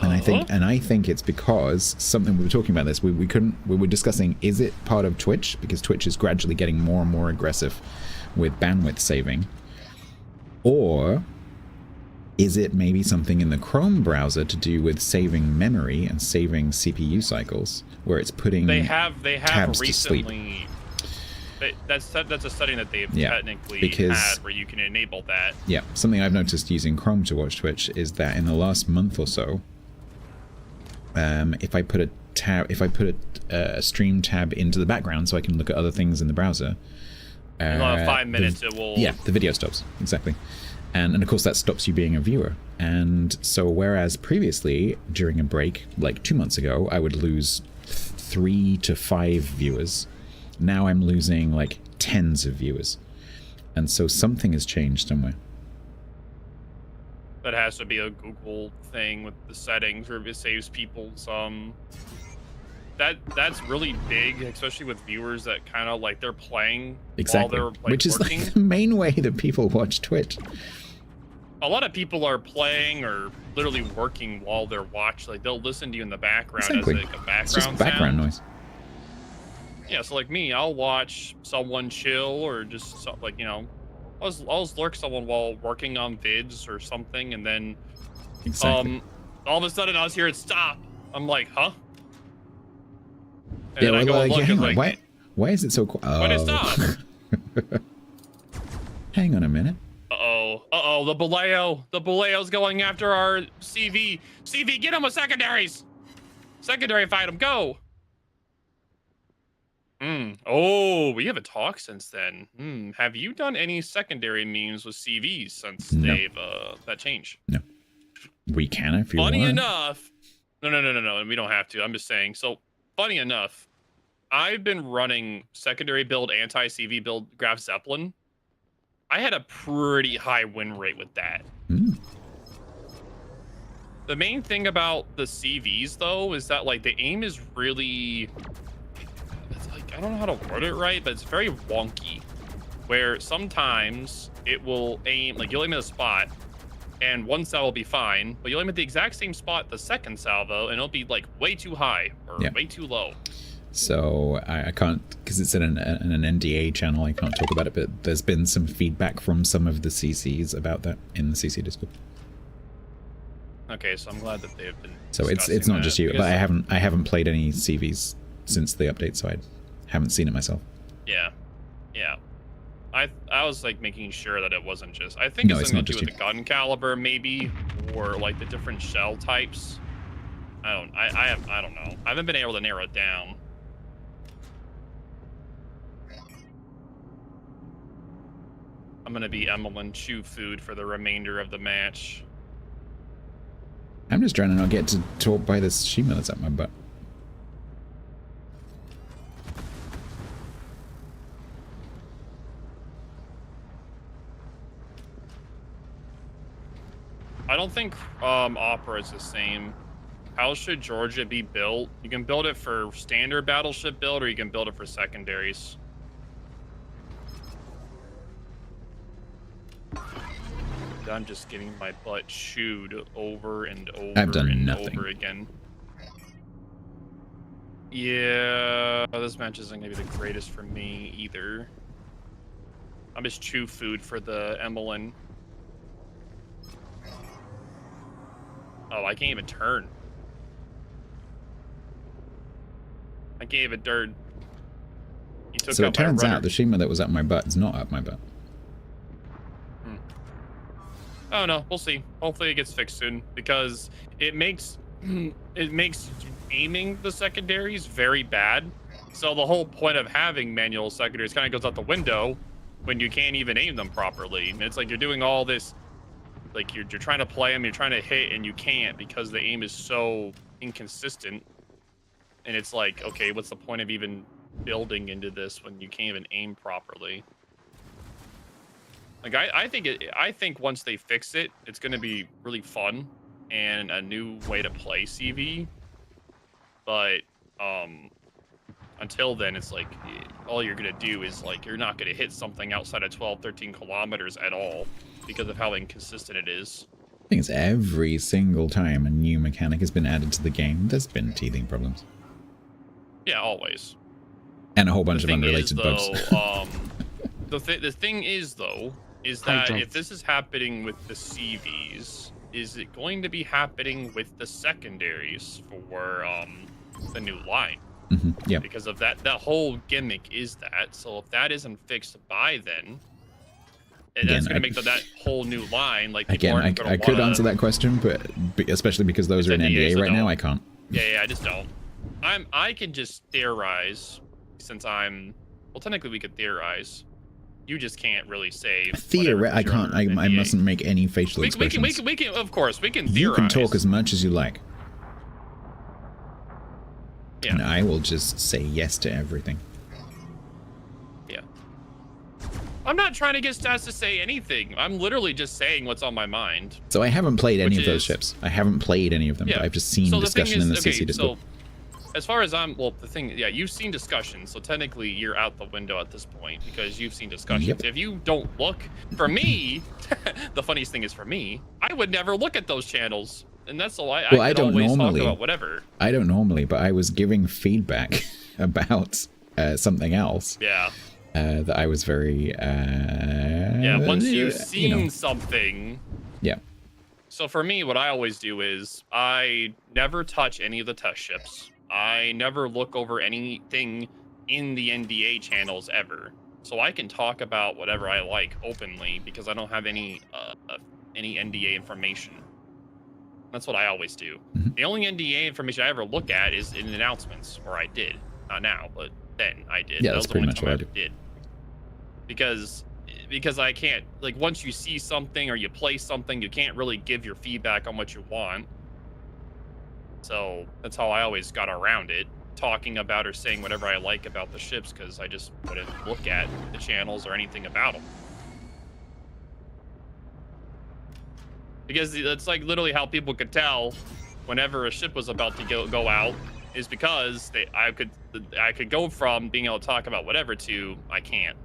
And I think it's because something we were talking about this. We were discussing, is it part of Twitch, because Twitch is gradually getting more and more aggressive with bandwidth saving, or is it maybe something in the Chrome browser to do with saving memory and saving CPU cycles, where it's putting they have tabs recently. to sleep? That's a setting that they've technically because, had where you can enable that. Yeah, something I've noticed using Chrome to watch Twitch is that in the last month or so, if I put a stream tab into the background so I can look at other things in the browser, in 5 minutes it will. Yeah, the video stops exactly, and of course that stops you being a viewer. And so whereas previously during a break, like 2 months ago, I would lose 3 to 5 viewers. Now I'm losing like tens of viewers, and so something has changed somewhere. That has to be a Google thing with the settings, where it saves people's That's really big, especially with viewers that kind of like they're playing Exactly, while they're like, which is working. like the main way that people watch Twitch. A lot of people are playing or literally working while they're watching. Like they'll listen to you in the background Exactly. as like a background It's just background sound. noise. Yeah, so like me, I'll watch someone chill or just like, you know, I'll lurk someone while working on vids or something, and then Exactly. all of a sudden I was here at stop. I'm like, huh? And Yeah, then I well, go and look, and why, like, why is it so quiet? why did it stop? Hang on a minute. Uh-oh, the Baleo's going after our CV. CV, get him with secondaries. Secondary fight him, go. Oh, we haven't talked since then. Have you done any secondary memes with CVs since No. they've that changed? No. We can if you funny want. enough. No. We don't have to. I'm just saying. So, funny enough, I've been running secondary build, anti-CV build Graf Zeppelin. I had a pretty high win rate with that. The main thing about the CVs, though, is that, like, the aim is really... It's like, I don't know how to word it right, but it's very wonky. Where sometimes it will aim... Like, you'll aim at a spot, and one salvo will be fine, but you'll aim at the exact same spot the second salvo, and it'll be, like, way too high or way too low. So I can't, because it's in an NDA channel, I can't talk about it, but there's been some feedback from some of the CCs about that in the CC Discord. Okay, so I'm glad that they've been. So it's not just you, but I haven't played any CVs since the update, so I haven't seen it myself. Yeah. I was like making sure that it wasn't just. I think it's something to do with the gun caliber, maybe, or like the different shell types. I don't know. I haven't been able to narrow it down. I'm gonna be Emmeline Chew food for the remainder of the match. I'm just trying to not get to talk by this Shima that's up my butt. I don't think Opera is the same. How should Georgia be built? You can build it for standard battleship build, or you can build it for secondaries. I'm just getting my butt chewed over and over I've done and nothing. over again. Yeah, this match isn't gonna be the greatest for me either. I'm just chew food for the Emmeline. Oh, I can't even turn. I can't even turn. So it turns out the Shima that was up my butt is not up my butt. Oh no, we'll see. Hopefully it gets fixed soon, because it makes aiming the secondaries very bad. So the whole point of having manual secondaries kind of goes out the window when you can't even aim them properly. And it's like you're doing all this, like you're trying to play them, you're trying to hit, and you can't because the aim is so inconsistent. And it's like, okay, what's the point of even building into this when you can't even aim properly? Like I think once they fix it, it's going to be really fun and a new way to play CV. But until then, it's like all you're going to do is like you're not going to hit something outside of 12, 13 kilometers at all because of how inconsistent it is. I think it's every single time a new mechanic has been added to the game, there's been teething problems. Yeah, always. And a whole bunch of unrelated bugs. The thing is, though, is that if this is happening with the CVs, is it going to be happening with the secondaries for the new line? Yeah. Because of that whole gimmick is that. So if that isn't fixed by then, that's going to make that whole new line like. Again, I could answer that question, but especially because those are in NDA right now, I can't. Yeah, I just don't. I can just theorize, since I'm. Well, technically we could theorize. You just can't really say. I can't. I mustn't make any facial expressions. We can. Of course, we can theorize. You can talk as much as you like. Yeah. And I will just say yes to everything. Yeah. I'm not trying to get Stats to say anything. I'm literally just saying what's on my mind. So I haven't played any of those ships. I haven't played any of them, but I've just seen discussion in the CC Discord. So, as far as you've seen discussion, so technically you're out the window at this point because you've seen discussions. Yep. If you don't look, for me, the funniest thing is for me, I would never look at those channels. And that's all I don't always normally talk about whatever. I don't normally, but I was giving feedback about something else. Yeah. That I was very... once you've seen something... Yeah. So for me, what I always do is I never touch any of the test ships. I never look over anything in the NDA channels ever. So I can talk about whatever I like openly because I don't have any NDA information. That's what I always do. The only NDA information I ever look at is in announcements, or I did. Not now, but then I did. Yeah, that's pretty much what I did. Because because I can't, like, once you see something or you play something, you can't really give your feedback on what you want. So that's how I always got around it, talking about or saying whatever I like about the ships, because I just wouldn't look at the channels or anything about them. Because that's like literally how people could tell whenever a ship was about to go out, is because I could go from being able to talk about whatever to I can't.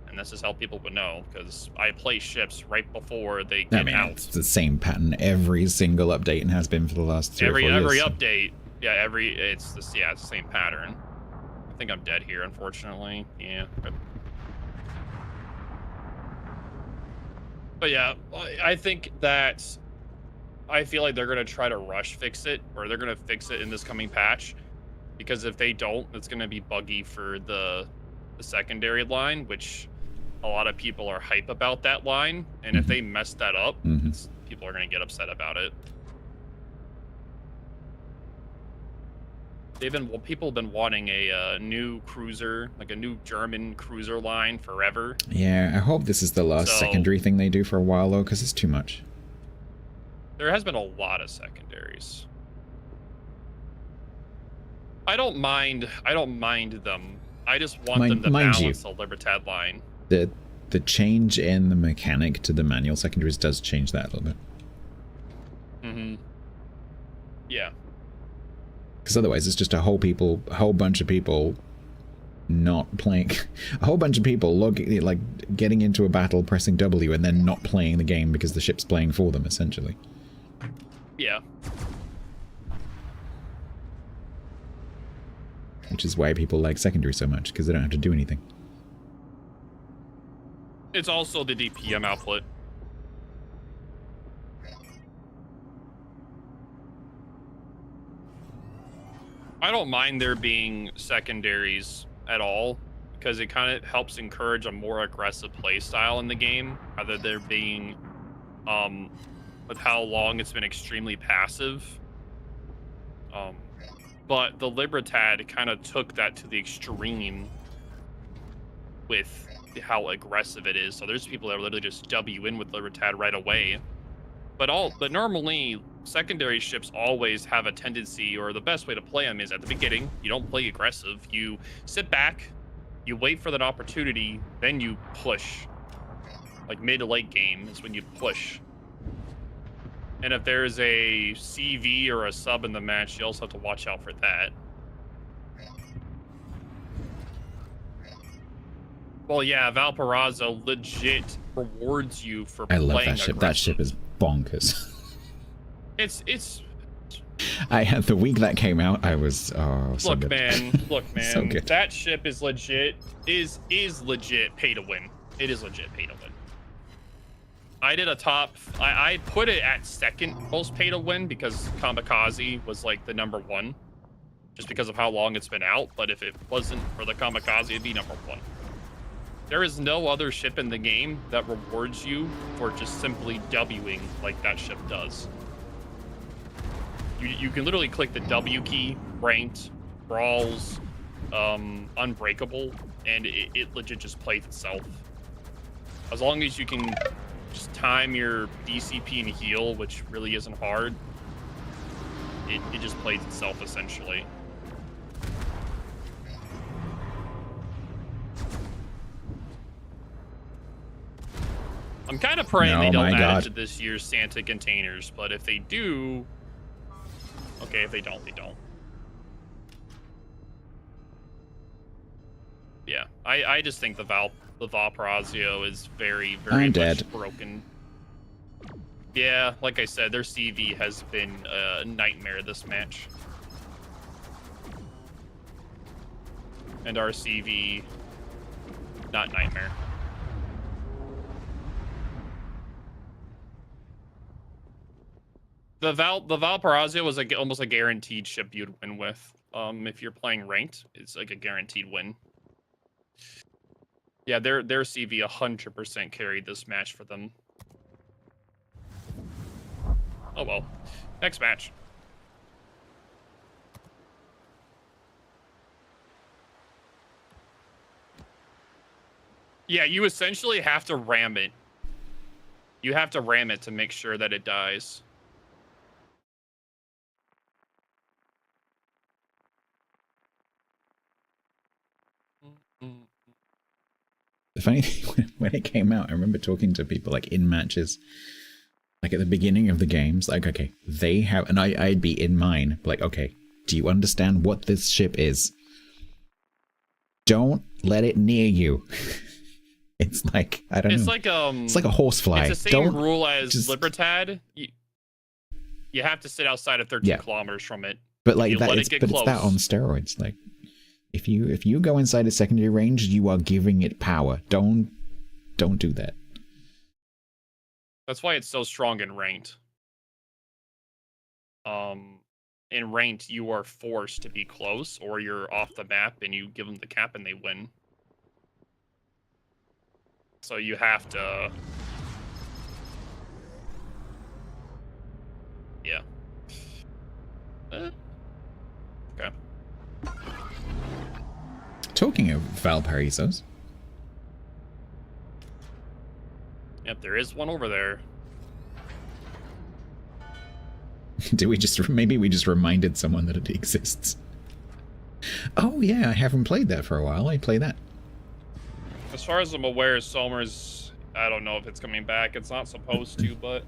And this is how people would know, because I play ships right before they get out. It's the same pattern every single update and has been for the last 3 or 4 years. Every update, yeah, it's the same pattern. I think I'm dead here, unfortunately. Yeah. But yeah, I think that I feel like they're going to try to rush fix it, or they're going to fix it in this coming patch, because if they don't, it's going to be buggy for the secondary line, which a lot of people are hype about that line, and if they mess that up, people are going to get upset about it. People have been wanting a new cruiser, like a new German cruiser line forever. Yeah, I hope this is the last secondary thing they do for a while, though, because it's too much. There has been a lot of secondaries. I don't mind them. I just want them to balance the Libertad line. The change in the mechanic to the manual secondaries does change that a little bit. Mm-hmm. Yeah. Because otherwise it's just a whole bunch of people not playing, a whole bunch of people like getting into a battle, pressing W, and then not playing the game because the ship's playing for them, essentially. Yeah. Which is why people like secondary so much, because they don't have to do anything. It's also the DPM output. I don't mind there being secondaries at all, because it kind of helps encourage a more aggressive play style in the game, rather than being, with how long it's been extremely passive. But the Libertad kind of took that to the extreme with how aggressive it is. So there's people that are literally just W in with Libertad right away. But normally secondary ships always have a tendency, or the best way to play them is at the beginning. You don't play aggressive. You sit back, you wait for that opportunity, then you push. Like mid to late game is when you push. And if there's a CV or a sub in the match, you also have to watch out for that. Well, yeah, Valparaiso legit rewards you for playing aggressive. I love that ship. That ship is bonkers. It's. I had the week that came out. I was so good. Look, man. So good. That ship is legit. Is legit pay to win. It is legit pay to win. I did a top. I put it at second most pay to win because Kamikaze was like the #1, just because of how long it's been out. But if it wasn't for the Kamikaze, it'd be #1. There is no other ship in the game that rewards you for just simply Wing like that ship does. You can literally click the W key, ranked, brawls, unbreakable, and it legit just plays itself. As long as you can just time your DCP and heal, which really isn't hard, it just plays itself essentially. I'm kind of praying they don't add it to this year's Santa containers, but if they do, okay, if they don't, they don't. Yeah, I just think the Valparaiso is very much broken. Yeah, like I said, their CV has been a nightmare this match. And our CV, not nightmare. The Valparaiso was almost a guaranteed ship you'd win with. If you're playing ranked, it's like a guaranteed win. Yeah, their CV 100% carried this match for them. Oh well. Next match. Yeah, you essentially have to ram it. You have to ram it to make sure that it dies. The funny thing, when it came out, I remember talking to people like in matches, like at the beginning of the games, like, okay, they have, and I'd be in mine, like, okay, do you understand what this ship is? Don't let it near you. It's like, I don't know. It's like a horsefly. It's the same rule as Libertad. You have to sit outside of 13 kilometers from it. But like that, it's that on steroids. Like, if you go inside a secondary range, you are giving it power. Don't do that. That's why it's so strong in ranked. In ranked, you are forced to be close, or you're off the map, and you give them the cap, and they win. So you have to... Yeah. Okay. Talking of Valparaisos. Yep, there is one over there. Maybe we just reminded someone that it exists. Oh yeah, I haven't played that for a while. I play that. As far as I'm aware, Somers, I don't know if it's coming back. It's not supposed to, but...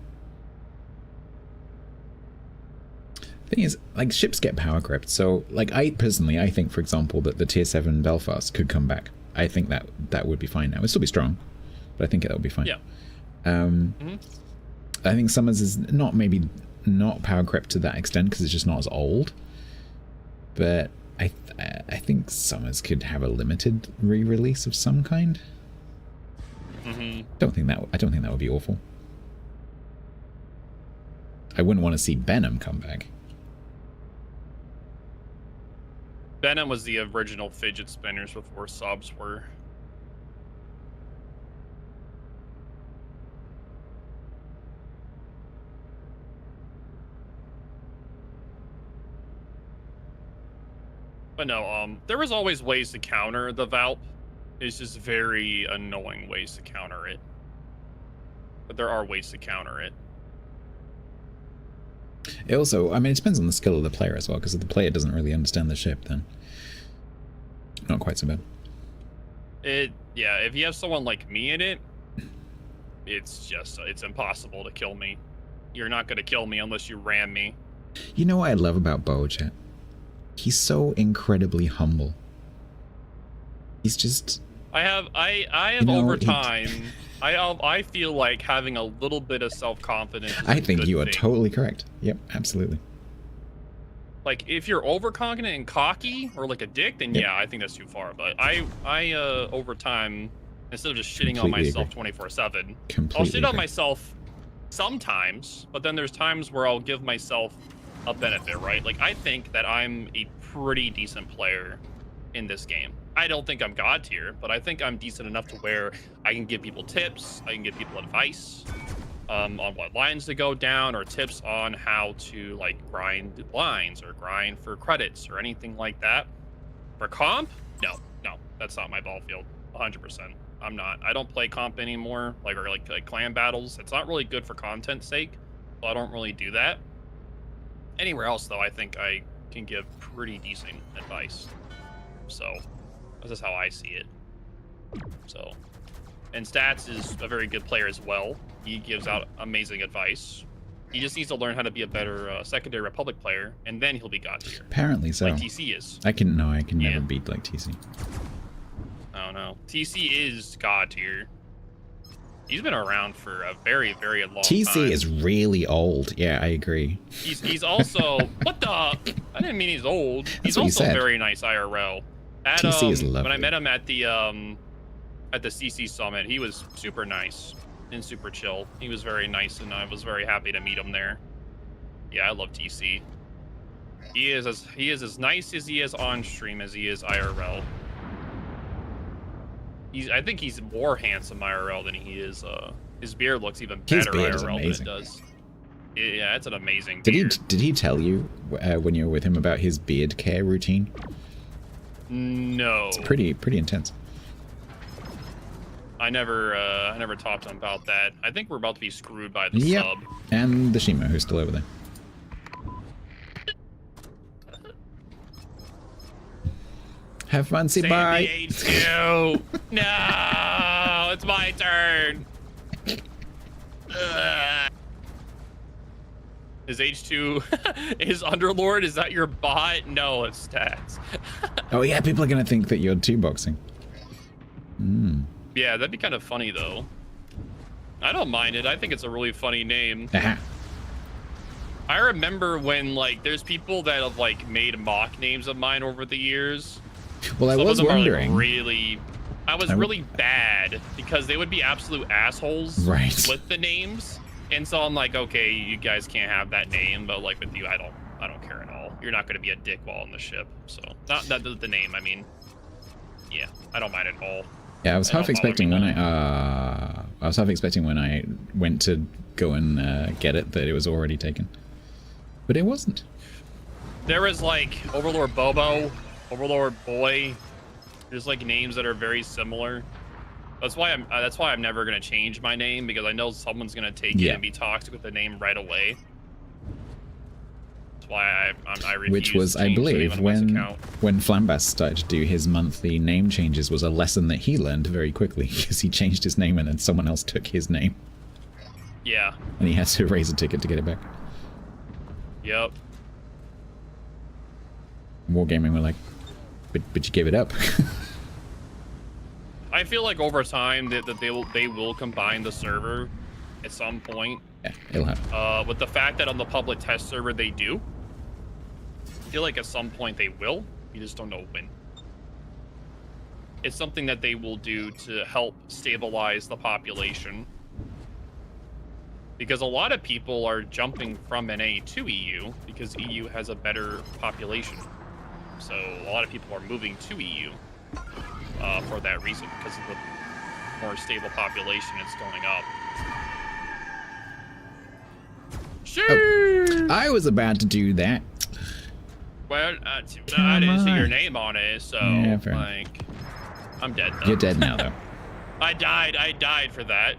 Thing is, like, ships get power crept, so, like, I think, for example, that the Tier 7 Belfast could come back. I think that would be fine now. It'd still be strong, but I think that would be fine. Yeah. I think Summers is not power crept to that extent, because it's just not as old. But I think Summers could have a limited re-release of some kind. I don't think that would be awful. I wouldn't want to see Benham come back. Benham was the original fidget spinners before subs were. But no, there was always ways to counter the Valp. It's just very annoying ways to counter it. But there are ways to counter it. It also, I mean, it depends on the skill of the player as well, because if the player doesn't really understand the ship, then not quite so bad. Yeah, if you have someone like me in it, it's impossible to kill me. You're not going to kill me unless you ram me. You know what I love about Bojack? He's so incredibly humble. He's just... I have over time... I feel like having a little bit of self-confidence is I think you are thing. totally correct. Yep, absolutely. Like, if you're overconfident and cocky, or like a dick, then yeah, I think that's too far. But I over time, instead of just shitting on myself 24/7, I'll shit on myself sometimes, but then there's times where I'll give myself a benefit, right? Like, I think that I'm a pretty decent player in this game. I don't think I'm God tier, but I think I'm decent enough to where I can give people tips, I can give people advice on what lines to go down, or tips on how to, like, grind lines or grind for credits or anything like that. For comp, no, that's not my ball field, 100%. I'm not. I don't play comp anymore, like clan battles. It's not really good for content's sake, so I don't really do that. Anywhere else, though, I think I can give pretty decent advice. So this is how I see it. So, and Stats is a very good player as well. He gives out amazing advice. He just needs to learn how to be a better secondary Republic player, and then he'll be God tier. Apparently so. Like TC is. I can never beat like TC. Oh no, TC is God tier. He's been around for a very, very long time. TC is really old. Yeah, I agree. He's also what the? I didn't mean he's old. He's also very nice IRL. TC is lovely. When I met him at the CC Summit, he was super nice and super chill. He was very nice, and I was very happy to meet him there. Yeah, I love TC. He is as nice as he is on stream as he is IRL. I think he's more handsome IRL than he is. His beard looks even better IRL than it does. Yeah, it's an amazing beard. Did he tell you when you were with him about his beard care routine? No. It's pretty intense. I never talked to him about that. I think we're about to be screwed by the Yep. sub. And the Shima, who's still over there. Have fun, say Save bye. the HQ. No, it's my turn. Ugh. Is H2 is Underlord? Is that your bot? No, it's Stats. Oh yeah, people are gonna think that you're two boxing. Yeah, that'd be kind of funny though. I don't mind it. I think it's a really funny name. Aha. I remember when like there's people that have like made mock names of mine over the years. Well, I was wondering. I was really bad because they would be absolute assholes Right. with the names. And so I'm like, okay, you guys can't have that name, but like with you, I don't care at all. You're not going to be a dick while on the ship. So not the name. I mean, yeah, I don't mind at all. Yeah, I was half expecting when I went to go and get it that it was already taken, but it wasn't. There was like Overlord Bobo, Overlord Boy. There's like names that are very similar. That's why I'm never gonna change my name, because I know someone's gonna take it and be toxic with the name right away. That's why I refuse. Which was, to I change the believe, name on my account. when Flambast started to do his monthly name changes, was a lesson that he learned very quickly, because he changed his name and then someone else took his name. Yeah. And he had to raise a ticket to get it back. Yep. Wargaming were like, but you gave it up. I feel like over time that they will combine the server at some point. Yeah, it'll happen. With the fact that on the public test server they do, I feel like at some point they will. You just don't know when. It's something that they will do to help stabilize the population. Because a lot of people are jumping from NA to EU because EU has a better population. So a lot of people are moving to EU for that reason, because of the more stable population it's going up. Oh, I was about to do that. Well, I didn't see your name on it, so Yeah, like, I'm dead though. You're dead now, though. I died for that.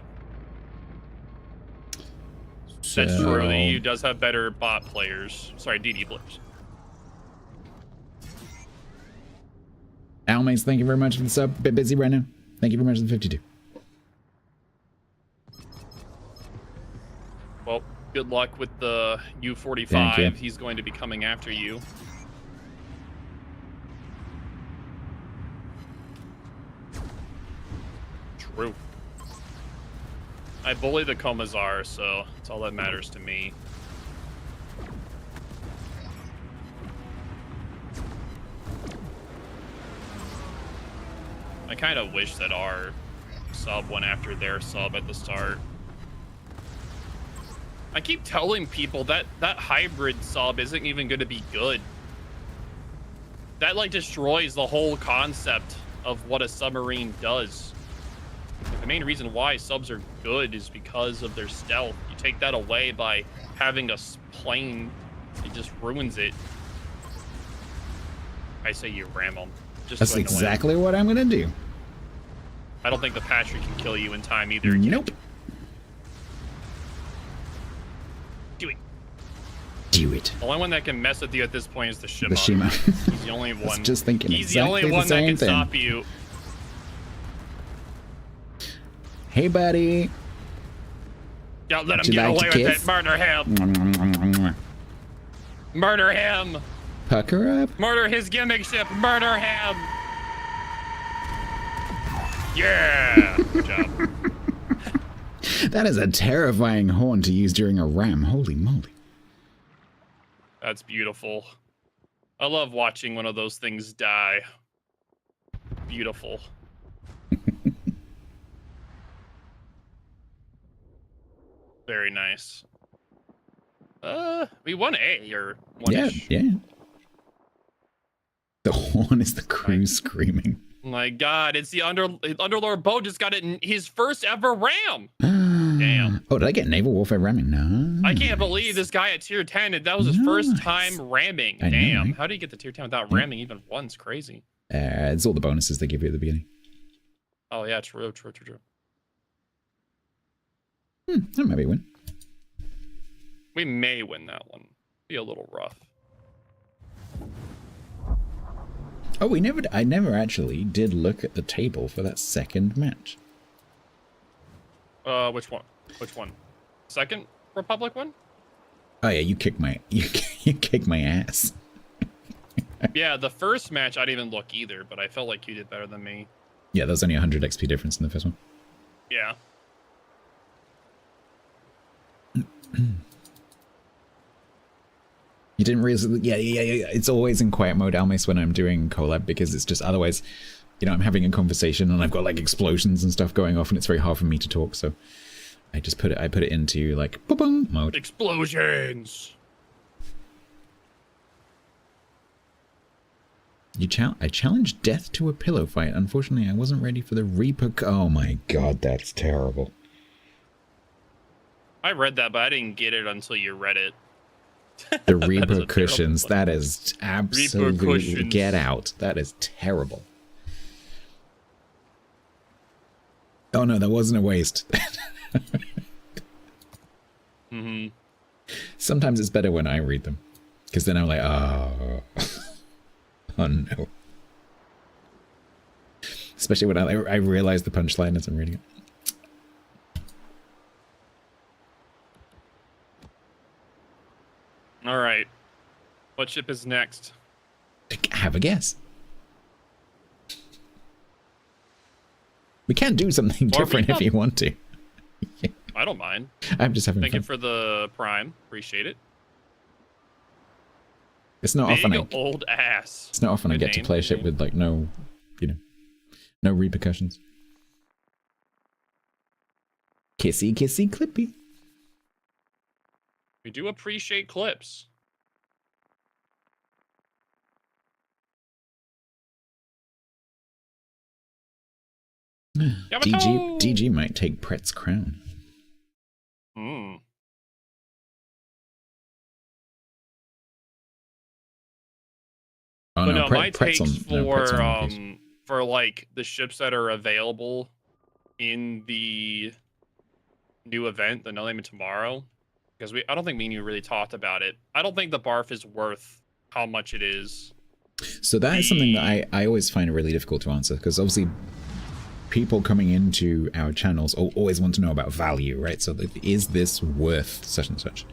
So... That's true. The EU does have better bot players. Sorry, DD players. Almays, thank you very much for the sub. Bit busy right now. Thank you very much for the 52. Well, good luck with the U-45. Thank you. He's going to be coming after you. True. I bully the Komazar, so that's all that matters to me. I kind of wish that our sub went after their sub at the start. I keep telling people that that hybrid sub isn't even going to be good. That like destroys the whole concept of what a submarine does. The main reason why subs are good is because of their stealth. You take that away by having a plane, it just ruins it. I say you ram them. Just That's exactly what I'm gonna do. I don't think the Patrick can kill you in time either. Nope. Do it. Do it. The only one that can mess with you at this point is the Shima. The Shima. He's the only one. I was just thinking He's exactly the only one that same can thing. stop you. Hey, buddy. Don't let Would him you get like away to with kiss? it. Murder him. Murder him. Pucker up. Murder his gimmick ship. Murder him. Yeah. Good job. That is a terrifying horn to use during a ram. Holy moly. That's beautiful. I love watching one of those things die. Beautiful. Very nice. We won A or one-ish. Yeah. The horn is the crew screaming. My God, it's the Underlord Bo just got it in his first ever ram. Damn. Oh, did I get naval warfare ramming? No. I can't believe this guy at tier 10, that was his first time ramming. I know, Damn. right? How do you get to tier 10 without ramming even once? Crazy. It's all the bonuses they give you at the beginning. Oh, yeah, true. That might be a win. We may win that one. Be a little rough. Oh, I never actually did look at the table for that second match. Which one? Which one? Second Republic one? Oh yeah, you kicked my ass. Yeah, the first match I didn't even look either, but I felt like you did better than me. Yeah, there was only 100 XP difference in the first one. Yeah. You didn't realize, yeah. It's always in quiet mode, Almace, when I'm doing collab, because it's just otherwise, I'm having a conversation and I've got like explosions and stuff going off, and it's very hard for me to talk. So I just put it into like boom mode. Explosions. I challenged death to a pillow fight. Unfortunately, I wasn't ready for the Reaper. Oh my god, that's terrible. I read that, but I didn't get it until you read it. The repercussions, that is absolutely get out. That is terrible. Oh no, that wasn't a waste. Sometimes it's better when I read them, because then I'm like, oh, oh no. Especially when I realize the punchline as I'm reading it. All right. What ship is next? Have a guess. We can do something different if you want to. I don't mind. I'm just having fun. Thank you for the Prime. Appreciate it. It's not Big often old ass. It's not often I get to play a ship with like no repercussions. Kissy, kissy, clippy. We do appreciate clips. DG might take Pret's crown. Oh but no, my Pret's takes on, for like the ships that are available in the new event, the No Limit Tomorrow, because I don't think me and you really talked about it. I don't think the barf is worth how much it is. So that is something that I always find really difficult to answer, because obviously people coming into our channels always want to know about value, right? So is this worth such and such?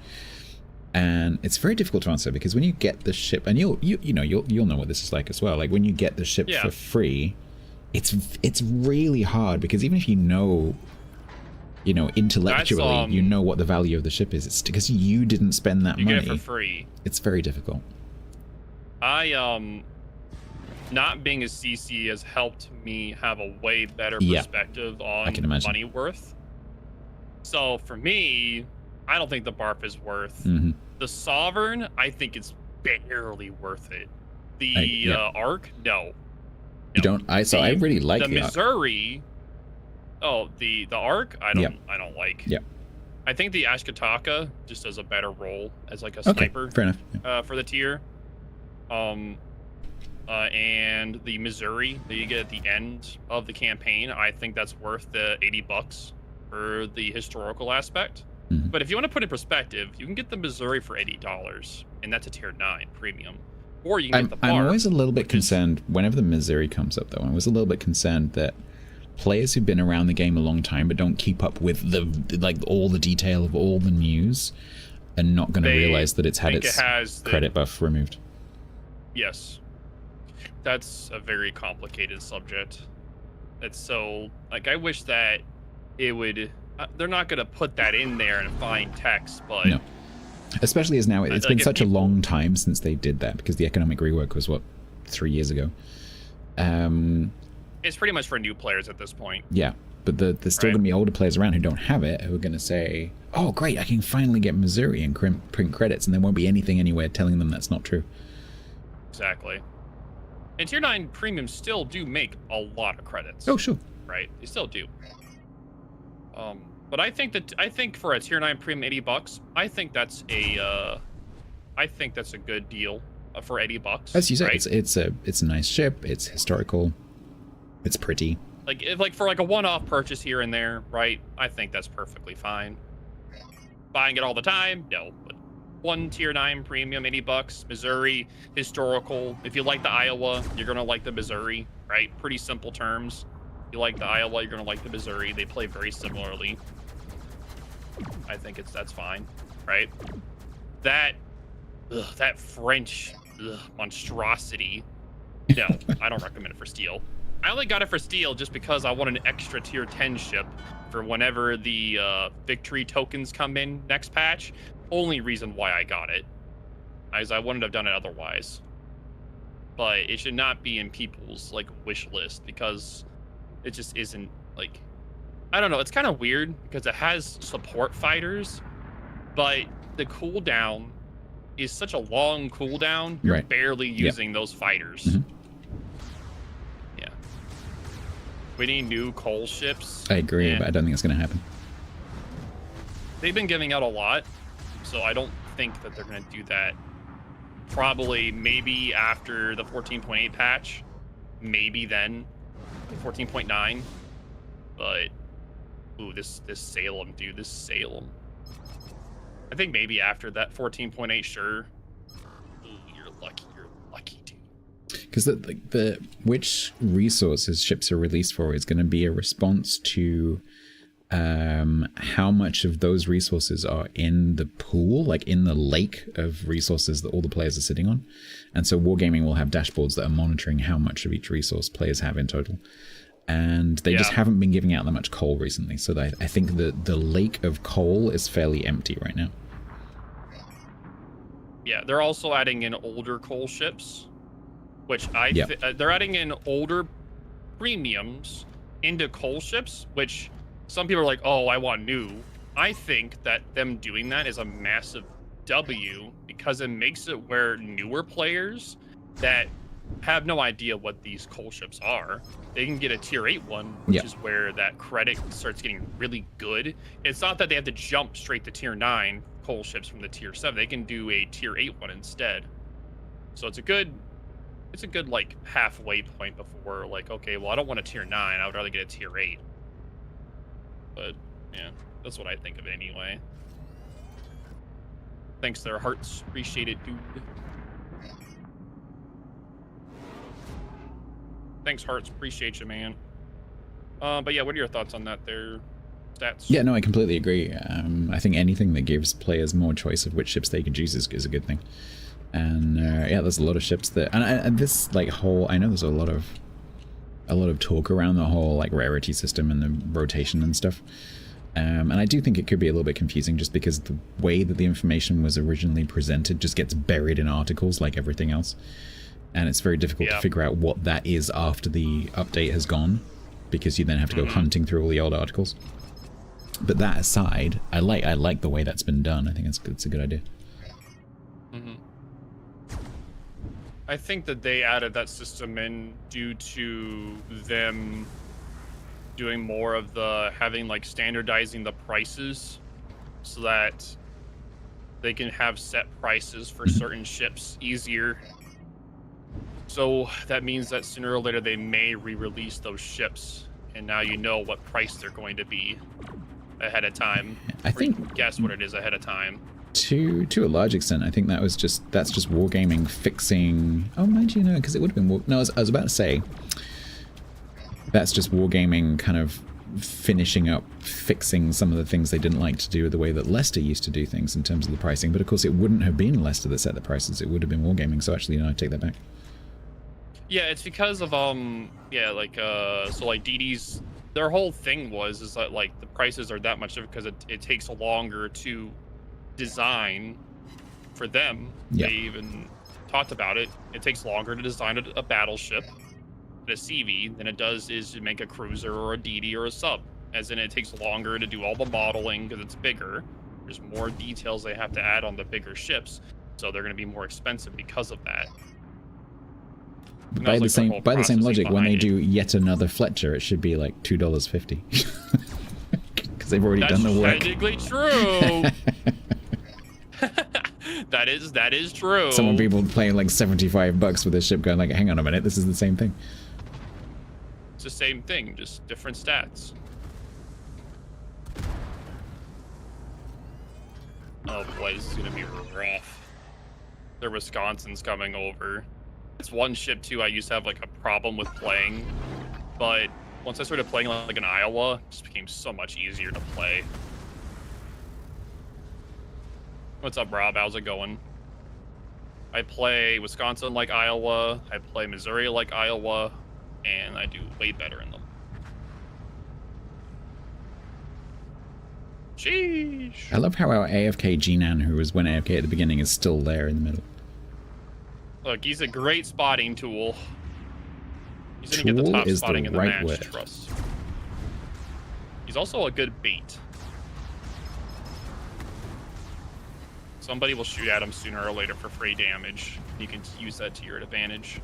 And it's very difficult to answer, because when you get the ship, and you'll know what this is like as well. Like when you get the ship for free, it's really hard, because even if you know intellectually, you know what the value of the ship is. It's because you didn't spend that money. You get it for free. It's very difficult. Not being a CC has helped me have a way better perspective on money worth. So for me, I don't think the barf is worth. The Sovereign, I think it's barely worth it. The Ark, no. You don't. I really like the Missouri. Oh, the Ark, I don't like. Yeah. I think the Ashkataka just does a better role as like a sniper. Fair enough. For the tier. And the Missouri that you get at the end of the campaign, I think that's worth the $80 for the historical aspect. But if you want to put it in perspective, you can get the Missouri for $80, and that's a tier 9 premium. Or you can get the barf. I'm always a little bit concerned whenever the Missouri comes up, though. I'm always a little bit concerned that players who've been around the game a long time but don't keep up with all the detail of all the news are not going to realize that it's had its credit buff removed. Yes. That's a very complicated subject. It's so, like, I wish that it would, they're not going to put that in there in fine text, but... No. Especially as now, it's been such a long time since they did that, because the economic rework was, 3 years ago? It's pretty much for new players at this point. Yeah, but there's still going to be older players around who don't have it, who are going to say, oh, great, I can finally get Missouri and print credits, and there won't be anything anywhere telling them that's not true. Exactly. And tier 9 premiums still do make a lot of credits. Oh, sure. Right? They still do. But I think for a tier 9 premium $80, I think that's a good deal for $80. As you said, right? it's a nice ship, it's historical, it's pretty. Like, if like for like a one-off purchase here and there, right? I think that's perfectly fine. Buying it all the time, no. But one tier 9 premium, $80. Missouri historical. If you like the Iowa, you're gonna like the Missouri, right? Pretty simple terms. If you like the Iowa, you're gonna like the Missouri. They play very similarly. I think that's fine, right? That French monstrosity. No, I don't recommend it for steel. I only got it for steel just because I want an extra tier 10 ship for whenever the victory tokens come in next patch. Only reason why I got it, as I wouldn't have done it otherwise. But it should not be in people's like wish list because it just isn't like, I don't know. It's kind of weird because it has support fighters, but the cooldown is such a long cooldown. You're barely using those fighters. Mm-hmm. Yeah. We need new coal ships. I agree, but I don't think it's going to happen. They've been giving out a lot, so I don't think that they're going to do that. Probably, maybe after the 14.8 patch, maybe then, 14.9. But, ooh, this Salem, dude, this Salem. I think maybe after that 14.8, sure. Ooh, you're lucky, dude. Because the which resources ships are released for is going to be a response to how much of those resources are in the pool, like in the lake of resources that all the players are sitting on. And so Wargaming will have dashboards that are monitoring how much of each resource players have in total. And they just haven't been giving out that much coal recently. So I think the lake of coal is fairly empty right now. Yeah, they're also adding in older coal ships, which they're adding in older premiums into coal ships, which some people are like, oh, I want new. I think that them doing that is a massive W because it makes it where newer players that have no idea what these coal ships are, they can get a tier 8 one, which is where that credit starts getting really good. It's not that they have to jump straight to tier 9 coal ships from the tier 7. They can do a tier 8 one instead. So it's a good like halfway point before like, okay, well, I don't want a tier 9. I would rather get a tier 8. But yeah, that's what I think of it anyway. Thanks their hearts. Appreciate it, dude. Thanks, Hearts. Appreciate you, man. But yeah, what are your thoughts on that there, Stats? Yeah, no, I completely agree. I think anything that gives players more choice of which ships they can choose is a good thing. And yeah, there's a lot of ships that, and this like whole, I know there's a lot of talk around the whole like rarity system and the rotation and stuff. And I do think it could be a little bit confusing just because the way that the information was originally presented just gets buried in articles like everything else. And it's very difficult to figure out what that is after the update has gone, because you then have to go hunting through all the old articles. But that aside, I like the way that's been done. I think it's a good idea. I think that they added that system in due to them doing more of the having like standardizing the prices so that they can have set prices for certain ships easier. So that means that sooner or later they may re-release those ships, and now you know what price they're going to be ahead of time. I think you can guess what it is ahead of time. To a large extent, I think that's just Wargaming fixing. Oh, mind you, no, because it would have been. No, I was about to say that's just Wargaming kind of finishing up, fixing some of the things they didn't like to do the way that Leicester used to do things in terms of the pricing. But of course, it wouldn't have been Leicester that set the prices. It would have been Wargaming. So actually, no, I take that back. Yeah, it's because of so like DD's, their whole thing is that like the prices are that much because it takes longer to design for them. They even talked about it. It takes longer to design a battleship, a CV, than it does is to make a cruiser or a DD or a sub. As in, it takes longer to do all the modeling because it's bigger. There's more details they have to add on the bigger ships, so they're going to be more expensive because of that. By the same logic, when they do yet another Fletcher, it should be like $2.50 because they've already done the work. That's technically true. that is true. Some people playing like $75 with a ship, going like, "Hang on a minute, this is the same thing." the same thing, just different stats. Oh boy, this is gonna be rough. Their Wisconsin's coming over. It's one ship too I used to have like a problem with playing, but once I started playing like in Iowa, it just became so much easier to play. What's up, Rob? How's it going? I play Wisconsin like Iowa, I play Missouri like Iowa, and I do way better in them. Sheesh. I love how our AFK G-Nan, who was when AFK at the beginning, is still there in the middle. Look, he's a great spotting tool. He's gonna get the top spotting in the match, trust. He's also a good bait. Somebody will shoot at him sooner or later for free damage. You can use that to your advantage.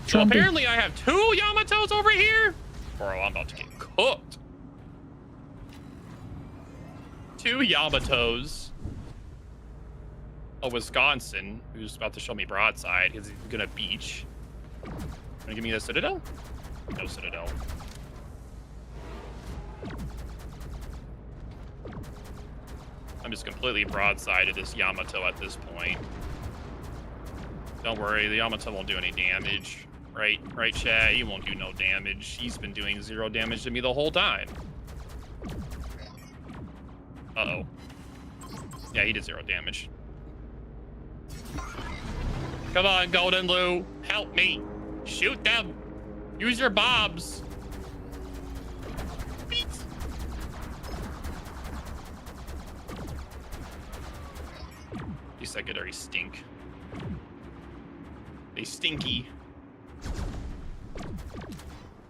So apparently I have 2 Yamatos over here? Bro, I'm about to get cooked. 2 Yamatos. A Wisconsin, who's about to show me broadside, because he's gonna beach. Gonna give me the Citadel? No Citadel. I'm just completely broadside to this Yamato at this point. Don't worry, the Yamato won't do any damage. Right, Chad? He won't do no damage. He's been doing 0 damage to me the whole time. Uh-oh. Yeah, he did 0 damage. Come on, Golden Lou. Help me. Shoot them. Use your bobs. Beat. These secondaries stink. They stinky.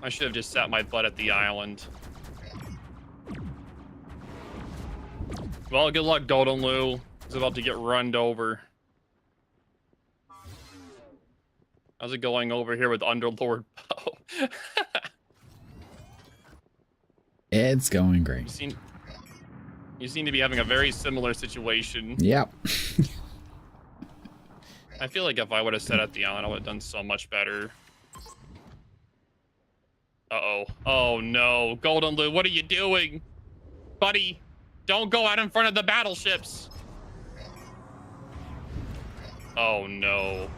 I should have just sat my butt at the island. Well, good luck, Golden Lou. He's about to get runned over. How's it going over here with Underlord Poe? It's going great. You seem to be having a very similar situation. Yep. I feel like if I would have sat at the island, I would have done so much better. Uh-oh. Oh, no. Golden Lou, what are you doing? Buddy, don't go out in front of the battleships. Oh, no.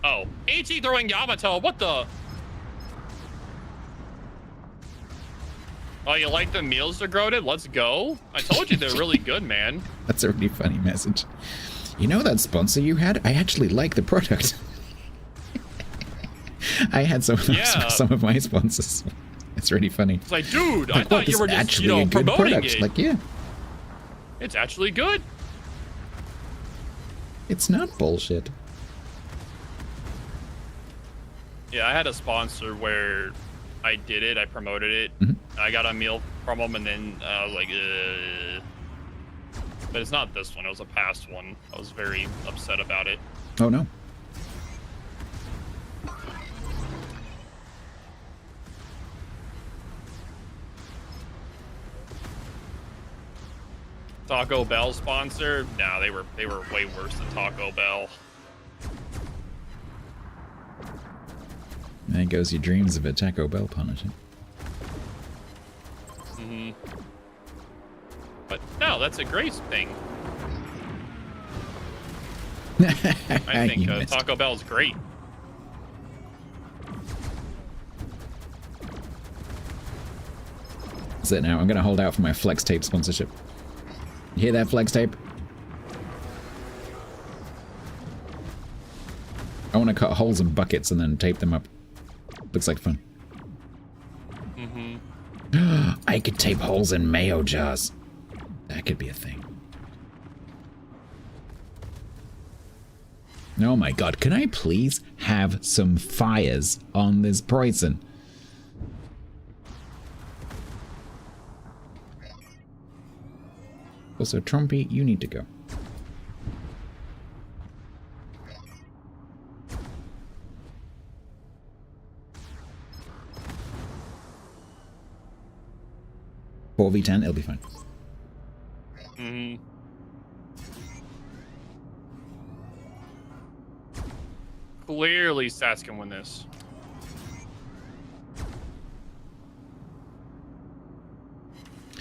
Oh, HE throwing Yamato. What the? Oh, you like the meals degraded? Let's go. I told you they're really good, man. That's a really funny message. You know that sponsor you had? I actually like the product. I had some of my sponsors. It's really funny. It's like, dude, I thought you were just, actually a good promoting product. it. Like, yeah. It's actually good. It's not bullshit. Yeah, I had a sponsor where I did it, I promoted it, I got a meal from them, and then I was like, But it's not this one, it was a past one. I was very upset about it. Oh, no. Taco Bell sponsor? Nah, they were way worse than Taco Bell. There goes your dreams of a Taco Bell punishing. But no, that's a great thing. I think Taco Bell's great. That's it now. I'm going to hold out for my Flex Tape sponsorship. You hear that, Flex Tape? I want to cut holes in buckets and then tape them up. Looks like fun. I could tape holes in mayo jars. That could be a thing. Oh my god, can I please have some fires on this poison? Also, Trumpy, you need to go. V10, it'll be fine. Clearly, Stats can win this.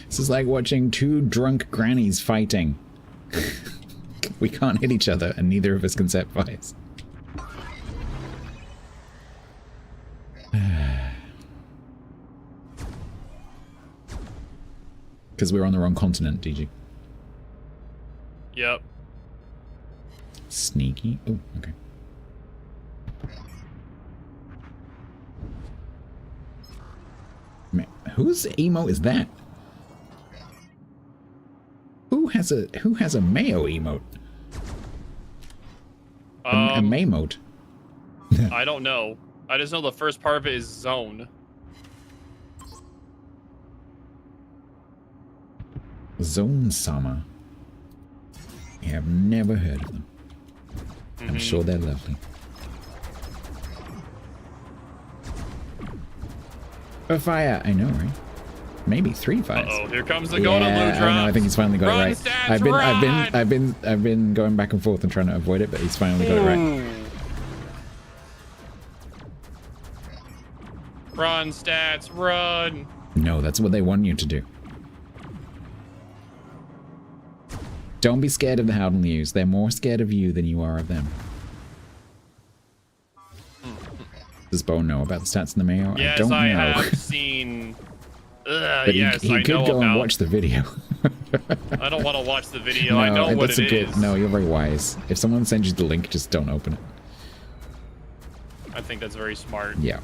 This is like watching two drunk grannies fighting. We can't hit each other, and neither of us can set fires. Because we're on the wrong continent, DG. Yep. Sneaky. Oh, okay. Man, whose emote is that? Who has a Mayo emote? A Maymote. I don't know. I just know the first part of it is zone. Zone Sama. I have never heard of them. I'm sure they're lovely. A fire, I know, right? Maybe 3 fires. Uh-oh, here comes the golden blue drop. I know, I think he's finally got Run, it right. Stats, I've been going back and forth and trying to avoid it, but he's finally got it right. Run, Stats, run. No, that's what they want you to do. Don't be scared of the Howden News. They're more scared of you than you are of them. Does Bo know about the stats in the Mayo? Yes, I don't know. I have seen. But yes, he I could know go about. and watch the video. I don't want to watch the video. No, I know what that's it is. No, you're very wise. If someone sends you the link, just don't open it. I think that's very smart. Yeah.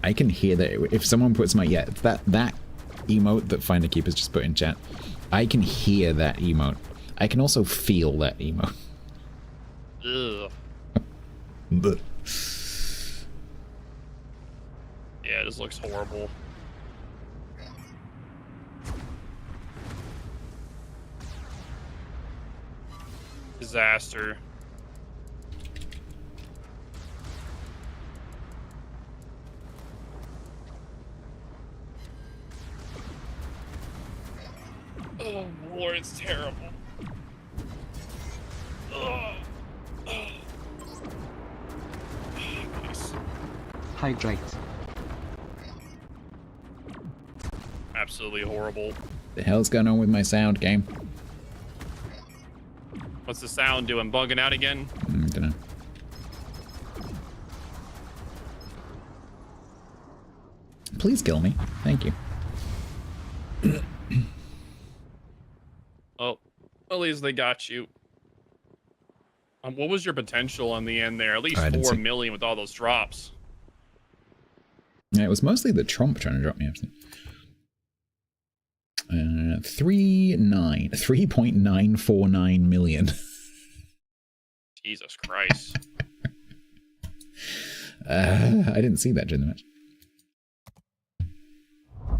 I can hear that if someone puts that emote that Finder Keeper's just put in chat. I can hear that emote. I can also feel that emote. Ugh. But Yeah, this looks horrible. Disaster. Oh, Lord, it's terrible. Ugh. Please. Hydrate. Absolutely horrible. the hell's going on with my sound game? What's the sound doing? Bugging out again? Don't know. Please kill me. Thank you. Oh, at least they got you. What was your potential in the end there? At least 4 million with all those drops. Yeah, it was mostly the Trump trying to drop me everything. 3.949 million. Jesus Christ. I didn't see that during the match.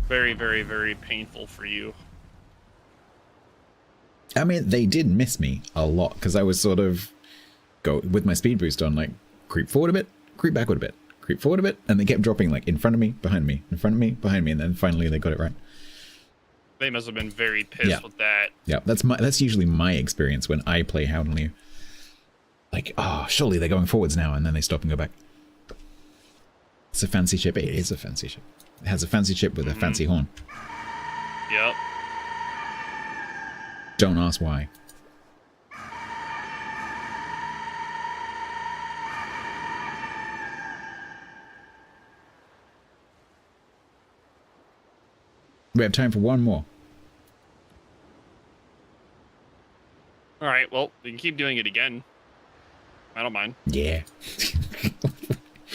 Very, very, very painful for you. I mean, they did miss me a lot because I was sort of go with my speed boost on, like, creep forward a bit, creep backward a bit, creep forward a bit, and they kept dropping like in front of me, behind me, in front of me, behind me, and then finally they got it right. They must have been very pissed with that. Yeah, that's usually my experience when I play Howden Liu. Like, oh, surely they're going forwards now, and then they stop and go back. It's a fancy ship. It is a fancy ship. It has a fancy ship with a fancy horn. Yep. Don't ask why. We have time for one more. All right, well, we can keep doing it again. I don't mind. Yeah.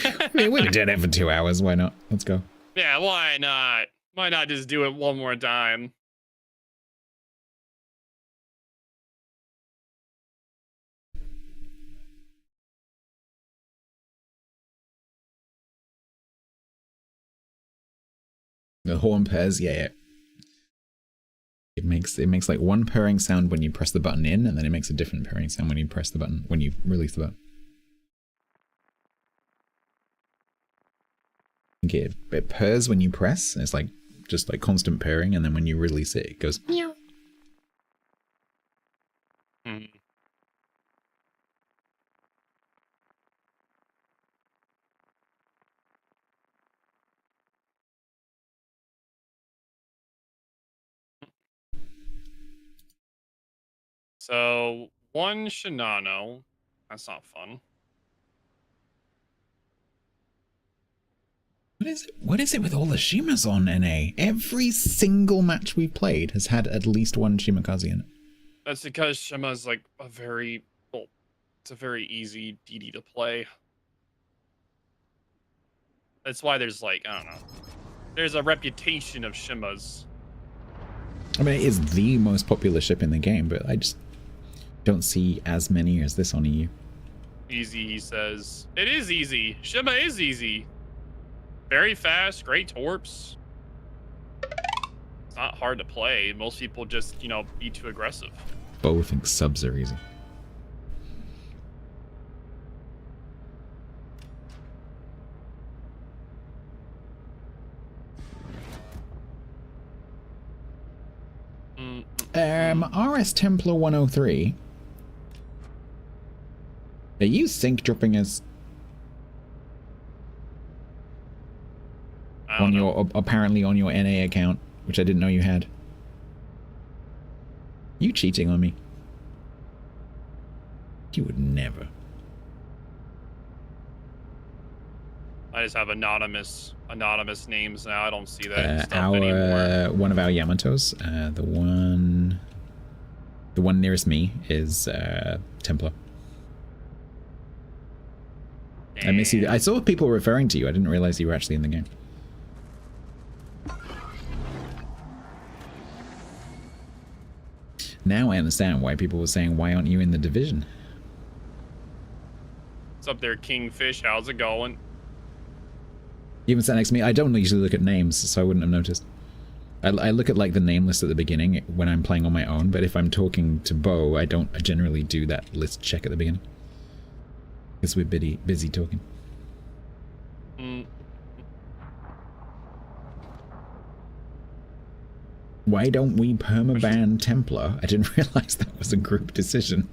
I mean, we've done it for 2 hours. Why not? Let's go. Yeah, why not? Why not just do it one more time? The horn pairs, yeah. It makes like one purring sound when you press the button in, and then it makes a different purring sound when you press the button, when you release the button. Okay, it purrs when you press, and it's like just like constant purring, and then when you release it, it goes meow. So, 1 Shinano. That's not fun. What is it with all the Shimas on NA? Every single match we've played has had at least one Shimakaze in it. That's because Shima's like a very, well, it's a very easy DD to play. That's why there's like, I don't know. There's a reputation of Shimas. I mean, it is the most popular ship in the game, but I just don't see as many as this on EU. Easy, he says. It is easy. Shima is easy. Very fast, great torps. It's not hard to play. Most people just, you know, be too aggressive. Both think subs are easy. RS Templar 103. Are you sync dropping us on your apparently on your NA account, which I didn't know you had? You cheating on me? You would never. I just have anonymous names now. I don't see that stuff anymore. One of our Yamatos, the one nearest me is Templar. I miss you. I saw people referring to you. I didn't realize you were actually in the game. Now I understand why people were saying, why aren't you in the division? What's up there, Kingfish? How's it going? You even sat next to me. I don't usually look at names, so I wouldn't have noticed. I look at like the name list at the beginning when I'm playing on my own, but if I'm talking to Bo, I generally do that list check at the beginning. Because we're busy talking. Why don't we permaban Templar? I didn't realize that was a group decision.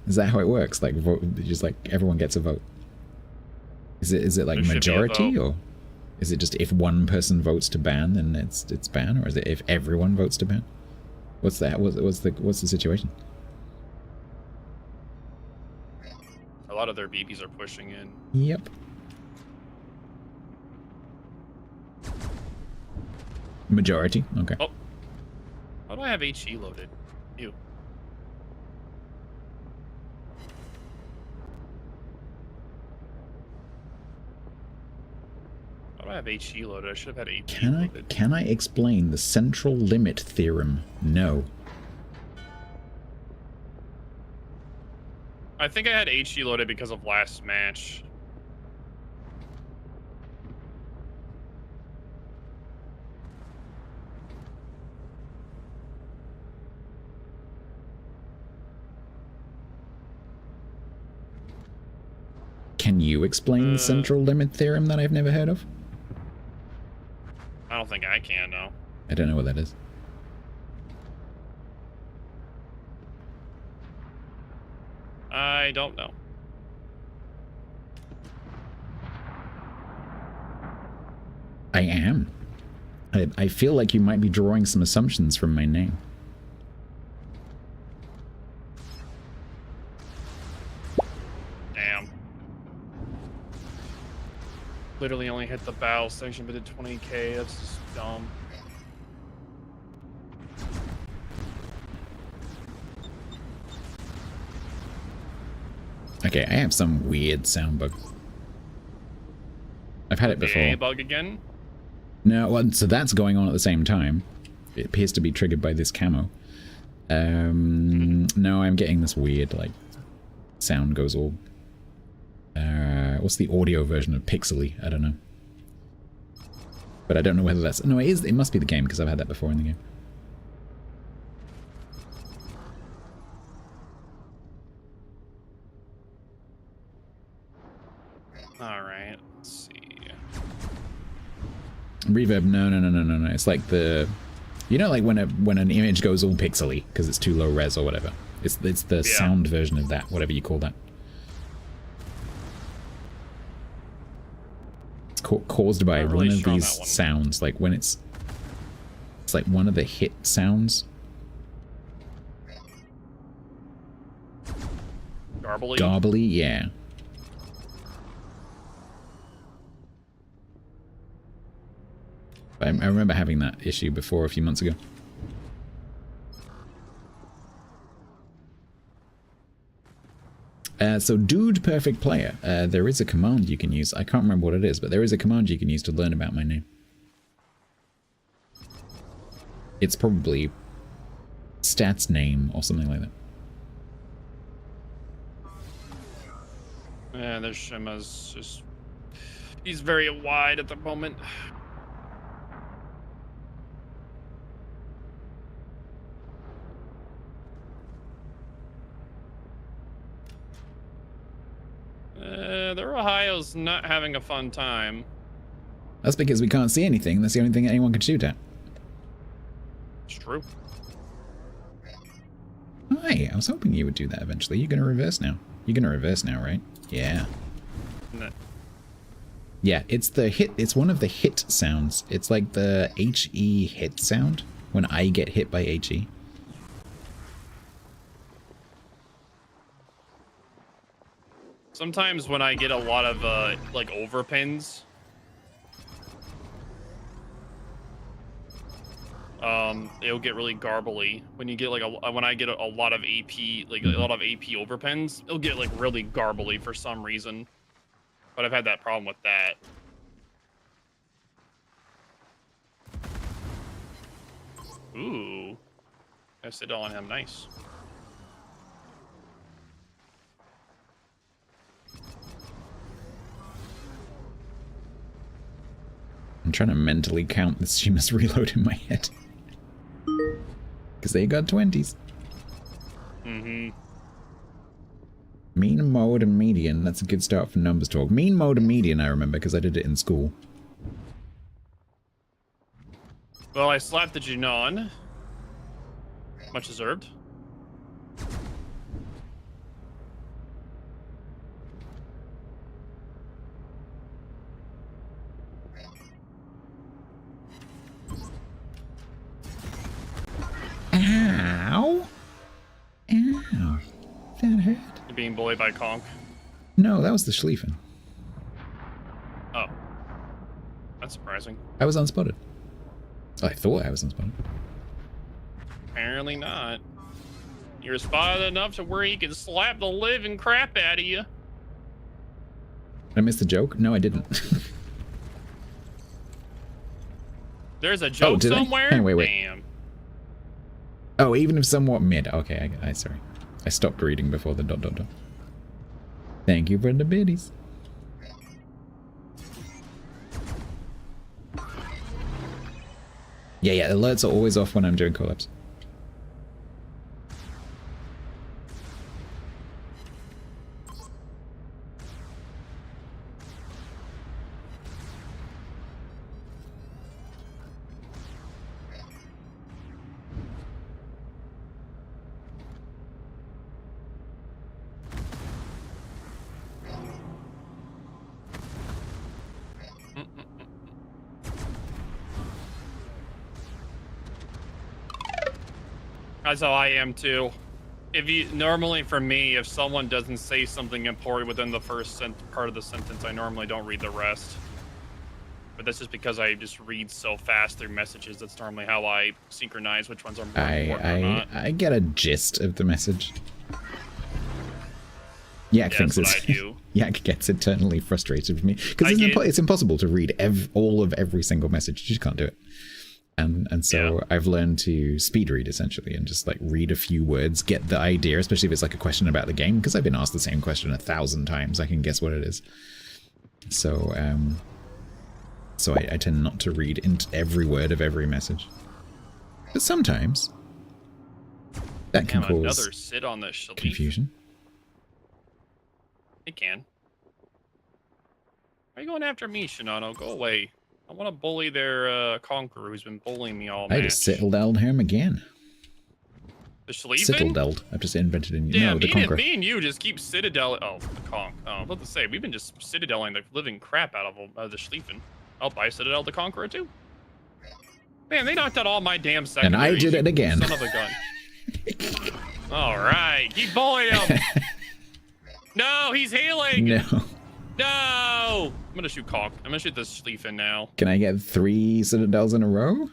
Is that how it works? Like, just like everyone gets a vote? Is it like majority, or is it just if one person votes to ban, then it's ban, or is it if everyone votes to ban? What's that? What's the situation? A lot of their BBs are pushing in. Yep. Majority. Okay. Oh. How do I have HE loaded? Ew. How do I have HE loaded? I should have had HE loaded. Can I explain the central limit theorem? No. I think I had HE loaded because of last match. Can you explain the central limit theorem that I've never heard of? I don't think I can, no. I don't know what that is. I don't know. I am. I feel like you might be drawing some assumptions from my name. Damn. Literally only hit the battle section but did 20k. That's just dumb. Okay, I have some weird sound bug. I've had it before. A bug again? No, well, so that's going on at the same time. It appears to be triggered by this camo. No, I'm getting this weird, like, sound goes all... what's the audio version of pixely? I don't know. But I don't know whether that's... No, it must be the game, because I've had that before in the game. Alright, let's see. Reverb, no. It's like the... You know, like when an image goes all pixely, because it's too low res or whatever. It's the sound version of that, whatever you call that. It's caused by one of these sounds, like when it's like one of the hit sounds. garbly. Garbly, yeah. I remember having that issue before a few months ago. So Dude Perfect Player, there is a command you can use. I can't remember what it is, but there is a command you can use to learn about my name. It's probably stats name or something like that. Yeah, there's Shima's just... He's very wide at the moment. The Ohio's not having a fun time. That's because we can't see anything. That's the only thing anyone can shoot at. It's true. Hi, I was hoping you would do that eventually. You're gonna reverse now. You're gonna reverse now, right? Yeah. No. Yeah, it's the hit. It's one of the hit sounds. It's like the HE hit sound when I get hit by HE. Sometimes when I get a lot of like overpins, it'll get really garbly. When you get like when I get a lot of AP, like a lot of AP overpins, it'll get like really garbly for some reason. But I've had that problem with that. Ooh, I sit on him, nice. I'm trying to mentally count the Shima's reload in my head. Because they got 20s. Mm-hmm. Mean mode and median. That's a good start for numbers talk. Mean mode and median I remember because I did it in school. Well, I slapped the Junon. Much deserved. Ow! Ow. That hurt. You're being bullied by Conk. No, that was the Schlieffen. Oh. That's surprising. I was unspotted. I thought I was unspotted. Apparently not. You're spotted enough to where he can slap the living crap out of you. Did I miss the joke? No, I didn't. There's a joke somewhere? Hey, wait. Damn. Oh, even if somewhat mid. Okay, I sorry. I stopped reading before the ... Thank you for the biddies. Yeah, alerts are always off when I'm doing collabs. That's how I am too. If you normally for me, if someone doesn't say something important within the first part of the sentence, I normally don't read the rest. But that's just because I just read so fast through messages. That's normally how I synchronize which ones are more important or not. I get a gist of the message. Yak thinks it's Yak gets eternally frustrated with me because it's impossible to read all of every single message. You just can't do it. And so I've learned to speed read essentially and just like read a few words, get the idea, especially if it's like a question about the game, because I've been asked the same question 1,000 times. I can guess what it is. So I tend not to read into every word of every message. But sometimes that can cause another sit on the confusion. It can. Why are you going after me, Shinano? Go away. I want to bully their conqueror who's been bullying me all match. I just citadelled him again. The Schlieffen? Citadelled. I've just invented a new... Yeah, no, the conqueror. Me and you just keep citadel... Oh, the conch. Oh, I was about to say, we've been just citadelling the living crap out of the Schlieffen. Oh, I citadel the conqueror too. Man, they knocked out all my damn secondaries. And I did it again. Son of a gun. All right, keep bullying him. No, he's healing. No. No. I'm gonna shoot Caulk. I'm gonna shoot this Schlieffen now. Can I get 3 Citadels in a row?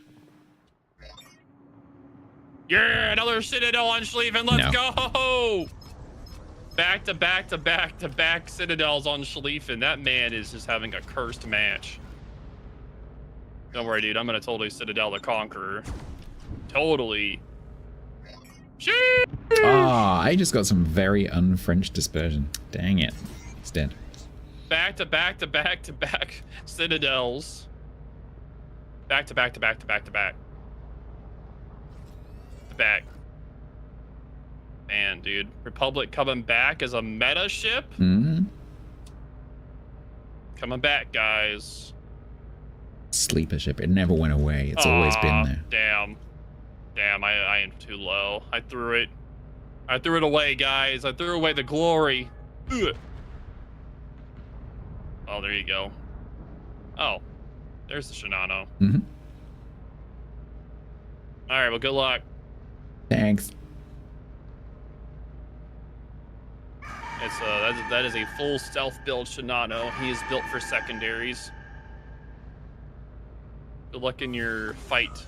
Yeah, another Citadel on Schlieffen. Let's go. Back to back to back to back Citadels on Schlieffen. That man is just having a cursed match. Don't worry, dude. I'm gonna totally Citadel the Conqueror. Totally. Ah, I just got some very un-French dispersion. Dang it. He's dead. Back to back to back to back Citadels. Back to back to back to back to back. Back. Man, dude. Republic coming back as a meta ship? Mm-hmm. Coming back, guys. Sleeper ship. It never went away. It's always been there. Damn. Damn, I am too low. I threw it. I threw it away, guys. I threw away the glory. Ugh. Oh, there you go. Oh. There's the Shinano. Mm-hmm. Alright, well, good luck. Thanks. It's that is a full stealth build Shinano. He is built for secondaries. Good luck in your fight.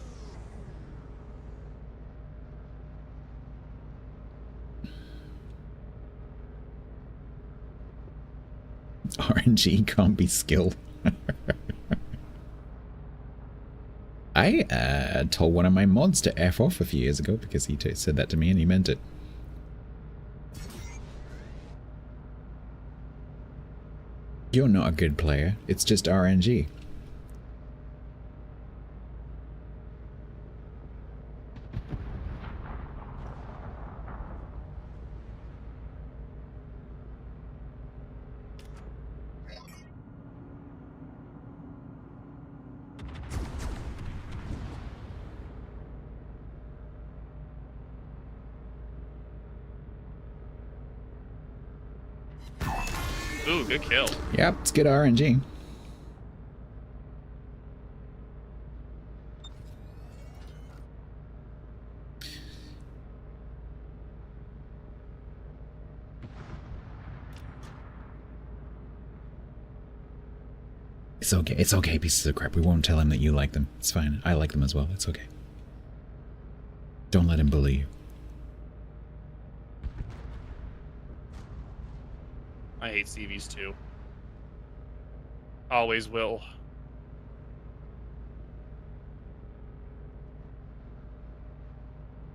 RNG can't be skill. I told one of my mods to F off a few years ago because he said that to me and he meant it. You're not a good player. It's just RNG. Ooh, good kill. Yep, it's good RNG. It's okay. It's okay, pieces of crap. We won't tell him that you like them. It's fine. I like them as well. It's okay. Don't let him bully you. I hate CVs too. Always will.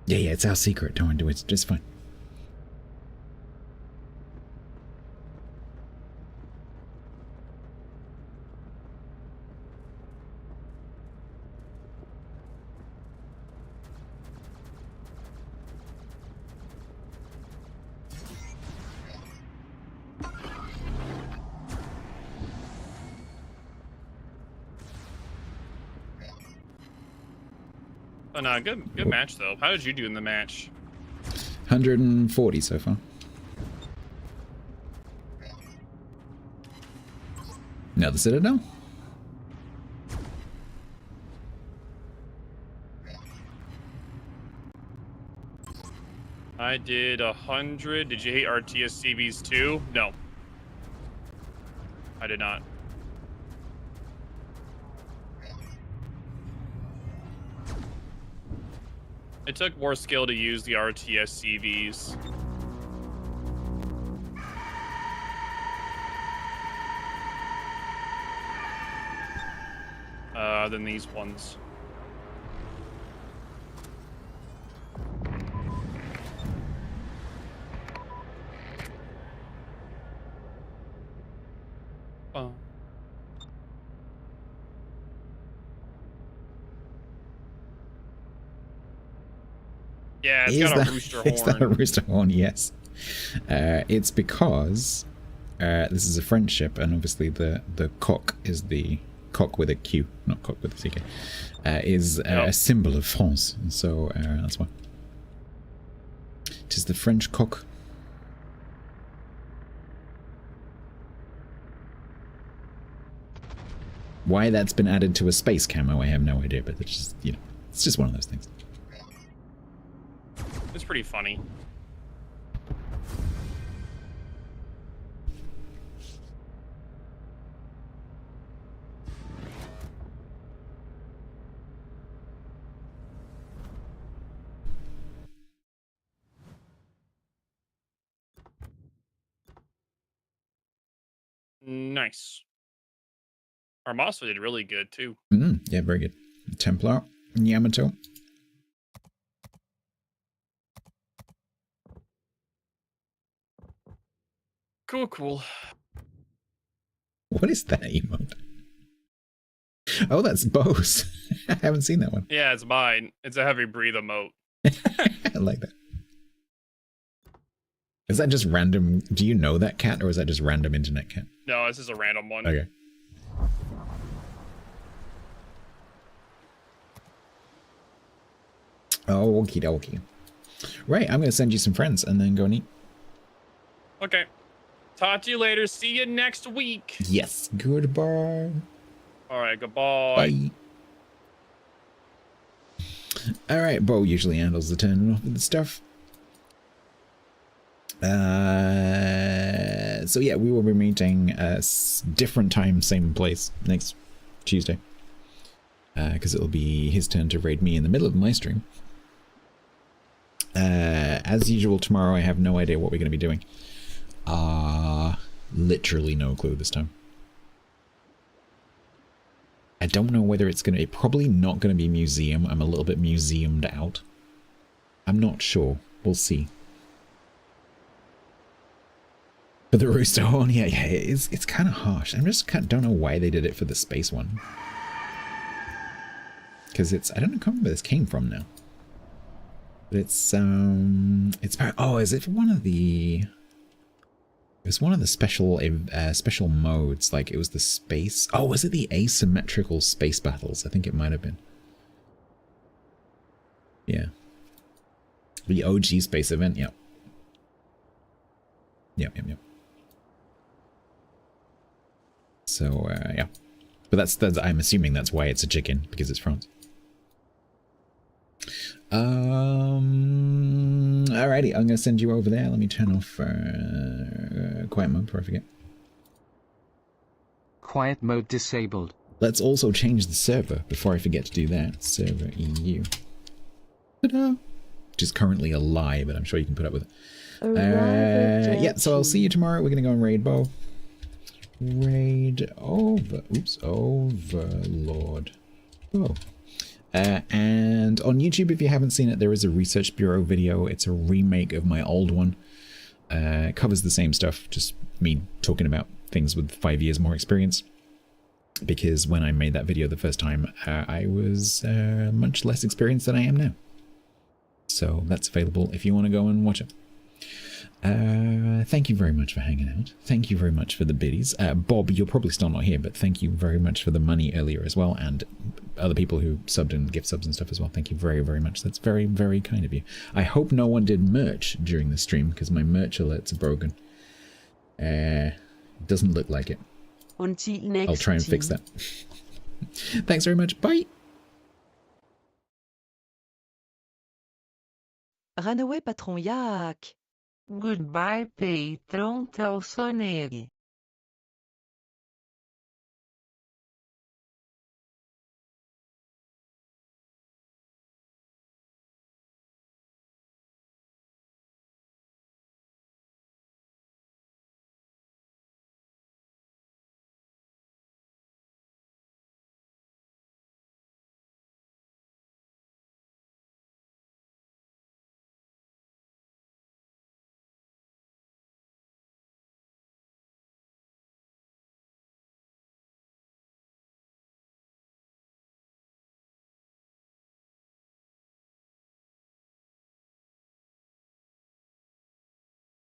Yeah, it's our secret. Don't do it. It's just fine. But no, good match though. How did you do in the match? 140 so far. Now the Citadel? I did 100. Did you hate RTS CVs too? No. I did not. It took more skill to use the RTS CVs. Than these ones. Oh. Yeah, it's got a rooster horn. Is that a rooster horn? Yes. It's because this is a French ship, and obviously the cock is the cock with a Q, not cock with a CK, is a symbol of France, and so that's why. It is the French cock. Why that's been added to a space camo, I have no idea, but it's just, you know, it's just one of those things. It's pretty funny. Nice. Our Mossman did really good too. Yeah, very good. Templar, Yamato. Cool. What is that emote? Oh, that's Bose. I haven't seen that one. Yeah, it's mine. It's a heavy breathe emote. I like that. Is that just random? Do you know that cat, or is that just random internet cat? No, this is a random one. Okay. Oh, okie dokie. Right, I'm gonna send you some friends and then go and eat. Okay. Talk to you later. See you next week. Yes. Goodbye. All right. Goodbye. Bye. All right. Bo usually handles the turning off of the stuff. So yeah, we will be meeting different time, same place next Tuesday. Because it'll be his turn to raid me in the middle of my stream. As usual, tomorrow I have no idea what we're going to be doing. Literally no clue this time. I don't know whether it's going to be, probably not going to be museum. I'm a little bit museumed out. I'm not sure. We'll see. But the rooster horn, yeah, it's kind of harsh. I just don't know why they did it for the space one. Because I don't know, I can't remember where this came from now. But it's oh, is it one of the... It was one of the special modes, like it was the space... Oh, was it the asymmetrical space battles? I think it might have been. Yeah. The OG space event, yep. Yep. So, yeah. But that's I'm assuming that's why it's a chicken, because it's France. Alrighty, I'm gonna send you over there. Let me turn off quiet mode before I forget. Quiet mode disabled. Let's also change the server before I forget to do that. Server EU. Ta-da! Which is currently a lie, but I'm sure you can put up with it. Yeah, so I'll see you tomorrow. We're gonna go and raid Bo. Raid over. Oops, Overlord. Oh. And on YouTube, if you haven't seen it, there is a Research Bureau video. It's a remake of my old one. It covers the same stuff, just me talking about things with 5 years more experience. Because when I made that video the first time, I was much less experienced than I am now. So that's available if you want to go and watch it. Thank you very much for hanging out. Thank you very much for the biddies. Bob, you're probably still not here, but thank you very much for the money earlier as well, and other people who subbed and gift subs and stuff as well. Thank you very, very much. That's very, very kind of you. I hope no one did merch during the stream, because my merch alerts are broken. It doesn't look like it. Until next I'll try and fix that. Thanks very much. Bye. Runaway patron yak. Goodbye, patron, tell Soneri.